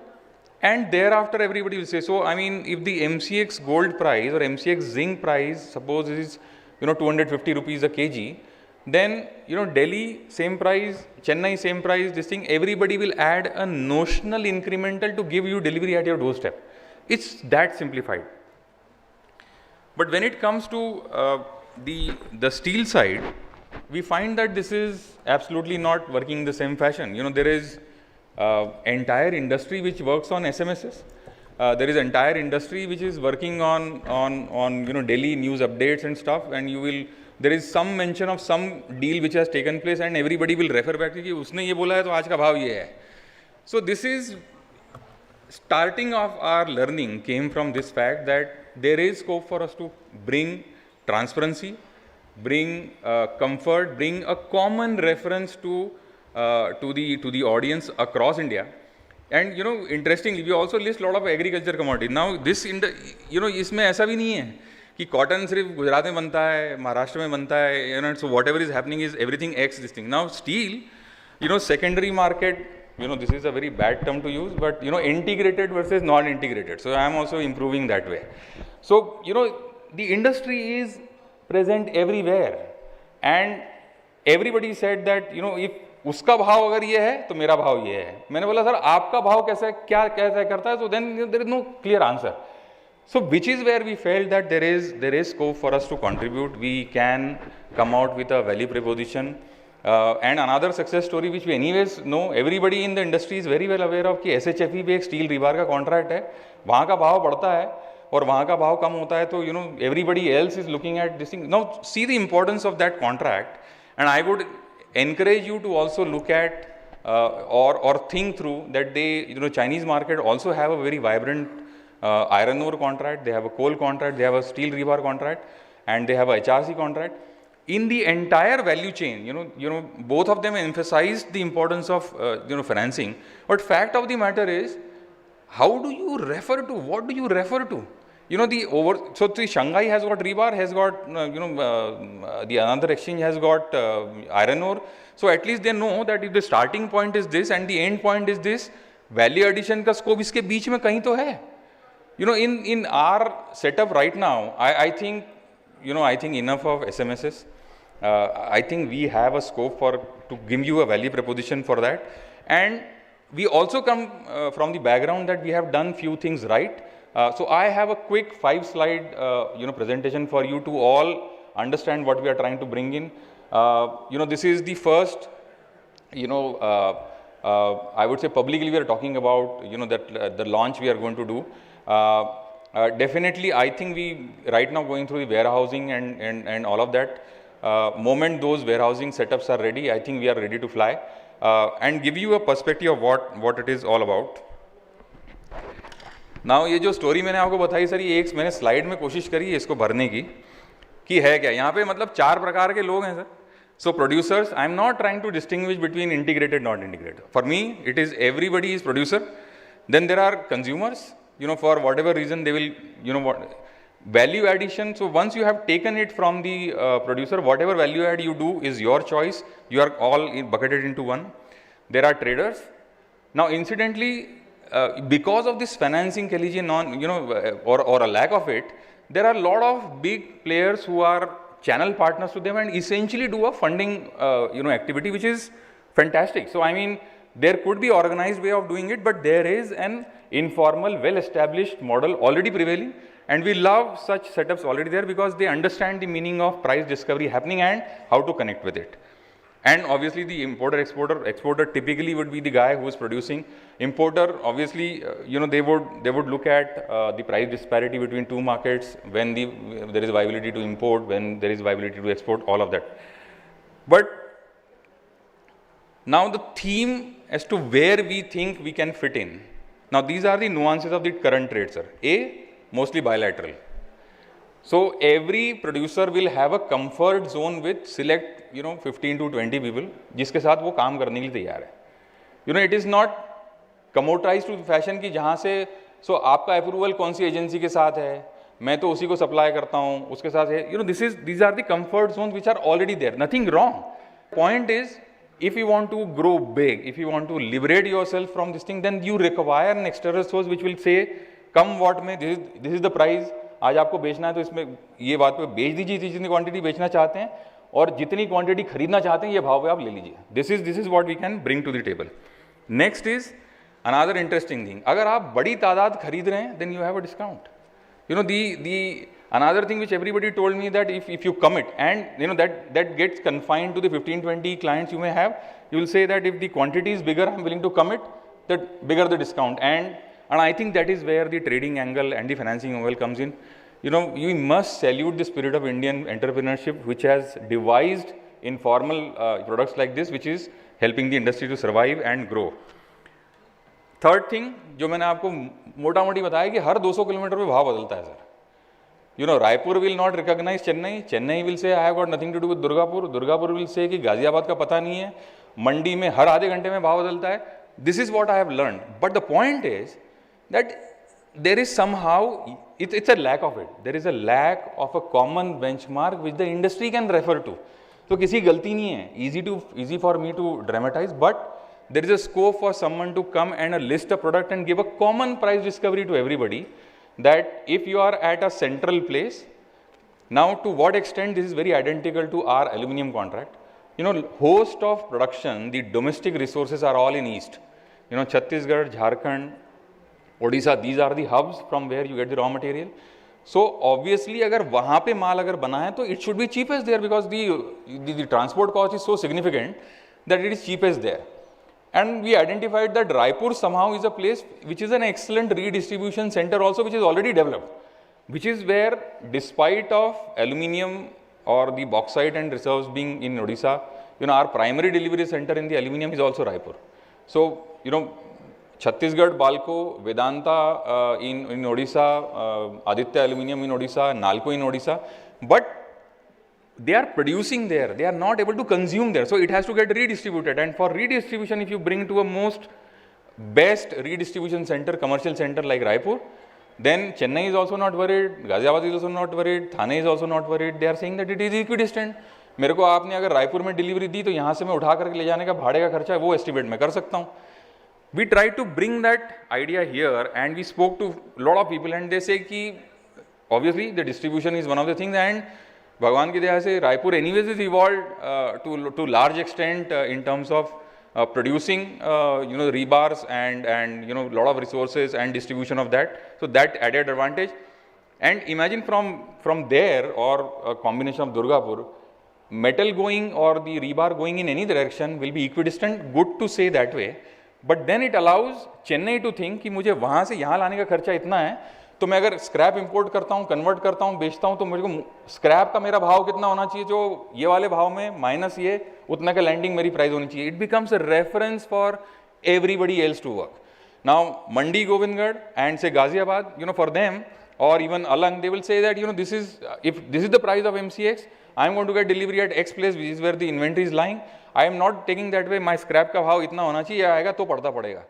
and thereafter everybody will say. So, I mean, if the MCX gold price or MCX zinc price, suppose is 250 rupees a kg, then Delhi same price, Chennai same price, this thing, everybody will add a notional incremental to give you delivery at your doorstep. It's that simplified. But when it comes to the steel side, we find that this is absolutely not working in the same fashion. There is entire industry which works on SMSs. There is entire industry which is working on daily news updates and stuff, and there is some mention of some deal which has taken place, and everybody will refer back to कि उसने ये बोला है तो आज का भाव ये है. So this is starting of our learning came from this fact that there is scope for us to bring transparency, bring comfort, bring a common reference to the audience across India. And interestingly, we also list a lot of agriculture commodities. Now this इसमें ऐसा भी नहीं है कि cotton सिर्फ गुजरात में बनता है, महाराष्ट्र में बनता है, so whatever is happening is everything X this thing. Now steel, secondary market, this is a very bad term to use, but integrated versus non-integrated. So I am also improving that way. So the industry is present everywhere, and everybody said that if उसका भाव अगर ये है तो मेरा भाव ये है. मैंने बोला सर आपका भाव कैसा है, क्या कैसा करता है? So then there is no clear answer. So which is where we felt that there is scope for us to contribute. We can come out with a value proposition. And another success story which we anyways know, everybody in the industry is very well aware of कि SHFE पे एक steel rebar का contract है, वहाँ का भाव बढ़ता है और वहाँ का भाव कम होता है, तो everybody else is looking at this thing. Now see the importance of that contract, and I would encourage you to also look at or think through that Chinese market also have a very vibrant iron ore contract, they have a coal contract, they have a steel rebar contract, and they have a HRC contract. In the entire value chain, both of them emphasized the importance of financing. But fact of the matter is, how do you refer to? What do you refer to? So the Shanghai has got rebar, has got the another exchange has got iron ore. So at least they know that if the starting point is this and the end point is this, value addition का scope इसके बीच में कहीं तो है. In our setup right now, I think enough of SMSs. I think we have a scope to give you a value proposition for that, and we also come from the background that we have done few things right. So I have a quick 5-slide presentation for you to all understand what we are trying to bring in. This is the first, I would say publicly we are talking about, that the launch we are going to do. Definitely, I think we right now going through the warehousing and all of that. Moment those warehousing setups are ready, I think we are ready to fly. And give you a perspective of what it is all about. Now ये जो story मैंने आपको बताई sir, ये एक मैंने slide में कोशिश करी है इसको भरने की कि है क्या यहाँ पे, मतलब 4 प्रकार के लोग हैं sir. So producers, I am not trying to distinguish between integrated, not integrated. For me, it is everybody is producer. Then there are consumers, for whatever reason they will, value addition. So once you have taken it from the producer, whatever value add you do is your choice. You are all bucketed into one. There are traders. Now, incidentally, because of this financing collision or a lack of it, there are a lot of big players who are channel partners to them and essentially do a funding activity, which is fantastic. So I mean, there could be organized way of doing it, but there is an informal, well-established model already prevailing, and we love such setups already there because they understand the meaning of price discovery happening and how to connect with it. And obviously the exporter typically would be the guy who is producing. Importer, obviously, they would look at the price disparity between two markets, when there is viability to import, when there is viability to export, all of that. But now the theme as to where we think we can fit in. Now these are the nuances of the current trade, sir. A, mostly bilateral. So every producer will have a comfort zone with select 15 to 20 people जिसके साथ वो काम करने के लिए तैयार है. It is not commoditized to fashion कि जहाँ से so आपका अप्रूवल कौन सी एजेंसी के साथ है, मैं तो उसी को सप्लाई करता हूँ, उसके साथ है. These are the comfort zones which are already there. Nothing wrong. Point is, if you want to grow big, if you want to liberate yourself from this thing, then you require an external source which will say, come what may, this is the price. आज आपको बेचना है तो इसमें ये बात पे बेच दीजिए जितनी क्वांटिटी बेचना चाहते हैं, और जितनी क्वांटिटी खरीदना चाहते हैं ये भाव पे आप ले लीजिए. This is what we can bring to the table. Next is another interesting thing. अगर आप बड़ी तादाद खरीद रहे हैं, then you have a discount. The another thing which everybody told me that if you commit and that gets confined to the 15-20 clients you may have, you will say that if the quantity is bigger, I'm willing to commit, that bigger the discount. And I think that is where the trading angle and the financing angle comes in. You must salute the spirit of Indian entrepreneurship, which has devised informal products like this, which is helping the industry to survive and grow. Third thing जो मैंने आपको मोटा मोटी बताया कि हर 200 kilometre पे भाव बदलता है sir. Raipur will not recognise Chennai, Chennai will say I have got nothing to do with Durgapur, Durgapur will say कि गाजियाबाद का पता नहीं है, मंडी में हर आधे घंटे में भाव बदलता है. This is what I have learn. But the point is that there is somehow, it's a lack of it. There is a lack of a common benchmark which the industry can refer to. So किसी गलती नहीं है, easy for me to dramatize, but there is a scope for someone to come and list a product and give a common price discovery to everybody, that if you are at a central place, now to what extent this is very identical to our aluminum contract. Host of production, the domestic resources are all in east. Chhattisgarh, Jharkhand, Odisha, these are the hubs from where you get the raw material. So obviously अगर वहाँ पे माल अगर बना है तो it should be cheapest there because the transport cost is so significant that it is cheapest there. And we identified that Raipur somehow is a place which is an excellent redistribution center also, which is already developed, which is where despite of aluminium or the bauxite and reserves being in Odisha, our primary delivery center in the aluminium is also Raipur. So, Chhattisgarh, Balco, Vedanta in Odisha, Aditya Aluminium in Odisha, Nalco in Odisha, but they are producing there, they are not able to consume there, so it has to get redistributed. And for redistribution, if you bring to a most best redistribution center, commercial center like Raipur, then Chennai is also not worried, Ghaziabad is also not worried, Thane is also not worried. They are saying that it is equidistant. मेरे को आपने अगर रायपुर में delivery दी तो यहाँ से मैं उठा करके ले जाने का भाड़े का खर्चा है वो एस्टिमेट मैं कर सकता हूँ. We tried to bring that idea here and we spoke to a lot of people and they say कि obviously the distribution is one of the things and भगवान की दया से Raipur anyways is evolved to large extent in terms of producing rebars and lot of resources and distribution of that. So that added advantage. And imagine from there, or a combination of Durgapur, metal going or the rebar going in any direction will be equidistant. Good to say that way, but then it allows Chennai to think कि मुझे वहाँ से यहाँ लाने का खर्चा इतना है, तो मैं अगर स्क्रैप इंपोर्ट करता हूँ, कन्वर्ट करता हूँ, बेचता हूँ, तो मुझे स्क्रैप का मेरा भाव कितना होना चाहिए, जो ये वाले भाव में माइनस ये उतना का लैंडिंग मेरी प्राइस होनी चाहिए. It becomes a reference for everybody else to work. Now Mandi Govindgarh and say Ghaziabad, for them, or even Alang, they will say that this is if this is the price of MCX, I am going to get delivery at X place, which is where the inventory is lying. I am not taking that way. My scrap का भाव इतना होना चाहिए, आएगा तो पड़ता पड़ेगा.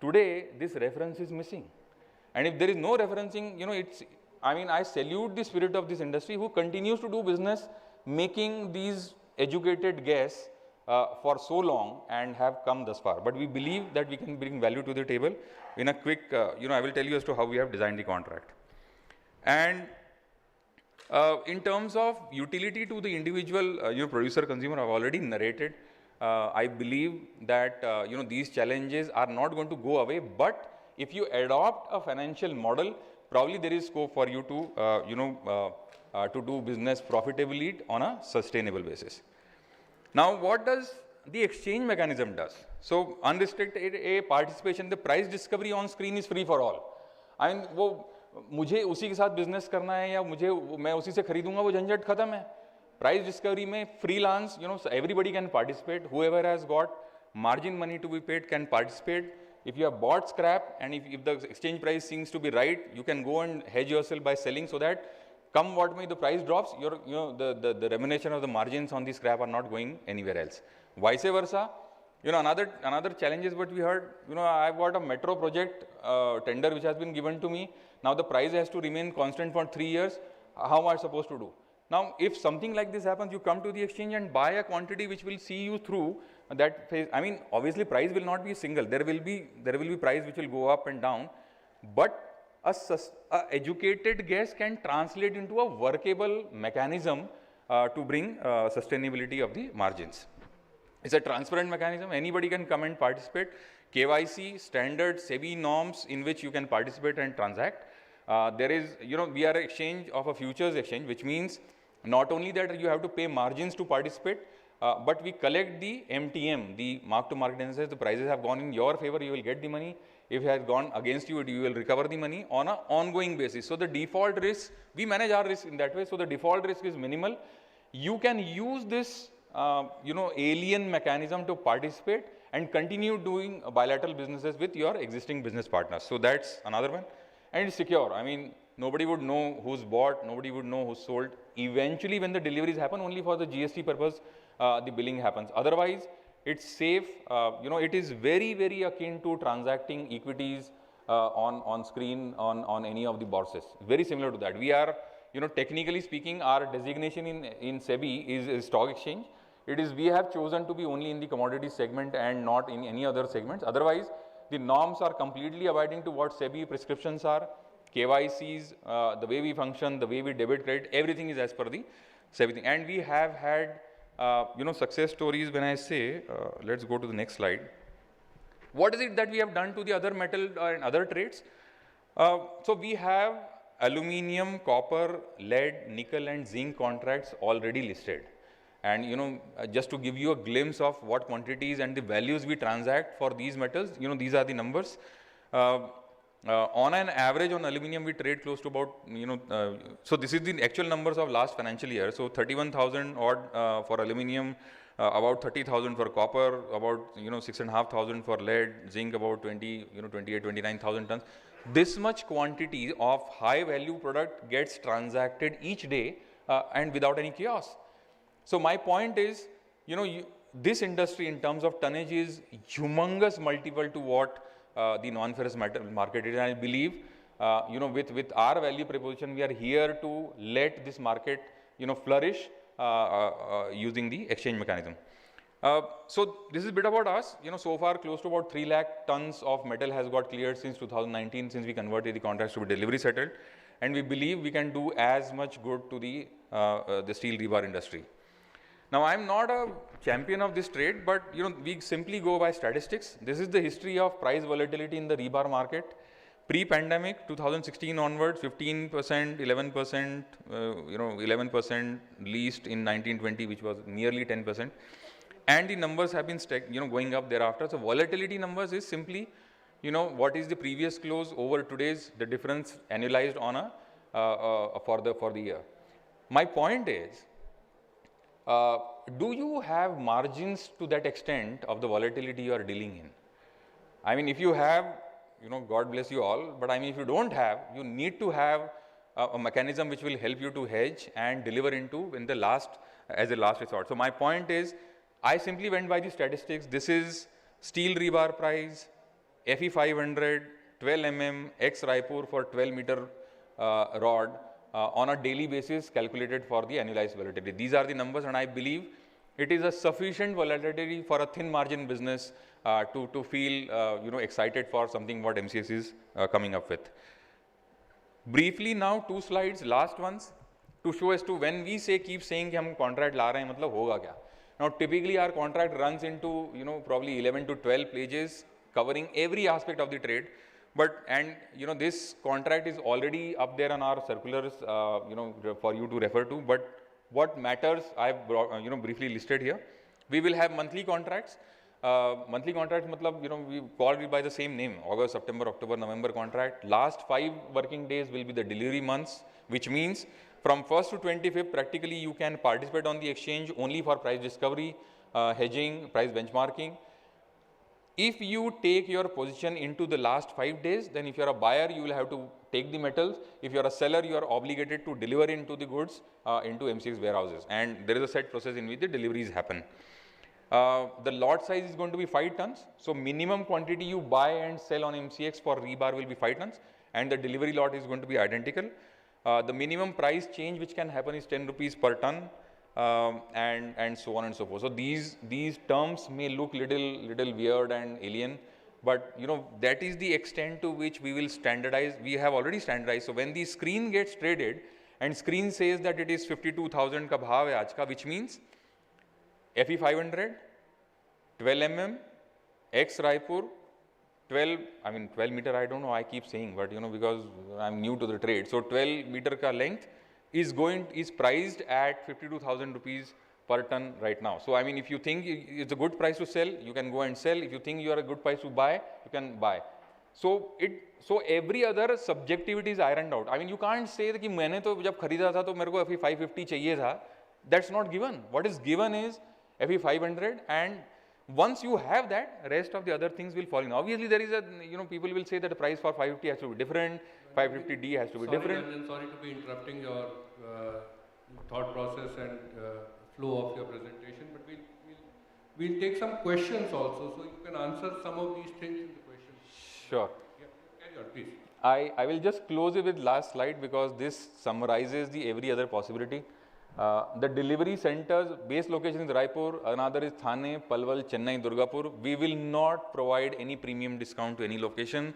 Today this reference is missing, and if there is no referencing, I salute the spirit of this industry who continues to do business, making these educated guess for so long and have come thus far. But we believe that we can bring value to the table. In a quick, I will tell you as to how we have designed the contract. And in terms of utility to the individual, producer consumer, I've already narrated. I believe that these challenges are not going to go away. But if you adopt a financial model, probably there is scope for you to do business profitably on a sustainable basis. Now, what does the exchange mechanism does? So, unrestricted a participation, the price discovery on screen is free for all. I mean, वो मुझे उसी के साथ business करना है या मैं उसी से खरीदूंगा, वो झंझट खत्म है. Price discovery में freelance, so everybody can participate. Whoever has got margin money to be paid can participate. If you have bought scrap and if the exchange price seems to be right, you can go and hedge yourself by selling, so that come what may the price drops, the remuneration of the margins on the scrap are not going anywhere else. Vice versa, another challenge is what we heard. I've got a metro project tender which has been given to me. Now the price has to remain constant for 3 years. How am I supposed to do? Now, if something like this happens, you come to the exchange and buy a quantity which will see you through that phase. I mean, obviously price will not be single. There will be price which will go up and down, but a educated guess can translate into a workable mechanism to bring sustainability of the margins. It's a transparent mechanism. Anybody can come and participate. KYC, standard SEBI norms in which you can participate and transact. There is, we are an exchange of a futures exchange, which means not only that you have to pay margins to participate, but we collect the MTM, the mark to market indices. The prices have gone in your favor, you will get the money. If it has gone against you, you will recover the money on an ongoing basis. So the default risk, we manage our risk in that way. So the default risk is minimal. You can use this, alien mechanism to participate and continue doing bilateral businesses with your existing business partners. So that's another one. And it's secure. I mean, nobody would know who's bought, nobody would know who's sold. Eventually, when the deliveries happen, only for the GST purpose, the billing happens. Otherwise, it's safe. It is very, very akin to transacting equities on screen on any of the bourses. Very similar to that. We are, technically speaking, our designation in SEBI is stock exchange. We have chosen to be only in the commodity segment and not in any other segments. Otherwise, the norms are completely abiding to what SEBI prescriptions are, KYCs, the way we function, the way we debit credit, everything is as per the SEBI thing. And we have had, success stories when I say, let's go to the next slide. What is it that we have done to the other metal and other trades? So we have aluminium, copper, lead, nickel and zinc contracts already listed. And just to give you a glimpse of what quantities and the values we transact for these metals, these are the numbers. On an average on aluminium, we trade close to about, so this is the actual numbers of last financial year. So 31,000 odd for aluminium, about 30,000 for copper, about 6,500 for lead, zinc about 29,000 tons. This much quantity of high value product gets transacted each day and without any chaos. So my point is, this industry in terms of tonnage is humongous multiple to what the non-ferrous metal market is. And I believe, with our value proposition, we are here to let this market, flourish using the exchange mechanism. So this is a bit about us. So far close to about 3 lakh tons of metal has got cleared since 2019, since we converted the contracts to be delivery settled. And we believe we can do as much good to the steel rebar industry. Now, I am not a champion of this trade, but we simply go by statistics. This is the history of price volatility in the rebar market. Pre-pandemic, 2016 onwards, 15%, 11%, 11% leased in 1920, which was nearly 10%. And the numbers have been going up thereafter. So volatility numbers is simply, what is the previous close over today's, the difference annualized on for the year. My point is, do you have margins to that extent of the volatility you are dealing in? I mean, if you have, God bless you all, but I mean, if you don't have, you need to have a mechanism which will help you to hedge and deliver as a last resort. So my point is, I simply went by the statistics. This is steel rebar price, FE 500, 12 mm, ex Raipur for 12 meter rod on a daily basis calculated for the annualized volatility. These are the numbers, and I believe it is a sufficient volatility for a thin margin business to feel excited for something what MCX is coming up with. Briefly now, 2 slides, last ones, to show as to when we keep saying कि हम contract ला रहे हैं, मतलब होगा क्या? Now typically our contract runs into probably 11 to 12 pages covering every aspect of the trade. But this contract is already up there on our circulars for you to refer to. But what matters, I've briefly listed here. We will have monthly contracts. Monthly contracts, we called it by the same name: August, September, October, November contract. Last 5 working days will be the delivery months, which means from 1st to 25th, practically you can participate on the exchange only for price discovery, hedging, price benchmarking. If you take your position into the last 5 days, then if you are a buyer, you will have to take the metals. If you are a seller, you are obligated to deliver into the goods into MCX warehouses. And there is a set process in which the deliveries happen. The lot size is going to be 5 tons. So minimum quantity you buy and sell on MCX for rebar will be 5 tons. And the delivery lot is going to be identical. The minimum price change which can happen is 10 rupees per ton. And so on and so forth. So these terms may look little weird and alien, but that is the extent to which we will standardize. We have already standardized. So when the screen gets traded and screen says that it is 52,000 ka bhav hai aaj ka, which means FE 500, 12 mm, ex Raipur, 12 meter, I don't know, I keep saying, but because I'm new to the trade. So 12 meter ka length is priced at 52,000 rupees per ton right now. So I mean, if you think it's a good price to sell, you can go and sell. If you think you are a good price to buy, you can buy. So every other subjectivity is ironed out. I mean, you can't say that कि मैंने तो जब खरीदा था तो मेरे को FE 550 चाहिए था. That's not given. What is given is FE 500, and once you have that, rest of the other things will fall in. Obviously, there is people will say that the price for 550 has to be different, 550D has to be different. Ranjan, sorry to be interrupting your thought process and flow of your presentation, but we'll take some questions also, so you can answer some of these things in the questions. Sure. Yeah, carry on, please. I will just close it with last slide because this summarizes the every other possibility. The delivery centers, base location is Raipur, another is Thane, Palwal, Chennai, Durgapur. We will not provide any premium discount to any location.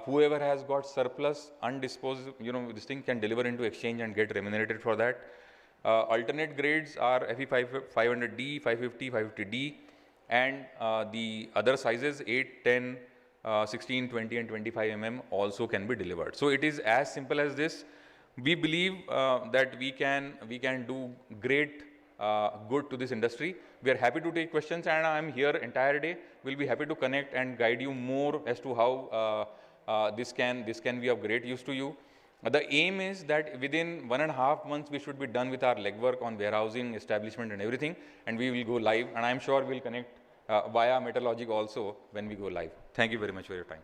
Whoever has got surplus, undisposed, this thing can deliver into exchange and get remunerated for that. Alternate grades are FE 500D, 550, 550D, and the other sizes 8, 10, 16, 20 and 25 mm also can be delivered. So it is as simple as this. We believe that we can do great good to this industry. We are happy to take questions, and I am here entire day. We'll be happy to connect and guide you more as to how this can be of great use to you. The aim is that within 1.5 months we should be done with our legwork on warehousing, establishment and everything, and we will go live, and I am sure we'll connect via Metalogic also when we go live. Thank you very much for your time.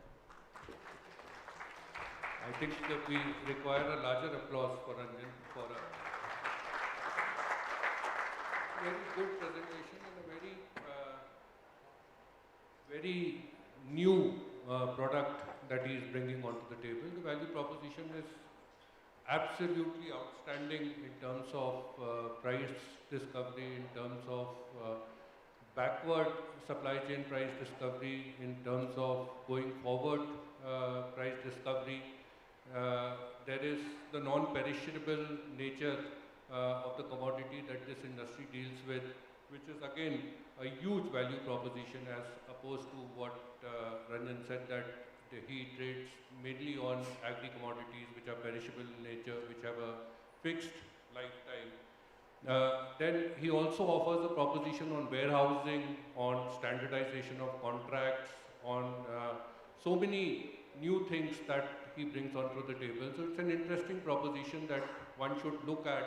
I think that we require a larger applause for Ranjan for a very good presentation and a very new product that he is bringing onto the table. The value proposition is absolutely outstanding in terms of price discovery, in terms of backward supply chain price discovery, in terms of going forward price discovery. There is the non-perishable nature of the commodity that this industry deals with, which is again a huge value proposition as opposed to what Ranjan said, that he trades mainly on agri-commodities which are perishable in nature, which have a fixed lifetime. Then he also offers a proposition on warehousing, on standardization of contracts, on so many new things that he brings onto the table. So it's an interesting proposition that one should look at.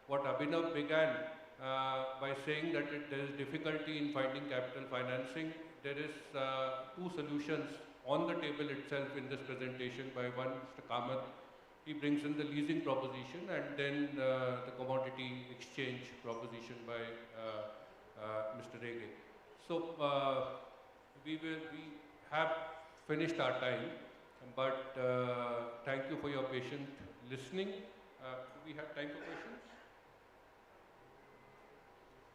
What Abhinav began by saying that there is difficulty in finding capital financing. There is two solutions on the table itself in this presentation by one, Mr. Kamath. He brings in the leasing proposition and then the commodity exchange proposition by Mr. Rege. So we have finished our time, but thank you for your patient listening. Do we have time for questions?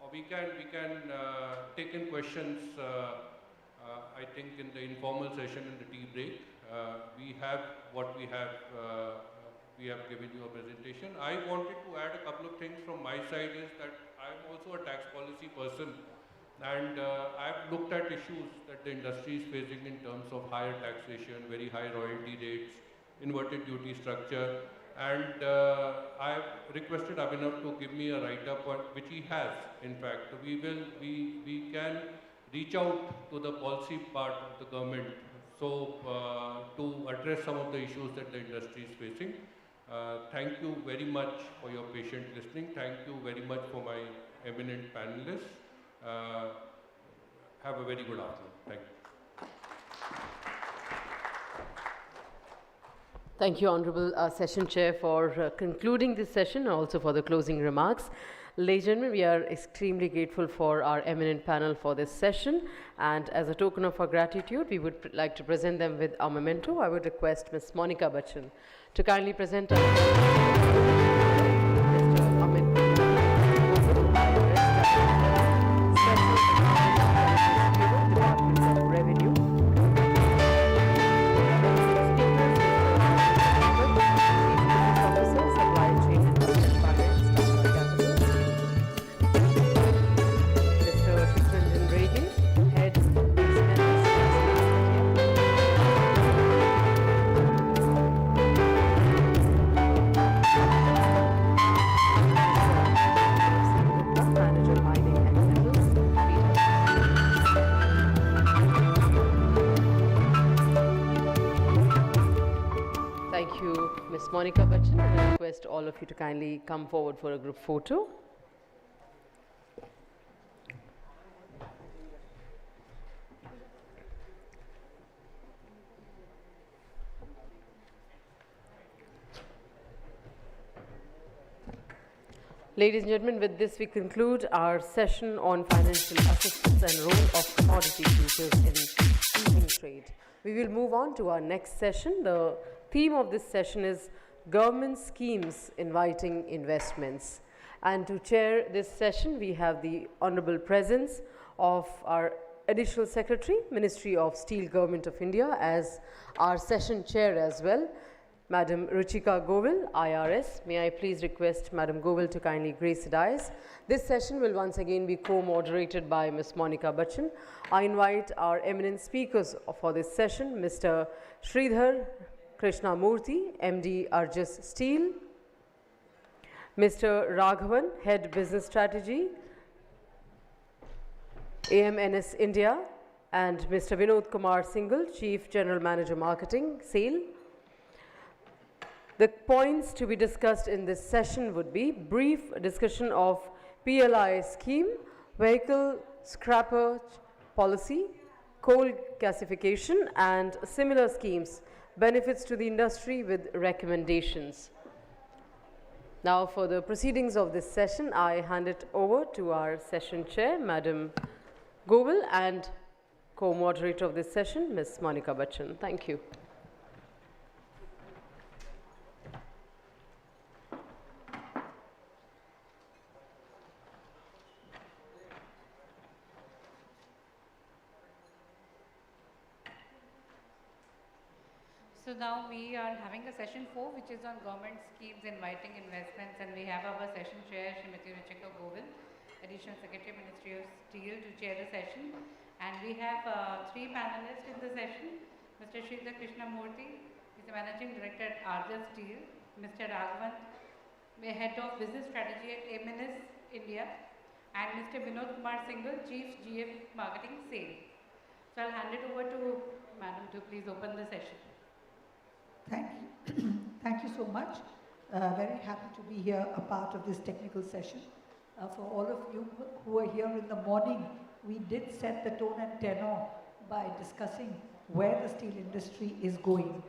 Or we can take in questions, I think, in the informal session in the tea break. We have what we have. We have given you a presentation. I wanted to add a couple of things from my side is that I'm also a tax policy person, and I've looked at issues that the industry is facing in terms of higher taxation, very high royalty rates, inverted duty structure, and I've requested Abhinav to give me a write-up, which he has, in fact. We can reach out to the policy part of the government to address some of the issues that the industry is facing. Thank you very much for your patient listening. Thank you very much for my eminent panelists. Have a very good afternoon. Thank you. Thank you, Honorable Session Chair, for concluding this session and also for the closing remarks. Ladies and gentlemen, we are extremely grateful for our eminent panel for this session, and as a token of our gratitude, we would like to present them with our memento. I would request Ms. Monica Bachchan to kindly present us Mr. Amit Department of Revenue. Thank you, Ms. Monica Bachchan, and I request all of you to kindly come forward for a group photo. Ladies and gentlemen, with this we conclude our session on financial assistance and role of commodity futures in evening trade. We will move on to our next session. The theme of this session is government schemes inviting investments. And to chair this session, we have the honorable presence of our Additional Secretary, Ministry of Steel, Government of India, as our session chair as well, Madam Ruchika Govil, IRS. May I please request Madam Govil to kindly grace the dais. This session will once again be co-moderated by Ms. Monica Bachchan. I invite our eminent speakers for this session, Mr. Sridhar Krishnamurthy, MD Arjus Steel, Mr. Raghavan, Head Business Strategy, AMNS India, and Mr. Vinod Kumar Singhal, Chief General Manager Marketing, SAIL. The points to be discussed in this session would be brief discussion of PLI scheme, vehicle scrapper policy, coal gasification, and similar schemes, benefits to the industry with recommendations. Now for the proceedings of this session, I hand it over to our session chair, Madam Govil, and co-moderator of this session, Ms. Monica Bachchan. Thank you. So now we are having a session 4, which is on government schemes inviting investments, and we have our session chair, Srimati Ruchika Govil, Additional Secretary, Ministry of Steel, to chair the session. And we have 3 panelists in the session. Mr. Sridhar Krishnamurthy is the Managing Director at Arjun Steel. Mr. Raghavan, Head of Business Strategy at MNS India. And Mr. Vinod Kumar Singhal, Chief GM Marketing Sales. So I'll hand it over to Madam to please open the session. Thank you. Thank you so much. Very happy to be here, a part of this technical session. For all of you who are here in the morning, we did set the tone and tenor by discussing where the steel industry is going.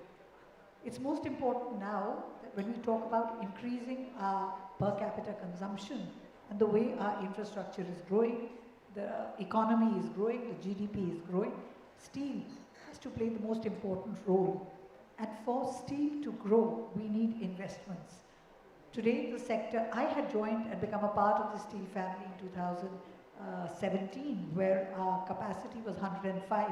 It's most important now that when we talk about increasing our per capita consumption and the way our infrastructure is growing, the economy is growing, the GDP is growing, steel has to play the most important role. And for steel to grow, we need investments. Today, the sector, I had joined and become a part of the steel family in 2017, where our capacity was 105,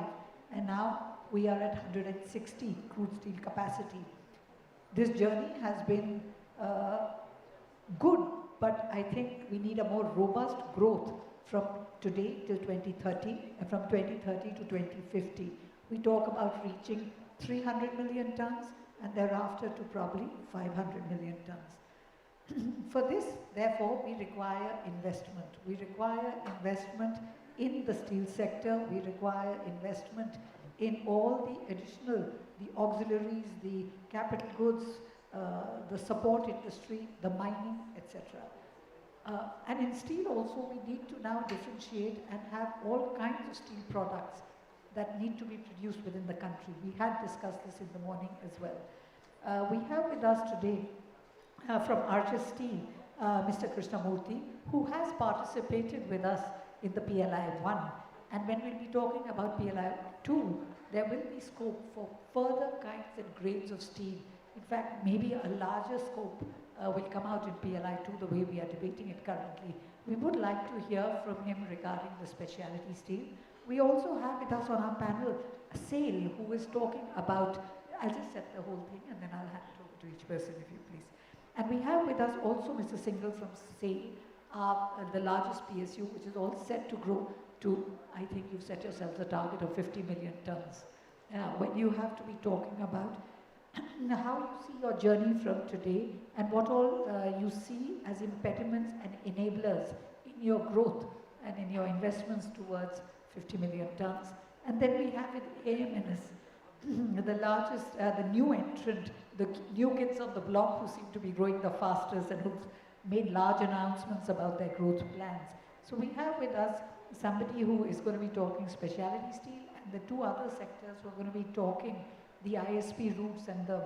and now we are at 160 crude steel capacity. This journey has been good, but I think we need a more robust growth from today till 2030, and from 2030 to 2050. We talk about reaching 300 million tons, and thereafter to probably 500 million tons. For this, therefore, we require investment. We require investment in the steel sector. We require investment in all the additional, the auxiliaries, the capital goods, the support industry, the mining, etc. And in steel also, we need to now differentiate and have all kinds of steel products that need to be produced within the country. We had discussed this in the morning as well. We have with us today from Archer Steel, Mr. Krishnamurthy, who has participated with us in the PLI 1. And when we'll be talking about PLI 2, there will be scope for further kinds and grades of steel. In fact, maybe a larger scope will come out in PLI 2 the way we are debating it currently. We would like to hear from him regarding the specialty steel. We also have with us on our panel SAIL, who is talking about, I'll just set the whole thing and then I'll hand it over to each person if you please. And we have with us also Mr. Singhal from SAIL, the largest PSU, which is all set to grow to, I think you've set yourselves a target of 50 million tons. When you have to be talking about how you see your journey from today and what all you see as impediments and enablers in your growth and in your investments towards 50 million tons. And then we have with AMNS, the largest, the new entrant, the new kids on the block who seem to be growing the fastest and who've made large announcements about their growth plans. So we have with us somebody who is going to be talking specialty steel, and the two other sectors who are going to be talking the ISP routes and the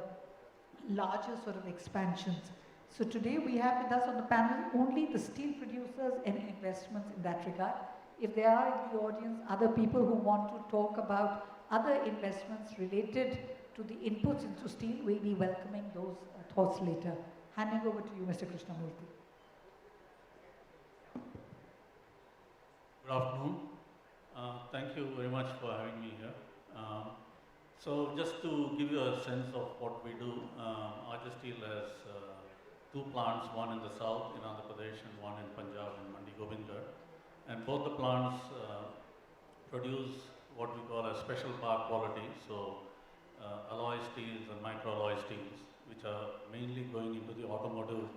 larger sort of expansions. So today we have with us on the panel only the steel producers and investments in that regard. If there are in the audience other people who want to talk about other investments related to the inputs into steel, we'll be welcoming those thoughts later. Handing over to you, Mr. Krishnamurthy. Good afternoon. Thank you very much for having me here. So just to give you a sense of what we do, Archer Steel has two plants, one in the south in Andhra Pradesh and one in Punjab in Mandi Gobindgarh. And both the plants produce what we call a special bar quality, so alloy steels and microalloy steels, which are mainly going into the automotive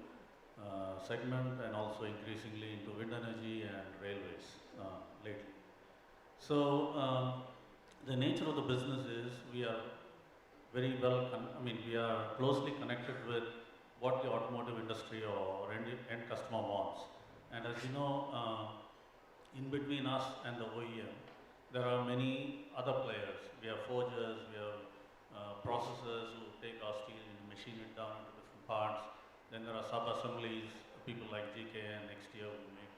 segment and also increasingly into wind energy and railways lately. So the nature of the business is we are very well, we are closely connected with what the automotive industry or end customer wants. And as you know, in between us and the OEM, there are many other players. We have forgers, we have processors who take our steel and machine it down into different parts. Then there are sub-assemblies, people like GK and XTO who make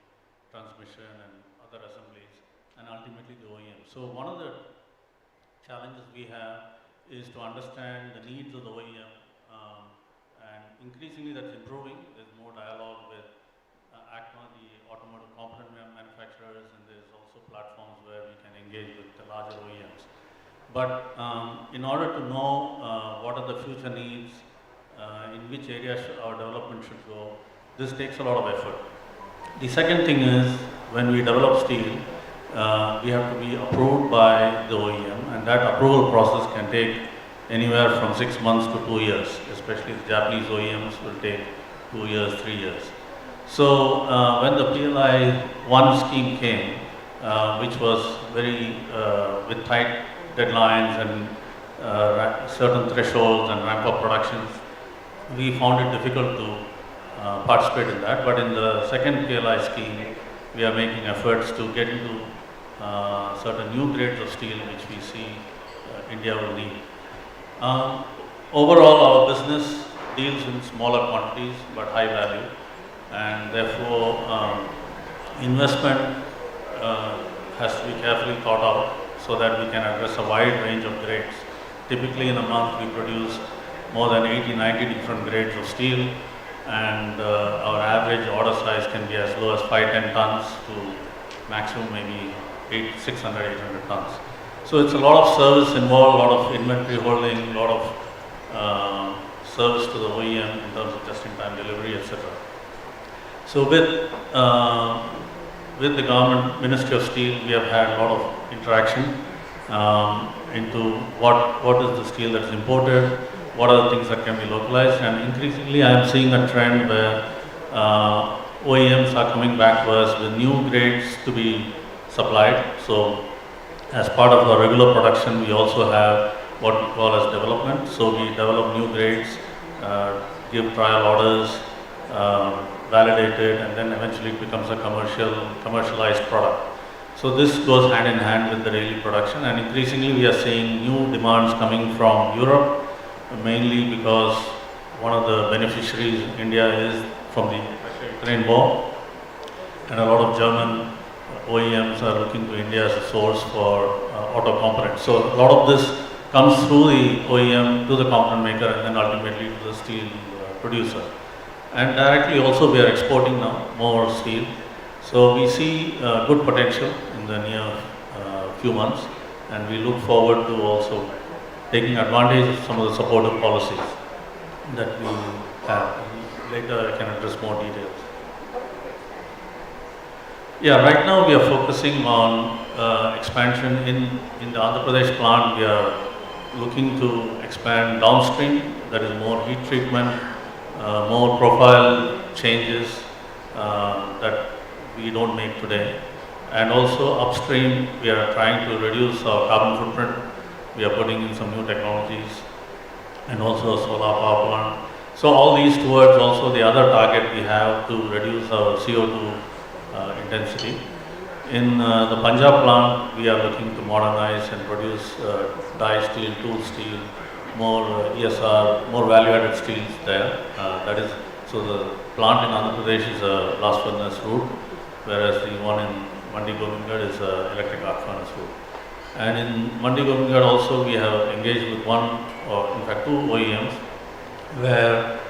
transmission and other assemblies, and ultimately the OEM. So one of the challenges we have is to understand the needs of the OEM, and increasingly that's improving. There's more dialogue with ACMA, the automotive component manufacturers, and there's also platforms where we can engage with the larger OEMs. But in order to know what are the future needs, in which areas our development should go, this takes a lot of effort. The second thing is, when we develop steel, we have to be approved by the OEM, and that approval process can take anywhere from 6 months to 2 years, especially the Japanese OEMs will take 2 years, 3 years. So when the PLI 1 scheme came, which was very with tight deadlines and certain thresholds and ramp up productions, we found it difficult to participate in that. But in the second PLI scheme, we are making efforts to get into certain new grades of steel which we see India will need. Overall, our business deals in smaller quantities but high value, and therefore investment has to be carefully thought out so that we can address a wide range of grades. Typically in a month we produce more than 80-90 different grades of steel, and our average order size can be as low as 5-10 tons to maximum maybe 600-800 tons. So it's a lot of service involved, a lot of inventory holding, a lot of service to the OEM in terms of just-in-time delivery, etc. So with the government Ministry of Steel, we have had a lot of interaction into what is the steel that's imported, what are the things that can be localized, and increasingly I am seeing a trend where OEMs are coming back to us with new grades to be supplied. So as part of our regular production, we also have what we call as development. So we develop new grades, give trial orders, validate it, and then eventually it becomes a commercialized product. So this goes hand in hand with the daily production, and increasingly we are seeing new demands coming from Europe, mainly because one of the beneficiaries in India is from the Ukraine war, and a lot of German OEMs are looking to India as a source for auto components. So a lot of this comes through the OEM to the component maker and then ultimately to the steel producer. And directly also we are exporting now more steel. So we see good potential in the near few months, and we look forward to also taking advantage of some of the supportive policies that we have. Later I can address more details. Yeah, right now we are focusing on expansion in the Andhra Pradesh plant. We are looking to expand downstream, that is more heat treatment, more profile changes that we don't make today. And also upstream, we are trying to reduce our carbon footprint. We are putting in some new technologies and also a solar power plant. So all these towards also the other target we have to reduce our CO2 intensity. In the Punjab plant, we are looking to modernize and produce die steel, tool steel, more ESR, more value-added steels there. That is, so the plant in Andhra Pradesh is a blast furnace route, whereas the one in Mandi Govindgarh is an electric arc furnace route. And in Mandi Govindgarh also we have engaged with one, or in fact 2 OEMs, where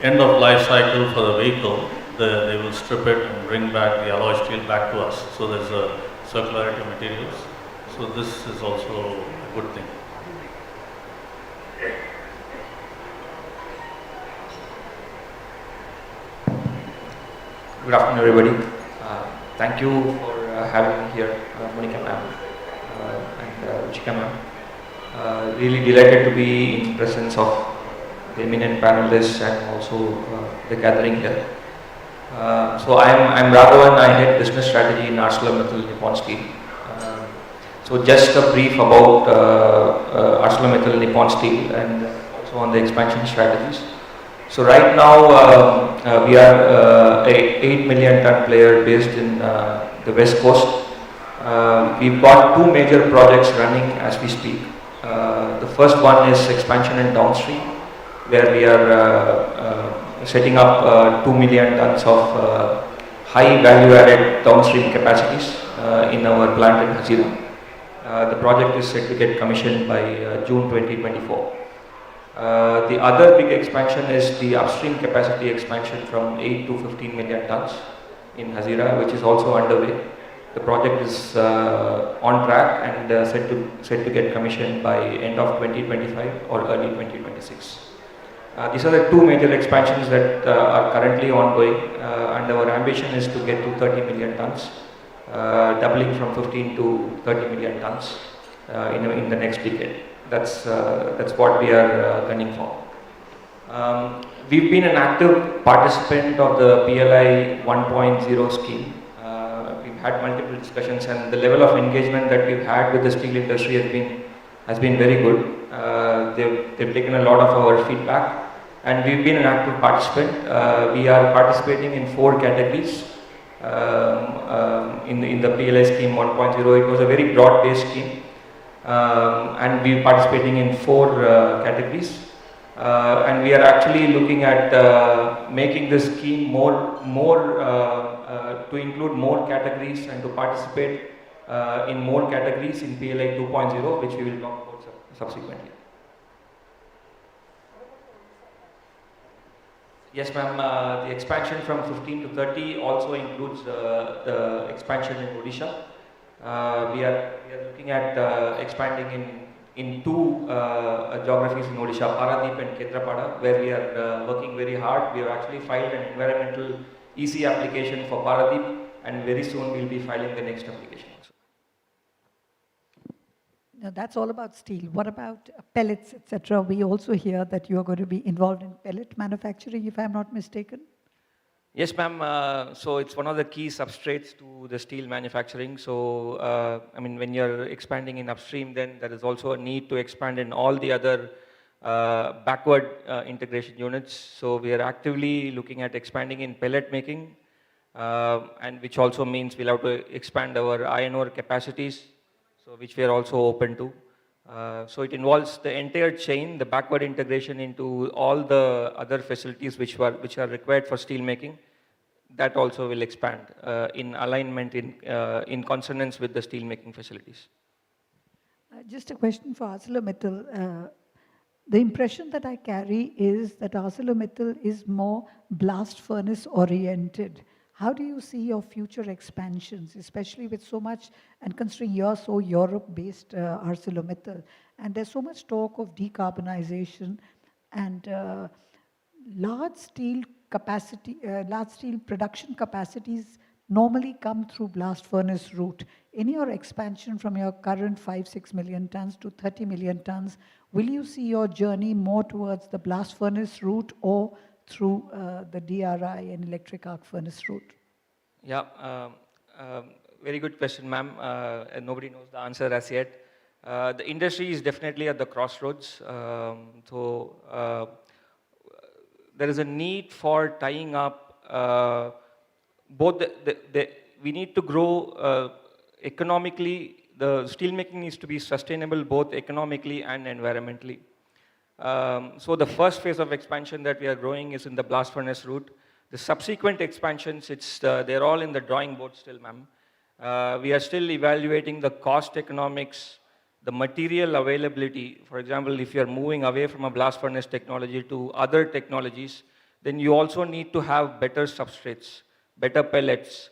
end of life cycle for the vehicle, they will strip it and bring back the alloy steel back to us. So there's a circularity of materials. So this is also a good thing. Good afternoon, everybody. Thank you for having me here, Monica ma'am and Ruchika ma'am. Really delighted to be in presence of the eminent panelists and also the gathering here. So I'm Raghavan. I head business strategy in ArcelorMittal Nippon Steel. So just a brief about ArcelorMittal Nippon Steel and also on the expansion strategies. So right now we are a 8 million ton player based in the West Coast. We've got 2 major projects running as we speak. The first one is expansion in downstream, where we are setting up 2 million tons of high value added downstream capacities in our plant in Hazira. The project is set to get commissioned by June 2024. The other big expansion is the upstream capacity expansion from 8 to 15 million tons in Hazira, which is also underway. The project is on track and set to get commissioned by end of 2025 or early 2026. These are the 2 major expansions that are currently ongoing, and our ambition is to get to 30 million tons doubling from 15 to 30 million tons in the next decade. That's what we are gunning for. We've been an active participant of the PLI 1.0 scheme. We've had multiple discussions, and the level of engagement that we've had with the steel industry has been very good. They've taken a lot of our feedback, and we've been an active participant. We are participating in 4 categories in the PLI scheme 1.0. It was a very broad-based scheme, and we're participating in 4 categories. And we are actually looking at making the scheme to include more categories and to participate in more categories in PLI 2.0, which we will talk about subsequently. Yes, ma'am. The expansion from 15 to 30 also includes the expansion in Odisha. We are looking at expanding in 2 geographies in Odisha, Paradeep and Ketrapada, where we are working very hard. We have actually filed an environmental EC application for Paradeep, and very soon we'll be filing the next application also. Now that's all about steel. What about pellets, etc.? We also hear that you are going to be involved in pellet manufacturing, if I'm not mistaken. Yes, ma'am. So it's one of the key substrates to the steel manufacturing. So, I mean, when you're expanding in upstream, then there is also a need to expand in all the other backward integration units. So we are actively looking at expanding in pellet making, and which also means we'll have to expand our iron ore capacities, so which we are also open to. So it involves the entire chain, the backward integration into all the other facilities which are required for steel making. That also will expand in alignment, in consonance with the steel making facilities. Just a question for ArcelorMittal. The impression that I carry is that ArcelorMittal is more blast furnace oriented. How do you see your future expansions, especially with so much, and considering you're so Europe-based ArcelorMittal, and there's so much talk of decarbonization and large steel production capacities normally come through blast furnace route. In your expansion from your current 5-6 million tons to 30 million tons, will you see your journey more towards the blast furnace route or through the DRI and electric arc furnace route? Yeah, very good question, ma'am. And nobody knows the answer as yet. The industry is definitely at the crossroads. There is a need for tying up both we need to grow economically. The steelmaking needs to be sustainable both economically and environmentally. So the first phase of expansion that we are growing is in the blast furnace route. The subsequent expansions, they're all in the drawing board still, ma'am. We are still evaluating the cost economics, the material availability. For example, if you're moving away from a blast furnace technology to other technologies, then you also need to have better substrates, better pellets.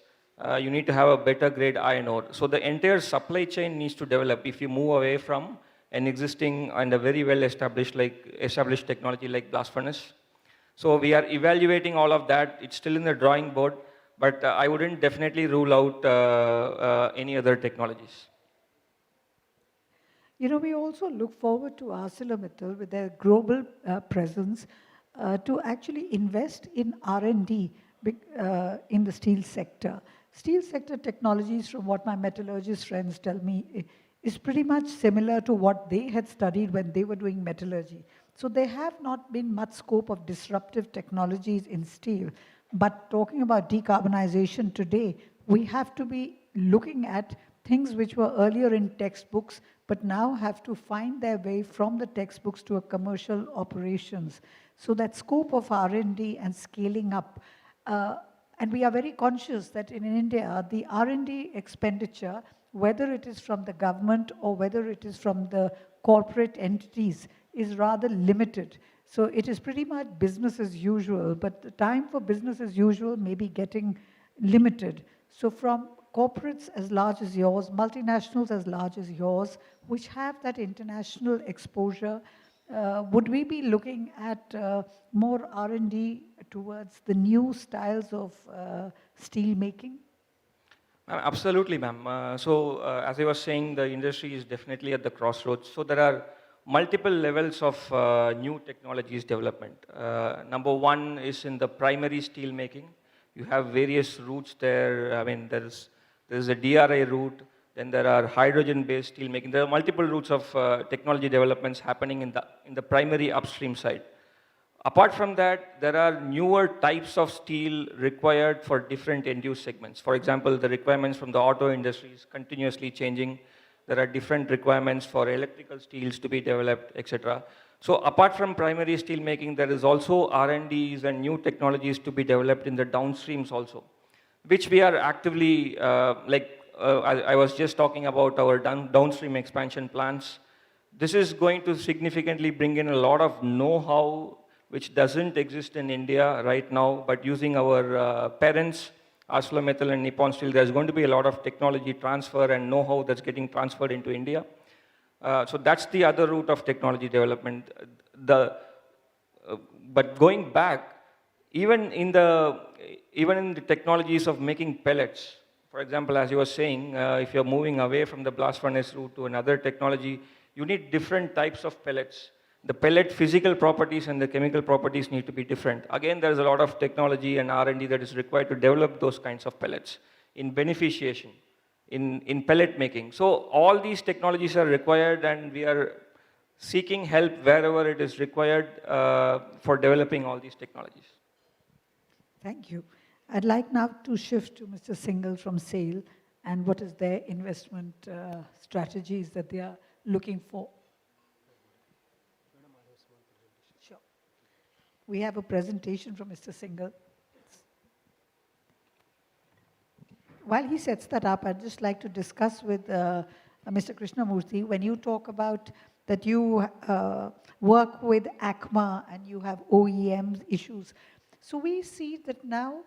You need to have a better grade iron ore. So the entire supply chain needs to develop if you move away from an existing and a very well established technology like blast furnace. So we are evaluating all of that. It's still in the drawing board, but I wouldn't definitely rule out any other technologies. You know, we also look forward to ArcelorMittal with their global presence to actually invest in R&D in the steel sector. Steel sector technologies, from what my metallurgist friends tell me, is pretty much similar to what they had studied when they were doing metallurgy. So there have not been much scope of disruptive technologies in steel. But talking about decarbonization today, we have to be looking at things which were earlier in textbooks, but now have to find their way from the textbooks to a commercial operations. So that scope of R&D and scaling up, and we are very conscious that in India, the R&D expenditure, whether it is from the government or whether it is from the corporate entities, is rather limited. So it is pretty much business as usual, but the time for business as usual may be getting limited. So from corporates as large as yours, multinationals as large as yours, which have that international exposure, would we be looking at more R&D towards the new styles of steel making? Absolutely, ma'am. As I was saying, the industry is definitely at the crossroads. So there are multiple levels of new technologies development. Number one is in the primary steel making. You have various routes there. I mean, there's a DRI route, then there are hydrogen-based steel making. There are multiple routes of technology developments happening in the primary upstream side. Apart from that, there are newer types of steel required for different end-use segments. For example, the requirements from the auto industry is continuously changing. There are different requirements for electrical steels to be developed, etc. So apart from primary steel making, there is also R&Ds and new technologies to be developed in the downstreams also, which we are actively, I was just talking about our downstream expansion plans. This is going to significantly bring in a lot of know-how which doesn't exist in India right now, but using our parents, ArcelorMittal and Nippon Steel, there's going to be a lot of technology transfer and know-how that's getting transferred into India. So that's the other route of technology development. But going back, even in the technologies of making pellets, for example, as you were saying, if you're moving away from the blast furnace route to another technology, you need different types of pellets. The pellet physical properties and the chemical properties need to be different. Again, there's a lot of technology and R&D that is required to develop those kinds of pellets in beneficiation, in pellet making. So all these technologies are required, and we are seeking help wherever it is required for developing all these technologies. Thank you. I'd like now to shift to Mr. Singhal from SAIL and what is their investment strategies that they are looking for. Sure. We have a presentation from Mr. Singhal. While he sets that up, I'd just like to discuss with Mr. Krishnamurthy, when you talk about that you work with ACMA and you have OEM issues. So we see that now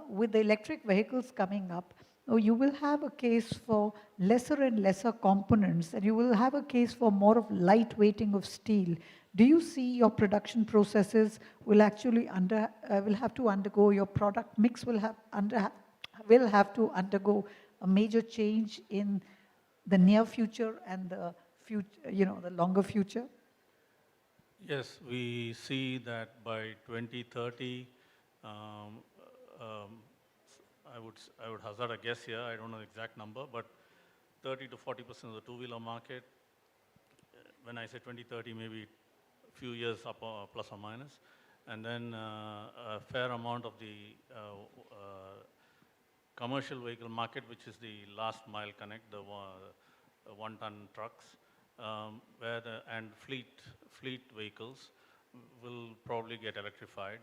with the electric vehicles coming up, you will have a case for lesser and lesser components, and you will have a case for more of lightweighting of steel. Do you see your production processes will actually will have to undergo, your product mix will have to undergo a major change in the near future and the future, the longer future? Yes, we see that by 2030, I would hazard a guess here, I don't know the exact number, but 30 to 40% of the two-wheeler market, when I say 2030, maybe a few years up plus or minus, and then a fair amount of the commercial vehicle market, which is the last mile connect, the one-ton trucks, and fleet vehicles will probably get electrified.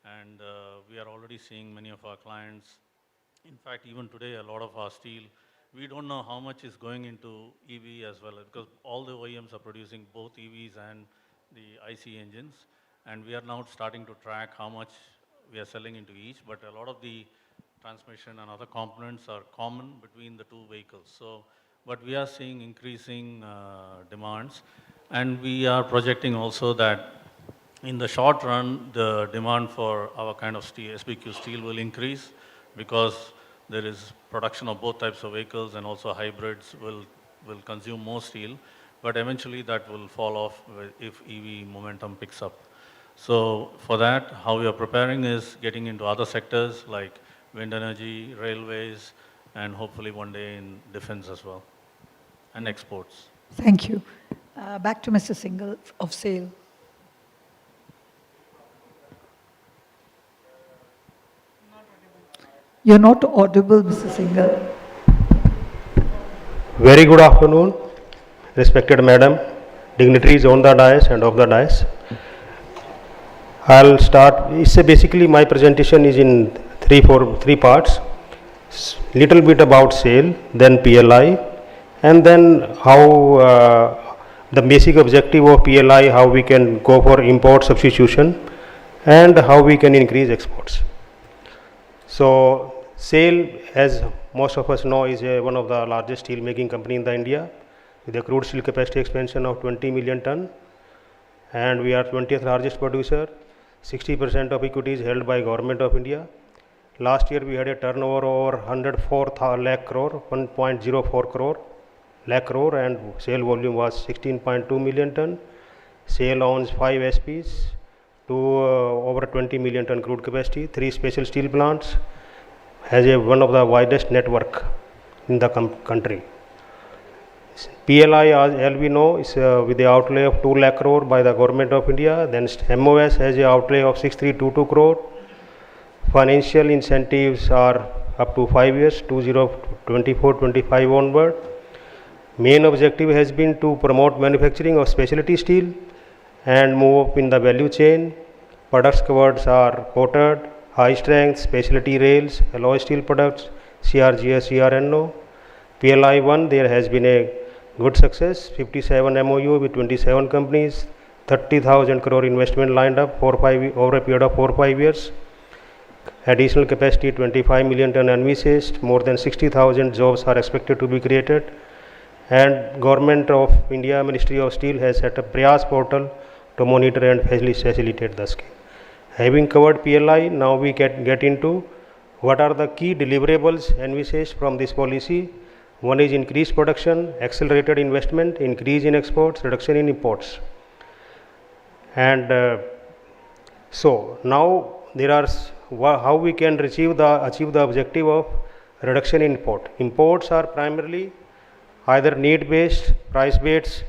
And we are already seeing many of our clients. In fact, even today, a lot of our steel, we don't know how much is going into EV as well, because all the OEMs are producing both EVs and the IC engines. And we are now starting to track how much we are selling into each, but a lot of the transmission and other components are common between the two vehicles. So, but we are seeing increasing demands, and we are projecting also that in the short run, the demand for our kind of steel, SBQ steel, will increase because there is production of both types of vehicles, and also hybrids will consume more steel. But eventually that will fall off if EV momentum picks up. So for that, how we are preparing is getting into other sectors like wind energy, railways, and hopefully one day in defense as well, and exports. Thank you. Back to Mr. Singhal of SAIL. You're not audible, Mr. Singhal. Very good afternoon, respected madam, dignitaries on the dais and off the dais. I'll start. Basically my presentation is in three parts. Little bit about SAIL, then PLI, and then how the basic objective of PLI, how we can go for import substitution, and how we can increase exports. So SAIL, as most of us know, is one of the largest steel making company in India, with a crude steel capacity expansion of 20 million ton, and we are 20th largest producer. 60% of equity is held by Government of India, Last year we had a turnover over 104 lakh crore, 1.04 crore lakh crore, and sale volume was 16.2 million ton. Sale owns 5 SPs to over 20 million ton crude capacity, 3 special steel plants, has one of the widest network in the country. PLI, as we know, is with the outlay of 2 lakh crore by the government of India. Then MOS has a outlay of 6322 crore. Financial incentives are up to 5 years, 2024-25 onward. Main objective has been to promote manufacturing of specialty steel and move up in the value chain. Products covered are coated, high strength, specialty rails, alloy steel products, CRGS, CRNO. PLI 1, there has been a good success, 57 MOU with 27 companies, 30,000 crore investment lined up over a period of 4-5 years. Additional capacity 25 million ton envisaged, more than 60,000 jobs are expected to be created. And Government of India, Ministry of Steel has set up Prayas portal to monitor and facilitate the scheme. Having covered PLI, now we get into what are the key deliverables envisaged from this policy. One is increased production, accelerated investment, increase in exports, reduction in imports. And so now there are how we can achieve the objective of reduction in import. Imports are primarily either need based, price based,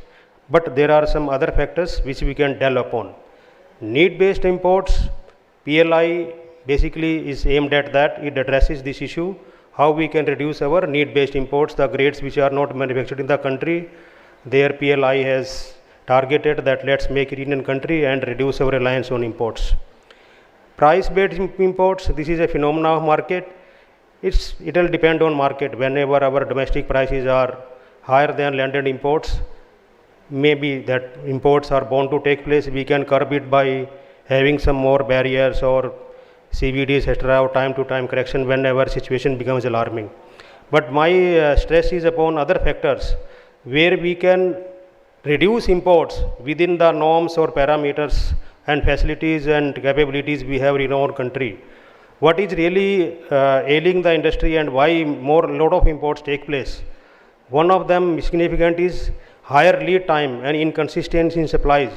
but there are some other factors which we can dwell upon. Need based imports, PLI basically is aimed at that. It addresses this issue, how we can reduce our need based imports, the grades which are not manufactured in the country. There PLI has targeted that let's make it in Indian country and reduce our reliance on imports. Price based imports, this is a phenomenon of market. It will depend on market. Whenever our domestic prices are higher than landed imports, maybe that imports are bound to take place. We can curb it by having some more barriers or CVDs, etc., or time to time correction whenever situation becomes alarming. But my stress is upon other factors where we can reduce imports within the norms or parameters and facilities and capabilities we have in our country. What is really ailing the industry and why lot of imports take place? One of them significant is higher lead time and inconsistency in supplies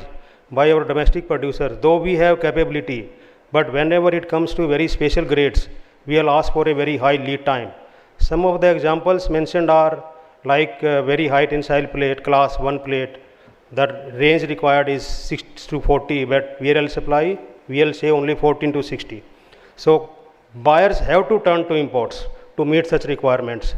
by our domestic producers. Though we have capability, but whenever it comes to very special grades, we will ask for a very high lead time. Some of the examples mentioned are like very high tensile plate, class 1 plate. The range required is 6 to 40, but VRL supply, we'll say only 14 to 60. So buyers have to turn to imports to meet such requirements.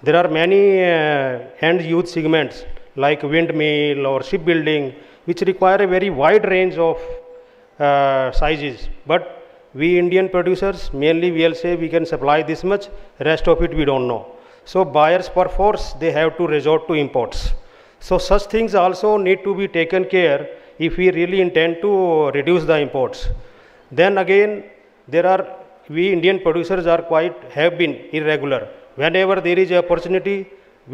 There are many end use segments like windmill or shipbuilding which require a very wide range of sizes, but we Indian producers mainly we'll say we can supply this much, rest of it we don't know. So buyers perforce they have to resort to imports. So such things also need to be taken care if we really intend to reduce the imports. Then again we Indian producers have been irregular. Whenever there is an opportunity,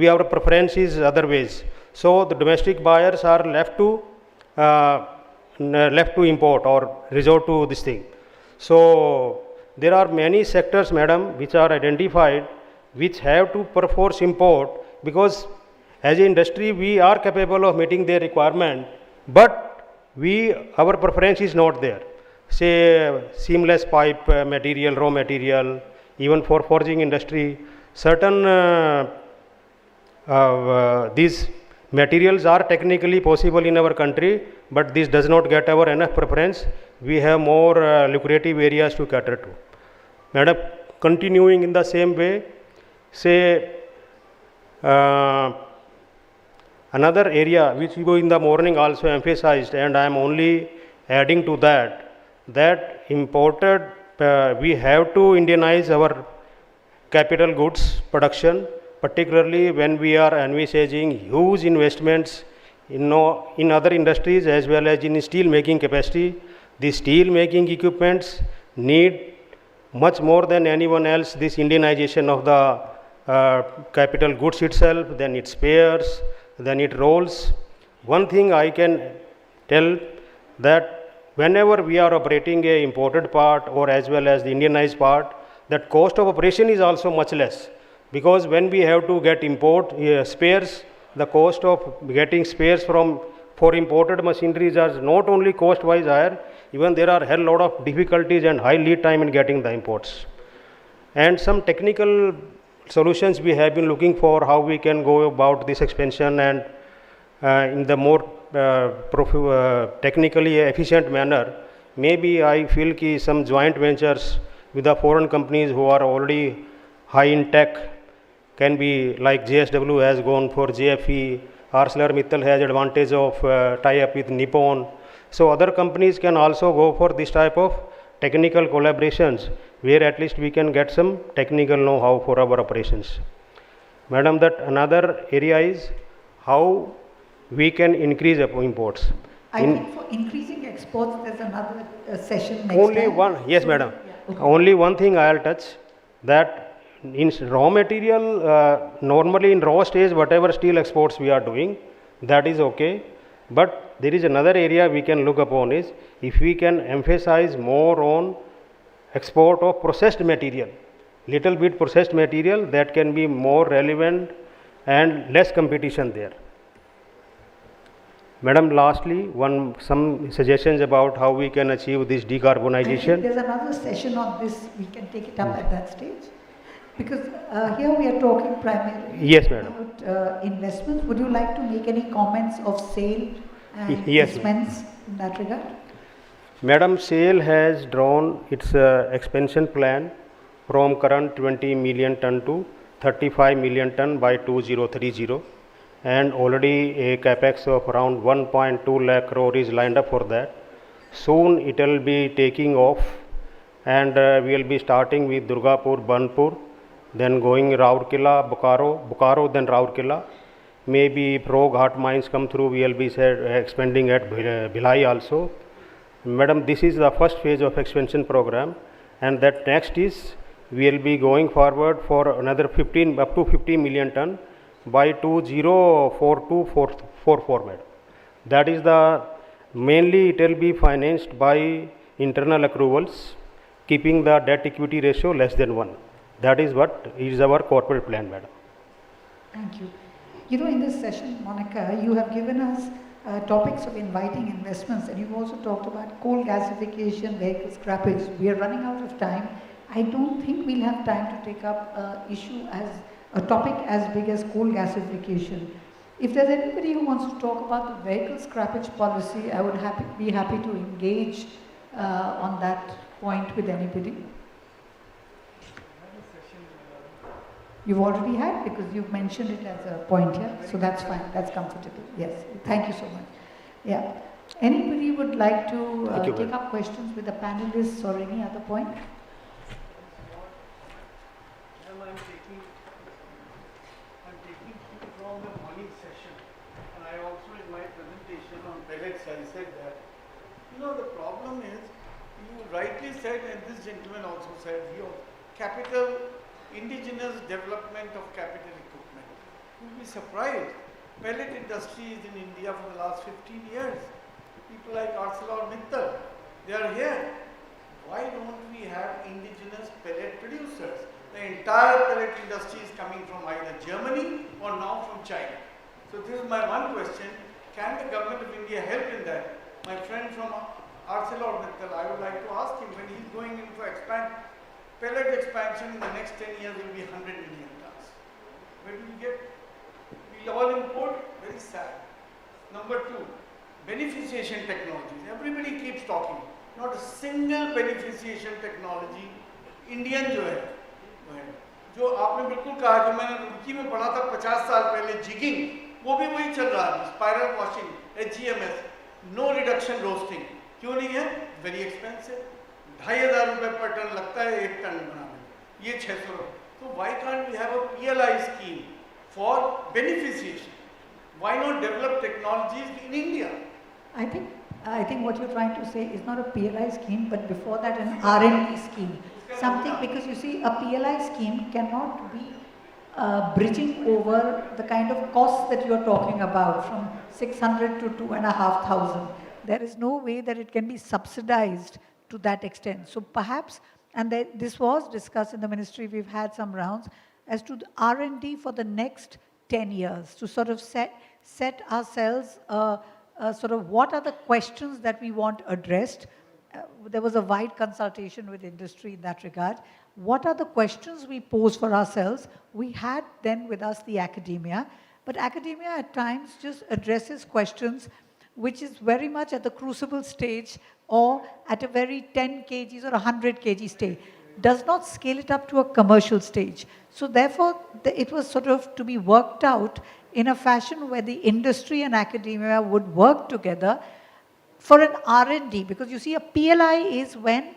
our preference is other ways. So the domestic buyers are left to import or resort to this thing. So there are many sectors, madam, which are identified which have to perforce import, because as an industry we are capable of meeting their requirement, but our preference is not there. Say seamless pipe material, raw material, even for forging industry, certain these materials are technically possible in our country, but this does not get our enough preference. We have more lucrative areas to cater to. Madam, continuing in the same way, say another area which we in the morning also emphasized, and I am only adding to that imported, we have to Indianize our capital goods production, particularly when we are envisaging huge investments in other industries as well as in steel making capacity. The steel making equipments need much more than anyone else this Indianization of the capital goods itself, then its spares, then it rolls. One thing I can tell that whenever we are operating a imported part or as well as the Indianized part, that cost of operation is also much less, because when we have to get import spares, the cost of getting spares for imported machineries are not only cost wise higher, even there are a hell lot of difficulties and high lead time in getting the imports. And some technical solutions we have been looking for, how we can go about this expansion and in the more technically efficient manner. Maybe I feel ki some joint ventures with the foreign companies who are already high in tech can be, like JSW has gone for JFE, ArcelorMittal has advantage of tie-up with Nippon. So other companies can also go for this type of technical collaborations, where at least we can get some technical know-how for our operations. Madam, that another area is how we can increase imports. I think for increasing exports, there's another session next Only time. one, yes, madam. Yeah. Okay. Only one thing I'll touch, that in raw material, normally in raw stage, whatever steel exports we are doing, that is okay. But there is another area we can look upon is, if we can emphasize more on export of processed material, little bit processed material, that can be more relevant and less competition there. Madam, lastly, some suggestions about how we can achieve this decarbonization. I think there's another session on this. We can take it up at that stage. Because here we are talking primarily yes, madam. about investments. Would you like to make any comments of SAIL and yes, investments in that regard? Madam, SAIL has drawn its expansion plan from current 20 million ton to 35 million ton by 2030. And already a capex of around 1.2 lakh crore is lined up for that. Soon it will be taking off, and we will be starting with Durgapur, Banpur, then going Rourkela, Bokaro, then Rourkela. Maybe Pro Ghat mines come through, we will be expanding at Bhilai also. Madam, this is the first phase of expansion program, and that next is we will be going forward for another 15 up to 50 million ton by 2042-44, madam. That is the mainly it will be financed by internal accruals, keeping the debt equity ratio less than 1. That is what is our corporate plan, madam. Thank you. You know, in this session, Monica, you have given us topics of inviting investments, and you've also talked about coal gasification, vehicle scrappage. We are running out of time. I don't think we'll have time to take up a topic as big as coal gasification. If there's anybody who wants to talk about the vehicle scrappage policy, I would be happy to engage on that point with anybody. You've already had, because you've mentioned it as a point here, so that's fine, that's comfortable. Yes, thank you so much. Yeah. Anybody would like to take up questions with the panelists or any other point? I'm taking from the morning session, and I also in my presentation on pellets I said that, you know, the problem is, you rightly said, and this gentleman also said, indigenous development of capital equipment. You'll be surprised. Pellet industry is in India for the last 15 years. People like ArcelorMittal, they are here. Why don't we have indigenous pellet producers? The entire pellet industry is coming from either Germany or now from China. So this is my one question. Can the government of India help in that? My friend from ArcelorMittal, I would like to ask him, when he's going in for pellet expansion in the next 10 years will be 100 million tons. Where do we get? We'll all import, very sad. Number two, beneficiation technologies. Everybody keeps talking. Not a single beneficiation technology Indian जो आपने बिल्कुल कहा, जो मैंने रुड़की में पढ़ा था 50 साल पहले, जिगिंग, वो भी वही चल रहा है, spiral washing, HGMS, no reduction roasting. क्यों नहीं है? Very expensive. 2,500 रुपये पर टन लगता है 1 टन बनाने में, ये 600 रुपये. तो why can't we have a PLI scheme for beneficiation? Why not develop technologies in India? I think what you're trying to say is not a PLI scheme, but before that an R&D scheme. Something, because you see, a PLI scheme cannot be bridging over the kind of costs that you're talking about, from 600 to 2,500. There is no way that it can be subsidized to that extent. So perhaps and this was discussed in the ministry. We've had some rounds as to the R&D for the next 10 years to sort of set ourselves sort of what are the questions that we want addressed. There was a wide consultation with industry in that regard. What are the questions we pose for ourselves? We had then with us the academia, but academia at times just addresses questions which is very much at the crucible stage or at a very 10 kgs or 100 kg stage, does not scale it up to a commercial stage. So therefore, it was sort of to be worked out in a fashion where the industry and academia would work together for an R&D, because you see a PLI is when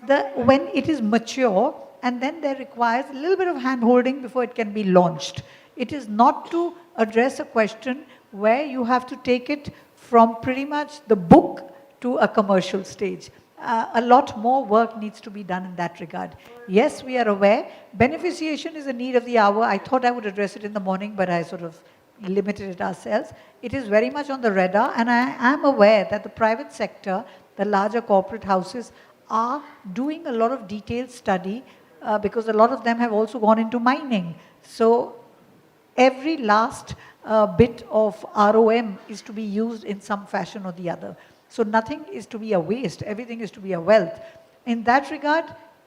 it is mature and then there requires a little bit of hand-holding before it can be launched. It is not to address a question where you have to take it from pretty much the book to a commercial stage. A lot more work needs to be done in that regard. Yes, we are aware. Beneficiation is a need of the hour. I thought I would address it in the morning, but I sort of limited it ourselves. It is very much on the radar, and I am aware that the private sector, the larger corporate houses, are doing a lot of detailed study because a lot of them have also gone into mining. So every last bit of ROM is to be used in some fashion or the other. So nothing is to be a waste, everything is to be a wealth. In that regard,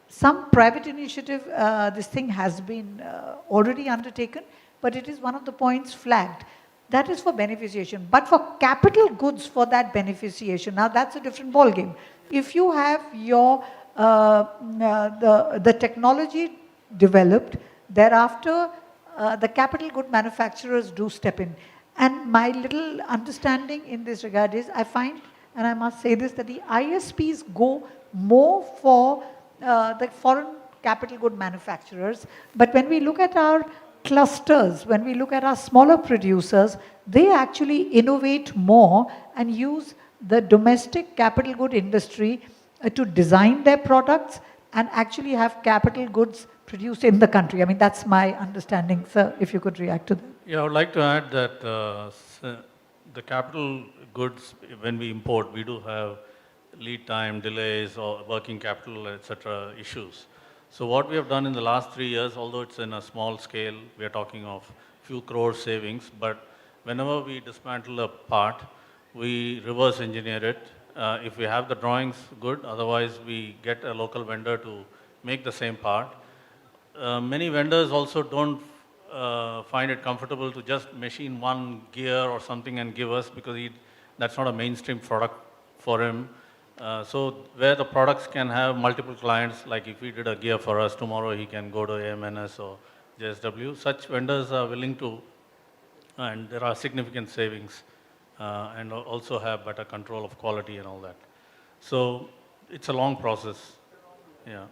some private initiative, this thing has been already undertaken, but it is one of the points flagged. That is for beneficiation. But for capital goods for that beneficiation, now that's a different ballgame. If you have your, the technology developed, thereafter the capital good manufacturers do step in. And my little understanding in this regard is, I find, and I must say this, that the ISPs go more for the foreign capital good manufacturers. But when we look at our clusters, when we look at our smaller producers, they actually innovate more and use the domestic capital good industry to design their products and actually have capital goods produced in the country. I mean, that's my understanding. Sir, if you could react to that. Yeah, I would like to add that the capital goods, when we import, we do have lead time, delays, or working capital, etc. issues. So what we have done in the last 3 years, although it's in a small scale, we are talking of few crore savings, but whenever we dismantle a part, we reverse engineer it. If we have the drawings, good, otherwise we get a local vendor to make the same part. Many vendors also don't find it comfortable to just machine one gear or something and give us, because that's not a mainstream product for him. So where the products can have multiple clients, like if he did a gear for us, tomorrow he can go to AMNS or JSW. Such vendors are willing to, and there are significant savings, and also have better control of quality and all that. So it's a long process. Yeah.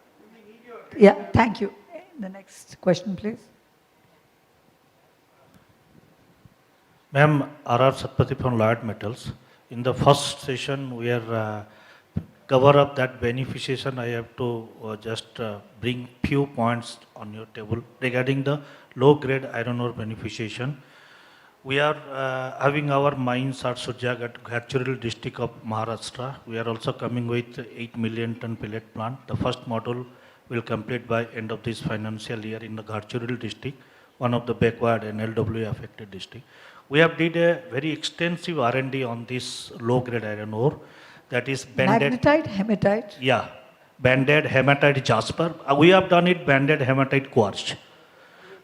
Yeah, thank you. The next question, please. Ma'am, R.R. Satpathy from Lloyd Metals. In the first session, we are cover up that beneficiation. I have to just bring few points on your table regarding the low-grade iron ore beneficiation. We are having our mines at Surjagat, Gadchiroli district of Maharashtra. We are also coming with 8 million ton pellet plant. The first module will complete by end of this financial year in the Gadchiroli district, one of the backward and LW affected district. We have did a very extensive R&D on this low-grade iron ore, that is banded. Magnetite, hematite? Yeah, banded hematite jasper. We have done it banded hematite quartz,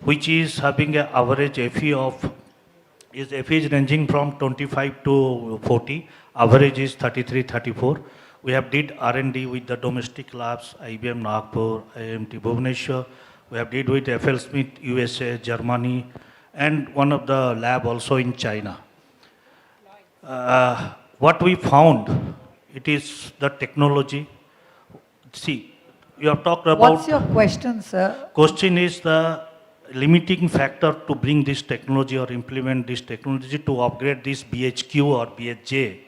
which is having an average Fe of, Fe is ranging from 25 to 40, average is 33, 34. We have did R&D with the domestic labs, IBM Nagpur, IMT Bhubaneswar. We have did with FL Smith, USA, Germany, and one of the lab also in China. What we found, it is the technology. See, you have talked about... What's your question, sir? Question is the limiting factor to bring this technology or implement this technology to upgrade this BHQ or BHJ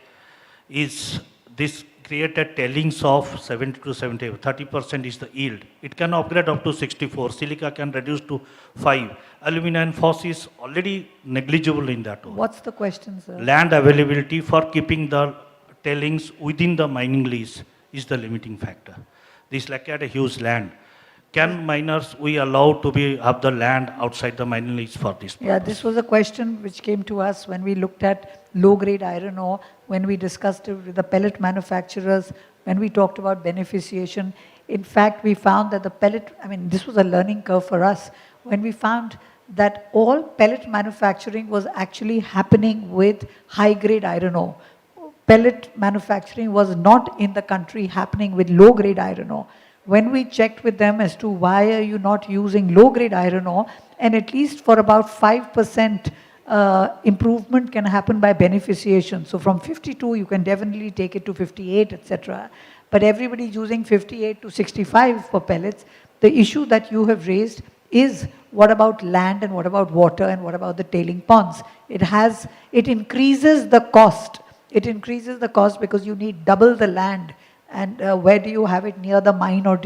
is this created tailings of 70 to 70, 30% is the yield. It can upgrade up to 64. Silica can reduce to 5. Alumina and phos is already negligible in that. What's the question, sir? Land availability for keeping the tailings within the mining lease is the limiting factor. this like at a huge land. Can miners we allow to be have the land outside the mining lease for this purpose? Yeah, this was a question which came to us when we looked at low-grade iron ore, when we discussed it with the pellet manufacturers, when we talked about beneficiation. In fact, we found that the pellet, I mean, this was a learning curve for us, when we found that all pellet manufacturing was actually happening with high-grade iron ore. Pellet manufacturing was not in the country happening with low-grade iron ore. When we checked with them as to why are you not using low-grade iron ore, and at least for about 5% improvement can happen by beneficiation. So from 52, you can definitely take it to 58, etc. But everybody's using 58 to 65 for pellets. The issue that you have raised is what about land and what about water and what about the tailing ponds? It increases the cost. It increases the cost because you need double the land. And where do you have it, near the mine or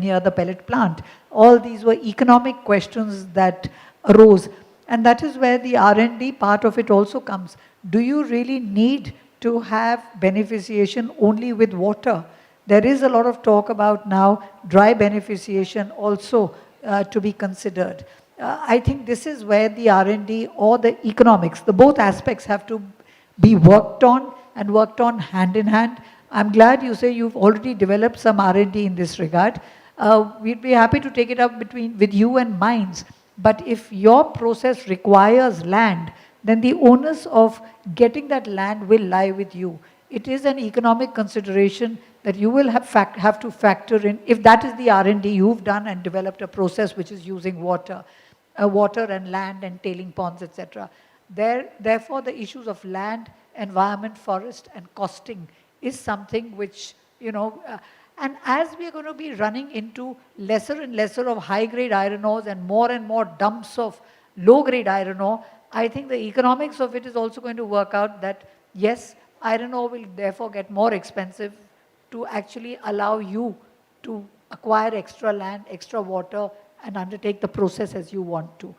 near the pellet plant? All these were economic questions that arose. And that is where the R&D part of it also comes. Do you really need to have beneficiation only with water? There is a lot of talk about now dry beneficiation also to be considered. I think this is where the R&D or the economics, the both aspects have to be worked on and worked on hand in hand. I'm glad you say you've already developed some R&D in this regard. We'd be happy to take it up with you and mines. But if your process requires land, then the onus of getting that land will lie with you. It is an economic consideration that you will have to factor in. If that is the R&D you've done and developed a process which is using water and land and tailing ponds, etc. Therefore, the issues of land, environment, forest, and costing is something which, and as we are going to be running into lesser and lesser of high-grade iron ores and more dumps of low-grade iron ore, I think the economics of it is also going to work out that, yes, iron ore will therefore get more expensive to actually allow you to acquire extra land, extra water, and undertake the process as you want to.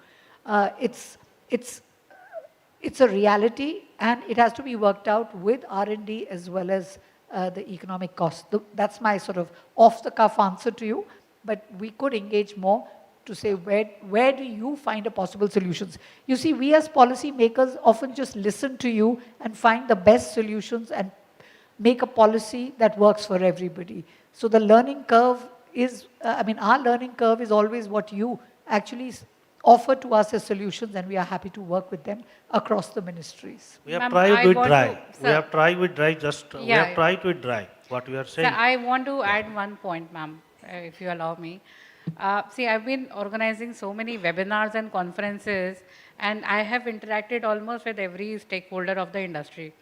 It's a reality, and it has to be worked out with R&D as well as the economic cost. That's my sort of off-the-cuff answer to you, but we could engage more to say where do you find a possible solutions. You see, we as policy makers often just listen to you and find the best solutions and make a policy that works for everybody. So the learning curve is, our learning curve is always what you actually offer to us as solutions, and we are happy to work with them across the ministries. We have tried with dry. We have tried with dry, we have tried with dry, what we are saying. Sir, I want to add one point, ma'am, if you allow me. See, I've been organizing so many webinars and conferences, and I have interacted almost with every stakeholder of the industry.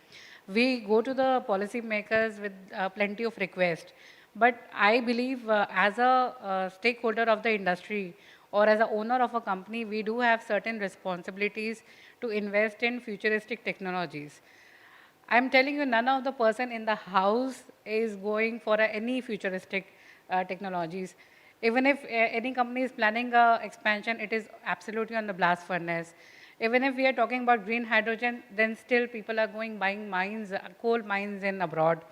We go to the policy makers with plenty of requests, but I believe as a stakeholder of the industry, or as an owner of a company, we do have certain responsibilities to invest in futuristic technologies. I'm telling you, none of the person in the house is going for any futuristic technologies. Even if any company is planning expansion, it is absolutely on the blast furnace. Even if we are talking about green hydrogen, then still people are buying mines, coal mines in abroad.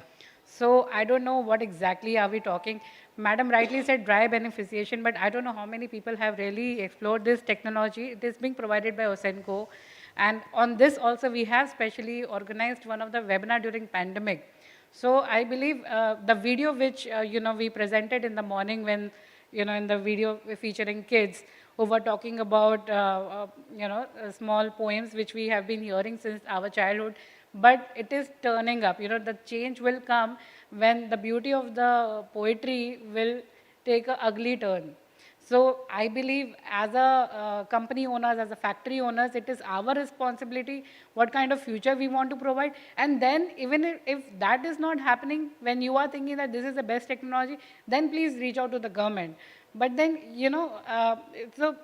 So I don't know what exactly are we talking. Madam rightly said dry beneficiation, but I don't know how many people have really explored this technology. It is being provided by Osenco. And on this also, we have specially organized one of the webinar during pandemic. So I believe the video which, we presented in the morning when, in the video featuring kids who were talking about, small poems which we have been hearing since our childhood, but it is turning up. The change will come when the beauty of the poetry will take an ugly turn. So I believe as a company owners, as a factory owners, it is our responsibility what kind of future we want to provide. And then even if that is not happening, when you are thinking that this is the best technology, then please reach out to the government. But then, so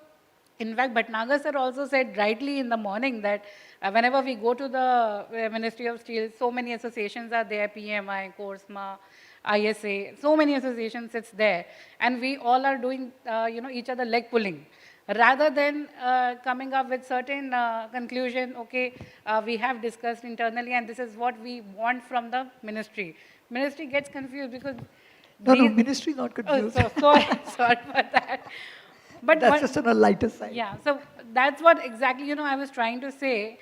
in fact, Bhatnagar sir also said rightly in the morning that whenever we go to the Ministry of Steel, so many associations are there, PMI, CORSMA, ISA, so many associations it's there. And we all are doing, each other leg pulling. Rather than coming up with certain conclusion, okay, we have discussed internally and this is what we want from the ministry. Ministry gets confused because No, ministry not confused. Sorry for that. But that's just on a lighter side. Yeah, so that's what exactly, I was trying to say.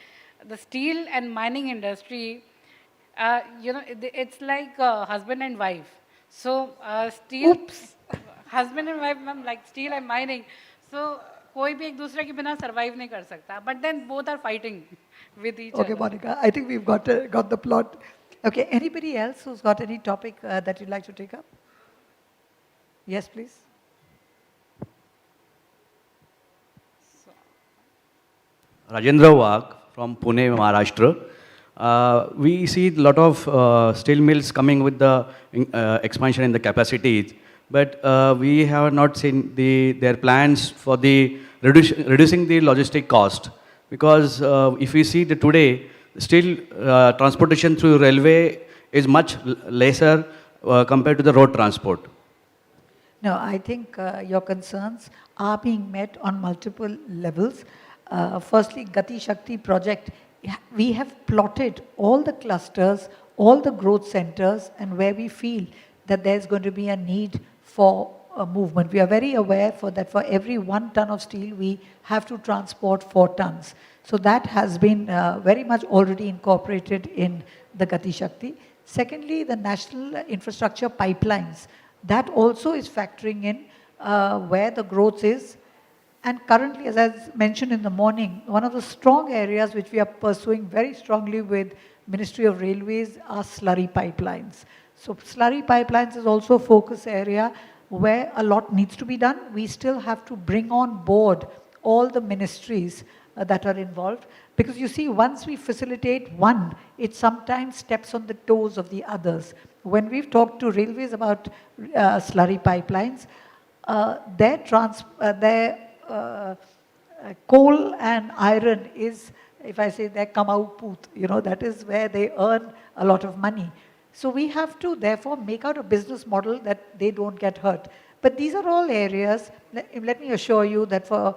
The steel and mining industry, it's like husband and wife. So steel, husband and wife, ma'am, like steel and mining. So कोई भी एक दूसरे के बिना survive नहीं कर सकता. But then both are fighting with each other. Okay, Monica, I think we've got the plot. Okay, anybody else who's got any topic that you'd like to take up? Yes, please. Rajendra Wagh from Pune, Maharashtra. We see a lot of steel mills coming with the expansion in the capacities, but we have not seen their plans for the reducing the logistic cost. Because if we see today, steel transportation through railway is much lesser compared to the road transport. No, I think your concerns are being met on multiple levels. Firstly, Gati Shakti project, we have plotted all the clusters, all the growth centers, and where we feel that there's going to be a need for a movement. We are very aware that for every 1 ton of steel, we have to transport 4 tons. So that has been very much already incorporated in the Gati Shakti. Secondly, the national infrastructure pipelines, that also is factoring in where the growth is. And currently, as I mentioned in the morning, one of the strong areas which we are pursuing very strongly with Ministry of Railways are slurry pipelines. So slurry pipelines is also a focus area where a lot needs to be done. We still have to bring on board all the ministries that are involved. Because you see, once we facilitate one, it sometimes steps on the toes of the others. When we've talked to railways about slurry pipelines, their coal and iron is, if I say their kamau poot, that is where they earn a lot of money. So we have to therefore make out a business model that they don't get hurt. But these are all areas, let me assure you that for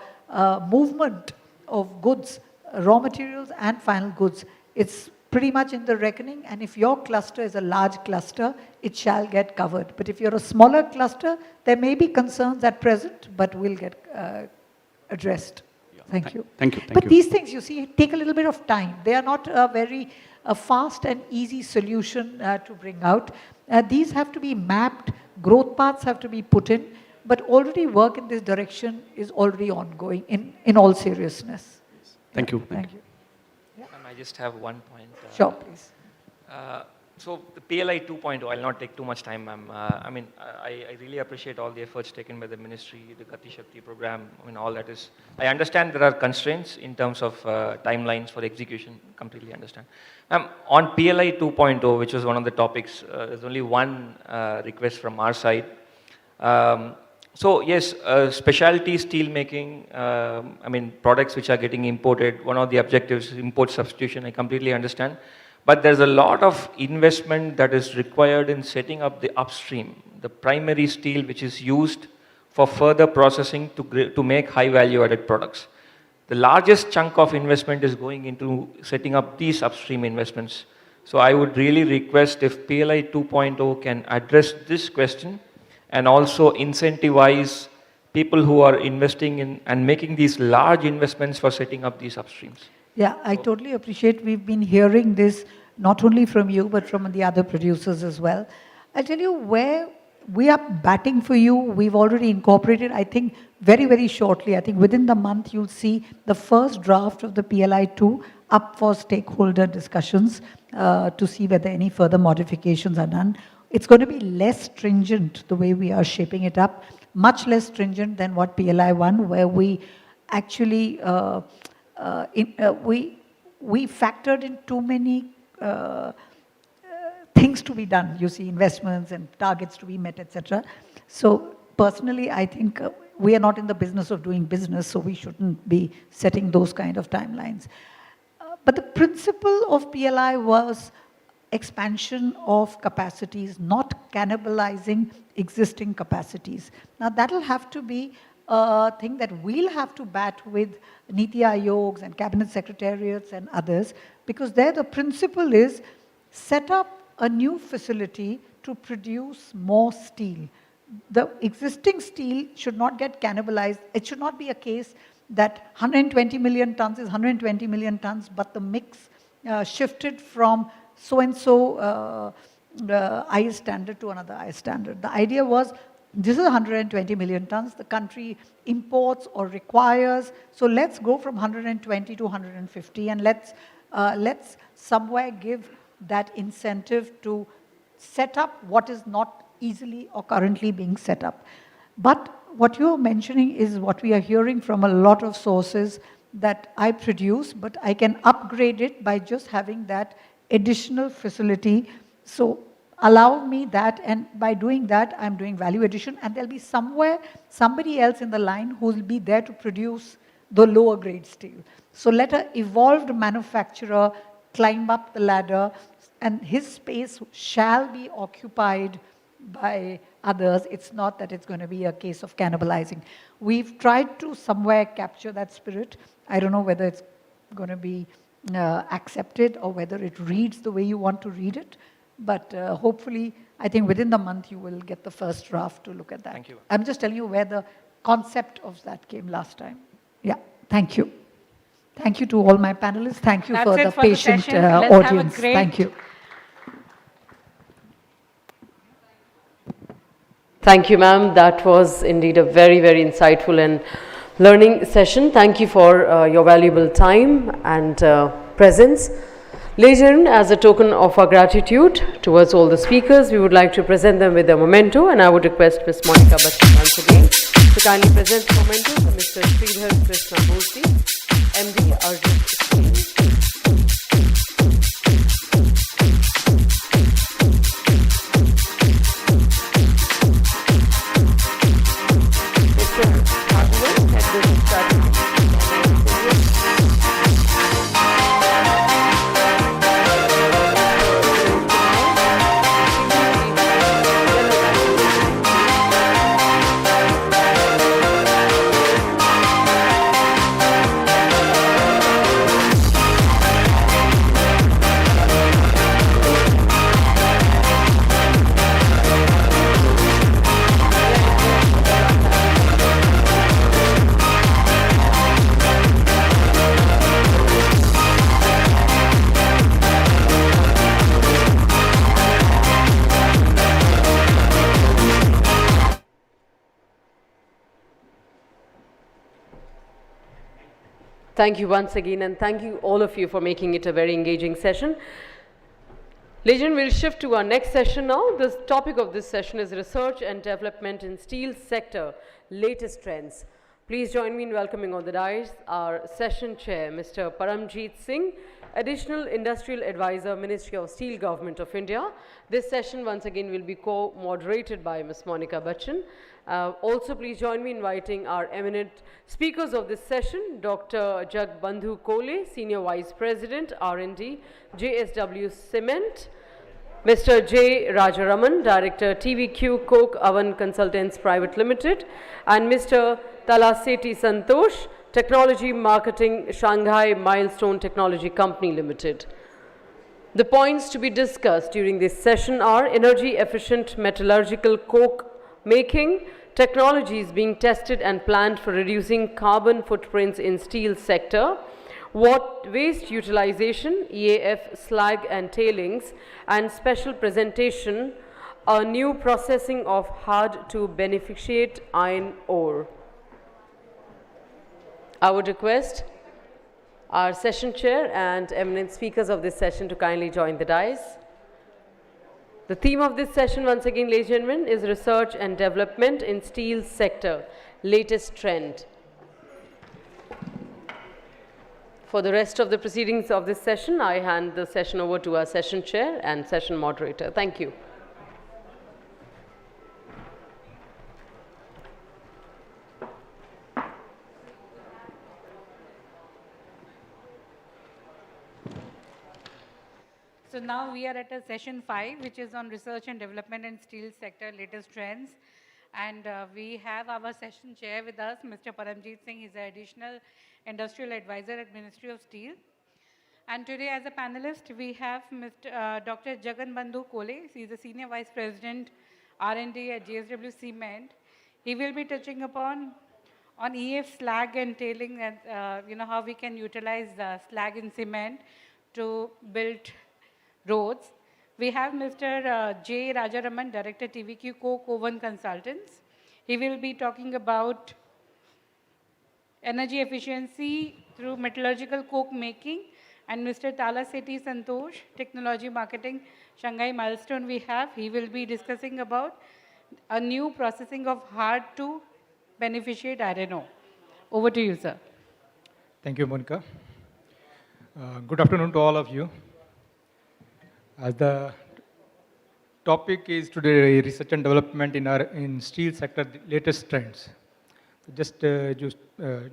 movement of goods, raw materials and final goods, it's pretty much in the reckoning, and if your cluster is a large cluster, it shall get covered. But if you're a smaller cluster, there may be concerns at present, but will get addressed. Thank you. Thank you. But these things, you see, take a little bit of time. They are not a very fast and easy solution to bring out. These have to be mapped, growth paths have to be put in, but already work in this direction is already ongoing in all seriousness. Thank you. Thank you. I just have one point. Sure, please. So the PLI 2.0, I'll not take too much time, ma'am. I really appreciate all the efforts taken by the ministry, the Gati Shakti program, all that is. I understand there are constraints in terms of timelines for execution, completely understand. On PLI 2.0, which was one of the topics, there's only one request from our side. So yes, specialty steel making, products which are getting imported, one of the objectives is import substitution, I completely understand. But there's a lot of investment that is required in setting up the upstream, the primary steel which is used for further processing to make high value added products. The largest chunk of investment is going into setting up these upstream investments. So I would really request if PLI 2.0 can address this question and also incentivize people who are investing in and making these large investments for setting up these upstreams. Yeah, I totally appreciate. We've been hearing this not only from you, but from the other producers as well. I'll tell you where we are batting for you. We've already incorporated, I think, very, very shortly. I think within the month, you'll see the first draft of the PLI 2 up for stakeholder discussions to see whether any further modifications are done. It's going to be less stringent the way we are shaping it up, much less stringent than what PLI 1, where we actually we factored in too many things to be done, you see, investments and targets to be met, etc. So personally, I think we are not in the business of doing business, so we shouldn't be setting those kind of timelines. But the principle of PLI was expansion of capacities, not cannibalizing existing capacities. Now that'll have to be a thing that we'll have to bat with Niti Ayogs and cabinet secretariats and others, because there the principle is set up a new facility to produce more steel. The existing steel should not get cannibalized. It should not be a case that 120 million tons is 120 million tons, but the mix shifted from so-and-so IS standard to another IS standard. The idea was, this is 120 million tons, the country imports or requires, so let's go from 120 to 150, and let's somewhere give that incentive to set up what is not easily or currently being set up. But what you're mentioning is what we are hearing from a lot of sources that I produce, but I can upgrade it by just having that additional facility. So allow me that, and by doing that, I'm doing value addition, and there'll be somebody else in the line who will be there to produce the lower grade steel. So let an evolved manufacturer climb up the ladder, and his space shall be occupied by others. It's not that it's going to be a case of cannibalizing. We've tried to somewhere capture that spirit. I don't know whether it's going to be accepted or whether it reads the way you want to read it. But hopefully, I think within the month, you will get the first draft to look at that. Thank you. I'm just telling you where the concept of that came last time. Yeah, thank you. Thank you to all my panelists. Thank you for the patient audience. Thank you. Thank you, ma'am. That was indeed a very, very insightful and learning session. Thank you for your valuable time and presence. Ladies and gentlemen, as a token of our gratitude towards all the speakers, we would like to present them with a memento, and I would request Ms. Monica Bachchan once again to kindly present the memento to Mr. Sridhar Krishna Bhosdi, MD, Arjun Steel. Thank you once again, and thank you all of you for making it a very engaging session. Ladies and gentlemen, we'll shift to our next session now. The topic of this session is Research and Development in Steel Sector, Latest Trends. Please join me in welcoming on the dais our session chair, Mr. Paramjeet Singh, Additional Industrial Advisor, Ministry of Steel, Government of India. This session once again will be co-moderated by Ms. Monica Bachchan. Also, please join me in inviting our eminent speakers of this session, Dr. Jagbandhu Kole, Senior Vice President, R&D, JSW Cement, Mr. J. Rajaraman, Director, TVQ Coke Oven Consultants Private Limited, and Mr. Talaseti Santosh, Technology Marketing, Shanghai Milestone Technology Company Limited. The points to be discussed during this session are energy efficient metallurgical coke making, technologies being tested and planned for reducing carbon footprints in steel sector, waste utilization, EAF, slag and tailings, and special presentation, a new processing of hard to beneficiate iron ore. I would request our session chair and eminent speakers of this session to kindly join the dais. The theme of this session, once again, ladies and gentlemen, is Research and Development in Steel Sector, Latest Trend. For the rest of the proceedings of this session, I hand the session over to our session chair and session moderator. Thank you. So now we are at a session 5, which is on research and development in steel sector, latest trends. And we have our session chair with us, Mr. Paramjeet Singh. He's an additional industrial advisor at Ministry of Steel. And today as a panelist, we have Dr. Jagan Bandhu Kole. He is the Senior Vice President R&D at JSW Cement. He will be touching upon on EF slag and tailing and how we can utilize slag in cement to build roads. We have Mr. J. Rajaraman, Director TVQ Coke Oven Consultants. He will be talking about energy efficiency through metallurgical coke making. And Mr. Tala Sethi Santosh, Technology Marketing, Shanghai Milestone we have. He will be discussing about a new processing of hard to beneficiate iron ore. Over to you, sir. Thank you, Monica. Good afternoon to all of you. As the topic is today research and development in steel sector, the latest trends. Just to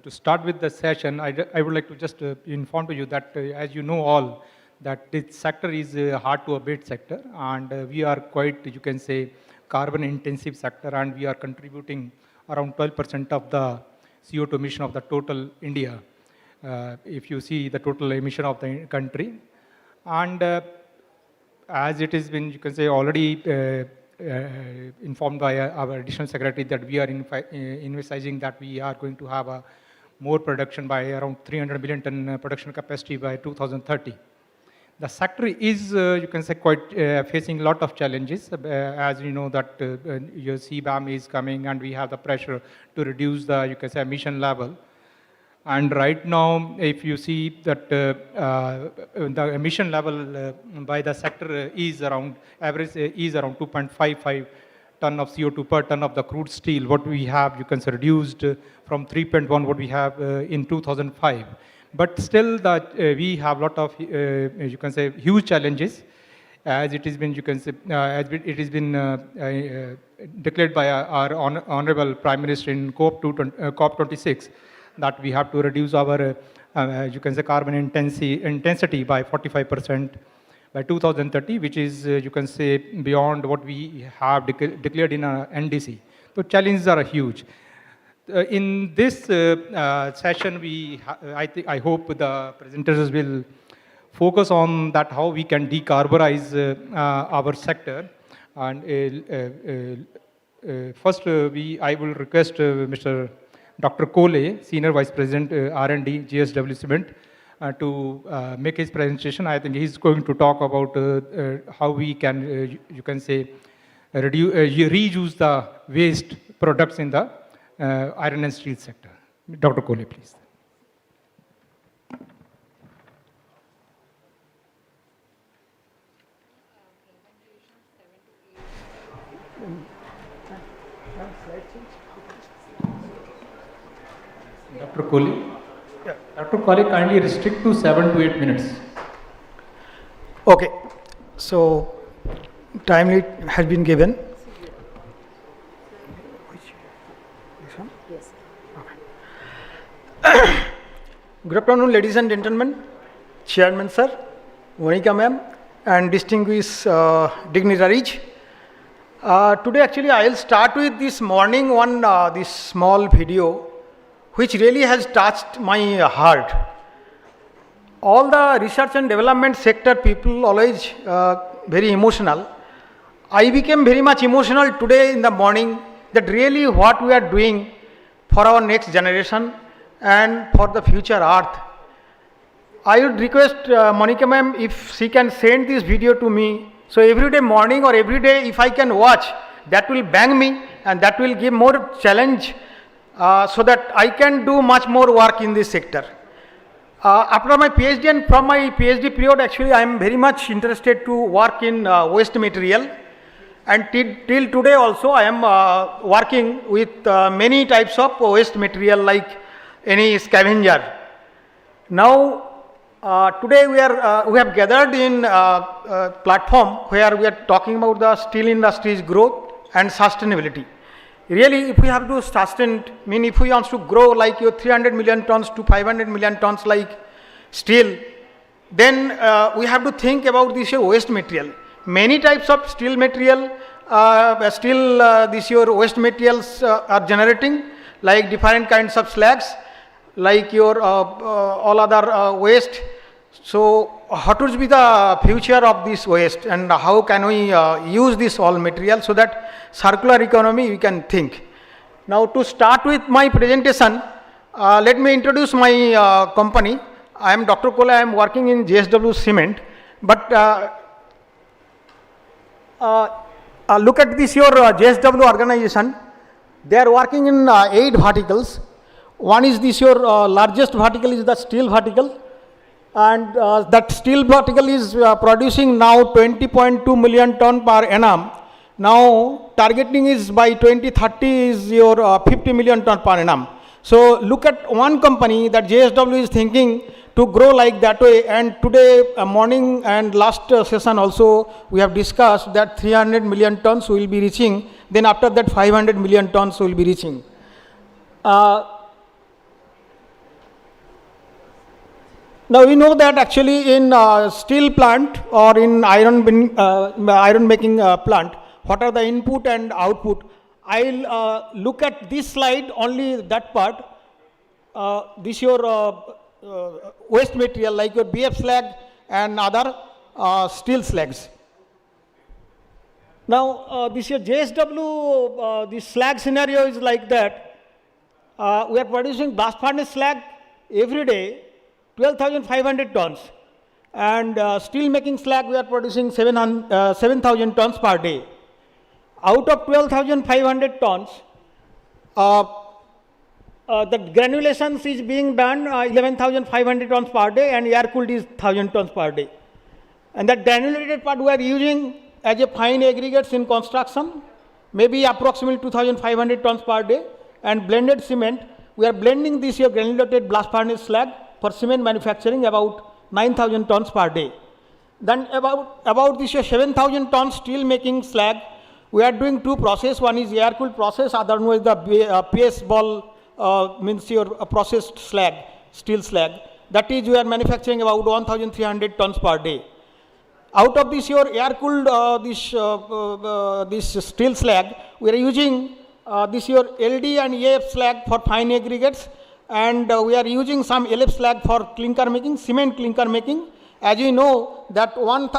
start with the session, I would like to just inform to you that as you know all, that this sector is a hard to abate sector, and we are quite, you can say, carbon intensive sector, and we are contributing around 12% of the CO2 emission of the total India, if you see the total emission of the country. And as it has been, you can say, already informed by our additional secretary that we are envisaging that we are going to have a more production by around 300 million ton production capacity by 2030. The sector is, you can say, quite facing a lot of challenges. As you know that your CBAM is coming and we have the pressure to reduce the, you can say, emission level. And right now, if you see that the emission level by the sector is around, average is around 2.55 ton of CO2 per ton of the crude steel, what we have, you can say, reduced from 3.1 what we have in 2005. But still, we have a lot of, you can say, huge challenges, as it has been, you can say, as it has been declared by our Honorable Prime Minister in COP26, that we have to reduce our, you can say, carbon intensity by 45% by 2030, which is, you can say, beyond what we have declared in our NDC. So challenges are huge. In this session, I hope the presenters will focus on that, how we can decarbonize our sector. And first, I will request Mr. Dr. Kole, Senior Vice President R&D, JSW Cement, to make his presentation. I think he's going to talk about how we can, you can say, reuse the waste products in the iron and steel sector. Dr. Kole, please. Dr. Kole? Yeah. Dr. Kole, kindly restrict to 7 to 8 minutes. Okay. So, time has been given. Yes. Okay. Good afternoon, ladies and gentlemen, Chairman Sir, Monica Ma'am, and distinguished dignitaries. Today, actually, I will start with this morning this small video, which really has touched my heart. All the research and development sector people always very emotional. I became very much emotional today in the morning that really what we are doing for our next generation and for the future earth. I would request Monica ma'am if she can send this video to me. So every day morning or every day if I can watch, that will bang me and that will give more challenge so that I can do much more work in this sector. After my PhD and from my PhD period, actually I am very much interested to work in waste material, and till today also I am working with many types of waste material like any scavenger. Now today we have gathered in platform where we are talking about the steel industry's growth and sustainability. Really, if we have to sustain, if we want to grow like your 300 million tons to 500 million tons like steel, then we have to think about this waste material. Many types of steel material, your waste materials are generating, like different kinds of slags, like your all other waste. So what would be the future of this waste and how can we use this all material so that circular economy we can think. Now to start with my presentation, let me introduce my company. I am Dr. Kola, I am working in JSW Cement, but look at this your JSW organization. They are working in 8 verticals. One is this your largest vertical is the steel vertical, and that steel vertical is producing now 20.2 million ton per annum. Now targeting is by 2030 is your 50 million ton per annum. So look at one company that JSW is thinking to grow like that way, and today morning and last session also we have discussed that 300 million tons will be reaching, then after that 500 million tons will be reaching. Now we know that actually in steel plant or in iron making plant, what are the input and output? I'll look at this slide only that part. This your waste material like your BF slag and other steel slags. Now this your JSW, this slag scenario is like that. We are producing blast furnace slag every day, 12,500 tons, and steel making slag we are producing 7,000 tons per day. Out of 12,500 tons, the granulations is being done 11,500 tons per day, and air cooled is 1,000 tons per day. And that granulated part we are using as a fine aggregates in construction, maybe approximately 2,500 tons per day, and blended cement we are blending this year granulated blast furnace slag for cement manufacturing about 9,000 tons per day. Then about this year 7,000 tons steel making slag, we are doing 2 processes. One is air cooled process, other one is the PS ball means your processed slag, steel slag. That is we are manufacturing about 1,300 tons per day. Out of this your air cooled this steel slag, we are using this your LD and EAF slag for fine aggregates, and we are using some LF slag for clinker making, cement clinker making. As you know that 1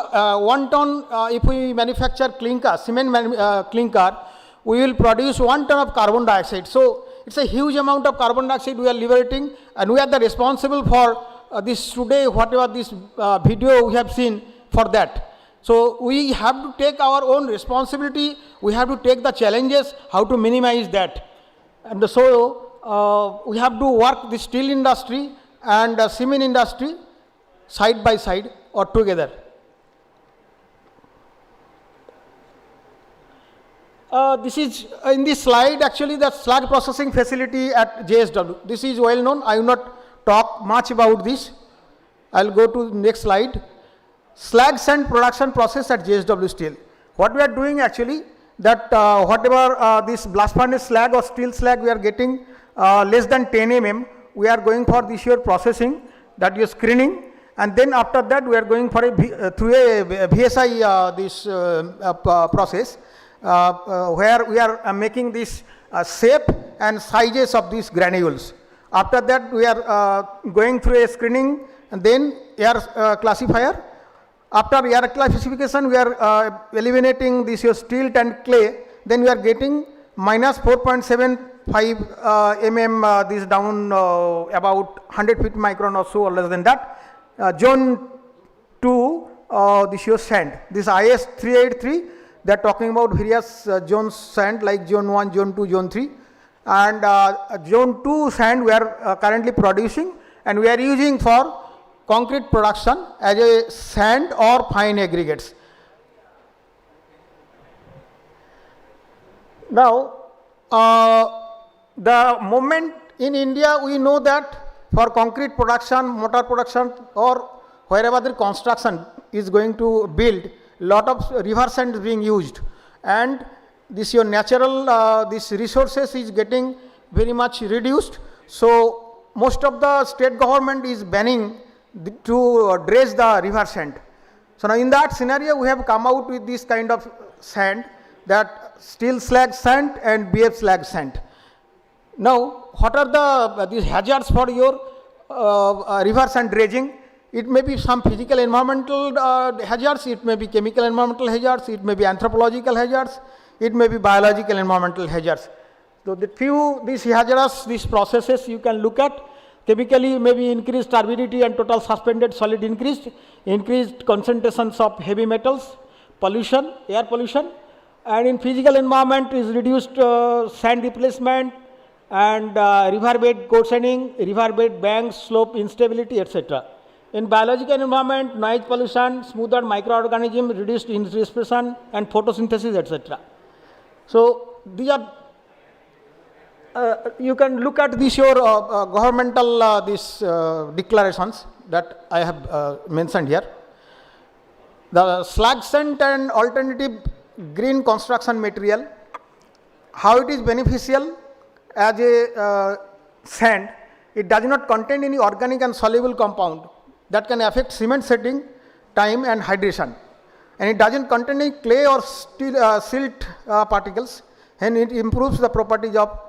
ton if we manufacture clinker, cement clinker, we will produce 1 ton of carbon dioxide. So it's a huge amount of carbon dioxide we are liberating, and we are the responsible for this today, whatever this video we have seen for that. So we have to take our own responsibility, we have to take the challenges, how to minimize that. And so we have to work the steel industry and cement industry side by side or together. This is in this slide actually the slag processing facility at JSW. This is well known, I will not talk much about this. I will go to the next slide. Slag sand production process at JSW Steel. What we are doing actually that whatever this blast furnace slag or steel slag we are getting less than 10 mm, we are going for this year processing, that is screening, and then after that we are going for through a VSI this process where we are making this shape and sizes of these granules. After that we are going through a screening and then air classifier. After air classification we are eliminating this your steel and clay, then we are getting minus 4.75 mm this down about 150 micron or so or less than that. Zone 2 this your sand, this IS 383, they are talking about various zones sand like zone 1, zone 2, zone 3, and zone 2 sand we are currently producing, and we are using for concrete production as a sand or fine aggregates. Now the moment in India we know that for concrete production, mortar production, or wherever the construction is going to build, lot of river sand is being used, and this your natural this resources is getting very much reduced. So most of the state government is banning to dredge the river sand. So now in that scenario we have come out with this kind of sand, that steel slag sand and BF slag sand. Now what are these hazards for your river sand dredging? It may be some physical environmental hazards, it may be chemical environmental hazards, it may be anthropological hazards, it may be biological environmental hazards. So the few these hazardous, these processes you can look at. Chemically maybe increased turbidity and total suspended solid increased concentrations of heavy metals, pollution, air pollution, and in physical environment is reduced sand replacement and riverbed coarsening, riverbed banks, slope instability, etc. In biological environment, noise pollution, smoother microorganism, reduced respiration and photosynthesis, etc. So these are you can look at these your governmental these declarations that I have mentioned here. The slag sand and alternative green construction material, how it is beneficial as a sand, it does not contain any organic and soluble compound that can affect cement setting time and hydration, and it doesn't contain any clay or silt particles, and it improves the properties of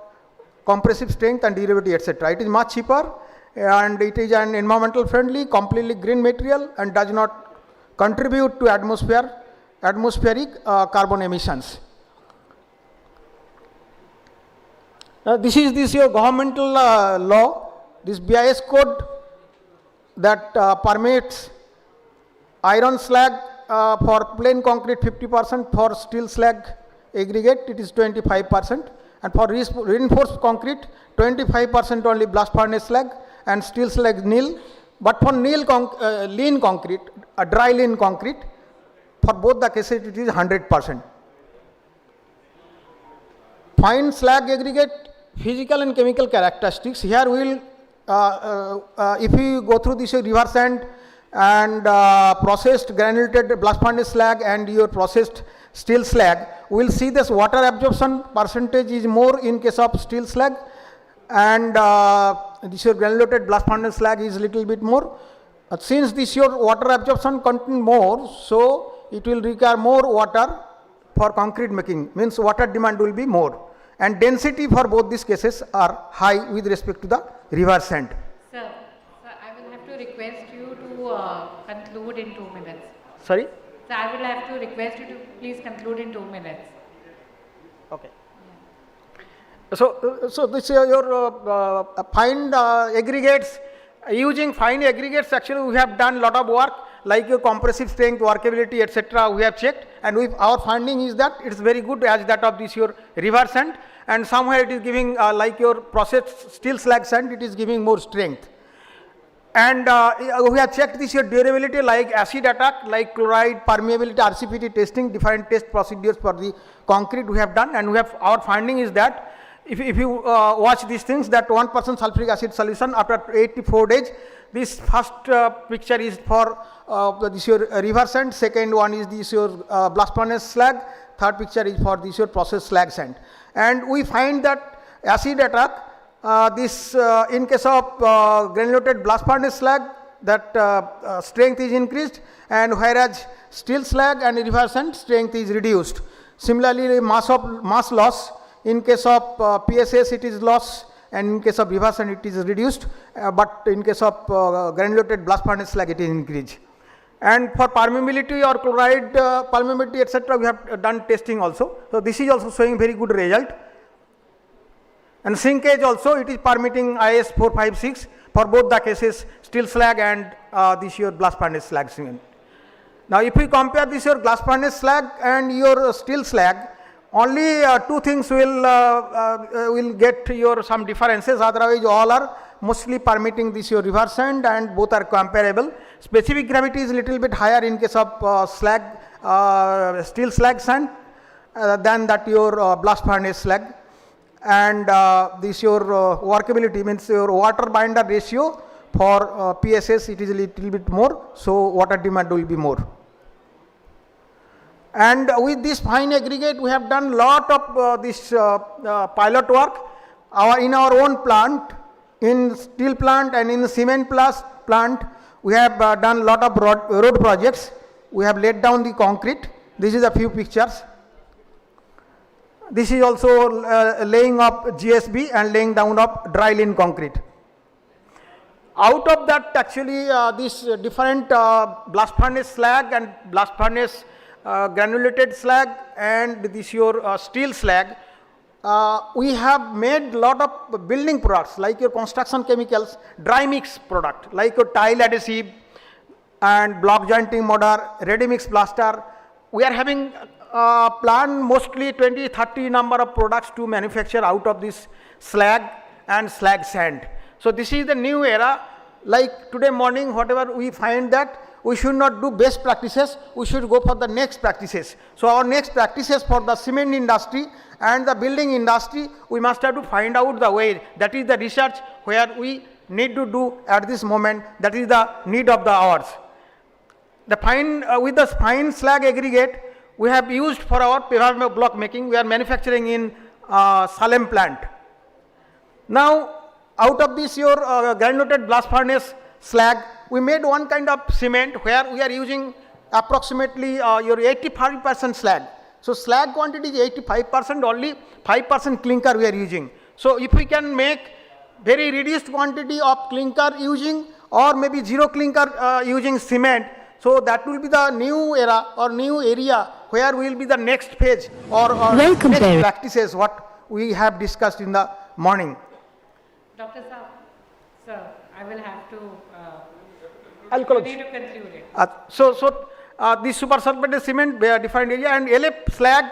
compressive strength and durability, etc. It is much cheaper and it is an environmental friendly, completely green material and does not contribute to atmospheric carbon emissions. This is your governmental law, this BIS code that permits iron slag for plain concrete 50%, for steel slag aggregate it is 25%. And for reinforced concrete, 25% only blast furnace slag and steel slag nil. But for lean concrete, dry lean concrete, for both the cases it is 100%. Fine slag aggregate, physical and chemical characteristics. Here we will, if you go through this river sand and processed granulated blast furnace slag and your processed steel slag, we will see this water absorption percentage is more in case of steel slag, and this your granulated blast furnace slag is little bit more. Since this your water absorption content more, so it will require more water for concrete making, means water demand will be more, and density for both these cases are high with respect to the river sand. Sir, I will have to request you to conclude in 2 minutes. Sorry? So I will have to request you to please conclude in 2 minutes. Okay. So this is your fine aggregates. Using fine aggregates, actually we have done lot of work like your compressive strength, workability, etc. We have checked, and our finding is that it is very good as that of this your river sand, and somewhere it is giving like your processed steel slag sand, it is giving more strength. And we have checked this your durability like acid attack, like chloride, permeability, RCPT testing, different test procedures for the concrete we have done, and we have our finding is that if you watch these things, that 1% sulfuric acid solution after 84 days, this first picture is for this your river sand, second one is this your blast furnace slag, third picture is for this your processed slag sand. And we find that acid attack, this in case of granulated blast furnace slag, that strength is increased, and whereas steel slag and river sand strength is reduced. Similarly, mass loss, in case of PSS it is loss, and in case of river sand it is reduced, but in case of granulated blast furnace slag it is increased. And for permeability or chloride permeability, etc., we have done testing also. So this is also showing very good result. And shrinkage also, it is permitting IS 456 for both the cases, steel slag and this your blast furnace slag cement. Now if we compare this your blast furnace slag and your steel slag, only two things will get your some differences, otherwise all are mostly permitting this your river sand and both are comparable. Specific gravity is little bit higher in case of slag, steel slag sand than that your blast furnace slag. And this your workability, means your water binder ratio for PSS it is a little bit more, so water demand will be more. And with this fine aggregate we have done lot of this pilot work in our own plant, in steel plant and in cement plant. We have done lot of road projects. We have laid down the concrete. This is a few pictures. This is also laying of GSB and laying down of dry lean concrete. Out of that, actually, this different blast furnace slag and blast furnace granulated slag and this your steel slag, we have made lot of building products like your construction chemicals, dry mix product like your tile adhesive and block jointing mortar, ready mix plaster. We are having planned mostly 20-30 number of products to manufacture out of this slag and slag sand. So this is the new era. Like today morning, whatever we find that we should not do best practices, we should go for the next practices. So our next practices for the cement industry and the building industry, we must have to find out the way. That is the research where we need to do at this moment. That is the need of the hours. The fine, with the fine slag aggregate, we have used for our pavement block making. We are manufacturing in Salem plant. Now, out of this your granulated blast furnace slag, we made one kind of cement where we are using approximately your 85% slag. So slag quantity is 85%, only 5% clinker we are using. So if we can make very reduced quantity of clinker using or maybe zero clinker using cement, so that will be the new era or new area where will be the next phase or next practices what we have discussed in the morning. Dr. Saab, sir, I will have to Alcohol. you need to conclude it. This super sulfated cement defined area and LF slag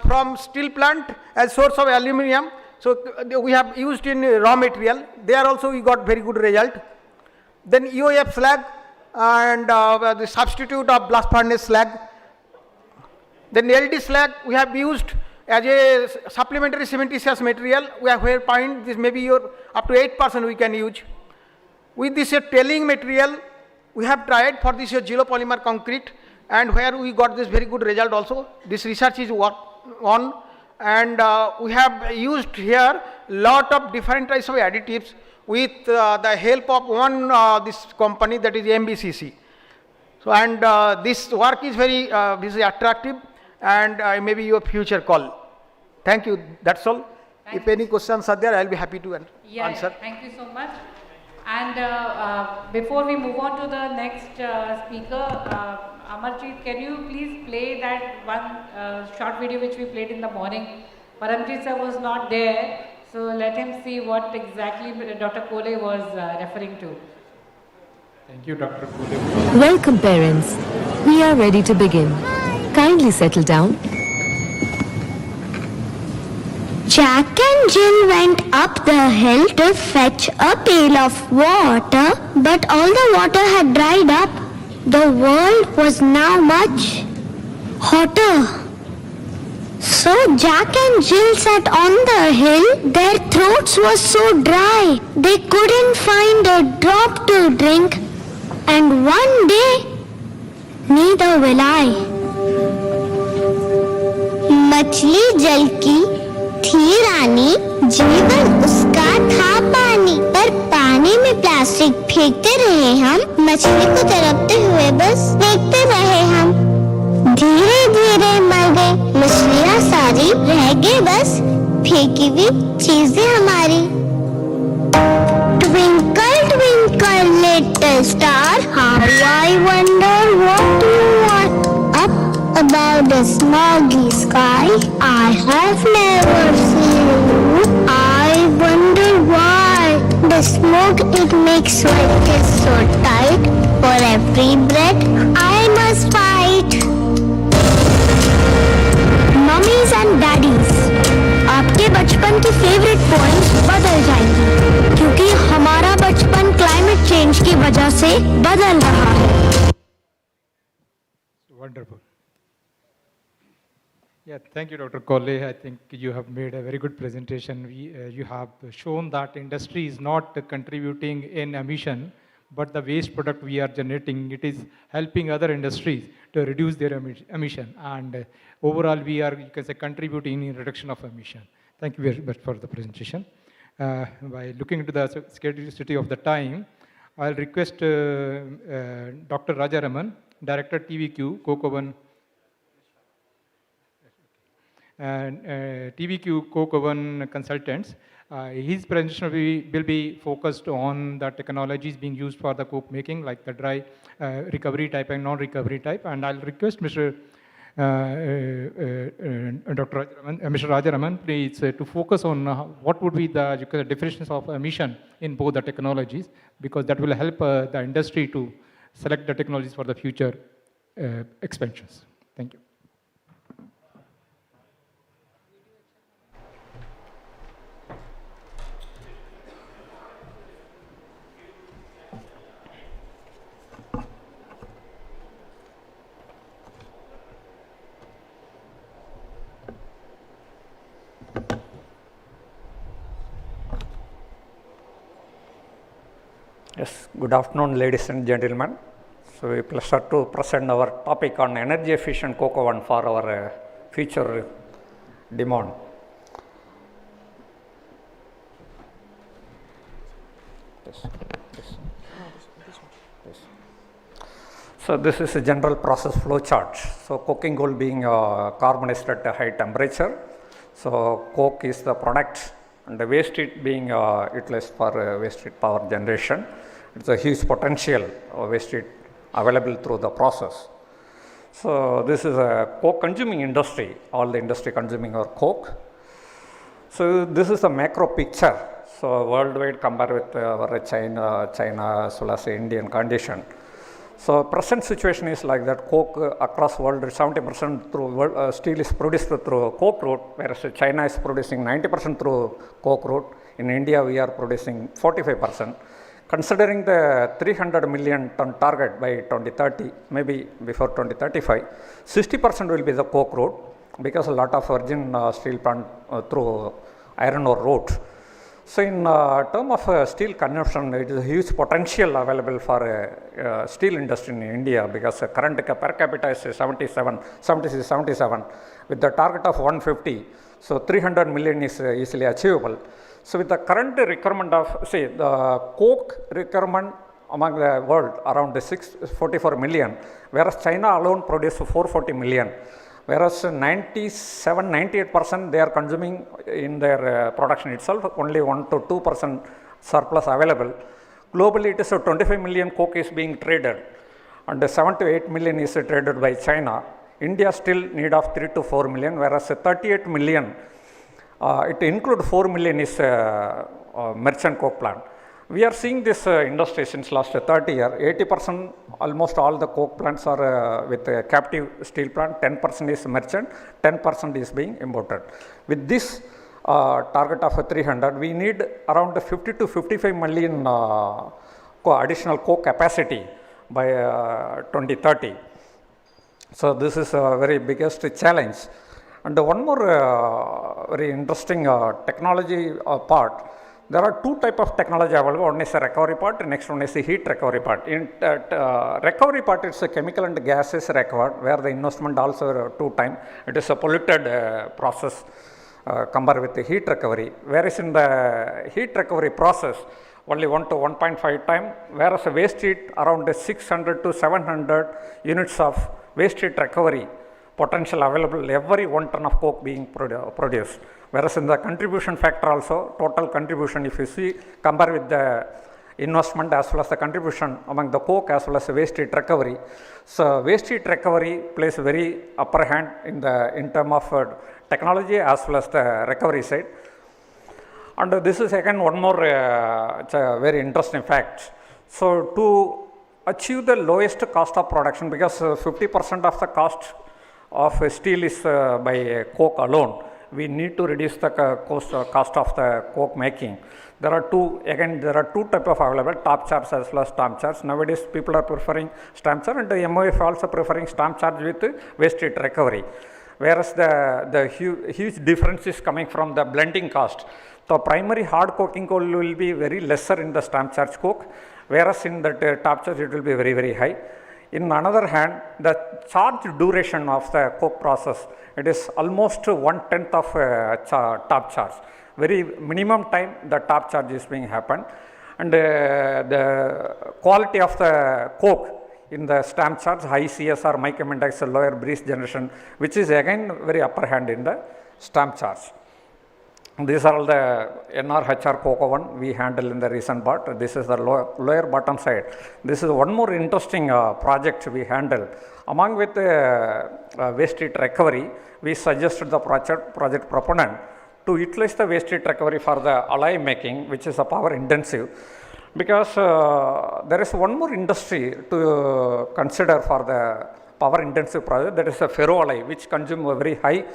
from steel plant as source of aluminium. So we have used in raw material. There also we got very good result. Then EOF slag and the substitute of blast furnace slag. Then LD slag we have used as a supplementary cementitious material. We have here find this maybe your up to 8% we can use. With this tailing material, we have tried for this geopolymer concrete and where we got this very good result also. This research is on and we have used here lot of different types of additives with the help of one this company, that is MBCC. So and this work is very attractive and maybe your future call. Thank you. That's all. If any questions are there, I'll be happy to answer. Thank you so much. And before we move on to the next speaker, Amarjeet, can you please play that one short video which we played in the morning? Paramjeet sir was not there, so let him see what exactly Dr. Kole was referring to. Thank you, Dr. Kole. Welcome, parents. We are ready to begin. Kindly settle down. Jack and Jill went up the hill to fetch a pail of water, but all the water had dried up. The world was now much hotter. So Jack and Jill sat on the hill. Their throats were so dry, they couldn't find a drop to drink. And one day, neither will I. मछली जल की थी रानी, जीवन उसका था पानी, पर पानी में प्लास्टिक फेंकते रहे हम, मछली को तड़पते हुए बस देखते रहे हम। धीरे धीरे मर गई मछलियाँ सारी, रह गए बस फेंकी हुई चीजें हमारी। Twinkle, twinkle, little star, how I wonder what you want. Up above the smoggy sky, I have never seen you. I wonder why. The smoke, it makes my chest so tight. For every breath, I must fight. Mummies and daddies, आपके बचपन की favourite points बदल जाएंगी, क्योंकि हमारा बचपन climate change की वजह से बदल रहा है। Wonderful. Yeah, thank you, Dr. Kole. I think you have made a very good presentation. You have shown that industry is not contributing in emission, but the waste product we are generating, it is helping other industries to reduce their emission. And overall, we are, you can say, contributing in reduction of emission. Thank you very much for the presentation. By looking into the scarcity of the time, I'll request Dr. Rajaraman, Director TVQ, Coke and TVQ Coke Oven Consultants, His presentation will be focused on the technologies being used for the coke making, like the dry recovery type and non-recovery type. And I'll request Mr. Mr. Rajaraman, please, to focus on what would be the definitions of emission in both the technologies, because that will help the industry to select the technologies for the future expansions. Thank you. Yes, good afternoon, ladies and gentlemen. So, a pleasure to present our topic on energy efficient coke oven for our future demand. So, this is a general process flow chart. So, coking coal being carbonized at a high temperature. So, coke is the product and the waste heat being utilized for waste heat power generation. It is a huge potential of waste heat available through the process. So, this is a coke consuming industry, all the industry consuming our coke. So, this is a macro picture. So, worldwide compared with our China as well as the Indian condition. So, present situation is like that coke across world 70% through steel is produced through coke route, whereas China is producing 90% through coke route. In India, we are producing 45%. Considering the 300 million ton target by 2030, maybe before 2035, 60% will be the coke route, because a lot of virgin steel plant through iron ore route. So, in term of steel consumption, it is a huge potential available for steel industry in India, because current per capita is 77 with the target of 150. So, 300 million is easily achievable. So, with the current requirement of, say, the coke requirement among the world around 644 million, whereas China alone produces 440 million. Whereas 97-98% they are consuming in their production itself, only 1 to 2% surplus available. Globally, it is 25 million coke is being traded, and 7 to 8 million is traded by China. India still need of 3 to 4 million, whereas 38 million, it include 4 million is merchant coke plant. We are seeing this industry since last 30 years, 80% almost all the coke plants are with a captive steel plant, 10% is merchant, 10% is being imported. With this target of 300, we need around 50 to 55 million additional coke capacity by 2030. So, this is a very biggest challenge. And one more very interesting technology part. There are two type of technology available. One is a recovery part, and next one is the heat recovery part. In recovery part, it's a chemical and gases required, where the investment also 2 times. It is a polluted process compared with the heat recovery. Whereas in the heat recovery process, only 1 to 1.5 times, whereas the waste heat around 600 to 700 units of waste heat recovery potential available every 1 ton of coke being produced. Whereas in the contribution factor also, total contribution, if you see, compare with the investment as well as the contribution among the coke as well as the waste heat recovery. So, waste heat recovery plays very upper hand in term of technology as well as the recovery side. And this is again one more very interesting fact. So, to achieve the lowest cost of production, because 50% of the cost of steel is by coke alone, we need to reduce the cost of the coke making. There are two type of available, top charge as well as stamp charge. Nowadays, people are preferring stamp charge, and the MOF also preferring stamp charge with waste heat recovery. Whereas the huge difference is coming from the blending cost. So, primary hard coking coal will be very lesser in the stamp charge coke, whereas in the top charge it will be very, very high. In another hand, the charge duration of the coke process, it is almost 1/10 of top charge. Very minimum time the top charge is being happened, and the quality of the coke in the stamp charge, high CSR, micro index, lower breeze generation, which is again very upper hand in the stamp charge. These are all the NRHR coke oven we handle in the recent part. This is the lower bottom side. This is one more interesting project we handle. Among with waste heat recovery, we suggested the project proponent to utilize the waste heat recovery for the alloy making, which is a power intensive. Because there is one more industry to consider for the power intensive project, that is a ferroalloy, which consume a very high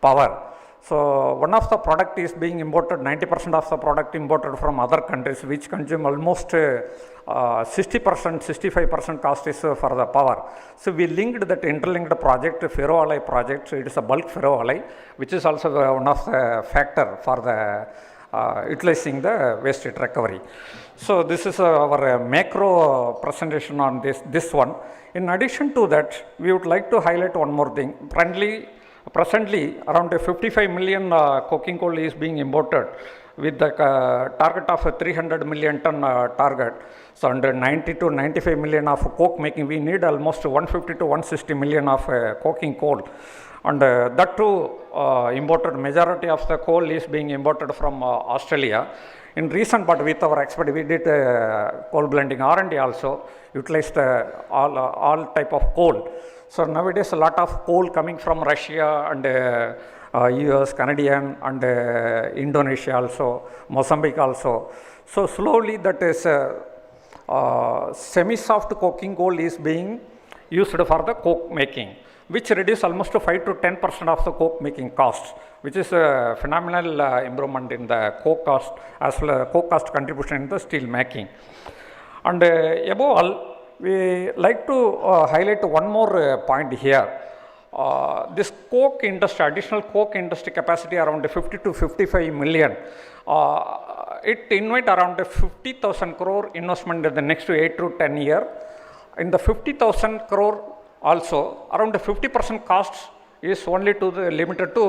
power. So one of the product is being imported, 90% of the product imported from other countries, which consume almost 60%, 65% cost is for the power. So we linked that interlinked project, ferroalloy project. So it is a bulk ferroalloy, which is also one of the factor for the utilizing the waste heat recovery. So this is our macro presentation on this one. In addition to that, we would like to highlight one more thing. Presently, around 55 million coking coal is being imported with the target of a 300 million ton target. So under 90 to 95 million of coke making, we need almost 150 to 160 million of coking coal. And that too, imported majority of the coal is being imported from Australia. In recent, but with our expert, we did coal blending R&D also, utilized all type of coal. So nowadays a lot of coal coming from Russia and US, Canadian and Indonesia also, Mozambique also. So slowly that is semi-soft coking coal is being used for the coke making, which reduce almost 5 to 10% of the coke making cost, which is a phenomenal improvement in the coke cost as well as coke cost contribution in the steel making. And above all, we like to highlight one more point here. This coke industry, additional coke industry capacity around 50 to 55 million. It invite around 50,000 crore investment in the next 8 to 10 years. In the 50,000 crore also, around 50% cost is only limited to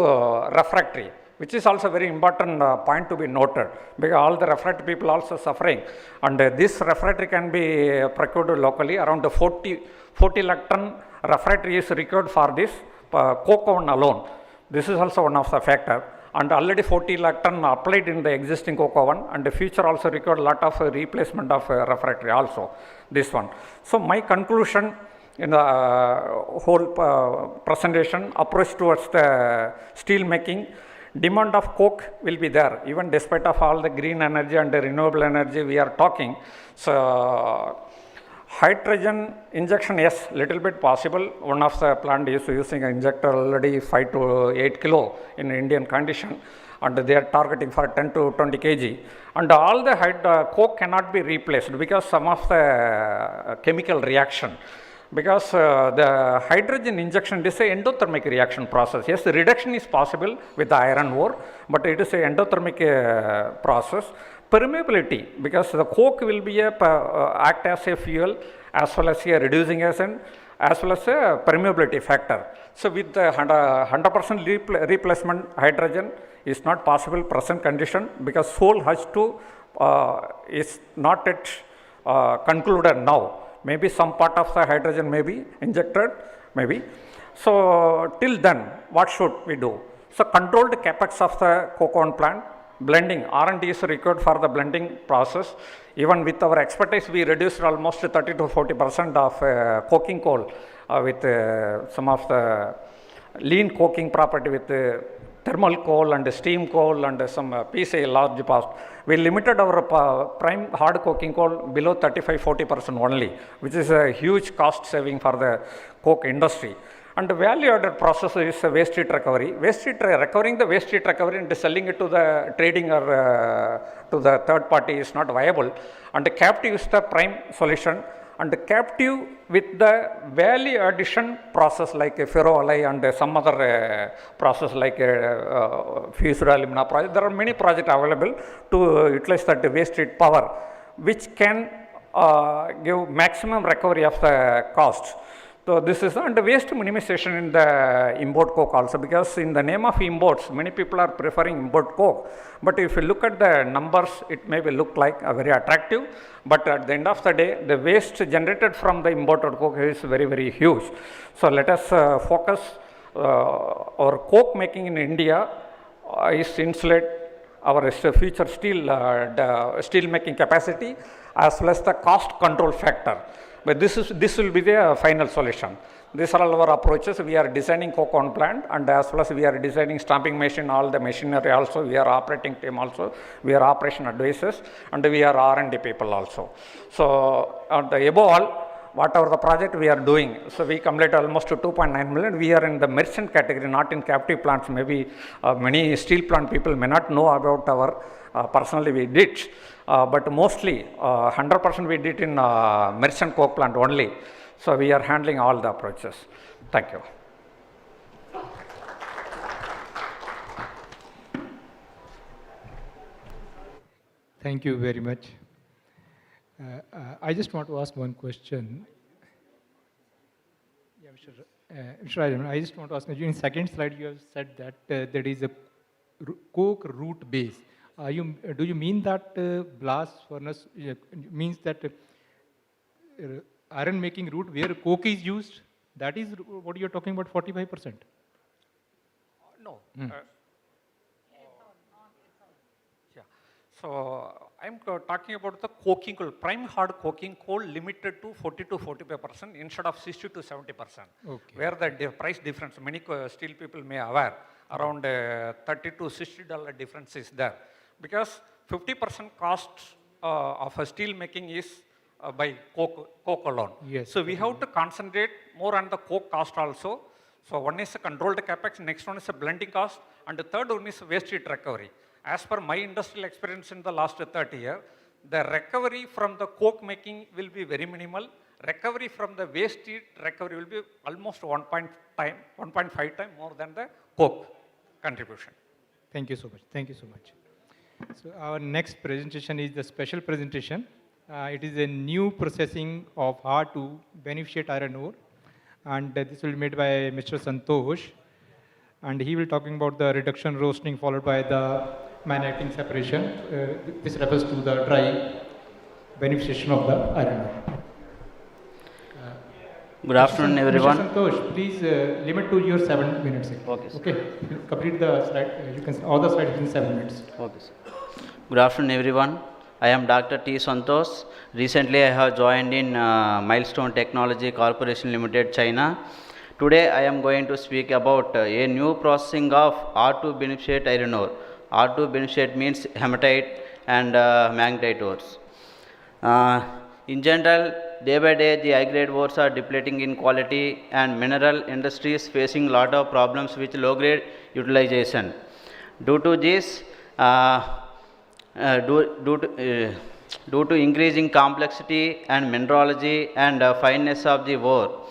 refractory, which is also very important point to be noted, because all the refractory people also suffering, and this refractory can be procured locally. Around 40 lakh ton refractory is required for this coke oven alone. This is also one of the factor, and already 40 lakh ton applied in the existing coke oven, and the future also required lot of replacement of refractory also, this one. So my conclusion in the whole presentation, approach towards the steel making, demand of coke will be there, even despite of all the green energy and the renewable energy we are talking. So hydrogen injection, yes, little bit possible. One of the plant is using an injector already 5 to 8 kilo in Indian condition, and they are targeting for 10 to 20 kg. And all the coke cannot be replaced because some of the chemical reaction. Because the hydrogen injection is an endothermic reaction process. Yes, the reduction is possible with the iron ore, but it is an endothermic process. Permeability, because the coke will be act as a fuel as well as a reducing agent as well as a permeability factor. So with the 100% replacement hydrogen is not possible present condition, because whole H2 is not yet concluded now. Maybe some part of the hydrogen may be injected, maybe. So till then, what should we do? So controlled capex of the coke oven plant, blending, R&D is required for the blending process. Even with our expertise, we reduced almost 30 to 40% of coking coal with some of the lean coking property with thermal coal and steam coal and some PCI large past. We limited our prime hard coking coal below 35-40% only, which is a huge cost saving for the coke industry. And the value added process is waste heat recovery. Recovering the waste heat recovery and selling it to the trading or to the third party is not viable. And the captive is the prime solution. And the captive with the value addition process like a ferroalloy and some other process like a fused alumina project. There are many projects available to utilize that waste heat power, which can give maximum recovery of the cost. So this is and waste minimization in the import coke also, because in the name of imports, many people are preferring import coke. But if you look at the numbers, it may look like very attractive. But at the end of the day, the waste generated from the imported coke is very, very huge. So let us focus our coke making in India is insulated our future steel making capacity as well as the cost control factor. But this will be the final solution. These are all our approaches. We are designing coke oven plant, and as well as we are designing stamping machine, all the machinery also. We are operating team also. We are operation advisors, and we are R&D people also. So above all, whatever the project we are doing, so we completed almost 2.9 million. We are in the merchant category, not in captive plants. Maybe many steel plant people may not know about our, personally we did, but mostly 100% we did in merchant coke plant only. So we are handling all the approaches. Thank you. Thank you very much. I just want to ask one question. Yeah, Mr. Rajan, I just want to ask you, in second slide you have said that there is a coke root base. Do you mean that blast furnace means that iron making route where coke is used? That is what you are talking about, 45%? No. So I'm talking about the coking coal, prime hard coking coal limited to 40 to 45% instead of 60 to 70%. Okay. Where the price difference, many steel people may aware, around $30 to $60 difference is there. Because 50% cost of a steel making is by coke alone. Yes. So we have to concentrate more on the coke cost also. So one is a controlled capex, next one is a blending cost, and the third one is waste heat recovery. As per my industrial experience in the last 30 years, the recovery from the coke making will be very minimal. Recovery from the waste heat recovery will be almost 1.5 times more than the coke contribution. Thank you so much. Thank you so much. So our next presentation is the special presentation. It is a new processing of hard to beneficiate iron ore, and this will be made by Mr. Santosh, and he will talking about the reduction roasting followed by the magnetic separation. This refers to the dry beneficiation of the iron ore. Good afternoon, everyone. Mr. Santosh, please limit to your 7 minutes. Okay, sir. Okay. Complete the slide. You can all the slides in 7 minutes. Okay, sir. Good afternoon, everyone. I am Dr. T. Santosh. Recently, I have joined in Milestone Technology Corporation Limited, China. Today, I am going to speak about a new processing of R2 beneficiate iron ore. R2 beneficiate means hematite and magnetite ores. In general, day by day, the high-grade ores are depleting in quality, and mineral industry is facing lot of problems with low-grade utilization. Due to this, due to increasing complexity and mineralogy and fineness of the ore,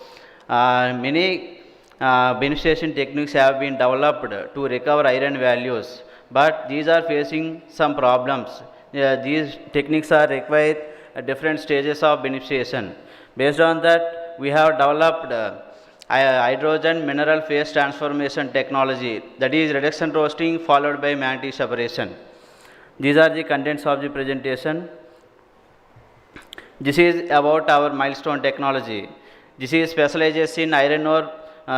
many beneficiation techniques have been developed to recover iron values, but these are facing some problems. These techniques are required at different stages of beneficiation. Based on that, we have developed hydrogen mineral phase transformation technology, that is reduction roasting followed by magnetic separation. These are the contents of the presentation. This is about our milestone technology. This is specializes in iron ore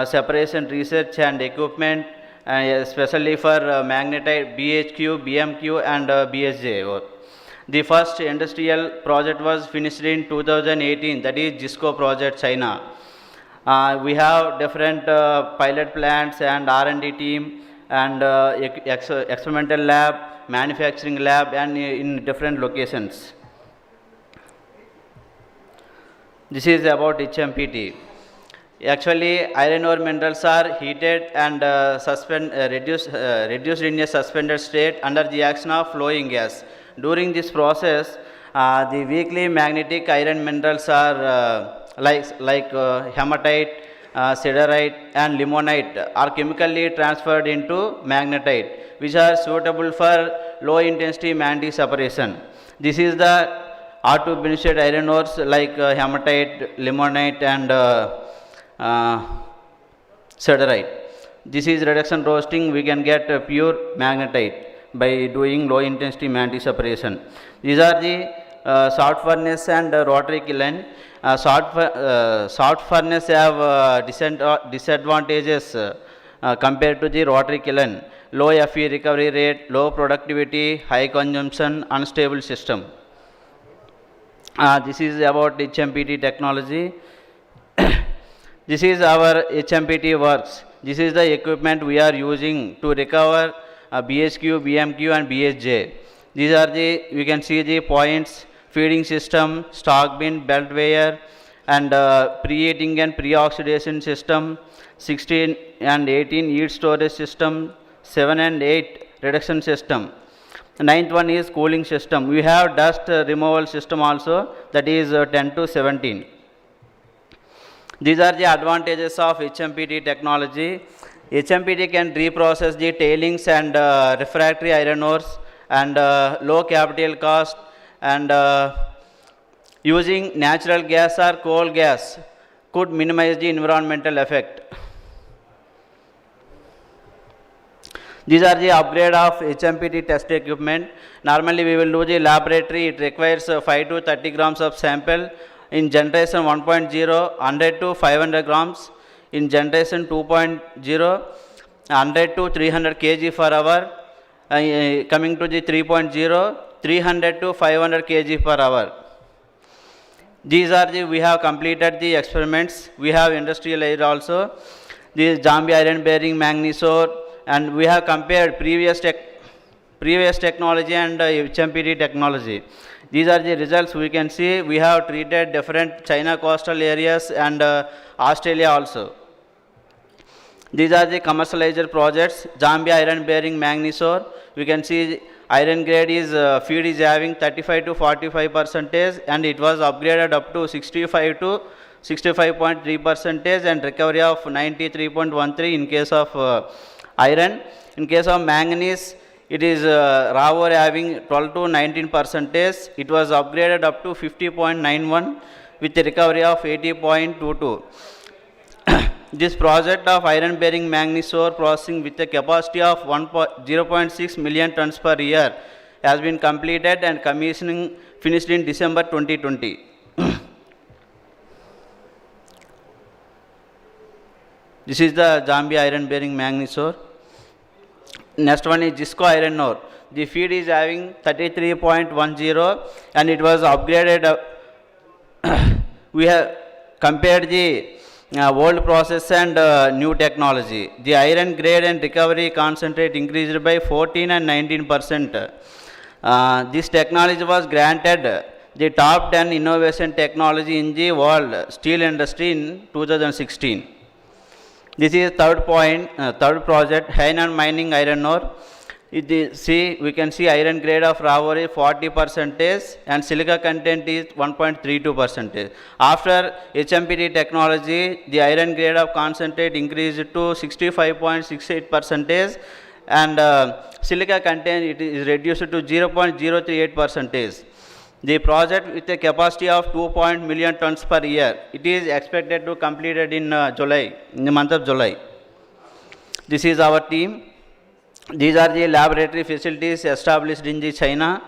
separation research and equipment, especially for magnetite, BHQ, BMQ and BSJ ore. The first industrial project was finished in 2018, that is JISCO project, China. We have different pilot plants and R&D team and experimental lab, manufacturing lab, and in different locations. This is about HMPT. Actually, iron ore minerals are heated and reduced in a suspended state under the action of flowing gas. During this process, the weakly magnetic iron minerals are like hematite, siderite and limonite are chemically transferred into magnetite, which are suitable for low intensity magnetic separation. This is the R2 beneficiate iron ores like hematite, limonite and siderite. This is reduction roasting. We can get pure magnetite by doing low intensity magnetic separation. These are the short furnace and rotary kiln. Short furnace have disadvantages compared to the rotary kiln. low FE recovery rate, low productivity, high consumption, unstable system. This is about HMPT technology. This is our HMPT works. This is the equipment we are using to recover BHQ, BMQ and BSJ. These are the, you can see the points, feeding system, stock bin, belt weigher, and pre-heating and pre-oxidation system, 16 and 18 heat storage system, 7 and 8 reduction system. The ninth one is cooling system. We have dust removal system also, that is 10 to 17. These are the advantages of HMPT technology. HMPT can reprocess the tailings and refractory iron ores and low capital cost, and using natural gas or coal gas could minimize the environmental effect. These are the upgrade of HMPT test equipment. Normally we will do the laboratory, it requires 5 to 30 grams of sample. In generation 1.0, 100 to 500 grams. In generation 2.0, 100 to 300 kg per hour. Coming to the 3.0, 300 to 500 kg per hour. These are the, we have completed the experiments. We have industrialized also. This Jambi iron bearing manganese ore, and we have compared previous technology and HMPT technology. These are the results we can see. We have treated different China coastal areas and Australia also. These are the commercialized projects. Jambi iron bearing manganese ore. We can see iron grade is feed is having 35 to 45%, and it was upgraded up to 65 to 65.3%, and recovery of 93.13 in case of iron. In case of manganese, it is raw ore having 12 to 19%. It was upgraded up to 50.91 with a recovery of 80.22. This project of iron bearing manganese ore processing with a capacity of 0.6 million tons per year has been completed and commissioning finished in December 2020. This is the Jambi iron bearing manganese ore. Next one is Jisco iron ore. The feed is having 33.10 and it was upgraded. We have compared the old process and new technology. The iron grade and recovery concentrate increased by 14 and 19%. This technology was granted the top 10 innovation technology in the world steel industry in 2016. This is third project, Hainan mining iron ore. We can see iron grade of raw ore is 40% and silica content is 1.32%. After HMPT technology, the iron grade of concentrate increased to 65.68% and silica content it is reduced to 0.038%. The project with a capacity of 2 million tons per year. It is expected to completed in July, in the month of July. This is our team. These are the laboratory facilities established in the China.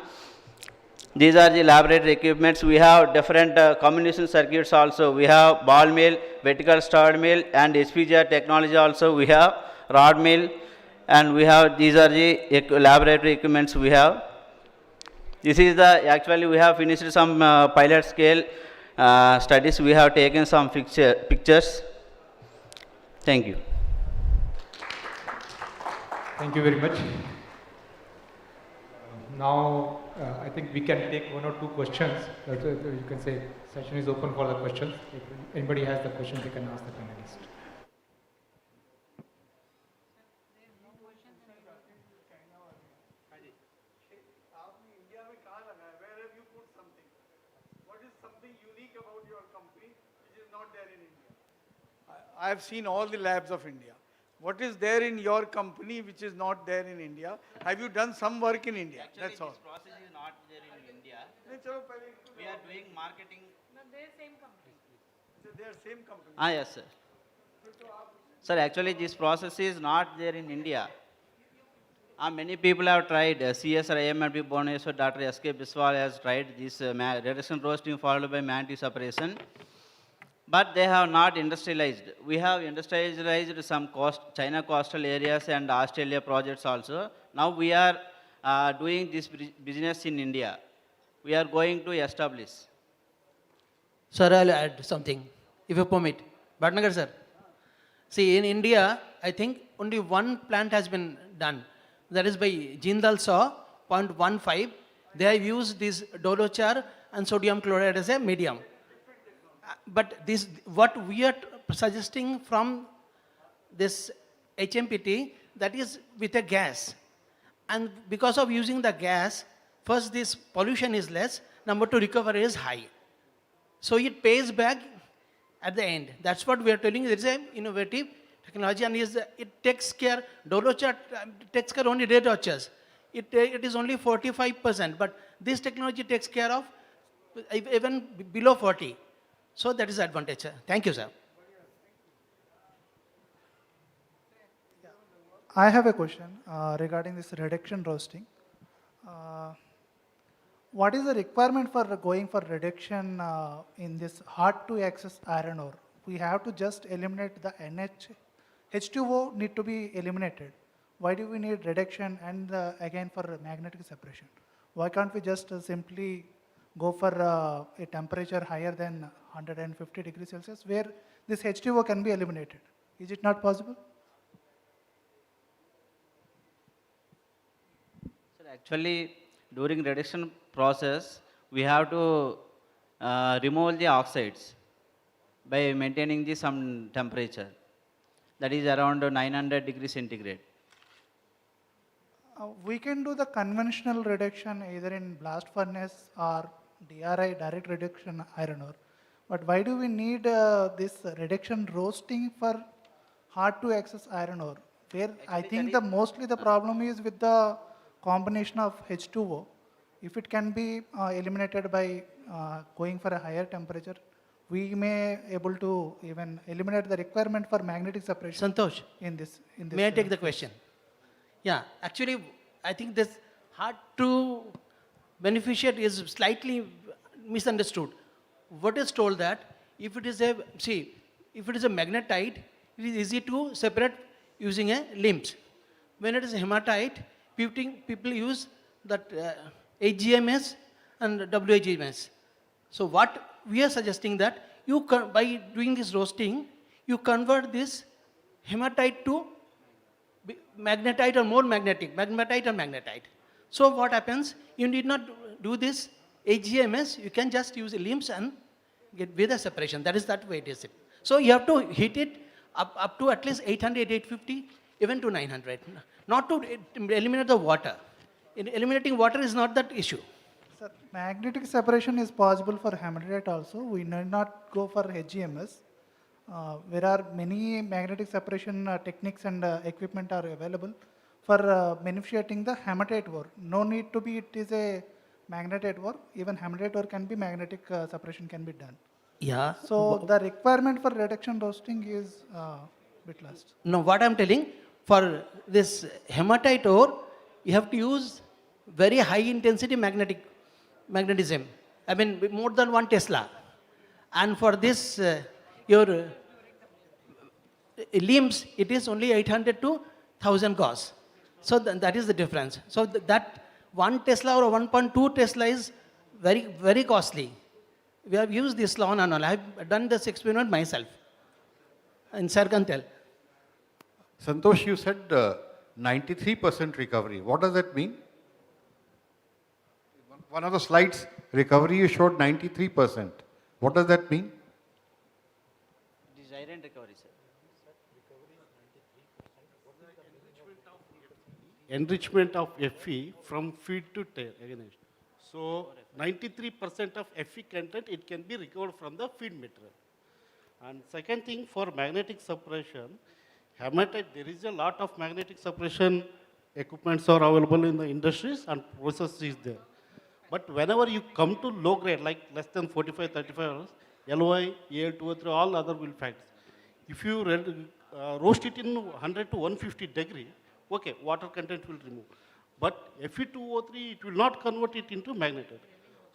These are the laboratory equipments. We have different combination circuits also. We have ball mill, vertical stirred mill, and HPGR technology also. We have rod mill, and we have, these are the laboratory equipments we have. This is the, actually we have finished some pilot scale studies. We have taken some pictures. Thank you. Thank you very much. Now, I think we can take one or two questions. You can say session is open for the questions. If anybody has the questions, they can ask the panelists. I have seen all the labs of India. What is there in your company which is not there in India? Have you done some work in India? Actually, that's all. This process is not there in India. We are doing marketing. No, they are same company. They are same company. Yes, sir. Sir, actually this process is not there in India. Many people have tried. CSR, IMRB, Bhubaneswar, Dr. S.K. Biswal has tried this reduction roasting followed by mantis separation. but they have not industrialized. We have industrialized some China coastal areas and Australia projects also. Now we are doing this business in India. We are going to establish. Sir, I'll add something, if you permit. Bhatnagar sir, see in India, I think only one plant has been done. That is by Jindal Saw, 0.15. They have used this dolochar and sodium chloride as a medium. But this, what we are suggesting from this HMPT, that is with a gas. And because of using the gas, first this pollution is less, number two, recovery is high. So it pays back at the end. That's what we are telling. There is an innovative technology, and it takes care, dolochar takes care only red orchards. It is only 45%, but this technology takes care of even below 40. So that is the advantage, sir. Thank you, sir. I have a question regarding this reduction roasting. What is the requirement for going for reduction in this hard to access iron ore? We have to just eliminate the H2O need to be eliminated. Why do we need reduction and again for magnetic separation? Why can't we just simply go for a temperature higher than 150 degrees Celsius where this H2O can be eliminated? Is it not possible? Sir, actually, during reduction process, we have to remove the oxides by maintaining the some temperature. That is around 900 degrees centigrade. We can do the conventional reduction either in blast furnace or DRI, direct reduction iron ore. But why do we need this reduction roasting for hard to access iron ore? Where I think mostly the problem is with the combination of H2O. If it can be eliminated by going for a higher temperature, we may able to even eliminate the requirement for magnetic separation. Santosh, in this may I take the question? Yeah, actually, I think this hard to beneficiate is slightly misunderstood. What is told that if it is a, see, if it is a magnetite, it is easy to separate using a limbs. When it is hematite, people use that HGMS and WHGMS. So what we are suggesting that you by doing this roasting, you convert this hematite to magnetite or more magnetic, magnetite or magnetite. So what happens? You need not do this HGMS, you can just use limbs and get with a separation. That is that way it is. So you have to heat it up to at least 800, 850, even to 900. Not to eliminate the water. Eliminating water is not that issue. Sir, magnetic separation is possible for hematite also. We need not go for HGMS. There are many magnetic separation techniques and equipment are available for beneficiating the hematite ore. No need to be it is a magnetite ore. Even hematite ore can be magnetic separation can be done. Yeah. So the requirement for reduction roasting is bit less. No, what I'm telling, for this hematite ore, you have to use very high intensity magnetism. I mean more than 1 Tesla. And for this, your limbs, it is only 800 to 1000 Gauss. So that is the difference. So that 1 Tesla or 1.2 Tesla is very, very costly. We have used this law and all. I have done this experiment myself. And sir can tell. Santosh, you said 93% recovery. What does that mean? One of the slides, recovery, you showed 93%. What does that mean? Iron recovery, sir. Enrichment of Fe from feed to tail. So 93% of Fe content, it can be recovered from the feed material. And second thing, for magnetic separation, hematite, there is a lot of magnetic separation equipments are available in the industries and process is there. But whenever you come to low grade, like less than 45, 35 hours, LOI, AL203, all other will facts. If you roast it in 100 to 150 degree, okay, water content will remove. But Fe2O3, it will not convert it into magnetite.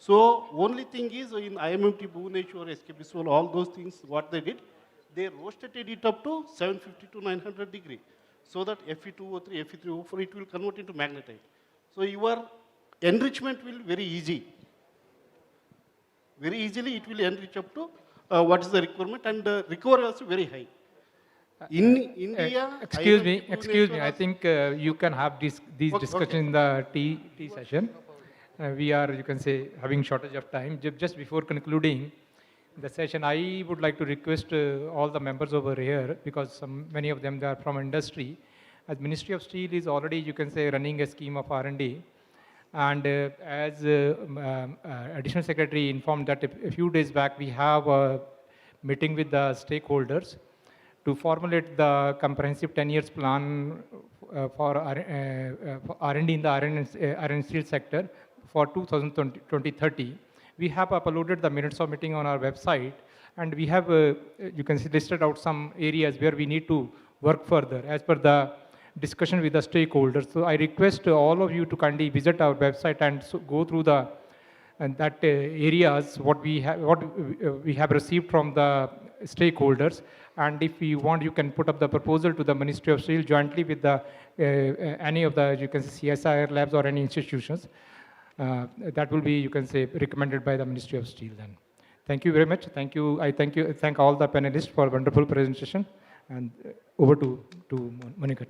So only thing is in IMMT, Bhubaneswar, SKP, all those things, what they did, they roasted it up to 750 to 900 degree. So that Fe2O3, Fe3O4, it will convert into magnetite. So your enrichment will very easy. Very easily it will enrich up to what is the requirement, and recovery also very high. In India, excuse me. I think you can have these discussions in the tea session. We are, you can say, having shortage of time. Just before concluding the session, I would like to request all the members over here, because many of them, they are from industry. As Ministry of Steel is already, you can say, running a scheme of R&D. And as Additional Secretary informed that a few days back, we have a meeting with the stakeholders to formulate the comprehensive 10 years plan for R&D in the iron and steel sector for 2020-30. We have uploaded the minutes of meeting on our website, and we have, you can see, listed out some areas where we need to work further as per the discussion with the stakeholders. So I request all of you to kindly visit our website and go through the areas what we have received from the stakeholders. And if you want, you can put up the proposal to the Ministry of Steel jointly with the any of the, you can say, CSIR labs or any institutions. That will be, you can say, recommended by the Ministry of Steel then. Thank you very much. Thank you. I thank all the panelists for a wonderful presentation. And over to Monica.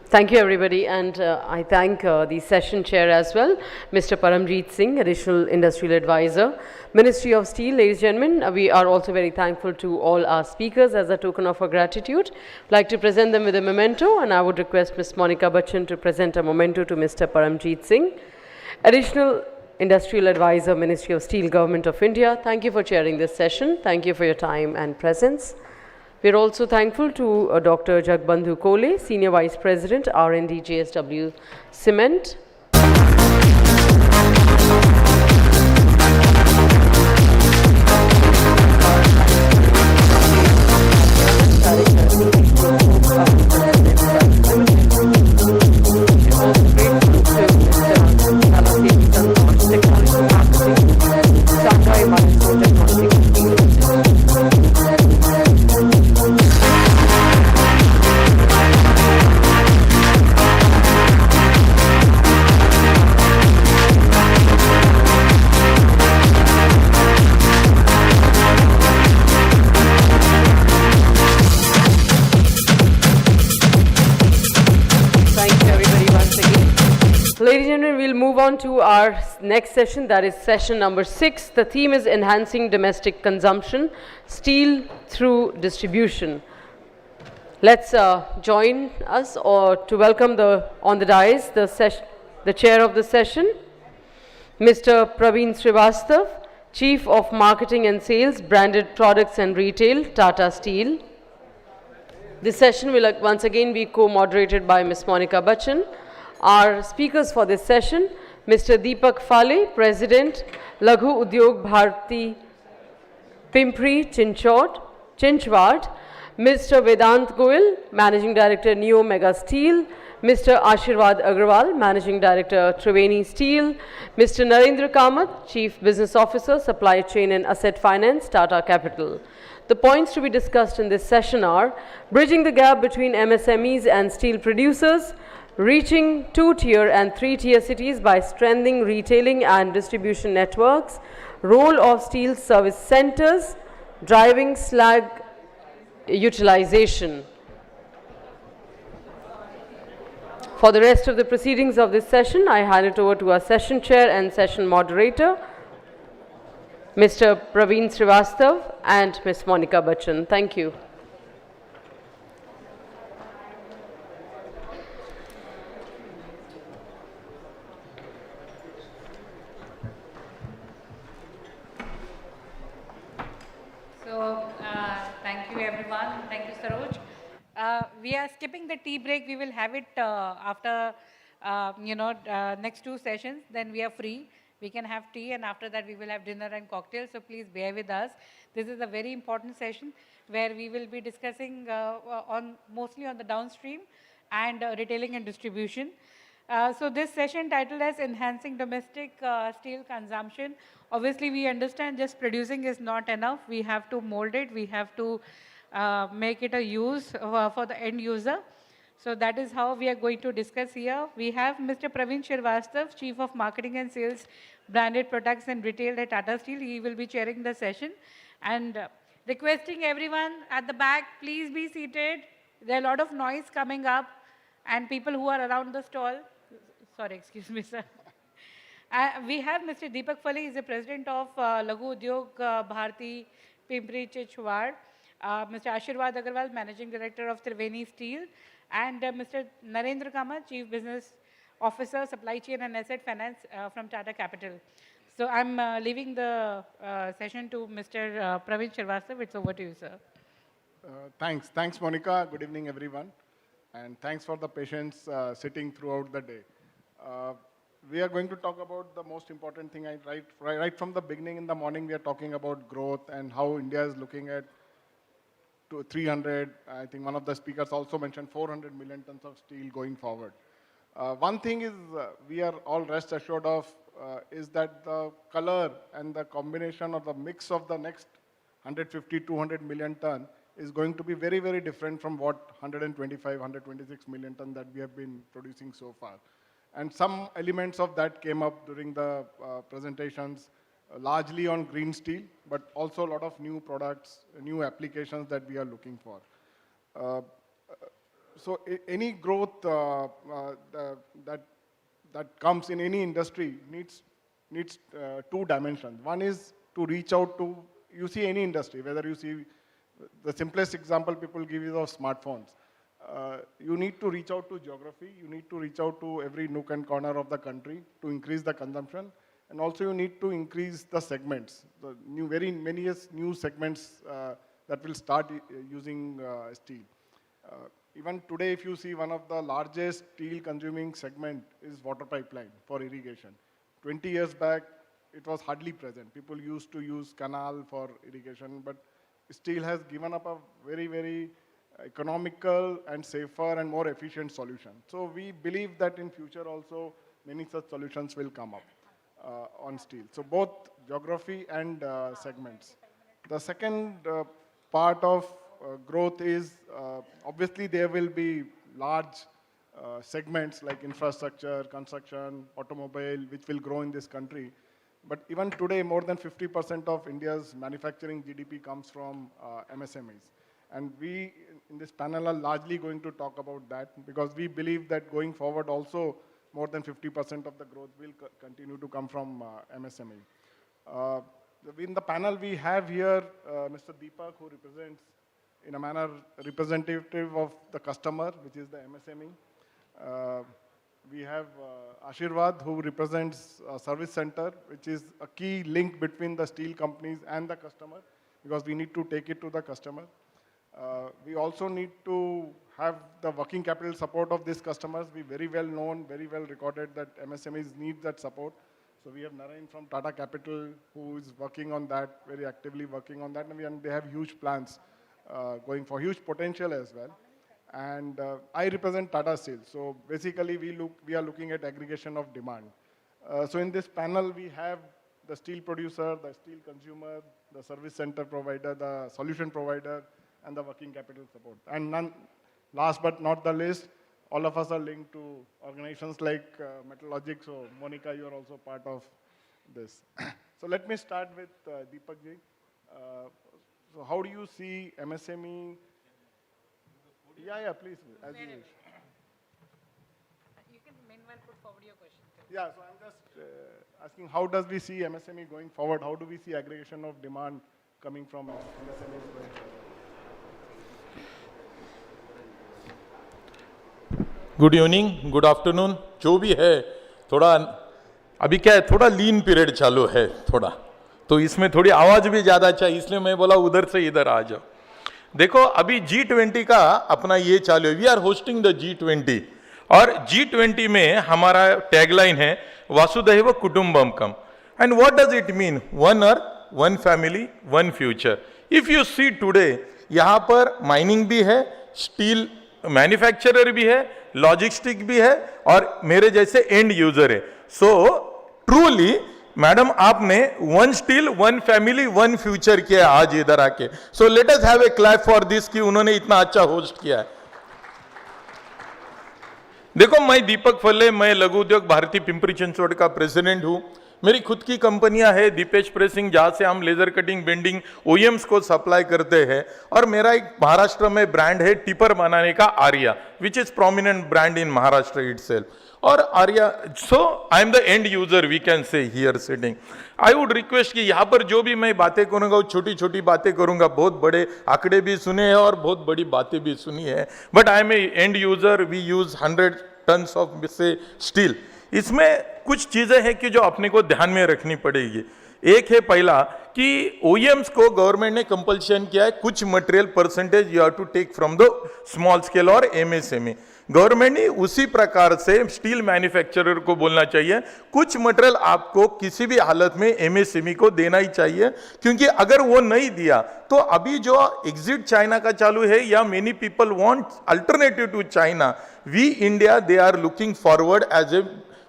Thank you, everybody, and I thank the session chair as well, Mr. Paramjeet Singh, Additional Industrial Advisor, Ministry of Steel. Ladies and gentlemen, we are also very thankful to all our speakers as a token of our gratitude. I'd like to present them with a memento, and I would request Ms. Monica Bachchan to present a memento to Mr. Paramjeet Singh, Additional Industrial Advisor, Ministry of Steel, Government of India. Thank you for chairing this session. Thank you for your time and presence. We are also thankful to Dr. Jagbandhu Kole, Senior Vice President, R&D, JSW Cement. Ladies and gentlemen, we'll move on to our next session, that is session number 6. The theme is Enhancing Domestic Consumption, Steel Through Distribution. Let's join us or to welcome on the dais the chair of the session, Mr. Praveen Srivastav, Chief of Marketing and Sales, Branded Products and Retail, Tata Steel. This session will once again be co-moderated by Ms. Monica Bachchan. Our speakers for this session, Mr. Deepak Phale, President, Laghu Udyog Bharati Pimpri Chinchwad, Mr. Vedant Goyal, Managing Director, Neo Mega Steel, Mr. Ashirwad Agrawal, Managing Director, Triveni Steel, Mr. Narendra Kamath, Chief Business Officer, Supply Chain and Asset Finance, Tata Capital. The points to be discussed in this session are bridging the gap between MSMEs and steel producers, reaching 2-tier and 3-tier cities by strengthening retailing and distribution networks, role of steel service centers, driving slag utilization. For the rest of the proceedings of this session, I hand it over to our session chair and session moderator, Mr. Praveen Srivastav and Ms. Monica Bachchan. Thank you. Thank you, everyone. Thank you, Saroj. We are skipping the tea break. We will have it after, next 2 sessions. Then we are free. We can have tea, and after that we will have dinner and cocktails, so please bear with us. This is a very important session where we will be discussing mostly on the downstream and retailing and distribution. So this session titled as Enhancing Domestic Steel Consumption. Obviously, we understand just producing is not enough. We have to mold it. We have to make it a use for the end user. So that is how we are going to discuss here. We have Mr. Praveen Srivastava, Chief of Marketing and Sales, Branded Products and Retail at Tata Steel. He will be chairing the session. And requesting everyone at the back, please be seated. There are a lot of noise coming up and people who are around the stall. Sorry, excuse me, sir. We have Mr. Deepak Fali, he is the President of Laghu Udyog Bharati Pimpri Chinchwad. Mr. Ashirwad Agarwal, Managing Director of Triveni Steel. And Mr. Narendra Kama, Chief Business Officer, Supply Chain and Asset Finance from Tata Capital. So I'm leaving the session to Mr. Praveen Srivastava. It's over to you, sir. Thanks, Monica. Good evening, everyone. And thanks for the patience sitting throughout the day. We are going to talk about the most important thing. Right from the beginning in the morning, we are talking about growth and how India is looking at 300, I think one of the speakers also mentioned 400 million tons of steel going forward. One thing is we are all rest assured of is that the color and the combination or the mix of the next 150, 200 million ton is going to be very, very different from what 125, 126 million ton that we have been producing so far. And some elements of that came up during the presentations, largely on green steel, but also a lot of new products, new applications that we are looking for. So any growth that comes in any industry needs two dimensions. One is to reach out to, you see any industry, whether you see, the simplest example people give is of smartphones. You need to reach out to geography, you need to reach out to every nook and corner of the country to increase the consumption. And also you need to increase the segments, the very many new segments that will start using steel. Even today, if you see, one of the largest steel consuming segment is water pipeline for irrigation. 20 years back, it was hardly present. People used to use canal for irrigation, but steel has given up a very, very economical and safer and more efficient solution. So we believe that in future also, many such solutions will come up. On steel. So both geography and segments. The second part of growth is obviously there will be large segments like infrastructure, construction, automobile, which will grow in this country. But even today, more than 50% of India's manufacturing GDP comes from MSMEs. And we in this panel are largely going to talk about that because we believe that going forward also more than 50% of the growth will continue to come from MSME. In the panel we have here Mr. Deepak, who represents in a manner representative of the customer, which is the MSME. We have Ashirwad, who represents service center, which is a key link between the steel companies and the customer because we need to take it to the customer. We also need to have the working capital support of these customers. We very well known, very well recorded that MSMEs need that support. So we have Narayan from Tata Capital who is working on that, very actively working on that, and they have huge plans going for huge potential as well. And I represent Tata Steel. So basically we are looking at aggregation of demand. So in this panel we have the steel producer, the steel consumer, the service center provider, the solution provider, and the working capital support. And last but not the least, all of us are linked to organizations like Metalogic. So Monica, you are also part of this. So let me start with Deepak ji. So how do you see MSME? Yeah, please, as you wish. You can meanwhile put forward your question. Yeah, so I'm just asking, how does we see MSME going forward? How do we see aggregation of demand coming from MSMEs going forward? Good evening, good afternoon, जो भी है थोड़ा अभी क्या है, थोड़ा लीन period चालू है थोड़ा, तो इसमें थोड़ी आवाज़ भी ज़्यादा चाहिए, इसलिए मैं बोला उधर से इधर आ जाओ। देखो अभी G20 का अपना ये चालू है, we are hosting the G20 और G20 में हमारा टैगलाइन है वासुदैव कुटुंबकम। And what does it mean? One earth, one family, one future. If you see today, यहाँ पर माइनिंग भी है, स्टील मैन्युफैक्चरर भी है, लॉजिस्टिक भी है और मेरे जैसे एंड यूजर है. सो ट्रूली मैडम आपने one steel, one family, one future किया आज इधर आके. So let us have a clap for this कि उन्होंने इतना अच्छा होस्ट किया है. देखो, मैं दीपक फल्ले, मैं लघु उद्योग भारती पिंपरी चिंचवड का प्रेसिडेंट हूं. मेरी खुद की कंपनियां है दीपेश प्रेसिंग, जहां से हम लेजर कटिंग, बेंडिंग ओईएम्स को सप्लाई करते हैं. और मेरा एक महाराष्ट्र में ब्रांड है टिपर बनाने का, Arya, which is prominent brand in Maharashtra itself. और Arya, so I am the end user, we can say here sitting. I would request कि यहाँ पर जो भी मैं बातें करूंगा वो छोटी छोटी बातें करूंगा. बहुत बड़े आंकड़े भी सुने हैं और बहुत बड़ी बातें भी सुनी है. But I am a end user. We use 100 tons of say steel. इसमें कुछ चीजें हैं कि जो अपने को ध्यान में रखनी पड़ेगी. एक है पहला कि ओईएम्स को गवर्नमेंट ने कंपल्शन किया है, कुछ material percentage you have to take from the small scale और एमएसएमई. गवर्नमेंट ने उसी प्रकार से स्टील मैन्युफैक्चरर को बोलना चाहिए कुछ मटेरियल आपको किसी भी हालत में एमएसएमई को देना ही चाहिए, क्योंकि अगर वो नहीं दिया तो अभी जो एग्जिट चाइना का चालू है या many people want alternative to China, we India they are looking forward as a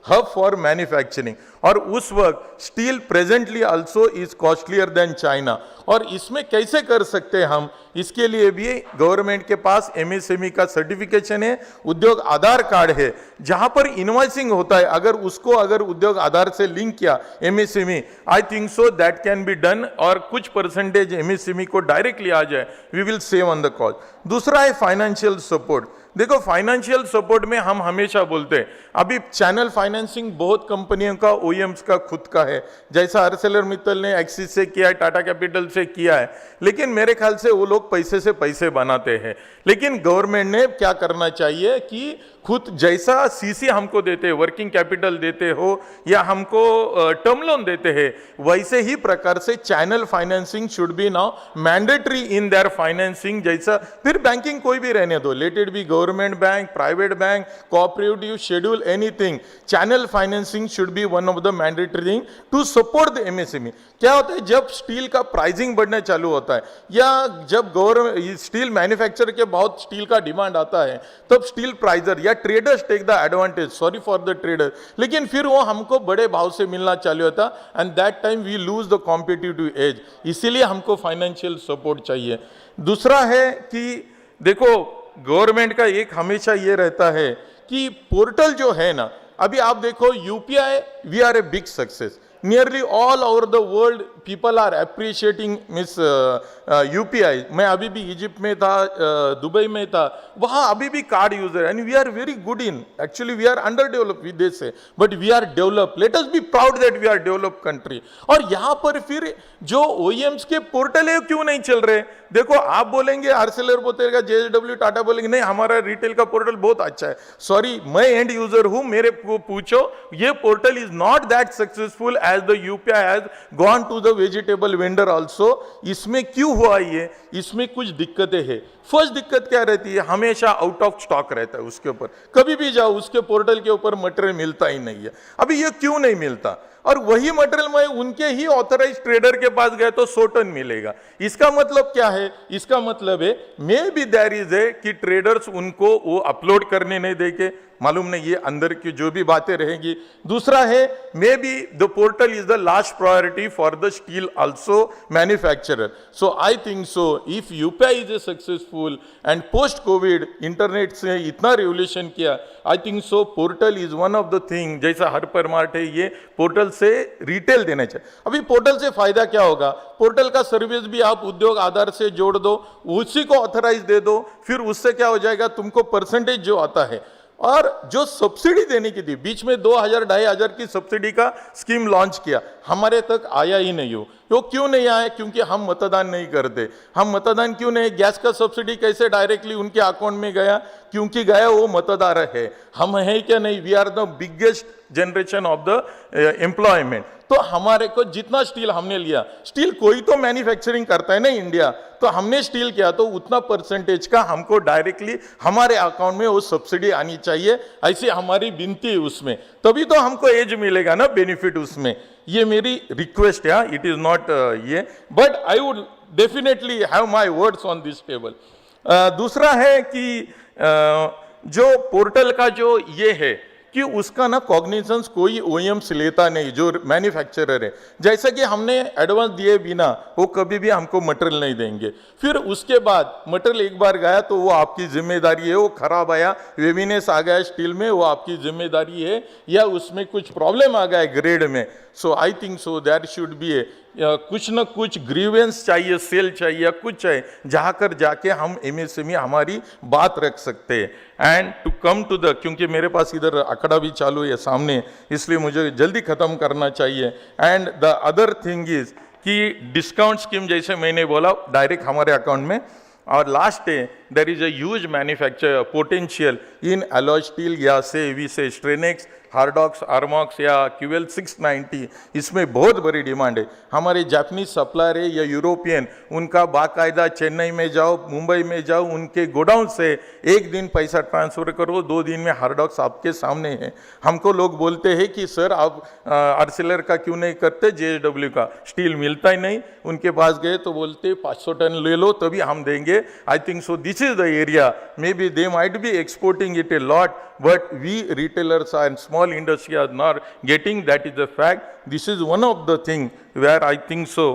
hub for manufacturing. और उस वक्त steel presently also is costlier than China. और इसमें कैसे कर सकते हैं हम, इसके लिए भी गवर्नमेंट के पास एमएसएमई का सर्टिफिकेशन है, उद्योग आधार कार्ड है, जहां पर इनवॉइसिंग होता है. अगर उद्योग आधार से लिंक किया MSME, I think so that can be done और कुछ परसेंटेज एमएसएमई को डायरेक्टली आ जाए, we will save on the cost. दूसरा है फाइनेंशियल सपोर्ट. देखो, फाइनेंशियल सपोर्ट में हम हमेशा बोलते हैं अभी चैनल फाइनेंसिंग बहुत कंपनियों का, ओईएम्स का खुद का है, जैसा ArcelorMittal ने एक्सिस से किया है, टाटा कैपिटल से किया है. लेकिन मेरे ख्याल से वो लोग पैसे से पैसे बनाते हैं. लेकिन गवर्नमेंट ने क्या करना चाहिए कि खुद जैसा सीसी हमको देते हैं, वर्किंग कैपिटल देते हो या हमको टर्म लोन देते हैं, वैसे ही प्रकार से channel financing should be now mandatory in their financing. जैसा फिर बैंकिंग कोई भी रहने दो, let it be government bank, private bank, cooperative, schedule, anything, channel financing should be one of the mandatory thing to support the MSME. क्या होता है, जब स्टील का प्राइसिंग बढ़ने चालू होता है या जब गवर्नमेंट स्टील मैन्युफैक्चर के बहुत स्टील का डिमांड आता है, तब स्टील प्राइजर या traders take the advantage, sorry for the trader, लेकिन फिर वो हमको बड़े भाव से मिलना चालू होता and that time we lose the competitive edge. इसीलिए हमको फाइनेंशियल सपोर्ट चाहिए. दूसरा है कि देखो, गवर्नमेंट का एक हमेशा ये रहता है कि पोर्टल जो है ना, अभी आप देखो UPI, we are a big success. Nearly all over the world people are appreciating Miss UPI. मैं अभी भी इजिप्ट में था, दुबई में था, वहाँ अभी भी card user and we are very good in. Actually we are under develop विदेश से, but we are develop. Let us be proud that we are develop country. और यहाँ पर फिर जो ओईएम्स के पोर्टल है क्यों नहीं चल रहे? देखो, आप बोलेंगे आर्सेलर बोलेगा, जेएसडब्ल्यू, टाटा बोलेंगे नहीं हमारा रिटेल का पोर्टल बहुत अच्छा है. सॉरी, मैं एंड यूजर हूं, मेरे को पूछो, ये portal is not that successful as the UPI has gone to the vegetable vendor also. इसमें क्यों हुआ ये? इसमें कुछ दिक्कतें हैं. फर्स्ट दिक्कत क्या रहती है, हमेशा आउट ऑफ स्टॉक रहता है उसके ऊपर. कभी भी जाओ उसके पोर्टल के ऊपर मटेरियल मिलता ही नहीं है. अभी ये क्यों नहीं मिलता? और वही मटेरियल मैं उनके ही ऑथराइज ट्रेडर के पास गए तो 100 टन मिलेगा. इसका मतलब क्या है? इसका मतलब है maybe there is a कि ट्रेडर्स उनको वो अपलोड करने नहीं देंगे, मालूम नहीं ये अंदर की जो भी बातें रहेंगी. दूसरा है may be the portal is the last priority for the steel also manufacturer. So I think so if UPI is a successful and post Covid internet से इतना रेवोल्यूशन किया, आई think so portal is one of the thing. जैसा हर परमार्ट है, ये portal से retail देना चाहिए. अभी पोर्टल से फायदा क्या होगा? पोर्टल का सर्विस भी आप उद्योग आधार से जोड़ दो, उसी को ऑथराइज दे दो, फिर उससे क्या हो जाएगा, तुमको परसेंटेज जो आता है. और जो सब्सिडी देने की थी, बीच में 2000-2500 की सब्सिडी का स्कीम लॉन्च किया, हमारे तक आया ही नहीं हो. वो क्यों नहीं आया? क्योंकि हम मतदान नहीं करते. हम मतदान क्यों नहीं? गैस का सब्सिडी कैसे डायरेक्टली उनके अकाउंट में गया? क्योंकि गया वो मतदार है. हम है क्या नहीं? We are the biggest generation of the employment. तो हमारे को जितना स्टील हमने लिया, स्टील कोई तो मैन्युफैक्चरिंग करता है ना इंडिया, तो हमने स्टील किया तो उतना परसेंटेज का हमको डायरेक्टली हमारे अकाउंट में वो सब्सिडी आनी चाहिए, ऐसी हमारी विनती है उसमें, तभी तो हमको एज मिलेगा ना, बेनिफिट उसमें। ये मेरी रिक्वेस्ट है, इट इज नॉट ये, but I would definitely have my words on this table. दूसरा है कि जो पोर्टल का जो ये है कि उसका ना कॉग्निजेंस कोई ओईएम्स लेता नहीं, जो मैन्युफैक्चरर है। जैसे कि हमने एडवांस दिए बिना वो कभी भी हमको मटेरियल नहीं देंगे, फिर उसके बाद मटेरियल एक बार गया तो वो आपकी जिम्मेदारी है, वो खराब आया, वेवीनेस आ गया स्टील में, वो आपकी जिम्मेदारी है, या उसमें कुछ प्रॉब्लम आ गया ग्रेड में, so I think so that should be a कुछ न कुछ ग्रीवेंस चाहिए, सेल चाहिए, कुछ चाहिए जहाँ कर जाके हम एमएसएमई हमारी बात रख सकते हैं। And to come to the, क्योंकि मेरे पास इधर आंकड़ा भी चालू है सामने, इसलिए मुझे जल्दी ख़त्म करना चाहिए। And the other thing is कि डिस्काउंट स्कीम जैसे मैंने बोला डायरेक्ट हमारे अकाउंट में, और लास्ट है there is a huge manufacture potential in alloy steel, या से वी से स्ट्रेनेक्स, हार्डॉक्स, आर्मॉक्स या क्यूएल 690, इसमें बहुत बड़ी डिमांड है। हमारे जापानीज सप्लायर है या यूरोपियन, उनका बाकायदा चेन्नई में जाओ, मुंबई में जाओ, उनके गोडाउन से एक दिन पैसा ट्रांसफ़र करो, 2 दिन में हार्डॉक्स आपके सामने है। हमको लोग बोलते हैं कि सर आप आर्सिलर का क्यों नहीं करते, जेएसडब्ल्यू का स्टील मिलता ही नहीं, उनके पास गए तो बोलते 500 टन ले लो तभी हम देंगे। आई think so this is the area, may be they might be exporting it a lot, but we retailers and small industry are not getting, that is the fact. This is one of the thing where I think so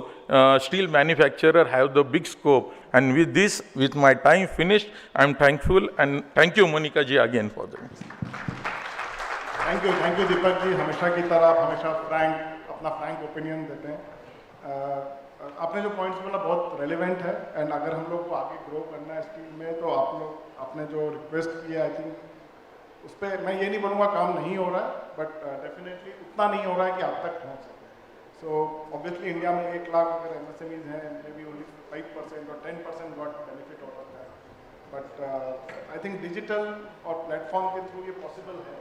steel manufacturer have the big scope. And with this, with my time finished, I am thankful, and thank you Monica ji again for this. Thank you Deepak ji, हमेशा की तरह आप हमेशा अपना Frank opinion देते हैं। आपने जो पॉइंट्स बोला बहुत रेलिवेंट है, एंड अगर हम लोग को आगे ग्रो करना है स्टील में, तो आप लोग आपने जो रिक्वेस्ट किया, आई थिंक उस पर मैं ये नहीं बोलूँगा काम नहीं हो रहा है, बट डेफिनेटली उतना नहीं हो रहा है कि आप तक पहुँच सके। सो ऑब्वियसली इंडिया में 1 लाख अगर एमएसएमईज हैं, मे बी ओनली 5% और 10% गॉट बेनिफिट हो सकता है, बट आई थिंक डिजिटल और प्लेटफॉर्म के थ्रू ये पॉसिबल है।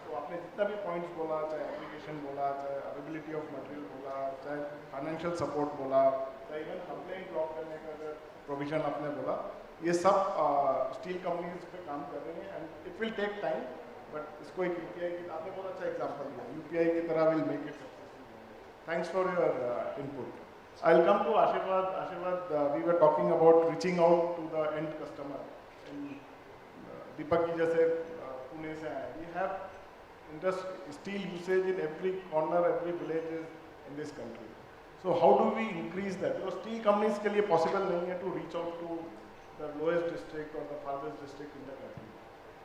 तो आपने जितना भी पॉइंट्स बोला, चाहे एप्लीकेशन बोला, चाहे अवेलेबिलिटी ऑफ मटेरियल बोला, चाहे फाइनेंशियल सपोर्ट बोला, चाहे इवन कंप्लेंट ड्रॉप करने का अगर प्रोविजन आपने बोला, ये सब स्टील कंपनीज पे काम कर रही हैं, and it will take time, but इसको एक यूपीआई की, आपने बहुत अच्छा एग्जांपल दिया, यूपीआई की तरह will make it successful. Thanks for your input. I will come to Aashirwad. We were talking about reaching out to the end customer. Deepak ji जैसे पुणे से आए, we have steel usage in every corner, every villages in this country. So how do we increase that? Because steel companies के लिए possible नहीं है to reach out to the lowest district or the farthest district in the country.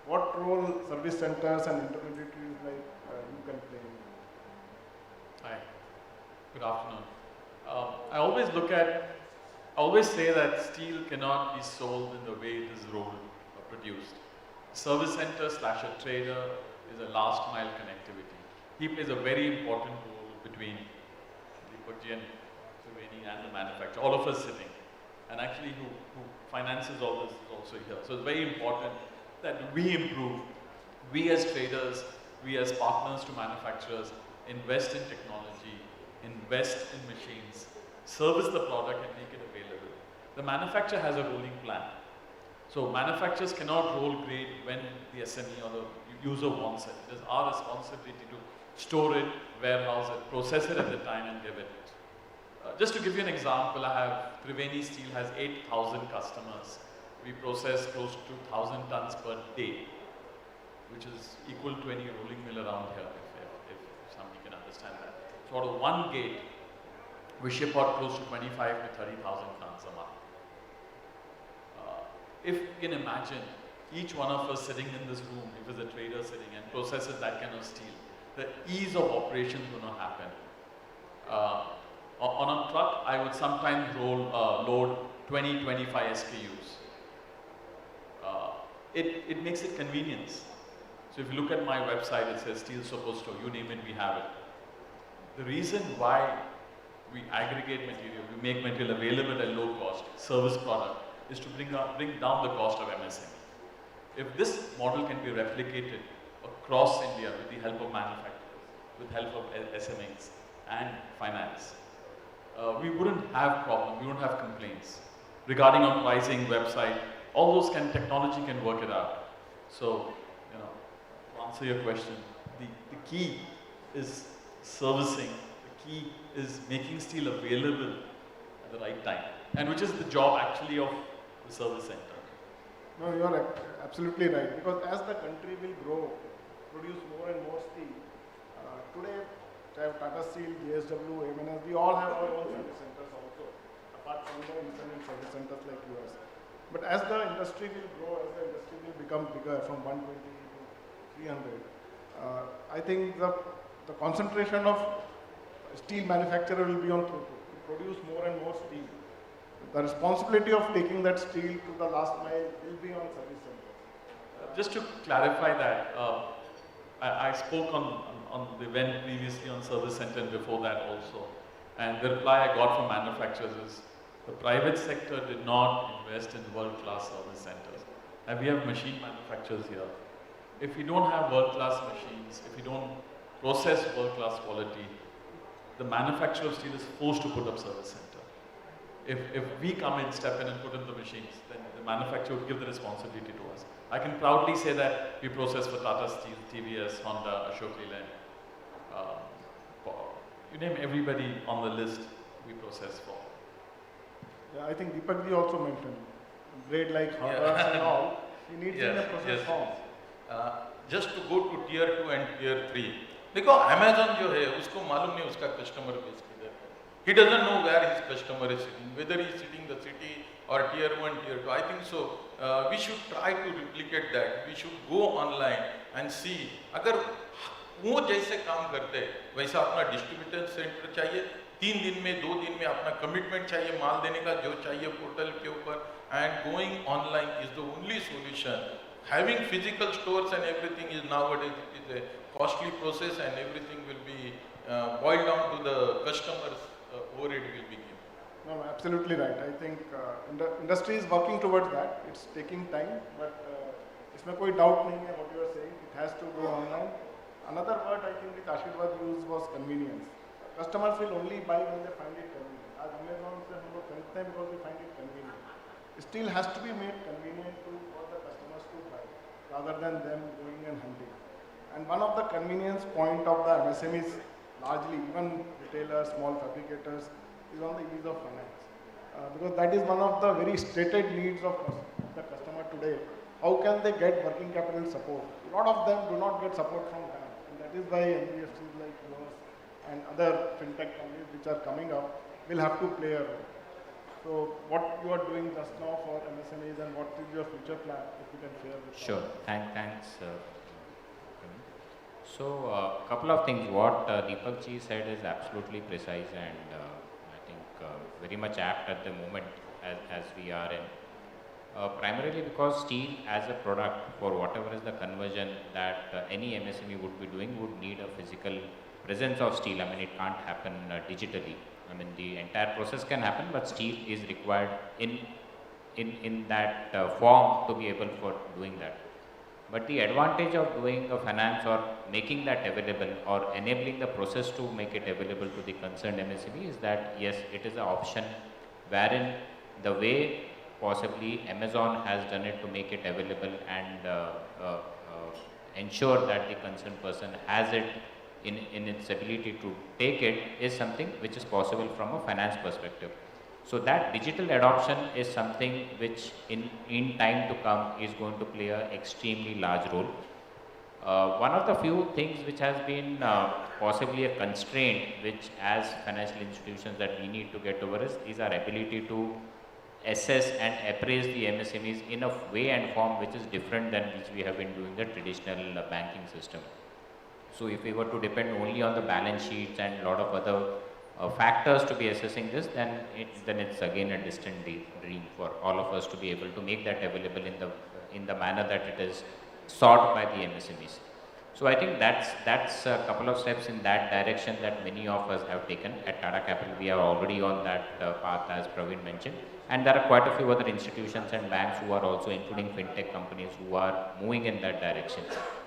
What role service centers and intermediaries like you can play in that? Hi, good afternoon. I always say that steel cannot be sold in the way it is rolled or produced. Service center / a trader is a last mile connectivity. He plays a very important role between Deepak ji and Triveni and the manufacturer, all of us sitting. And actually who finances all this is also here. So it's very important that we improve. We as traders, we as partners to manufacturers, invest in technology, invest in machines, service the product and make it available. The manufacturer has a rolling plan. So manufacturers cannot roll grade when the SME or the user wants it. It is our responsibility to store it, warehouse it, process it at the time and give it. Just to give you an example, I have Triveni Steel has 8,000 customers. We process close to 2,000 tons per day, which is equal to any rolling mill around here, if somebody can understand that. So out of one gate, we ship out close to 25 to 30,000 tons a month. If you can imagine, each one of us sitting in this room, if it's a trader sitting and processes that kind of steel, the ease of operation will not happen. On a truck, I would sometimes load 20-25 SKUs. It makes it convenience. So if you look at my website, it says Steel Super Store, you name it, we have it. The reason why we aggregate material, we make material available at low cost, service product, is to bring down the cost of MSME. If this model can be replicated across India with the help of manufacturers, with help of SMEs, and finance, we wouldn't have problems, we wouldn't have complaints regarding on pricing, website, all those technology can work it out. So, you know, to answer your question, the key is servicing, the key is making steel available at the right time, and which is the job actually of the service center. No, you are absolutely right, because as the country will grow, produce more and more steel, today, Tata Steel, JSW, M&S, we all have our own service centers also, apart from the independent service centers like yours. But as the industry will grow, as the industry will become bigger from 120 to 300, I think the concentration of steel manufacturer will be on to produce more and more steel. The responsibility of taking that steel to the last mile will be on service centers. Just to clarify that, I spoke on the event previously on service center and before that also. And the reply I got from manufacturers is, the private sector did not invest in world-class service centers. And we have machine manufacturers here. If you don't have world-class machines, if you don't process world-class quality, the manufacturer of steel is forced to put up service center. If we come in, step in and put in the machines, then the manufacturer would give the responsibility to us. I can proudly say that we process for Tata Steel, TVS, Honda, Ashok Leyland. You name everybody on the list, we process for. Yeah, I think Deepak ji also mentioned, grade like Honda and all, he needs in a process form. Just to go to tier 2 and tier 3. देखो Amazon जो है उसको मालूम नहीं उसका customer base किधर है. He doesn't know where his customer is sitting, whether he is sitting in the city or tier 1, tier 2. I think so. We should try to replicate that. We should go online and see. अगर वो जैसे काम करते वैसा अपना distributor centre चाहिए, 3 दिन में 2 दिन में अपना कमिटमेंट चाहिए माल देने का जो चाहिए पोर्टल के ऊपर, and going online is the only solution. Having physical stores and everything is nowadays it is a costly process and everything will be boiled down to the customers overhead will be given. No, absolutely right. I think industry is working towards that. It's taking time, but इसमें कोई doubt नहीं है what you are saying. It has to go online. Another word I think which Ashirvad used was convenience. Customers will only buy when they find it convenient. As Amazon से हम लोग खरीदते हैं because we find it convenient. Still has to be made convenient for the customers to buy, rather than them going and hunting. And one of the convenience point of the MSMEs, largely even retailers, small fabricators, is on the ease of finance. Because that is one of the very stated needs of the customer today. How can they get working capital support? A lot of them do not get support from banks. And that is why NBFCs like yours and other fintech companies which are coming up will have to play a role. So what you are doing just now for MSMEs and what is your future plan, if you can share with us? Sure, thanks. So a couple of things. What Deepak ji said is absolutely precise and I think very much apt at the moment as we are in. Primarily because steel as a product, for whatever is the conversion that any MSME would be doing, would need a physical presence of steel. I mean, it can't happen digitally. I mean, the entire process can happen, but steel is required in that form to be able for doing that. But the advantage of doing a finance or making that available or enabling the process to make it available to the concerned MSME is that, yes, it is an option wherein the way possibly Amazon has done it to make it available and ensure that the concerned person has it in its ability to take it is something which is possible from a finance perspective. So that digital adoption is something which in time to come is going to play an extremely large role. One of the few things which has been possibly a constraint which as financial institutions that we need to get over is our ability to assess and appraise the MSMEs in a way and form which is different than which we have been doing the traditional banking system. So if we were to depend only on the balance sheets and a lot of other factors to be assessing this, then it's again a distant dream for all of us to be able to make that available in the manner that it is sought by the MSMEs. So I think that's a couple of steps in that direction that many of us have taken. At Tata Capital, we are already on that path, as Praveen mentioned. And there are quite a few other institutions and banks who are also, including fintech companies, who are moving in that direction.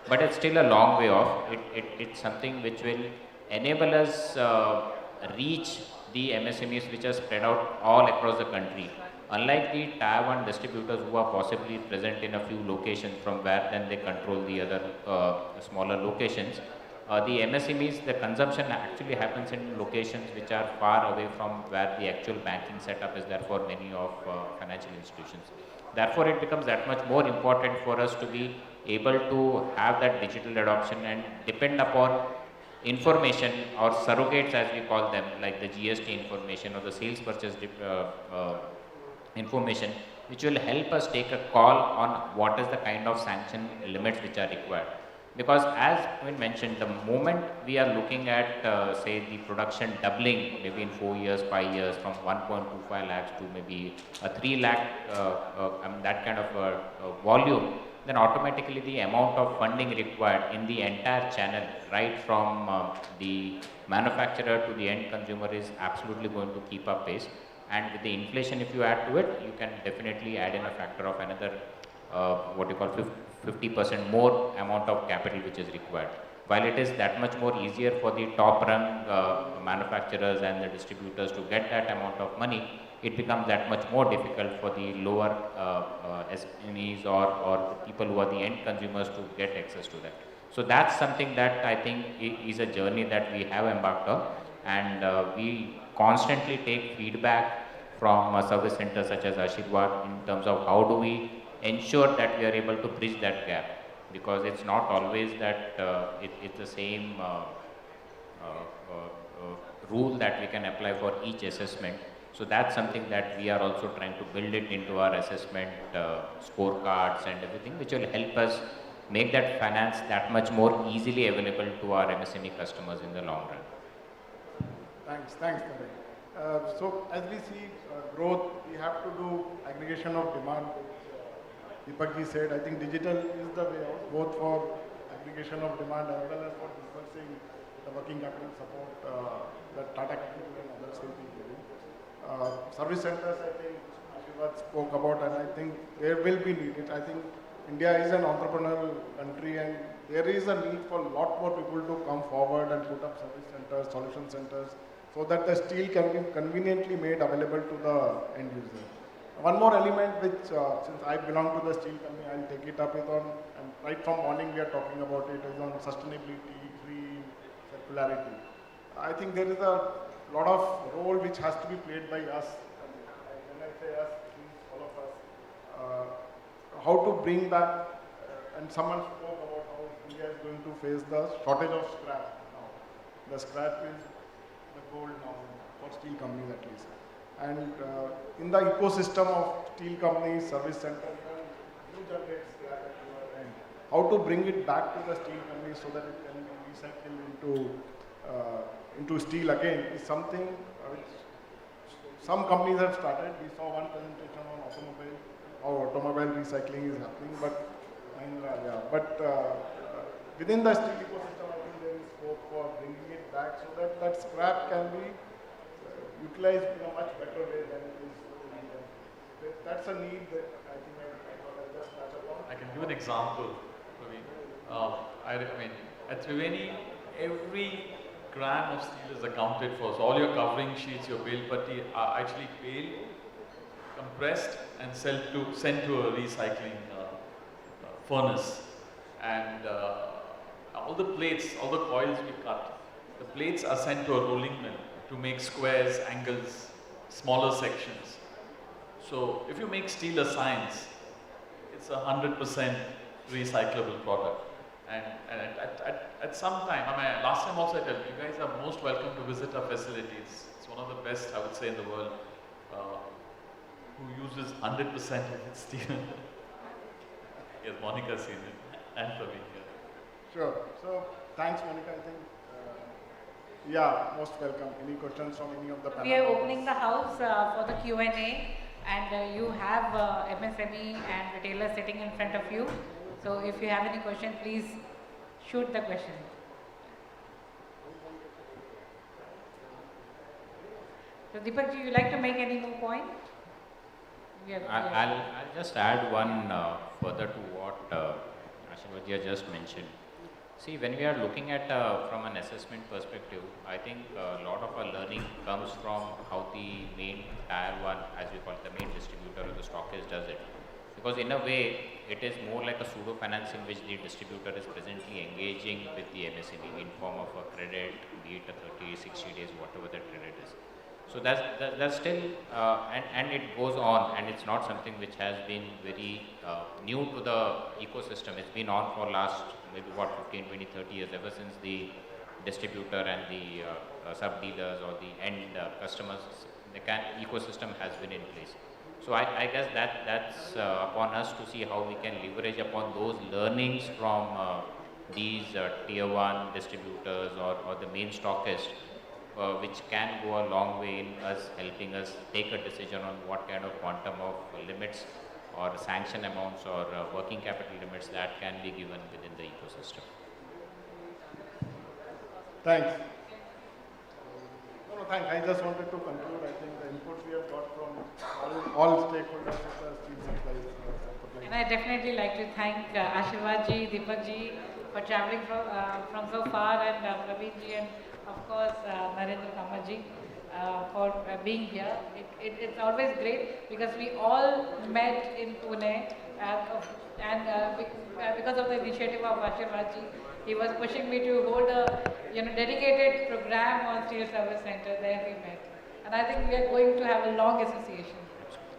But it's still a long way off. It's something which will enable us reach the MSMEs which are spread out all across the country. Unlike the Tier 1 distributors who are possibly present in a few locations from where then they control the other smaller locations, the MSMEs, the consumption actually happens in locations which are far away from where the actual banking setup is there for many of financial institutions. Therefore, it becomes that much more important for us to be able to have that digital adoption and depend upon information or surrogates as we call them, like the GST information or the sales purchase information, which will help us take a call on what is the kind of sanction limits which are required. Because as I mentioned, the moment we are looking at say the production doubling maybe in 4 years, 5 years from 1.25 lakhs to maybe a 3 lakh, that kind of volume, then automatically the amount of funding required in the entire channel, right from the manufacturer to the end consumer, is absolutely going to keep up pace. And with the inflation, if you add to it, you can definitely add in a factor of another what you call 50% more amount of capital which is required. While it is that much more easier for the top rung manufacturers and the distributors to get that amount of money, it becomes that much more difficult for the lower SMEs or the people who are the end consumers to get access to that. So that's something that I think is a journey that we have embarked on, and we constantly take feedback from service centers such as Ashirwad in terms of how do we ensure that we are able to bridge that gap, because it's not always that it's the same rule that we can apply for each assessment. So that's something that we are also trying to build it into our assessment scorecards and everything, which will help us make that finance that much more easily available to our MSME customers in the long run. Thanks, Karan. So as we see growth, we have to do aggregation of demand. Deepak ji said, I think digital is the way out, both for aggregation of demand as well as for disbursing the working capital support that Tata Capital and others will be giving. Service centers, I think Ashirwad spoke about, and I think there will be needed. I think India is an entrepreneurial country, and there is a need for a lot more people to come forward and put up service centers, solution centers, so that the steel can be conveniently made available to the end user. One more element which, since I belong to the steel company, I'll take it up, is on, and right from morning we are talking about it, is on sustainability, green, circularity. I think there is a lot of role which has to be played by us. When I say us, it means all of us. How to bring back, and someone spoke about how India is going to face the shortage of scrap now. The scrap is the gold now, for steel companies at least. And in the ecosystem of steel companies, service centers, you generate scrap at your end. How to bring it back to the steel companies so that it can be recycled into steel again is something which some companies have started. We saw one presentation on automobile, how automobile recycling is happening, but within the steel ecosystem, I think there is scope for bringing it back so that that scrap can be utilized in a much better way than it is. That's a need that I think I just touch upon. I can give an example. I mean, at Triveni, every gram of steel is accounted for. So all your covering sheets, your bale putty are actually baled, compressed, and sent to a recycling furnace. And all the plates, all the coils we cut, the plates are sent to a rolling mill to make squares, angles, smaller sections. So if you make steel a science, it's 100% recyclable product. And at some time, I mean, last time also I told you guys are most welcome to visit our facilities. It's one of the best, I would say, in the world, who uses 100% of its steel. Yes, Monica's seen it, and for being here. Sure. So, thanks, Monica. I think, yeah, most welcome. Any questions from any of the panel? We are opening the house for the Q&A, and you have MSME and retailers sitting in front of you. So if you have any question, please shoot the question. So Deepak, do you like to make any more point? I'll just add one further to what Ashirwad just mentioned. See, when we are looking at from an assessment perspective, I think a lot of our learning comes from how the main tier one, as we call it, the main distributor or the stockist does it. Because in a way, it is more like a pseudo finance in which the distributor is presently engaging with the MSME in form of a credit, be it a 30, 60 days, whatever that credit is. So that's still, and it goes on, and it's not something which has been very new to the ecosystem. It's been on for last maybe what 15, 20, 30 years, ever since the distributor and the sub-dealers or the end customers, the ecosystem has been in place. So I guess that's upon us to see how we can leverage upon those learnings from these tier one distributors or the main stockists, which can go a long way in us helping us take a decision on what kind of quantum of limits or sanction amounts or working capital limits that can be given within the ecosystem. Thanks. No, thanks. I just wanted to conclude. I think the inputs we have got from all stakeholders of the steel supply. And I definitely like to thank Ashirwad ji, Deepak ji for traveling from so far, and Praveen ji, and of course Narendra Kamath ji for being here. It's always great because we all met in Pune and because of the initiative of Ashirwad ji, he was pushing me to hold a dedicated program on Steel Service Center. There we met, and I think we are going to have a long association.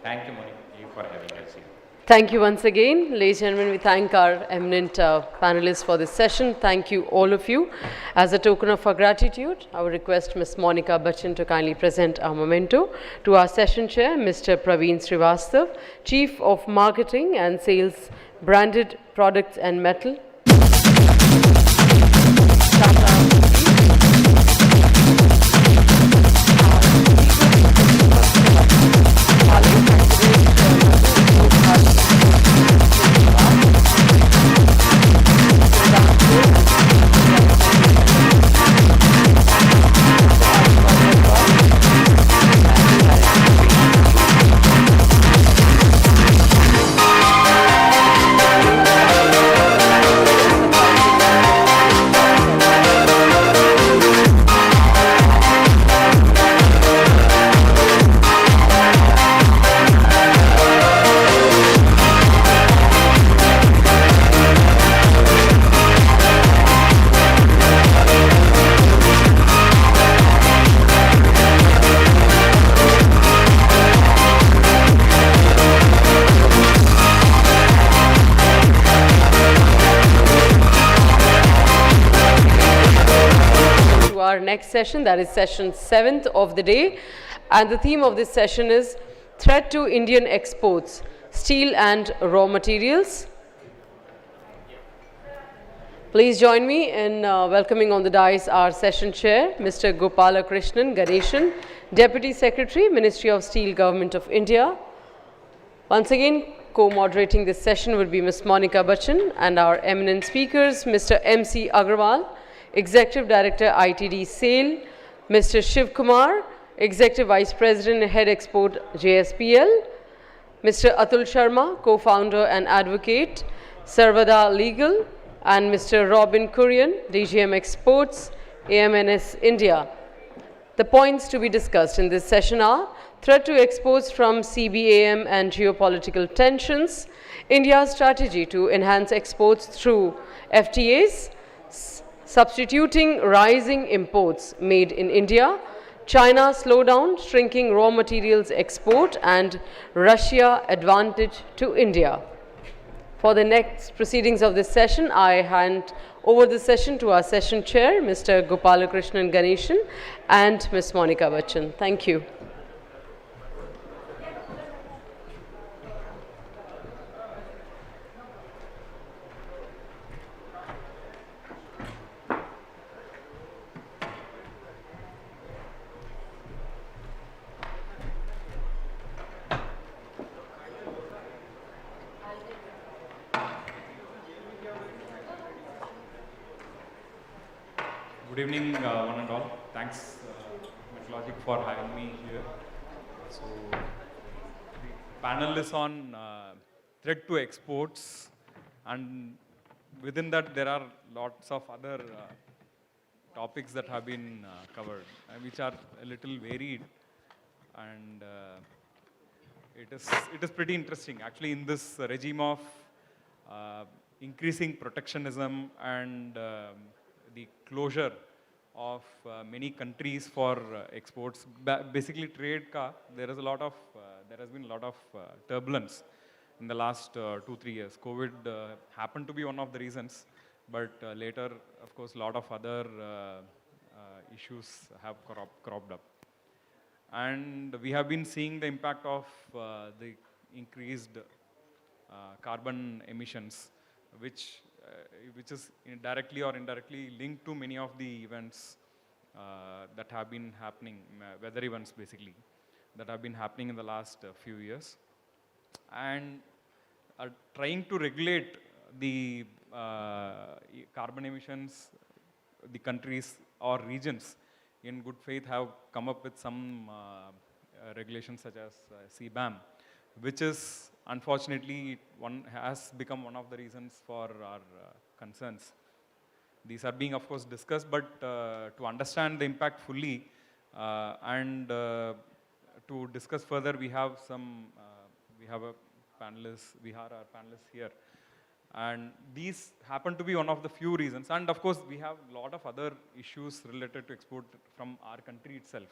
Thank you, Monica, for having us here. Thank you once again. Ladies and gentlemen, we thank our eminent panelists for this session. Thank you, all of you. As a token of our gratitude, I would request Ms. Monica Bachchan to kindly present our memento to our session chair, Mr. Praveen Srivastav, Chief of Marketing and Sales, Branded Products and Metal. Next session, that is session 7th of the day, and the theme of this session is Threat to Indian Exports, Steel and Raw Materials. Please join me in welcoming on the dais our session chair, Mr. Gopalakrishnan Ganeshan, Deputy Secretary, Ministry of Steel, Government of India. Once again, co-moderating this session would be Ms. Monica Bachchan, and our eminent speakers, Mr. M.C. Agarwal, Executive Director, ITD SAIL, Mr. Shiv Kumar, Executive Vice President and Head Export, JSPL, Mr. Atul Sharma, Co-Founder and Advocate, Sarvada Legal, and Mr. Robin Kurian, DGM Exports, AMNS India. The points to be discussed in this session are threat to exports from CBAM and geopolitical tensions, India's strategy to enhance exports through FTAs, substituting rising imports made in India, China slowdown, shrinking raw materials export, and Russia advantage to India. For the next proceedings of this session, I hand over the session to our session chair, Mr. Gopalakrishnan Ganeshan, and Ms. Monica Bachchan. Thank you. Good evening, one and all. Thanks, Metalogic, for having me here. So, the panel is on threat to exports, and within that, there are lots of other topics that have been covered, which are a little varied, and it is pretty interesting. Actually, in this regime of increasing protectionism and the closure of many countries for exports, basically trade ka, there has been a lot of turbulence in the last 2-3 years. COVID happened to be one of the reasons, but later, of course, a lot of other issues have cropped up. And we have been seeing the impact of the increased carbon emissions, which is directly or indirectly linked to many of the events that have been happening, weather events basically, that have been happening in the last few years. And trying to regulate the carbon emissions, the countries or regions in good faith have come up with some regulations such as CBAM, which is unfortunately has become one of the reasons for our concerns. These are being, of course, discussed, but to understand the impact fully and to discuss further, we have our panelists here. And these happen to be one of the few reasons. And of course, we have a lot of other issues related to export from our country itself,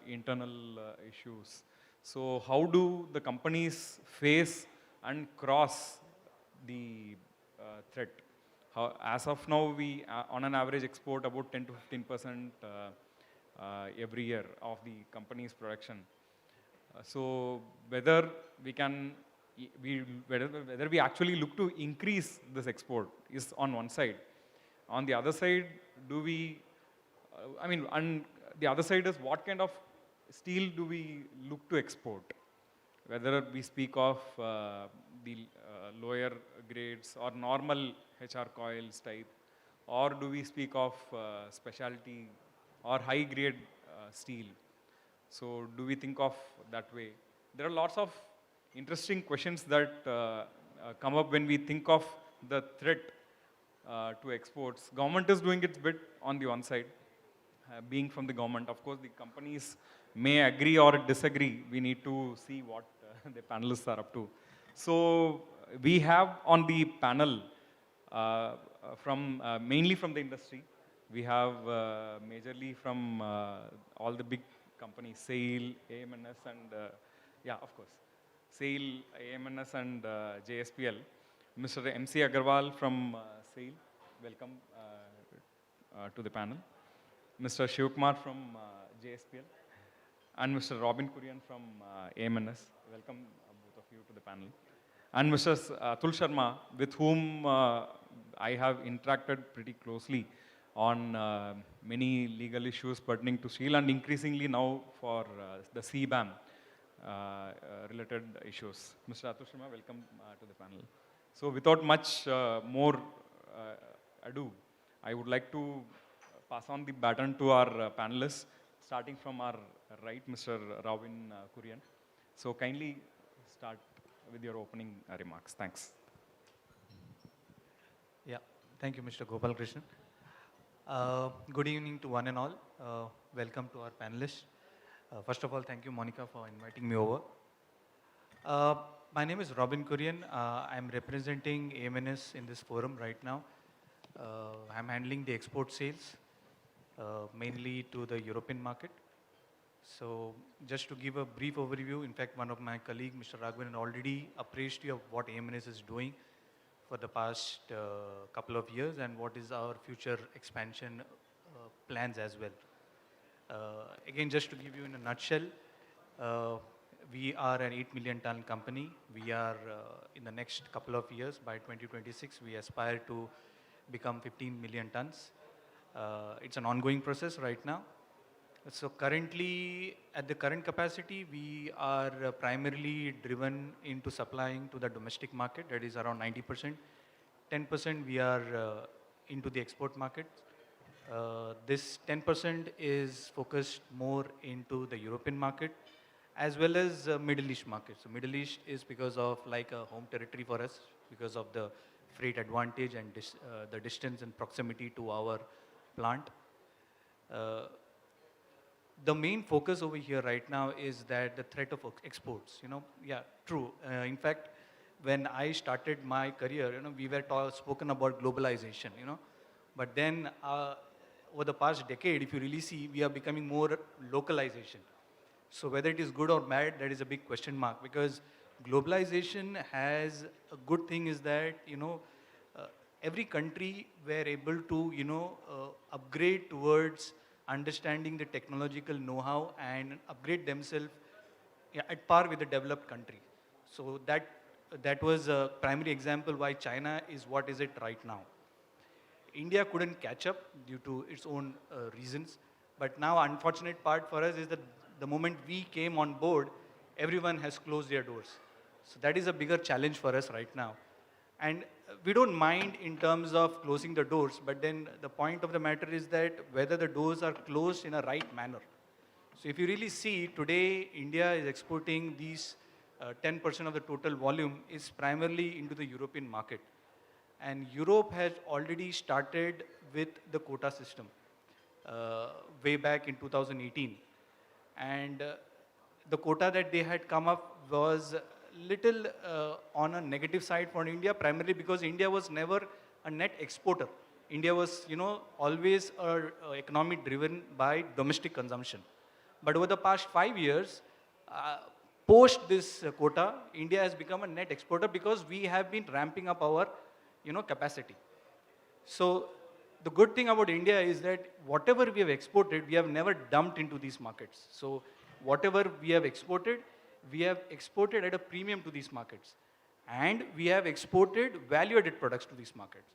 internal issues. So how do the companies face and cross the threat? As of now, we on an average export about 10 to 15% every year of the company's production. So whether whether we actually look to increase this export is on one side. On the other side, and the other side is what kind of steel do we look to export? Whether we speak of the lower grades or normal HR coils type, or do we speak of specialty or high grade steel? So do we think of that way? There are lots of interesting questions that come up when we think of the threat to exports. Government is doing its bit on the one side, being from the government. Of course, the companies may agree or disagree. We need to see what the panelists are up to. So we have on the panel mainly from the industry. We have majorly from all the big companies, SAIL, AMNS, and of course, SAIL, AMNS, and JSPL. Mr. MC Agarwal from SAIL, welcome to the panel. Mr. Shivkumar from JSPL, and Mr. Robin Kurian from AMNS, welcome both of you to the panel. And Mr. Atul Sharma, with whom I have interacted pretty closely on many legal issues pertaining to steel and increasingly now for the CBAM related issues. Mr. Atul Sharma, welcome to the panel. So without much more ado, I would like to pass on the baton to our panelists, starting from our right, Mr. Robin Kurian. So kindly start with your opening remarks. Thanks. Yeah, thank you, Mr. Gopal Krishnan. Good evening to one and all. Welcome to our panelists. First of all, thank you, Monica, for inviting me over. My name is Robin Kurian. I'm representing AMNS in this forum right now. I'm handling the export sales, mainly to the European market. So just to give a brief overview, in fact, one of my colleagues, Mr. Raghavan, already appraised you of what AMNS is doing for the past couple of years and what is our future expansion plans as well. Again, just to give you in a nutshell, we are an 8 million ton company. We are, in the next couple of years, by 2026, we aspire to become 15 million tons. It's an ongoing process right now. So currently, at the current capacity, we are primarily driven into supplying to the domestic market, that is around 90%. 10% we are into the export market. This 10% is focused more into the European market as well as Middle East market. So Middle East is because of like a home territory for us because of the freight advantage and the distance and proximity to our plant. The main focus over here right now is that the threat of exports, yeah, true. In fact, when I started my career, we were spoken about globalization, but then over the past decade, if you really see, we are becoming more localization. So whether it is good or bad, that is a big question mark, because globalization has a good thing is that, every country were able to, upgrade towards understanding the technological know-how and upgrade themselves at par with the developed country. So that was a primary example why China is what is it right now. India couldn't catch up due to its own reasons. But now, unfortunate part for us is that the moment we came on board, everyone has closed their doors. So that is a bigger challenge for us right now. And we don't mind in terms of closing the doors, but then the point of the matter is that whether the doors are closed in a right manner. So if you really see, today India is exporting these 10% of the total volume is primarily into the European market. And Europe has already started with the quota system way back in 2018. And the quota that they had come up was little on a negative side for India, primarily because India was never a net exporter. India was, always a economy driven by domestic consumption. But over the past 5 years, post this quota, India has become a net exporter because we have been ramping up our, capacity. So the good thing about India is that whatever we have exported, we have never dumped into these markets. So whatever we have exported at a premium to these markets. And we have exported value-added products to these markets.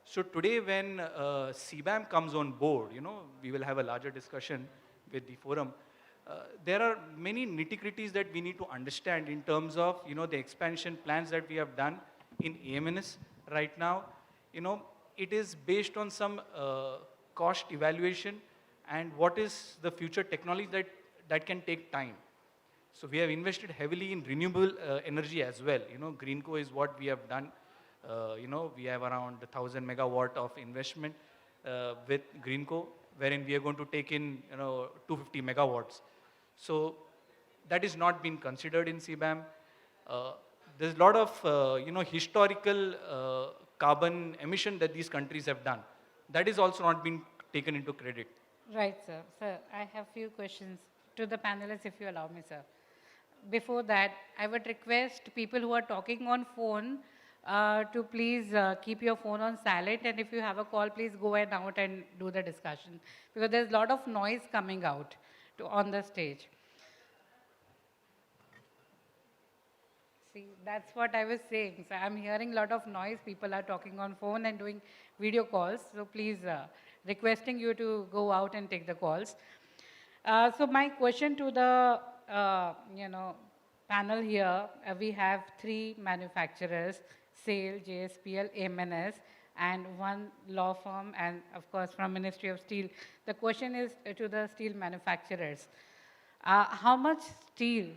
So today when CBAM comes on board, we will have a larger discussion with the forum. There are many nitty-gritties that we need to understand in terms of, the expansion plans that we have done in AMNS right now. It is based on some cost evaluation and what is the future technology that can take time. So we have invested heavily in renewable energy as well. Greenco is what we have done. We have around 1,000 megawatt of investment with Greenco, wherein we are going to take in 250 megawatts. So that is not being considered in CBAM. There's a lot of historical carbon emission that these countries have done. That is also not being taken into credit. Right, sir. Sir, I have few questions to the panelists, if you allow me, sir. Before that, I would request people who are talking on phone to please keep your phone on silent, and if you have a call, please go and out and do the discussion, because there's a lot of noise coming out on the stage. See, that's what I was saying. So I'm hearing a lot of noise. People are talking on phone and doing video calls. So please, requesting you to go out and take the calls. So my question to the, panel here, we have 3 manufacturers, SAIL, JSPL, AMNS, and 1 law firm, and of course from Ministry of Steel. The question is to the steel manufacturers. How much steel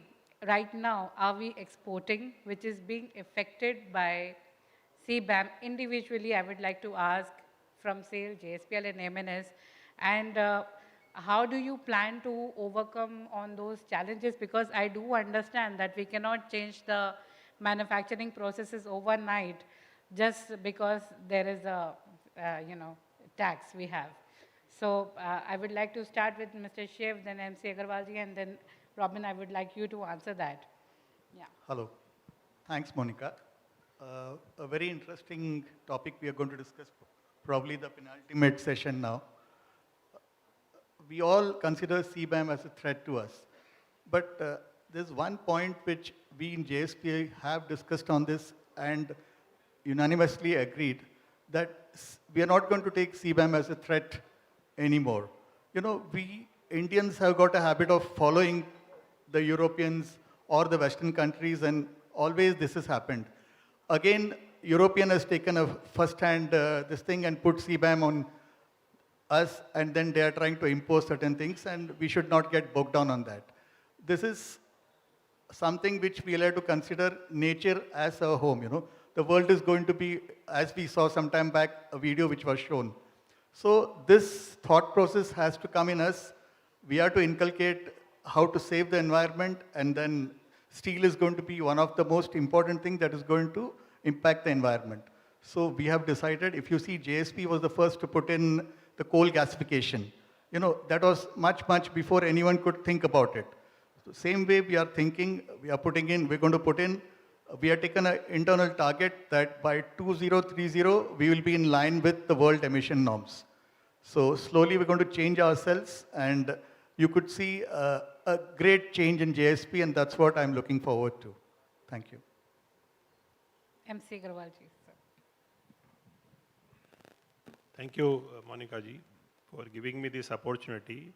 right now are we exporting, which is being affected by CBAM? Individually, I would like to ask from SAIL, JSPL, and AMNS, and how do you plan to overcome on those challenges? Because I do understand that we cannot change the manufacturing processes overnight just because there is a, tax we have. So I would like to start with Mr. Shiv, then MC Agarwalji, and then Robin, I would like you to answer that. Yeah. Hello. Thanks, Monica. A very interesting topic we are going to discuss, probably the penultimate session now. We all consider CBAM as a threat to us. But there's one point which we in JSPA have discussed on this and unanimously agreed that we are not going to take CBAM as a threat anymore. We Indians have got a habit of following the Europeans or the Western countries, and always this has happened. Again, European has taken a first-hand this thing and put CBAM on us, and then they are trying to impose certain things, and we should not get bogged down on that. This is something which we will have to consider nature as a home. The world is going to be as we saw some time back, a video which was shown. So this thought process has to come in us. We have to inculcate how to save the environment, and then steel is going to be one of the most important things that is going to impact the environment. So we have decided, if you see, JSP was the first to put in the coal gasification. You know, that was much, much before anyone could think about it. So same way we are thinking, we are going to put in, we have taken an internal target that by 2030, we will be in line with the world emission norms. So slowly we're going to change ourselves, and you could see a great change in JSP, and that's what I'm looking forward to. Thank you. MC Agarwal ji. Thank you, Monica ji, for giving me this opportunity.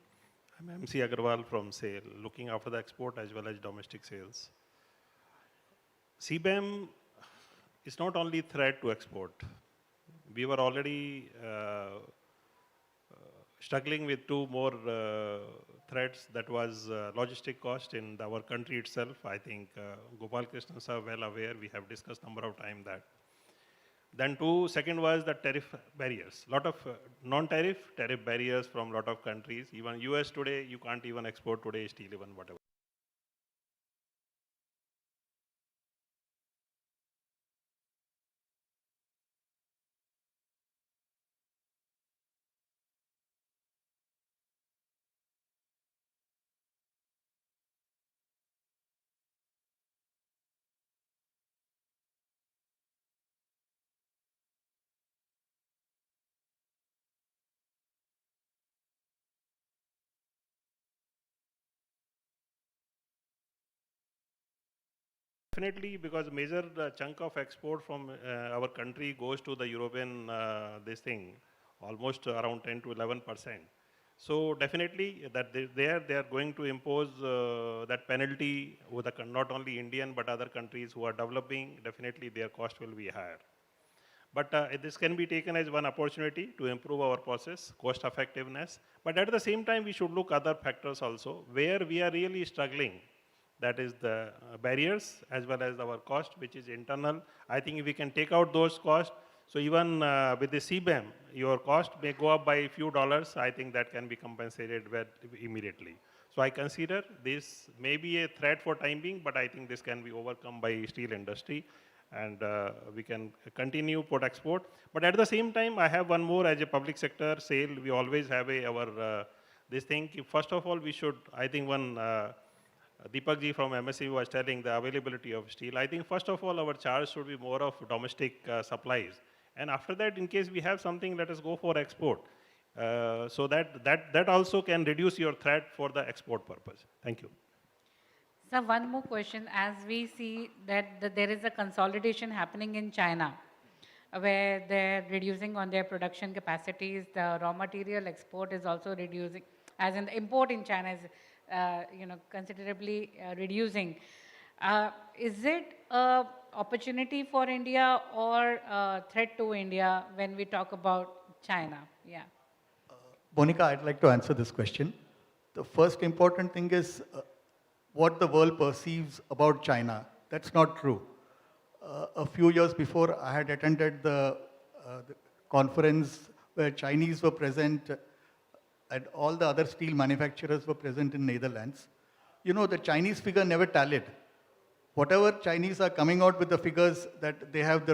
I'm MC Agarwal from SAIL, looking after the export as well as domestic sales. CBAM is not only threat to export. We were already struggling with two more threats, that was logistic cost in our country itself. I think Gopal Krishnan sir well aware, we have discussed number of times that. Then second was the tariff barriers. Lot of non-tariff, tariff barriers from lot of countries. Even US today, you can't even export today steel, even whatever. Definitely, because major chunk of export from our country goes to the European, this thing, almost around 10 to 11%. So definitely that they are going to impose that penalty with not only Indian but other countries who are developing. Definitely their cost will be higher. But this can be taken as one opportunity to improve our process, cost effectiveness. But at the same time, we should look other factors also where we are really struggling. That is the barriers as well as our cost, which is internal. I think if we can take out those costs, so even with the CBAM, your cost may go up by a few dollars. I think that can be compensated immediately. So I consider this may be a threat for time being, but I think this can be overcome by steel industry, and we can continue port export. But at the same time, I have one more as a public sector SAIL. We always have our this thing. First of all, we should, I think Deepak ji from MSC was telling the availability of steel. I think first of all, our charge should be more of domestic supplies. And after that, in case we have something, let us go for export. So that also can reduce your threat for the export purpose. Thank you. Sir, one more question. As we see that there is a consolidation happening in China, where they're reducing on their production capacities, the raw material export is also reducing, as in the import in China is considerably reducing. Is it an opportunity for India or a threat to India when we talk about China? Yeah. Monica, I'd like to answer this question. The first important thing is what the world perceives about China. That's not true. A few years before, I had attended the conference where Chinese were present and all the other steel manufacturers were present in Netherlands. You know, the Chinese figure never tallied. Whatever Chinese are coming out with the figures that they have,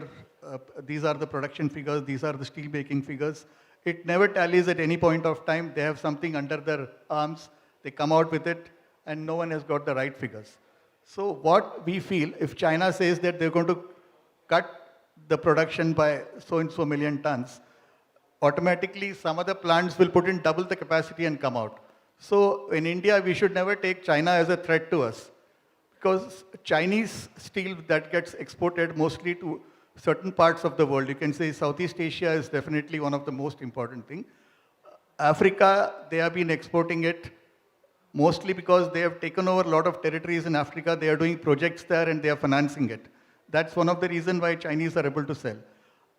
these are the production figures, these are the steel making figures, it never tallies at any point of time. They have something under their arms, they come out with it, and no one has got the right figures. So what we feel, if China says that they're going to cut the production by so and so million tons, automatically some other plants will put in double the capacity and come out. So in India, we should never take China as a threat to us, because Chinese steel that gets exported mostly to certain parts of the world. You can say Southeast Asia is definitely one of the most important thing. Africa, they have been exporting it mostly because they have taken over a lot of territories in Africa. They are doing projects there and they are financing it. That's one of the reasons why Chinese are able to sell.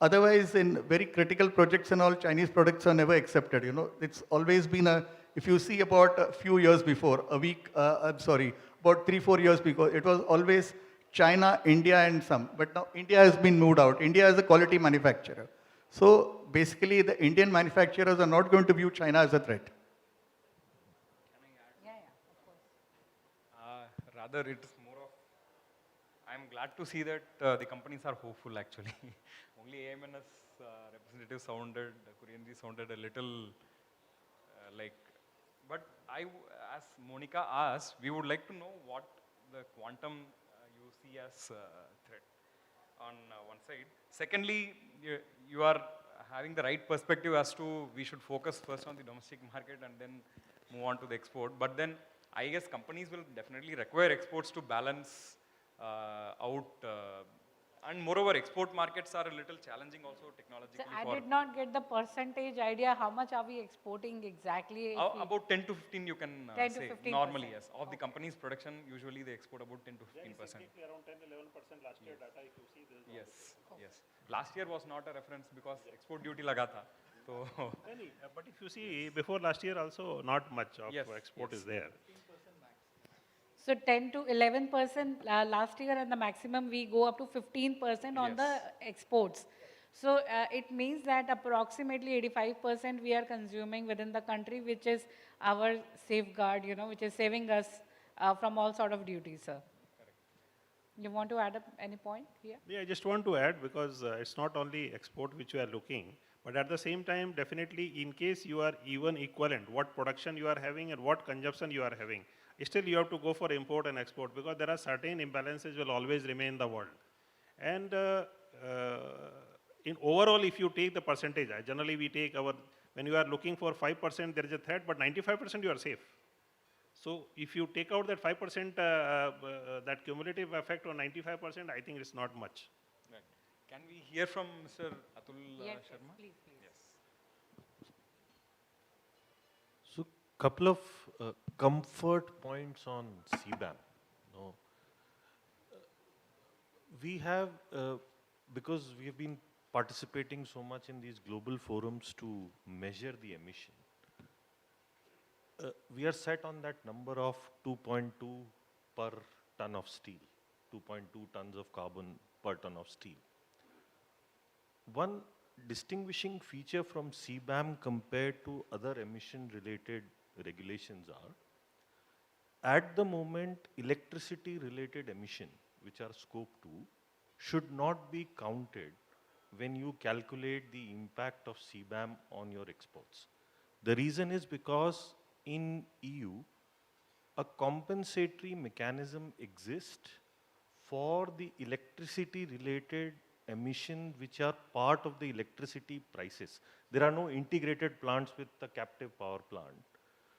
Otherwise, in very critical projects and all, Chinese products are never accepted. You know, it's always been if you see about a few years before, about 3-4 years before, it was always China, India and some, but now India has been moved out. India is a quality manufacturer. So basically the Indian manufacturers are not going to view China as a threat. Rather, it's more of, I'm glad to see that the companies are hopeful actually. Only AMNS representative sounded, Korean sounded a little like, but as Monica asked, we would like to know what the quantum you see as threat on one side. Secondly, you are having the right perspective as to we should focus first on the domestic market and then move on to the export. But then I guess companies will definitely require exports to balance out. And moreover, export markets are a little challenging also technologically. So I did not get the percentage idea. How much are we exporting exactly? About 10 to 15 you can 10 to say. 15%. Normally, yes. Of the company's production, usually they export about 10 to 15%. Around 10-11% last year data, if you see this. Yes, yes. Last year was not a reference because export duty laga tha. So but if you see, before last year also, not much of export is there. So 10 to 11% last year, and the maximum we go up to 15% on the exports. So it means that approximately 85% we are consuming within the country, which is our safeguard, which is saving us from all sort of duties, sir. You want to add up any point here? Yeah, I just want to add, because it's not only export which we are looking, but at the same time, definitely in case you are even equivalent, what production you are having and what consumption you are having, still you have to go for import and export, because there are certain imbalances will always remain in the world. And in overall, if you take the percentage, generally we take when you are looking for 5%, there is a threat, but 95% you are safe. So if you take out that 5%, that cumulative effect on 95%, I think it's not much. Right. Can we hear from Mr. Atul Sharma? Please. So, couple of comfort points on CBAM. No, we have, because we have been participating so much in these global forums to measure the emission. We are set on that number of 2.2 per ton of steel, 2.2 tons of carbon per ton of steel. One distinguishing feature from CBAM compared to other emission-related regulations are, at the moment, electricity-related emission, which are scope 2, should not be counted when you calculate the impact of CBAM on your exports. The reason is because in EU, a compensatory mechanism exists for the electricity-related emissions which are part of the electricity prices. There are no integrated plants with a captive power plant.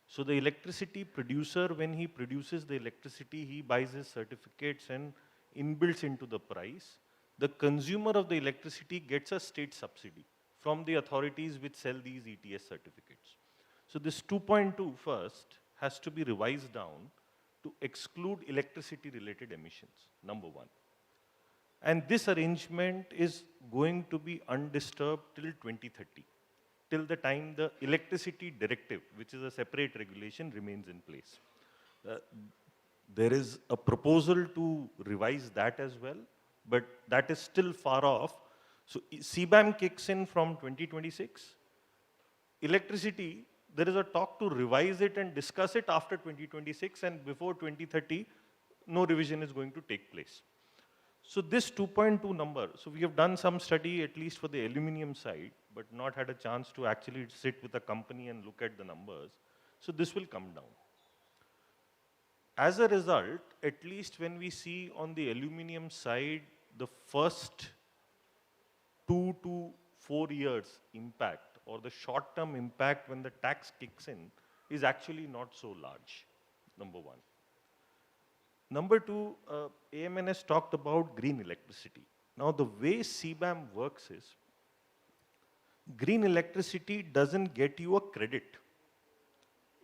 So the electricity producer, when he produces the electricity, he buys his certificates and inbuilds into the price. The consumer of the electricity gets a state subsidy from the authorities which sell these ETS certificates. So this 2.2 first has to be revised down to exclude electricity-related emissions, number one. And this arrangement is going to be undisturbed till 2030, till the time the electricity directive, which is a separate regulation, remains in place. There is a proposal to revise that as well, but that is still far off. So CBAM kicks in from 2026. Electricity, there is a talk to revise it and discuss it after 2026, and before 2030, no revision is going to take place. So this 2.2 number, so we have done some study at least for the aluminum side, but not had a chance to actually sit with a company and look at the numbers. So this will come down. As a result, at least when we see on the aluminum side, the first 2 to 4 years impact, or the short-term impact when the tax kicks in, is actually not so large, number one. Number two, AMNS talked about green electricity. Now the way CBAM works is, green electricity doesn't get you a credit.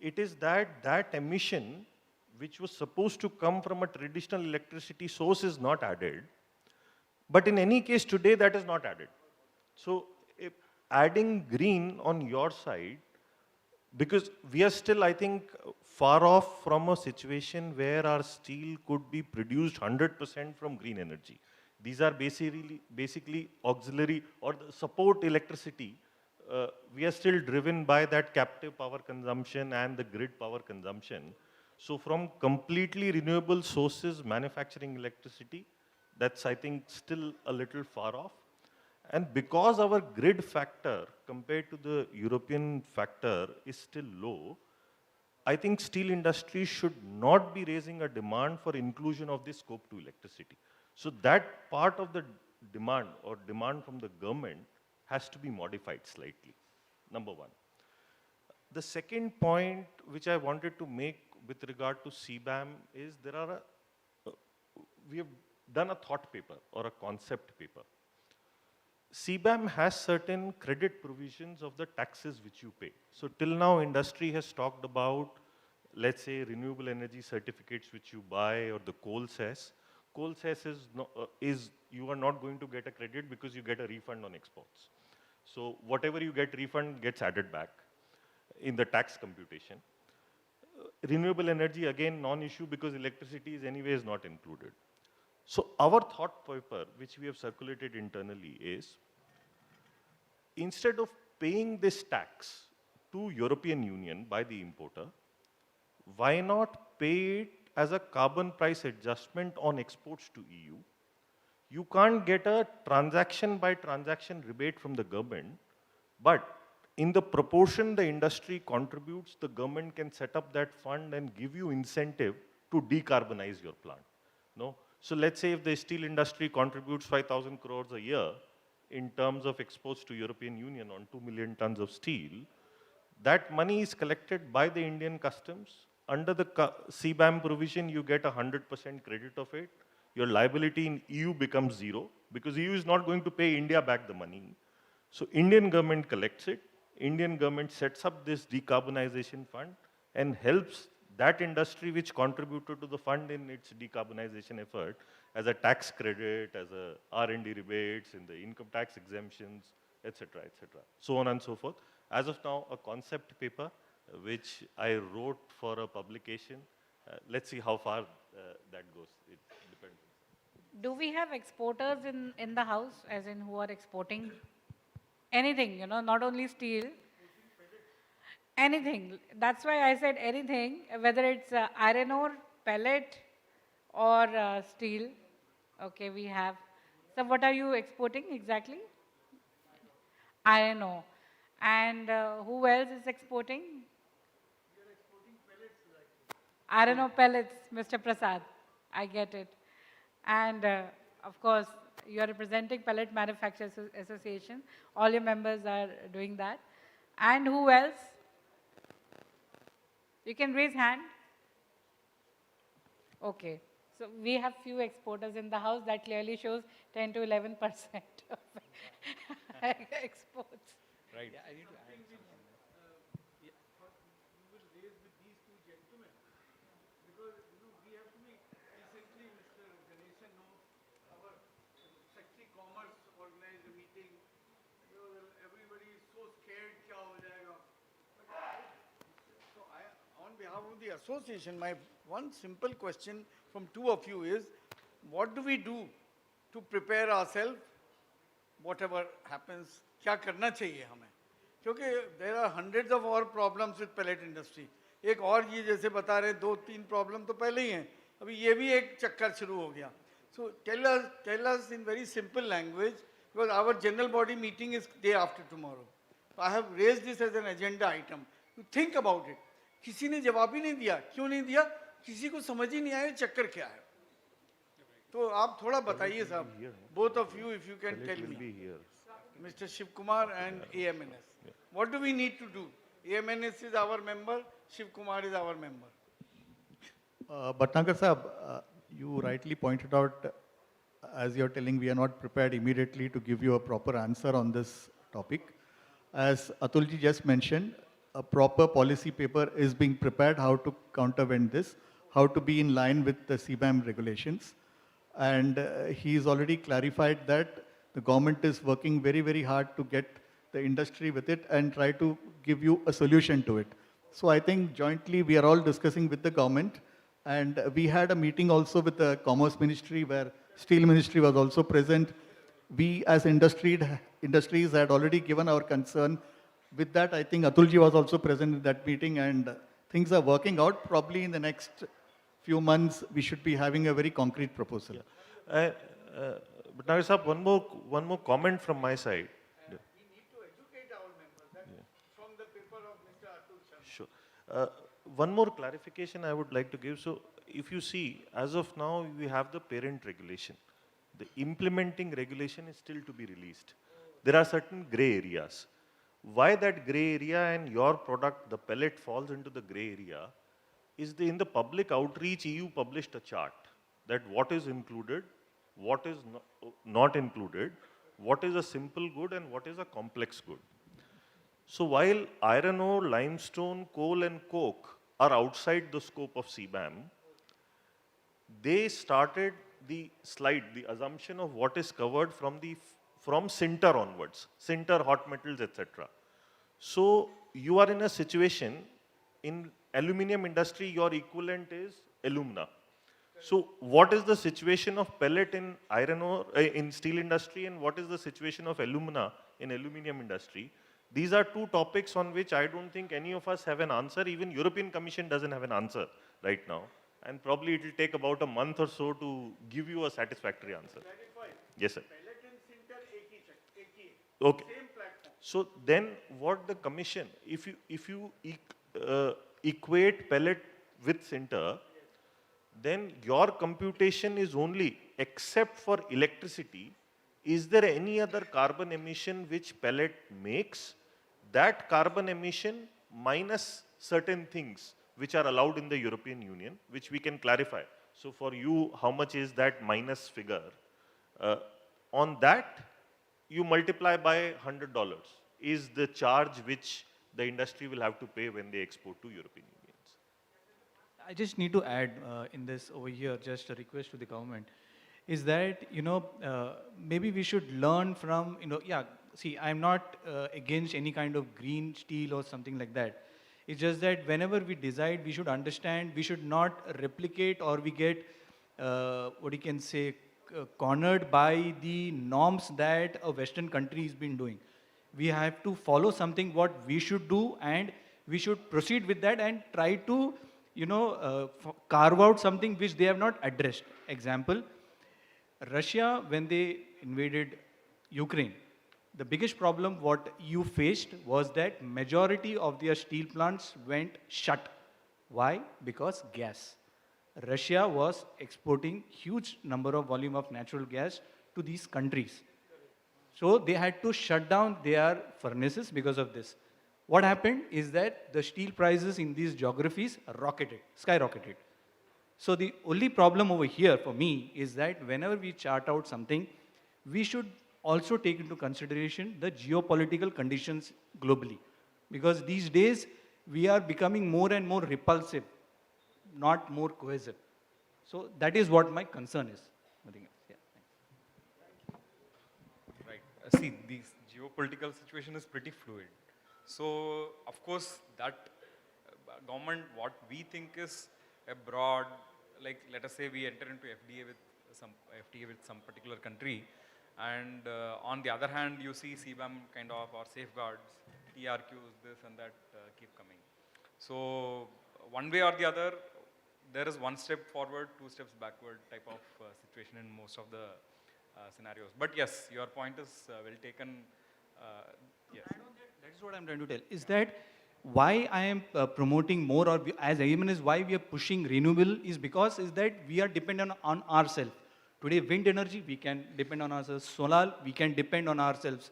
It is that emission which was supposed to come from a traditional electricity source is not added. But in any case today that is not added. So if adding green on your side because we are still, I think, far off from a situation where our steel could be produced 100% from green energy. These are basically auxiliary or the support electricity. We are still driven by that captive power consumption and the grid power consumption. So from completely renewable sources manufacturing electricity, that's, I think, still a little far off. And because our grid factor compared to the European factor is still low, I think steel industry should not be raising a demand for inclusion of this scope 2 electricity. So that part of the demand or demand from the government has to be modified slightly, number one. The second point which I wanted to make with regard to CBAM is we have done a thought paper or a concept paper. CBAM has certain credit provisions of the taxes which you pay. So till now, industry has talked about, let's say, renewable energy certificates which you buy or the coal cess. Coal cess is you are not going to get a credit because you get a refund on exports. So whatever you get refund gets added back in the tax computation. Renewable energy, again, non-issue because electricity is anyways not included. So our thought paper, which we have circulated internally, is instead of paying this tax to European Union by the importer, why not pay it as a carbon price adjustment on exports to EU? You can't get a transaction by transaction rebate from the government, but in the proportion the industry contributes, the government can set up that fund and give you incentive to decarbonize your plant. No? So let's say if the steel industry contributes 5,000 crores a year in terms of exports to European Union on 2 million tons of steel, that money is collected by the Indian customs. Under the CBAM provision, you get 100% credit of it. Your liability in EU becomes zero because EU is not going to pay India back the money. So Indian government collects it. Indian government sets up this decarbonization fund and helps that industry which contributed to the fund in its decarbonization effort as a tax credit, as a R&D rebates, in the income tax exemptions, etc., etc. So on and so forth. As of now, a concept paper which I wrote for a publication. Let's see how far that goes. It depends. Do we have exporters in the house, as in who are exporting anything, you know, not only steel, anything. That's why I said anything, whether it's iron ore, pellet, or steel. Okay, we have. So what are you exporting exactly? Iron ore. And who else is exporting? Iron ore pellets, Mr. Prasad. I get it. And of course, you are representing Pellet Manufacturers Association. All your members are doing that. And who else? You can raise hand. Okay. So we have few exporters in the house. That clearly shows 10 to 11% of exports. Right. Yeah, I need to add something. You will raise with these two gentlemen because we have to be recently, Mr. Ganeshan knows, our Secretary Commerce organized a meeting. Everybody is so scared, kya ho jayega. So on behalf of the association, my one simple question from two of you is, what do we do to prepare ourselves, whatever happens, क्या करना चाहिए हमें? क्योंकि there are hundreds of our problems with pellet industry. एक और ये जैसे बता रहे 2-3 प्रॉब्लम तो पहले ही हैं, अभी ये भी एक चक्कर शुरू हो गया. So tell us in very simple language, because our general body meeting is day after tomorrow. So I have raised this as an agenda item. You think about it. किसी ने जवाब ही नहीं दिया. क्यों नहीं दिया? किसी को समझ ही नहीं आया चक्कर क्या है. तो आप थोड़ा बताइए साहब. Both of you, if you can tell me. Mr. Shiv Kumar and AMNS. What do we need to do? AMNS is our member, Shiv Kumar is our member. Bhatnagar Sahab, you rightly pointed out, as you're telling, we are not prepared immediately to give you a proper answer on this topic. As Atulji just mentioned, a proper policy paper is being prepared how to countervent this, how to be in line with the CBAM regulations. And he's already clarified that the government is working very, very hard to get the industry with it and try to give you a solution to it. So I think jointly we are all discussing with the government, and we had a meeting also with the Commerce Ministry where Steel Ministry was also present. We as industries had already given our concern. With that, I think Atulji was also present in that meeting, and things are working out. Probably in the next few months, we should be having a very concrete proposal. Uh, but now, sir, one more comment from my side. Sure. One more clarification I would like to give. So, if you see, as of now, we have the parent regulation. The implementing regulation is still to be released. There are certain gray areas. Why that gray area and your product, the pellet, falls into the gray area is in the public outreach, EU published a chart that what is included, what is not included, what is a simple good and what is a complex good. So while iron ore, limestone, coal and coke are outside the scope of CBAM, they started the slide, the assumption of what is covered from sinter onwards, sinter, hot metals, etc. So you are in a situation, in aluminum industry, your equivalent is alumina. So what is the situation of pellet in iron ore, in steel industry, and what is the situation of alumina in aluminum industry? These are two topics on which I don't think any of us have an answer. Even European Commission doesn't have an answer right now. And probably it will take about a month or so to give you a satisfactory answer. Yes, sir. Okay. So then what the commission, if you equate pellet with sinter, then your computation is only, except for electricity, is there any other carbon emission which pellet makes? That carbon emission minus certain things which are allowed in the European Union, which we can clarify. So for you, how much is that minus figure? On that, you multiply by $100 is the charge which the industry will have to pay when they export to European Unions. I just need to add in this over here, just a request to the government, is that, maybe we should learn from, see, I'm not against any kind of green steel or something like that. It's just that whenever we decide, we should understand, we should not replicate or we get, cornered by the norms that a Western country has been doing. We have to follow something what we should do, and we should proceed with that and try to, carve out something which they have not addressed. Example, Russia, when they invaded Ukraine, the biggest problem what you faced was that majority of their steel plants went shut. Why? Because gas. Russia was exporting huge number of volume of natural gas to these countries. So they had to shut down their furnaces because of this. What happened is that the steel prices in these geographies skyrocketed. So the only problem over here for me is that whenever we chart out something, we should also take into consideration the geopolitical conditions globally. Because these days, we are becoming more and more repulsive, not more cohesive. So that is what my concern is. Nothing else. Yeah, thanks. Right. See, the geopolitical situation is pretty fluid. So, of course, that government, what we think is a broad, like let us say we enter into FTA with some particular country, and on the other hand, you see CBAM kind of, or safeguards, TRQs, this and that keep coming. So, one way or the other, there is one step forward, two steps backward type of situation in most of the scenarios. But yes, your point is well taken. Yes. That is what I'm trying to tell. Is that why I am promoting more, or as AMN is why we are pushing renewable, is because is that we are dependent on ourselves. Today, wind energy, we can depend on ourselves. Solar, we can depend on ourselves.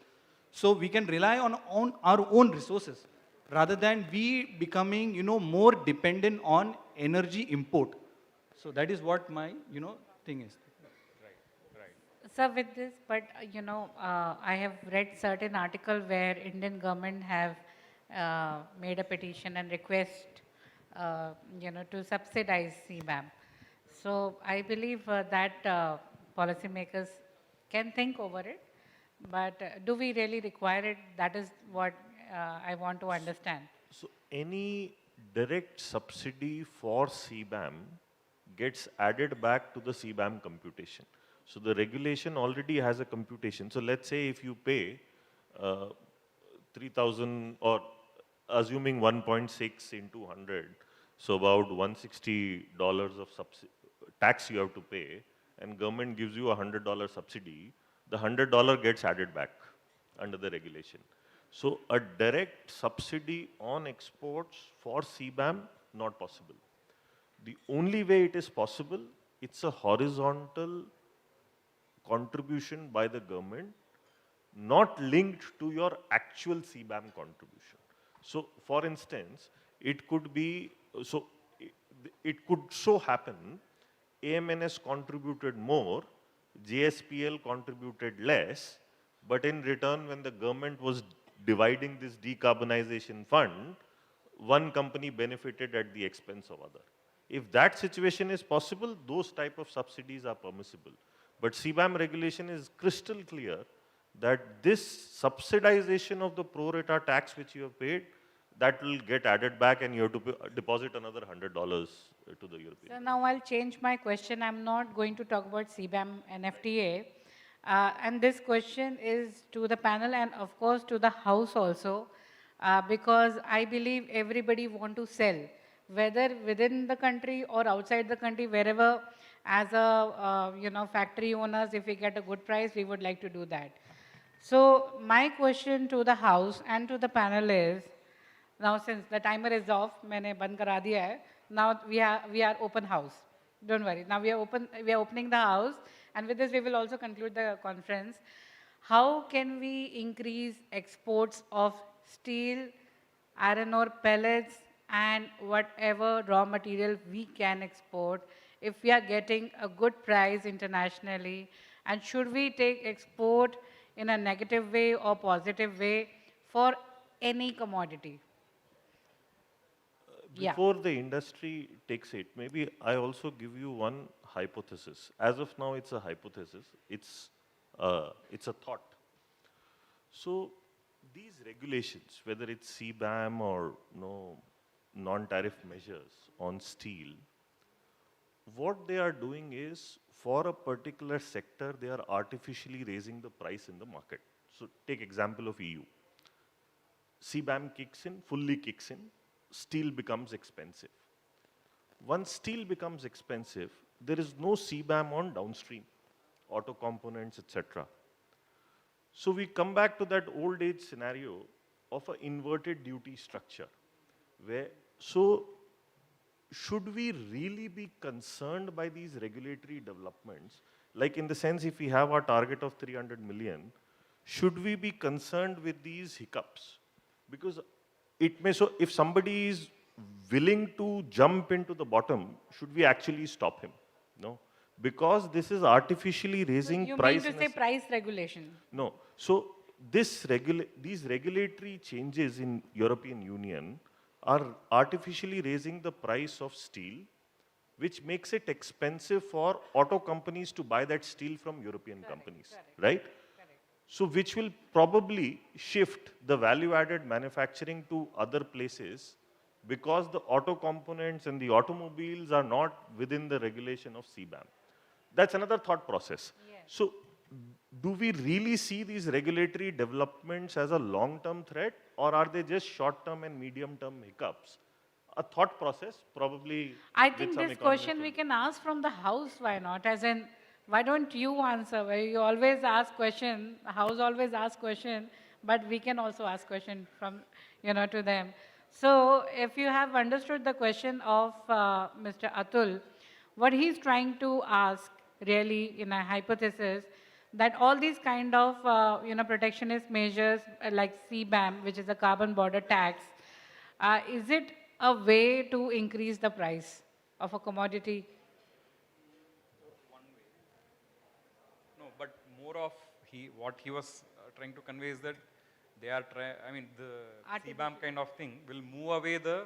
So we can rely on our own resources rather than we becoming, more dependent on energy import. So that is what my, thing is. Sir, with this, but I have read certain article where Indian government have made a petition and request, to subsidize CBAM. So I believe that policymakers can think over it, but do we really require it? That is what I want to understand. So any direct subsidy for CBAM gets added back to the CBAM computation. So the regulation already has a computation. So let's say if you pay 3,000 or assuming 1.6 into 100, so about $160 of tax you have to pay, and government gives you a $100 subsidy, the $100 gets added back under the regulation. So a direct subsidy on exports for CBAM, not possible. The only way it is possible, it's a horizontal contribution by the government, not linked to your actual CBAM contribution. So for instance, it could be, it could so happen, AMNS contributed more, JSPL contributed less, but in return when the government was dividing this decarbonization fund, one company benefited at the expense of other. If that situation is possible, those type of subsidies are permissible. But CBAM regulation is crystal clear that this subsidization of the pro rata tax which you have paid, that will get added back and you have to deposit another $100 to the European. So now I'll change my question. I'm not going to talk about CBAM and FTA. And this question is to the panel and of course to the House also, because I believe everybody want to sell, whether within the country or outside the country, wherever as a factory owners, if we get a good price, we would like to do that. So my question to the House and to the panel is, now since the timer is off, मैंने बंद करा दिया है, now we are open house. Don't worry. Now we are opening the house, and with this we will also conclude the conference. How can we increase exports of steel, iron ore pellets, and whatever raw material we can export if we are getting a good price internationally? And should we take export in a negative way or positive way for any commodity? Before the industry takes it, maybe I also give you one hypothesis. As of now, it's a hypothesis. It's a thought. So these regulations, whether it's CBAM or non-tariff measures on steel, what they are doing is, for a particular sector, they are artificially raising the price in the market. So take example of EU. CBAM kicks in, fully kicks in, steel becomes expensive. Once steel becomes expensive, there is no CBAM on downstream, auto components, etc. So we come back to that old age scenario of an inverted duty structure, where, so should we really be concerned by these regulatory developments? Like in the sense, if we have our target of 300 million, should we be concerned with these hiccups? Because it may, so if somebody is willing to jump into the bottom, should we actually stop him? No, because this is artificially raising price. You mean to say price regulation? No, so these regulatory changes in European Union are artificially raising the price of steel, which makes it expensive for auto companies to buy that steel from European companies, right? So which will probably shift the value-added manufacturing to other places, because the auto components and the automobiles are not within the regulation of CBAM. That's another thought process. Yes. So do we really see these regulatory developments as a long-term threat, or are they just short-term and medium-term hiccups? A thought process, probably. I think this question we can ask from the House, why not? As in, why don't you answer? Where you always ask question, House always asks question, but we can also ask question from, to them. So if you have understood the question of Mr. Atul, what he's trying to ask really in a hypothesis, that all these kind of, protectionist measures like CBAM, which is a carbon border tax, is it a way to increase the price of a commodity? But more of what he was trying to convey is that they are the CBAM kind of thing will move away the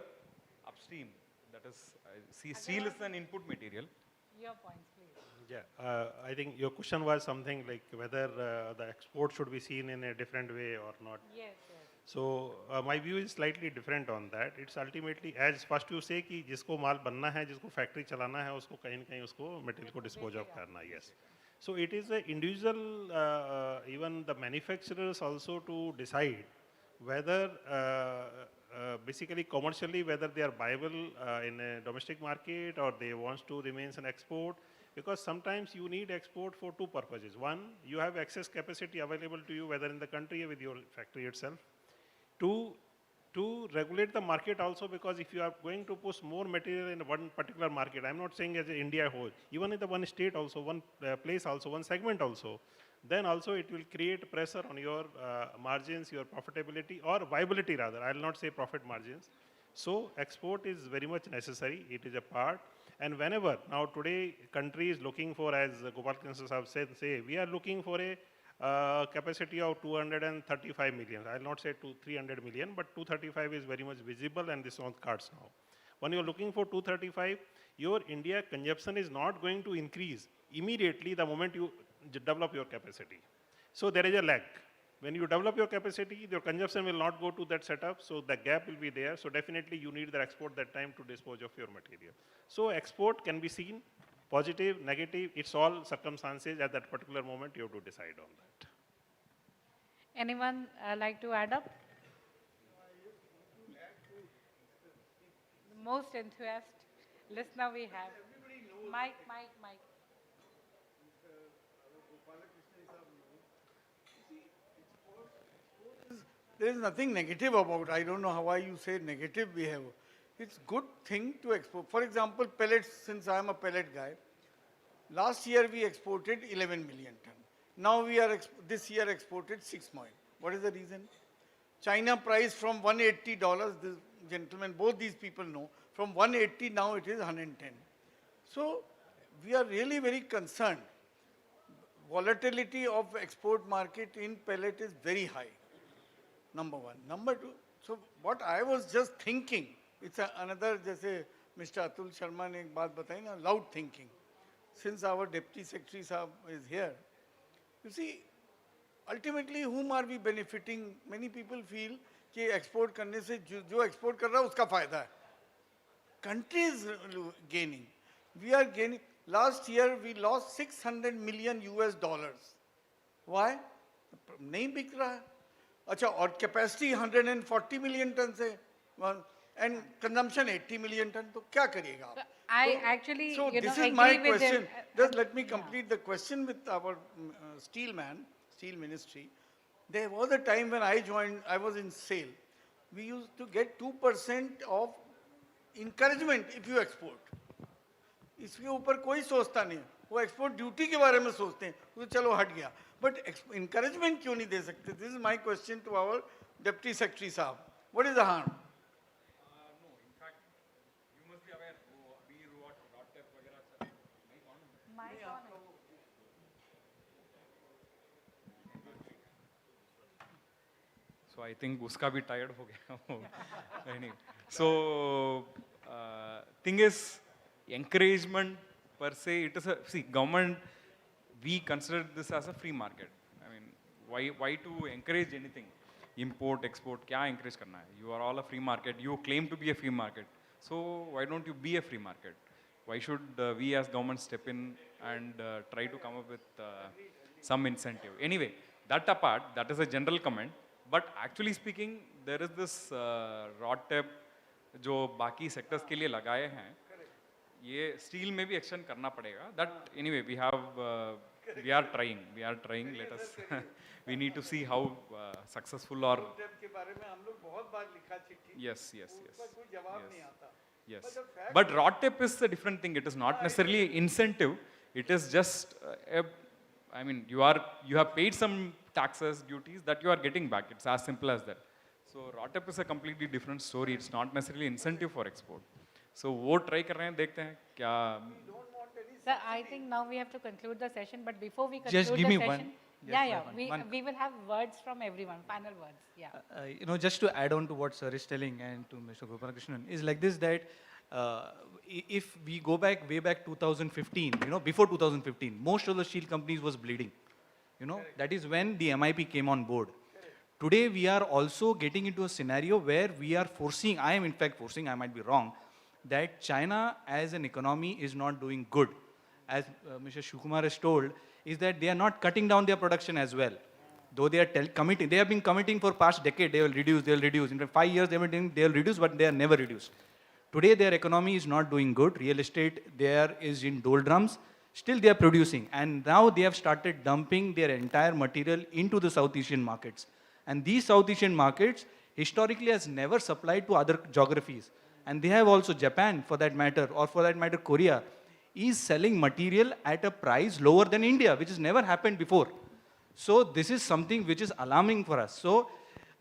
upstream. That is, steel is an input material. Your points, please. Yeah, I think your question was something like whether the export should be seen in a different way or not. Yes, yes. So my view is slightly different on that. It's ultimately, as first you say कि जिसको माल बनना है, जिसको factory चलाना है, उसको कहीं न कहीं उसको material को dispose of करना, yes. So it is an individual, even the manufacturers also to decide whether basically commercially whether they are viable in a domestic market or they want to remain an export, because sometimes you need export for two purposes. One, you have excess capacity available to you whether in the country or with your factory itself. Two, to regulate the market also, because if you are going to push more material in one particular market, I'm not saying as India whole, even in the one state also, one place also, one segment also, then also it will create pressure on your margins, your profitability, or viability rather. I will not say profit margins. So export is very much necessary. It is a part. And whenever, now today, country is looking for, as Gopal Krishna have said, we are looking for a capacity of 235 million. I will not say 300 million, but 235 is very much visible and this is on cards now. When you are looking for 235, your India consumption is not going to increase immediately the moment you develop your capacity. So there is a lag. When you develop your capacity, your consumption will not go to that setup, so the gap will be there. So definitely you need the export that time to dispose of your material. So export can be seen positive, negative, it's all circumstances at that particular moment you have to decide on that. Anyone like to add up? The most enthusiastic listener we have. Mike. There is nothing negative about. I don't know how you say negative behavior. It's good thing to export. For example, pellets, since I am a pellet guy, last year we exported 11 million ton. Now we are, this year exported 6 million. What is the reason? China price from $180, this gentlemen, both these people know, from 180 now it is 110. So we are really very concerned. Volatility of export market in pellet is very high. Number one. Number two, so what I was just thinking, it's another, जैसे Mr. Atul Sharma ने एक बात बताई ना, loud thinking. Since our Deputy Secretary Sahab is here, you see, ultimately whom are we benefiting? Many people feel कि export करने से जो export कर रहा है उसका फायदा है. Country is gaining. We are gaining. Last year we lost 600 million US dollars. Why? नहीं बिक रहा है. अच्छा, और कैपेसिटी 140 मिलियन टन से एंड कंजम्पशन 80 मिलियन टन, तो क्या करिएगा आप? I actually, so you know, this is my question. Just let me complete the question with our steel ministry. There was a time when I joined, I was in SAIL. We used to get 2% of encouragement if you export. इसके ऊपर कोई सोचता नहीं, वो export duty के बारे में सोचते हैं, तो चलो हट गया. But encouragement क्यों नहीं दे सकते? This is my question to our Deputy Secretary साहब. What is the harm? No, in fact, you must be aware. We what ROTEP वगैरह नहीं on. So I think उसका भी tired हो गया. Anyway, so thing is, encouragement per se, it is a, see, government, we consider this as a free market. I mean, why to encourage anything? Import, export, क्या encourage करना है? You are all a free market. You claim to be a free market. So why don't you be a free market? Why should we as government step in and try to come up with some incentive? Anyway, that apart, that is a general comment. But actually speaking, there is this ROTEP जो बाकी sectors के लिए लगाए हैं. ये steel में भी action करना पड़ेगा. That anyway we have we are trying. Let us we need to see how successful or के बारे में हम लोग बहुत बार लिखा चिट्ठी. yes. कोई जवाब नहीं आता. Yes. But ROTEP is a different thing. It is not necessarily incentive. It is just I mean you have paid some taxes, duties that you are getting back. It's as simple as that. So ROTEP is a completely different story. It's not necessarily incentive for export. So वो try कर रहे हैं, देखते हैं क्या. Sir, I think now we have to conclude the session, but before we conclude Just give me session, one. we will have words from everyone, final words. Yeah. You know, just to add on to what sir is telling and to Mr. Gopalakrishnan, is like this, that if we go back, way back 2015, you know, before 2015, most of the steel companies was bleeding. You know, that is when the MIP came on board. Today, we are also getting into a scenario where we are forcing, I am in fact forcing, I might be wrong, that China as an economy is not doing good. As Mr. Shukumar has told, is that they are not cutting down their production as well. Though they are committing, they have been committing for past decade, they will reduce, they will reduce. In 5 years, they will reduce, but they are never reduced. Today, their economy is not doing good. Real estate there is in doldrums. Still, they are producing. And now they have started dumping their entire material into the South Asian markets. And these South Asian markets historically has never supplied to other geographies. And they have also Japan, for that matter, or for that matter, Korea, is selling material at a price lower than India, which has never happened before. So this is something which is alarming for us. So,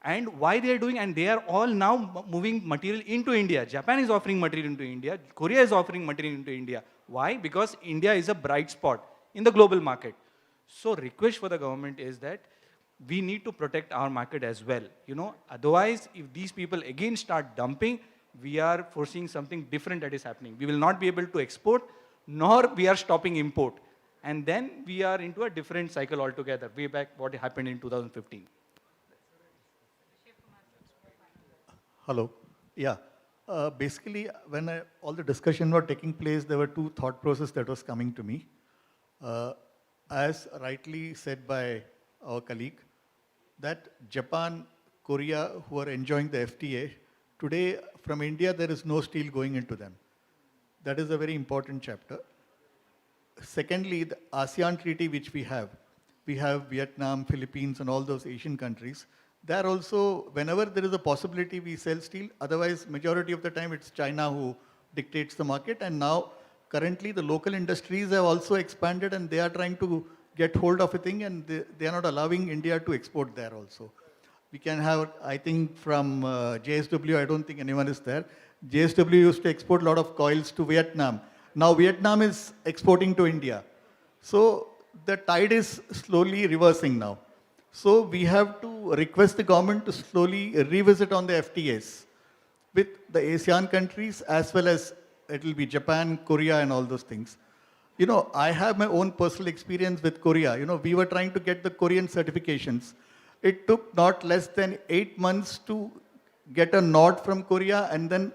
and why they are doing, and they are all now moving material into India. Japan is offering material into India. Korea is offering material into India. Why? Because India is a bright spot in the global market. So request for the government is that we need to protect our market as well. You know, otherwise, if these people again start dumping, we are foreseeing something different that is happening. We will not be able to export, nor we are stopping import. And then we are into a different cycle altogether, way back what happened in 2015. Hello. Yeah. Basically, when all the discussion was taking place, there were two thought processes that was coming to me. As rightly said by our colleague, that Japan, Korea, who are enjoying the FTA, today from India, there is no steel going into them. That is a very important chapter. Secondly, the ASEAN treaty which we have Vietnam, Philippines, and all those Asian countries. There also, whenever there is a possibility, we sell steel. Otherwise, majority of the time, it's China who dictates the market. And now, currently, the local industries have also expanded, and they are trying to get hold of a thing, and they are not allowing India to export there also. We can have, I think, from JSW, I don't think anyone is there. JSW used to export a lot of coils to Vietnam. Now Vietnam is exporting to India. So the tide is slowly reversing now. So we have to request the government to slowly revisit on the FTAs with the ASEAN countries, as well as it will be Japan, Korea, and all those things. You know, I have my own personal experience with Korea. You know, we were trying to get the Korean certifications. It took not less than 8 months to get a nod from Korea, and then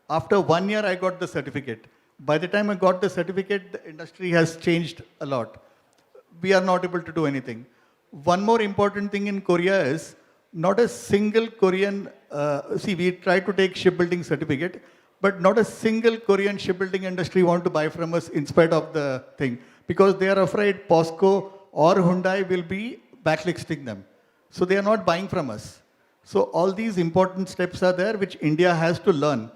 after 1 year, I got the certificate. By the time I got the certificate, the industry has changed a lot. We are not able to do anything. One more important thing in Korea is not a single Korean, we try to take shipbuilding certificate, but not a single Korean shipbuilding industry want to buy from us in spite of the thing, because they are afraid POSCO or Hyundai will be backlisting them. So they are not buying from us. So all these important steps are there which India has to learn.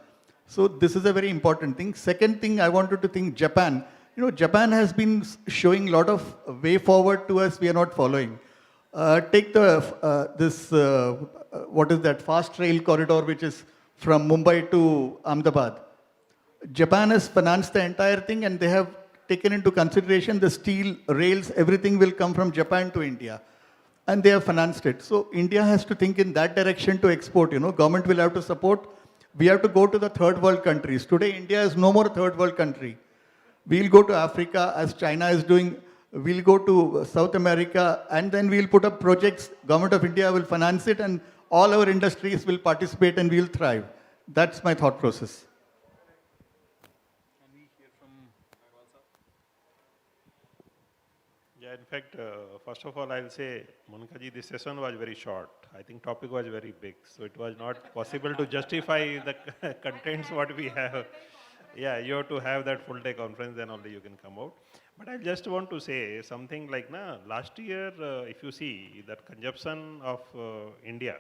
So this is a very important thing. Second thing I wanted to think, Japan. You know, Japan has been showing a lot of way forward to us we are not following. Take what is that, fast rail corridor which is from Mumbai to Ahmedabad. Japan has financed the entire thing, and they have taken into consideration the steel, rails, everything will come from Japan to India. And they have financed it. So India has to think in that direction to export, you know. Government will have to support. We have to go to the third world countries. Today, India is no more a third world country. We'll go to Africa as China is doing. We'll go to South America, and then we'll put up projects. Government of India will finance it, and all our industries will participate, and we'll thrive. That's my thought process. Yeah, in fact, first of all, I'll say, Monika ji, this session was very short. I think topic was very big, so it was not possible to justify the contents what we have. Yeah, you have to have that full day conference, then only you can come out. But I just want to say something like, last year, if you see, that consumption of India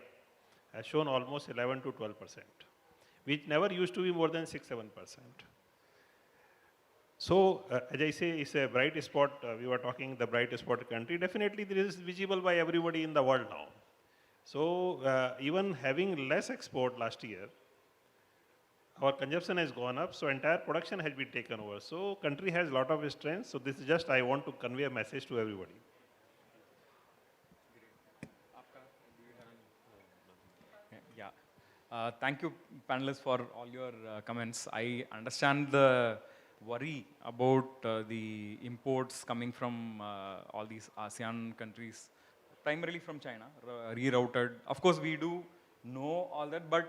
has shown almost 11 to 12%, which never used to be more than 6-7%. So, as I say, it's a bright spot. We were talking the bright spot country. Definitely, this is visible by everybody in the world now. So, even having less export last year, our consumption has gone up. So, entire production has been taken over. So, country has a lot of strength. So, this is just I want to convey a message to everybody. Yeah. Thank you, panelists, for all your comments. I understand the worry about the imports coming from all these ASEAN countries, primarily from China, rerouted. Of course, we do know all that, but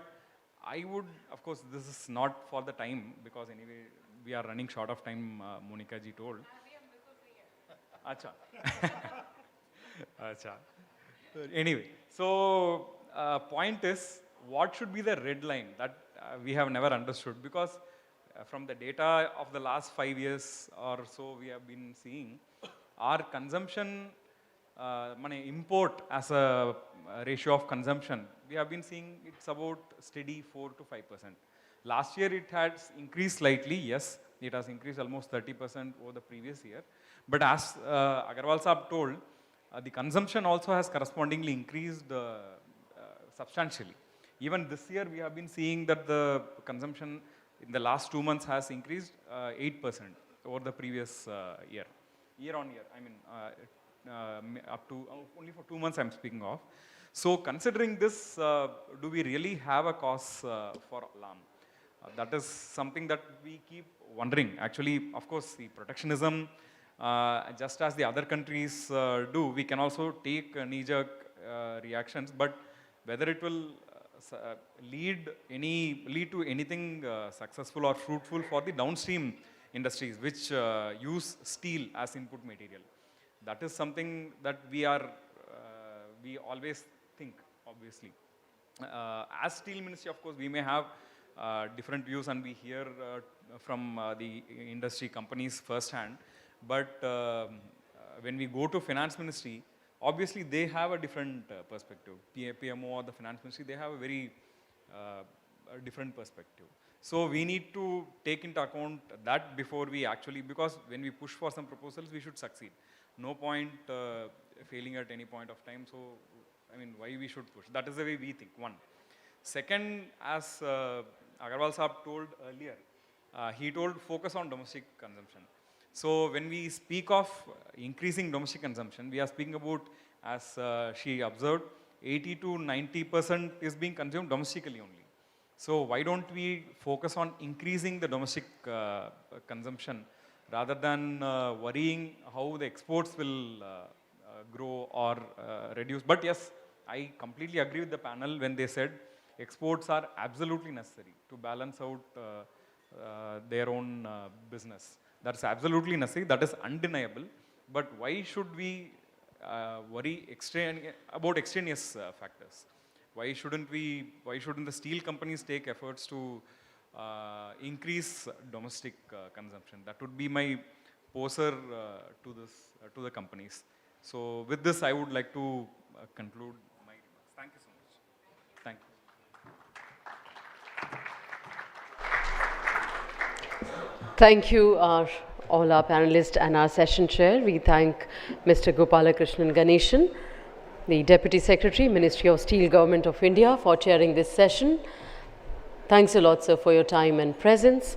I would, of course, this is not for the time, because anyway, we are running short of time, Monica ji told. Acha. Acha. Anyway, so point is, what should be the red line that we have never understood? Because from the data of the last 5 years or so, we have been seeing our consumption, money import as a ratio of consumption, we have been seeing it's about steady 4 to 5%. Last year it has increased slightly, yes, it has increased almost 30% over the previous year. But as Agarwal Saab told, the consumption also has correspondingly increased substantially. Even this year we have been seeing that the consumption in the last 2 months has increased 8% over the previous year. Year on year, I mean, up to, only for 2 months I'm speaking of. So considering this, do we really have a cause for alarm? That is something that we keep wondering. Actually, of course, the protectionism, just as the other countries do, we can also take knee-jerk reactions, but whether it will lead to anything successful or fruitful for the downstream industries which use steel as input material. That is something that we always think, obviously. As Steel Ministry, of course, we may have different views, and we hear from the industry companies firsthand. But when we go to Finance Ministry, obviously they have a different perspective. PMO or the Finance Ministry, they have a very different perspective. So we need to take into account that before we actually, because when we push for some proposals, we should succeed. No point failing at any point of time. So, I mean, why we should push? That is the way we think, one. Second, as Agarwal Saab told earlier, he told focus on domestic consumption. So when we speak of increasing domestic consumption, we are speaking about, as she observed, 80 to 90% is being consumed domestically only. So why don't we focus on increasing the domestic consumption rather than worrying how the exports will grow or reduce? But yes, I completely agree with the panel when they said exports are absolutely necessary to balance out their own business. That's absolutely necessary, that is undeniable. But why should we worry about extraneous factors? Why shouldn't the steel companies take efforts to increase domestic consumption? That would be my poser to the companies. So with this, I would like to conclude my remarks. Thank you so much. Thank you. Thank you, all our panelists and our session chair. We thank Mr. Gopalakrishnan Ganeshan, the Deputy Secretary, Ministry of Steel, Government of India, for chairing this session. Thanks a lot, sir, for your time and presence.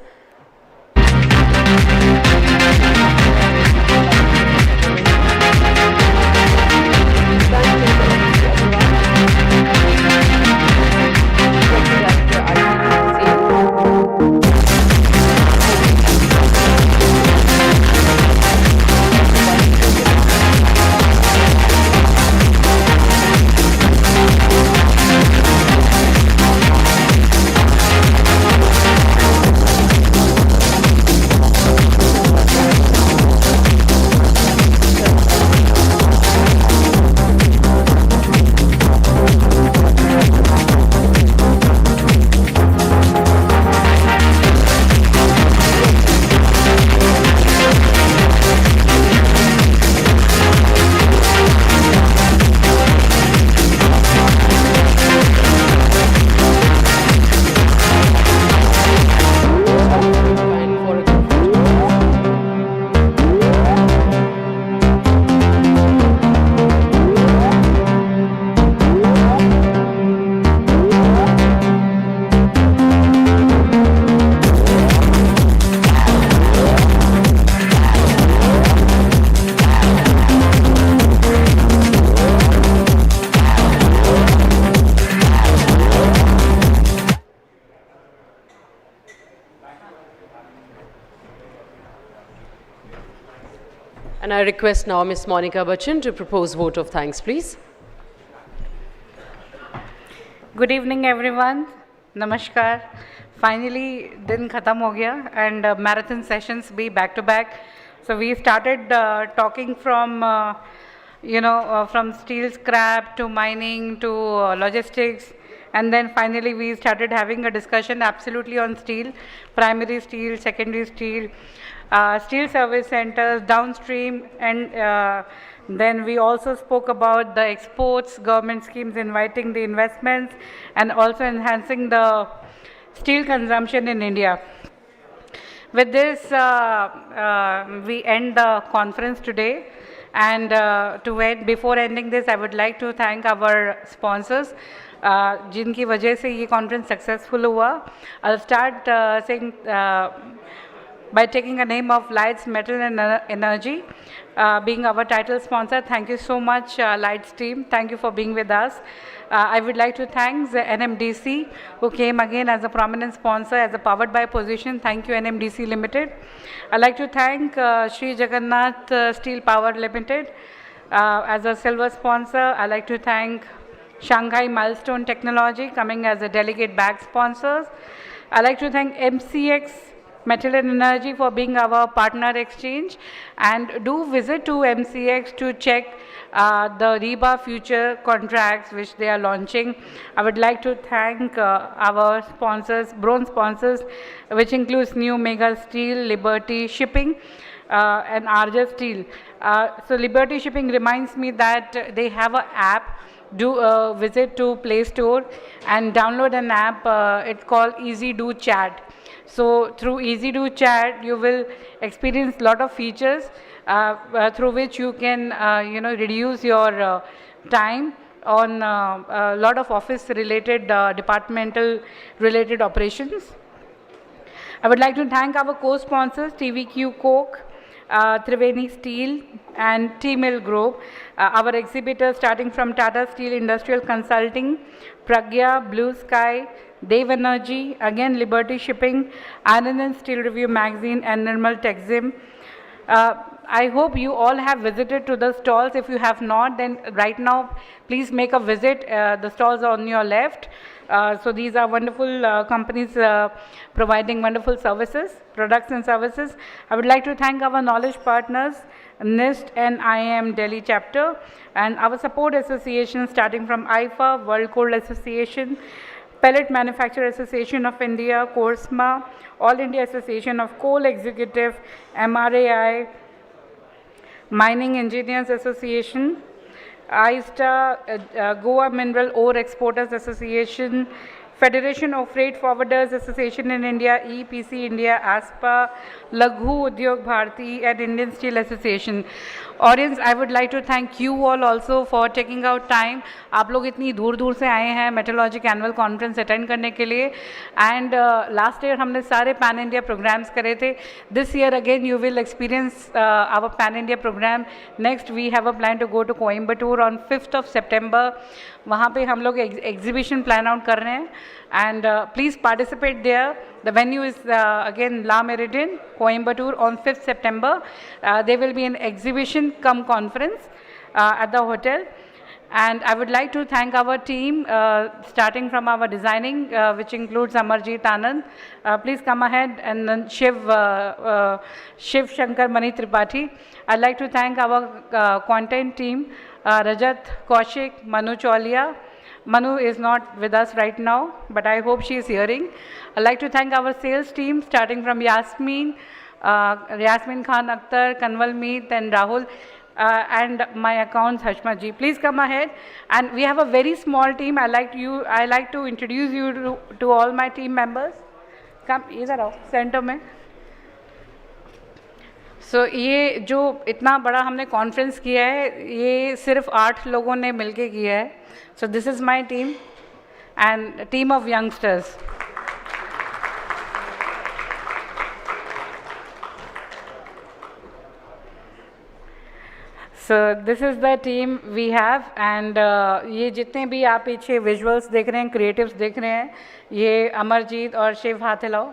And I request now Ms. Monica Bachchan to propose vote of thanks, please. Good evening, everyone. Namaskar. Finally, दिन खत्म हो गया and marathon sessions be back to back. So we started talking from, from steel scrap to mining to logistics, and then finally we started having a discussion absolutely on steel, primary steel, secondary steel, steel service centers, downstream, and then we also spoke about the exports, government schemes inviting the investments, and also enhancing the steel consumption in India. With this, we end the conference today. And before ending this, I would like to thank our sponsors, जिनकी वजह से ये conference successful हुआ. I'll start saying by taking a name of Lights, Metal and Energy, being our title sponsor. Thank you so much, Lights team. Thank you for being with us. I would like to thank the NMDC, who came again as a prominent sponsor, as a powered by position. Thank you, NMDC Limited. I'd like to thank Sri Jagannath Steel Power Limited as a silver sponsor. I'd like to thank Shanghai Milestone Technology coming as a delegate back sponsors. I'd like to thank MCX Metal and Energy for being our partner exchange, and do visit to MCX to check the REBA future contracts which they are launching. I would like to thank our sponsors, bronze sponsors, which includes New Mega Steel, Liberty Shipping, and Arja Steel. So Liberty Shipping reminds me that they have an app. Do visit to Play Store and download an app. It's called Easy Do Chat. So through Easy Do Chat, you will experience a lot of features through which you can, reduce your time on a lot of office-related, departmental-related operations. I would like to thank our co-sponsors, TVQ Coke, Triveni Steel and T-Mill Group, our exhibitors starting from Tata Steel Industrial Consulting, Pragya, Blue Sky, Dev Energy, again Liberty Shipping, Iron and Steel Review Magazine and Nirmal Techzim. I hope you all have visited to the stalls. If you have not, then right now please make a visit. The stalls are on your left. So these are wonderful companies providing wonderful services, products and services. I would like to thank our knowledge partners, NIST and IIM Delhi chapter, and our support associations starting from IFA, World Coal Association, Pellet Manufacturer Association of India, CORSMA, All India Association of Coal Executive, MRAI, Mining Engineers Association, ISTA, Goa Mineral Ore Exporters Association, Federation of Freight Forwarders Association in India, EPC India, ASPA, Laghu Udyog Bharati and Indian Steel Association. Audience, I would like to thank you all also for taking out time. आप लोग इतनी दूर दूर से आए हैं Metalogic Annual Conference attend करने के लिए, and last year हमने सारे Pan India programs करे थे. This year again you will experience our Pan India program. Next we have a plan to go to Coimbatore on 5th of September. वहाँ पे हम लोग exhibition plan out कर रहे हैं, and please participate there. The venue is again La Meridian, Coimbatore on 5th September. There will be an exhibition cum conference at the hotel. And I would like to thank our team, starting from our designing, which includes Amarjeet Anand. Please come ahead, and then Shiv Shankar Mani Tripathi. I'd like to thank our content team, Rajat Kaushik, Manu Cholia. Manu is not with us right now, but I hope she is hearing. I'd like to thank our sales team, starting from Yasmin Khan Akhtar, Kanwal Meet, and Rahul. And my accounts Hashma ji. Please come ahead. And we have a very small team. I like to introduce you to all my team members. Come, इधर आओ, center में. So ये जो इतना बड़ा हमने conference किया है, ये सिर्फ 8 लोगों ने मिलके किया है. So this is my team and a team of youngsters. So this is the team we have, and ये जितने भी आप पीछे visuals देख रहे हैं, creatives देख रहे हैं, ये अमरजीत और शिव हाथ हिलाओ,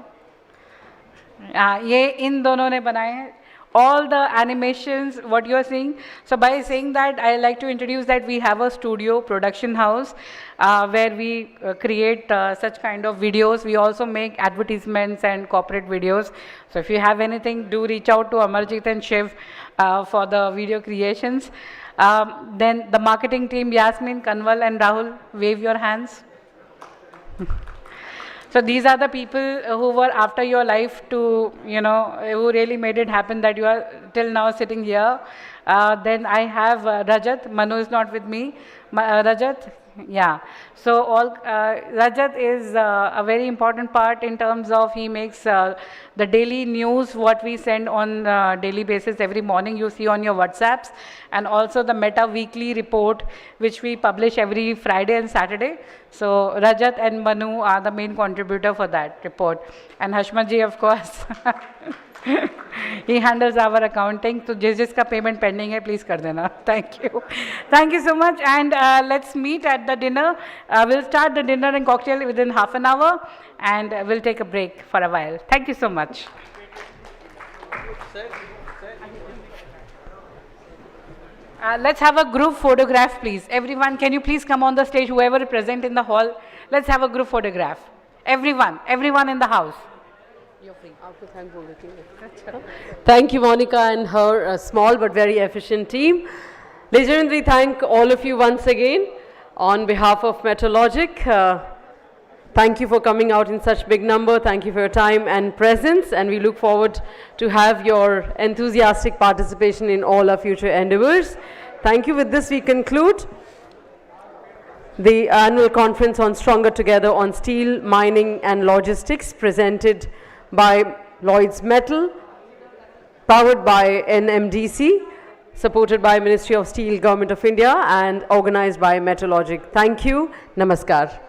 ये इन दोनों ने बनाए हैं. all the animations, what you are seeing. So by saying that, I like to introduce that we have a studio production house where we create such kind of videos. We also make advertisements and corporate videos. So if you have anything, do reach out to Amarjit and Shiv for the video creations. Then the marketing team, Yasmin, Kanwal and Rahul, wave your hands. So these are the people who were after your life to, who really made it happen that you are till now sitting here. Then I have Rajat. Manu is not with me. Rajat, yeah. So Rajat is a very important part in terms of he makes the daily news, what we send on daily basis every morning you see on your WhatsApps, and also the Meta weekly report which we publish every Friday and Saturday. So Rajat and Manu are the main contributor for that report. And Hashmaji, of course, he handles our accounting. So jiska payment pending hai, please kar dena. Thank you. Thank you so much. And let's meet at the dinner. We'll start the dinner and cocktail within half an hour, and we'll take a break for a while. Thank you so much. Let's have a group photograph, please. Everyone, can you please come on the stage, whoever is present in the hall. Let's have a group photograph. Everyone in the house. You're free. Thank you, Monica, and her small but very efficient team. Ladies and gentlemen, we thank all of you once again on behalf of Metalogic. Thank you for coming out in such big number. Thank you for your time and presence, and we look forward to have your enthusiastic participation in all our future endeavors. Thank you. With this, we conclude the annual conference on Stronger Together on Steel, Mining and Logistics, presented by Lloyds Metal, powered by NMDC, supported by Ministry of Steel, Government of India, and organized by Metalogic. Thank you. Namaskar.